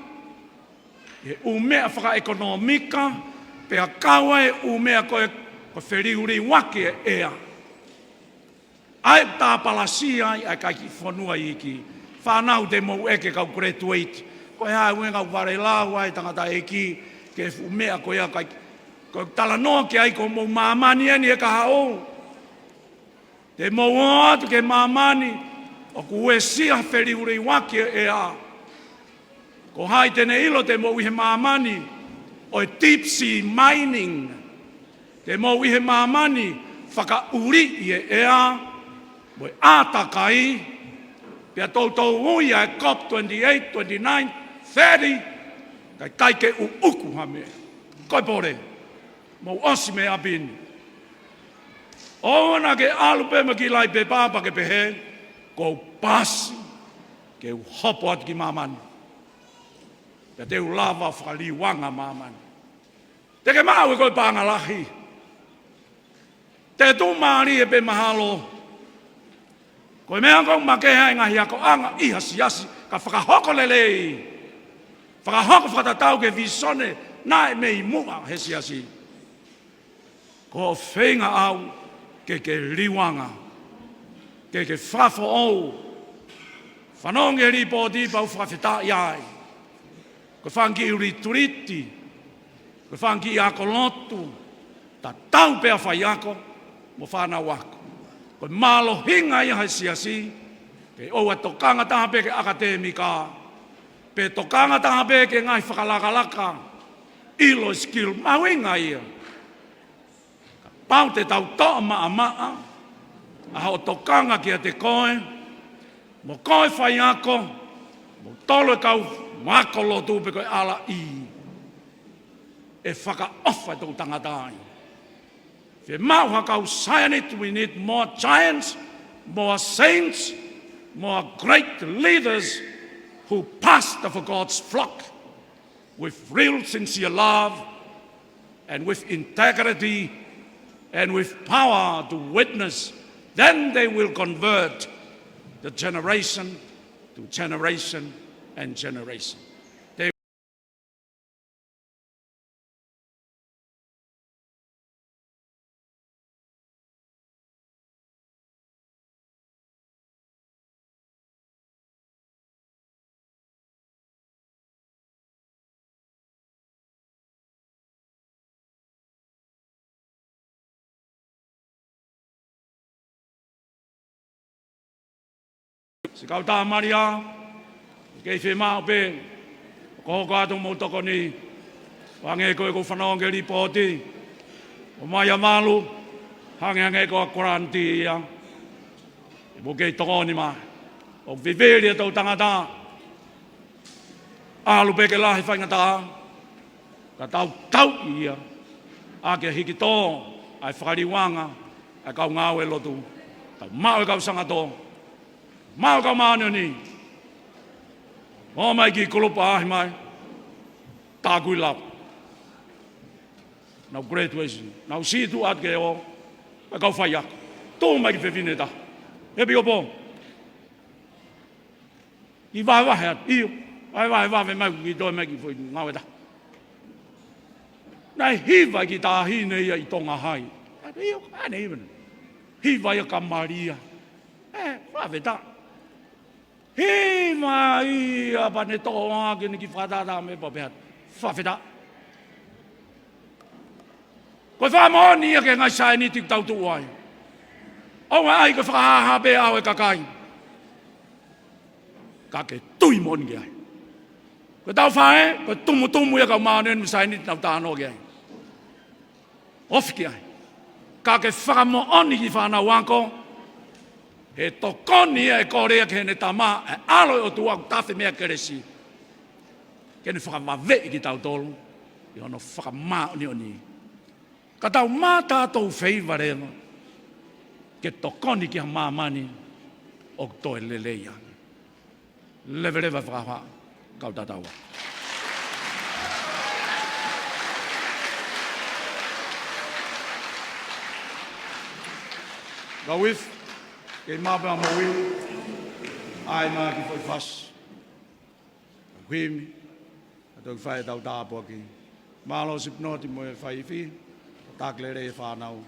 [SPEAKER 13] E umea whaka ekonomika. Pe a kawa e umea koe whiriuri wake e ea. Ai tā palasia ai kai ki whanua i ki. Whanau te mou eke kau graduate. Koe hae wenga ware lau ai tangata e ki. Ke umea koe a kai. Koe tala noa ke ai ko mou mamani eni e ka hao. Te mou atu ke mamani. O ku e sia whiriuri wake e ea. Ko hai tene ilo te mou ihe mamani. O e deep sea mining. Te mou ihe mamani. Whaka uri i e ea. Moi atakai, pia tautou ui a COP28, 29, 30, kai ke uku hame. Koi pore, mo osi me abini. Ona ke alupe me ki lai pe papa ke pehe, ko pasi, ke u hopo atu ki mamani. Pia te u lava whakaliwanga mamani. Te ke mau e koi pangalahi. Te tu maari e pe mahalo. Koe mea kong makehea inga hiako anga iha siasi ka whakahoko lelei. Whakahoko whakatatau ke visone na e mei mua he siasi. Ko whenga au ke liwanga. Ke Apifo'ou. Whanonge ripoti pau whakawhita iai. Ko whanki urituriti. Ko whanki akolotu. Ta tau pea whaiako mo whanau ako. Ko malo hinga ia hai siasi. Ke oua tokanga taha pe ke akademika. Pe tokanga taha pe ke ngai whakalakalaka. Ilo skill mawinga ia. Pau te tau toa maa. Aha o tokanga kia te koe. Mo koe whai ako. Mo tolo e kau mako lotu pe koe ala i. E whaka ofa tau tangatai. If mau hakau science, we need more giants, more saints, more great leaders who pastor for God's flock with real sincere love and with integrity and with power to witness. Then they will convert the generation to generation and generation. Si kau tā maria, kei whemao pe, ko kātou mō toko ni, wange koe ko whanonge ripoti, o mai a malu, hange ko a kuranti ia, e mo kei toko ni mai, o viveri e tau tangata, alu pe ke lahi whaingata, ka tau ia, a ke hiki tō, ai whakariwanga, ai kau ngāwe lotu, tau mau e kau sangato, mau ka mānio ni. O mai ki kulupa ahi mai. Tā kui lau. Nau graduation. Nau situ at ke o. A kau whai ako. Tō mai ki whewhine ta. Hepi o pō. I wahe at. Iyo. Ai wahe mai ki toi mai ki whoi ngawe ta. Nai hiwa ki tā hine ia I Tonga hai. Iyo. Ane even. hi vai ka Maria. Whaweta. Hi mai a pane toa ke ni ki whatata me papeat. Whaweta. Koe whamoni ke ngai sai ni tik tau tu ai. O ai ko whaha be au e kakai. Ka ke tui mon ge ai. Ko tau whae, ko tumu e ka manen misai ni tau tāno ge ai. Ofki ai. Ka ke whakamo oni ki whana wanko. E tokoni e korea ke ne tama e alo o tua tafe mea keresi. Ke ne whakamawe ki tau tolu. I ono whakama oni oni. Ka tau mā tātou wheiva rewa. Ke tokoni ki ha māmani o toe leleia. Leverewa whakaha kau tātaua. Ka wif, ke māpea maui, ai mā ki whai whas. Huimi, a tau whai tau tāpua ki. Mālo sipnoti mo e whai whi, tāklere e whānau.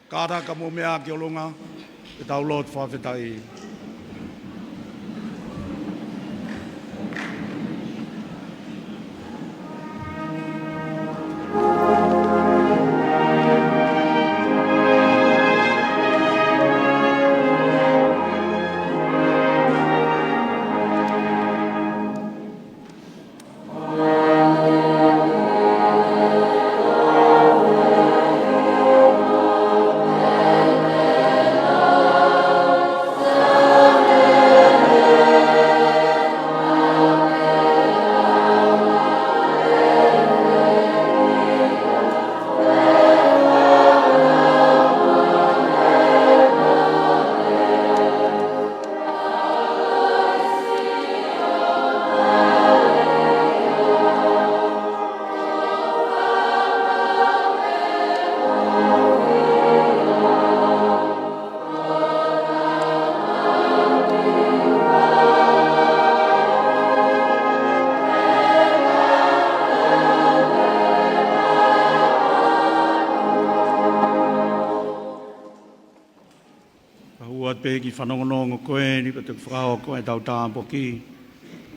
[SPEAKER 13] Kāta ka mo mea ki o lunga, e tau lot whawhetai. Ki whanongonongo koe, ni ko te whakao koe tau tāmpo ki.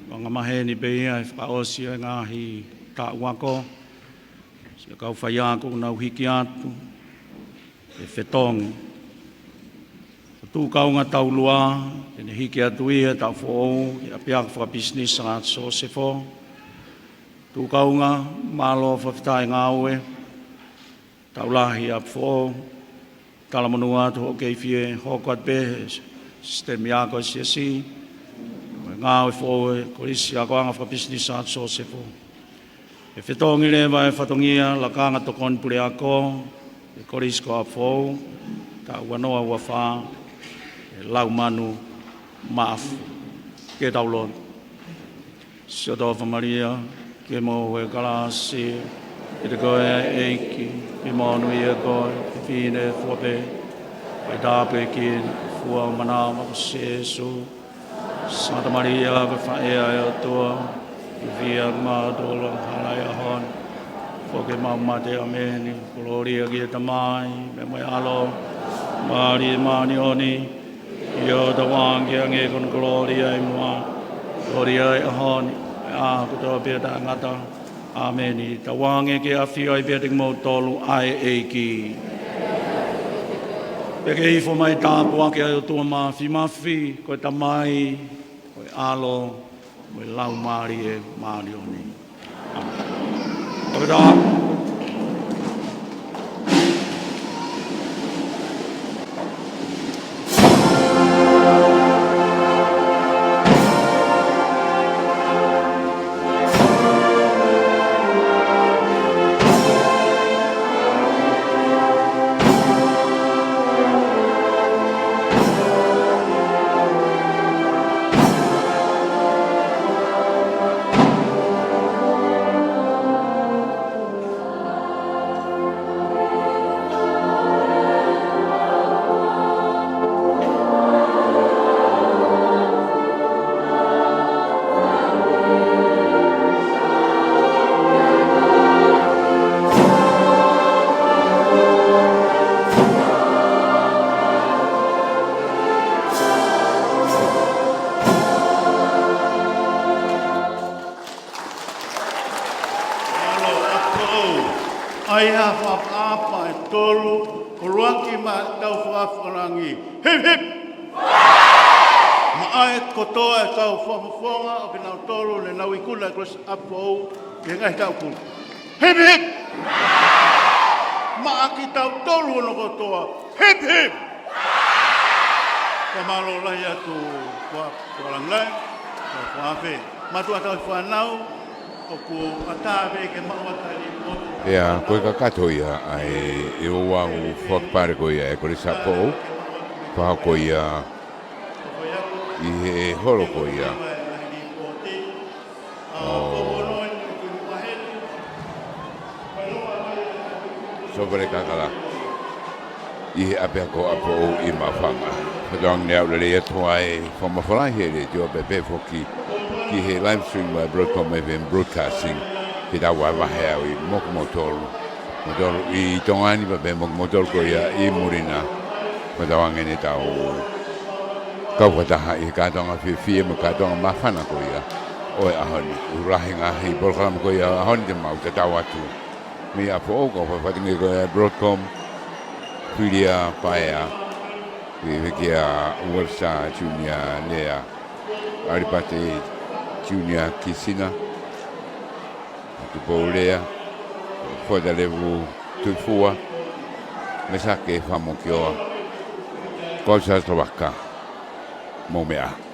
[SPEAKER 13] Wanga mahe ni pe ia e whakaosi e ngāhi tā uako. Sia kau whai ako nau hiki atu. E whetongo. Tū kaunga tau lua, e ne hiki atu ia tau Ouau, e apiak wha business ngā Sofele. Tū kaunga, mālo whawhitai ngāue. Tau lahi Apifo'ou. Tala manua tu ho keifie hokat be sistemi ako siasi ngā e fo Kolisi ako anga fa business at Sofele e fetongi le vai fatongia la kanga to kon pule ako e Kolisi ko Apifo'ou ta wanoa wa fa e lau manu maaf ke taulon siodo fa Maria ke mo e kalasi e te koe eiki i monu i e koe fine fope ai dape ki fua manama Jesu Santa Maria ve faea e tua via ma dolo halai hon foke mamma te ameni gloria ki te mai me mai alo mari mani oni io da wangi ange con gloria e moi gloria e hon a ko be da ngata ameni ta wangi ke afio i be mo tolu ai eiki Peke i fo mai tāpua ke ai o tua mafi, koe tamai, koe alo, koe lau maari e maari oni. Koe tā.
[SPEAKER 2] Ai ha whapapa e tolu, ko ruaki ma tau whaafarangi. Hip hip! Ma ai kotoa e tau whafafonga o ki nau tolu le nau ikula kros Apifo'ou e ngai tau kulu. Hip hip! Ma aki tau tolu no kotoa. Hip hip! Ka malo lai atu whafarangai, whaafe. Matua tau whanau, o ku atawe ke mauatari motu.
[SPEAKER 1] Ia, koe ka kato ia, ai e Ouau whakapare ko ia e Kolisi Apifo'ou, whao ko ia, i he holo ko ia. Sofele Kakala, i he apea ko Apifo'ou i mawhanga. Whatang nea ule e toa e whamawhalai here, tio pepe Foaki, ki he live stream by Broadcom FM Broadcasting, ki tawa wahe au i moko motolu. Motolu i tongani pape moko motolu ko ia i murina. Matawanga ne tau kauwhataha i kātonga whiwhia mo kātonga mawhana ko ia. Oe ahoni, urahi ngahi Broadcom ko ia ahoni te mau te tau atu. Mi Apifo'ou ko whawhatingi ko ia Broadcom, whiria paea, whiwhikia Uwarsa Junior Nea, Aripate Junior Kisina, tu Paulea, Foda Levu Tufua, Mesake Famokioa, Kolisa Slovaka, Momea.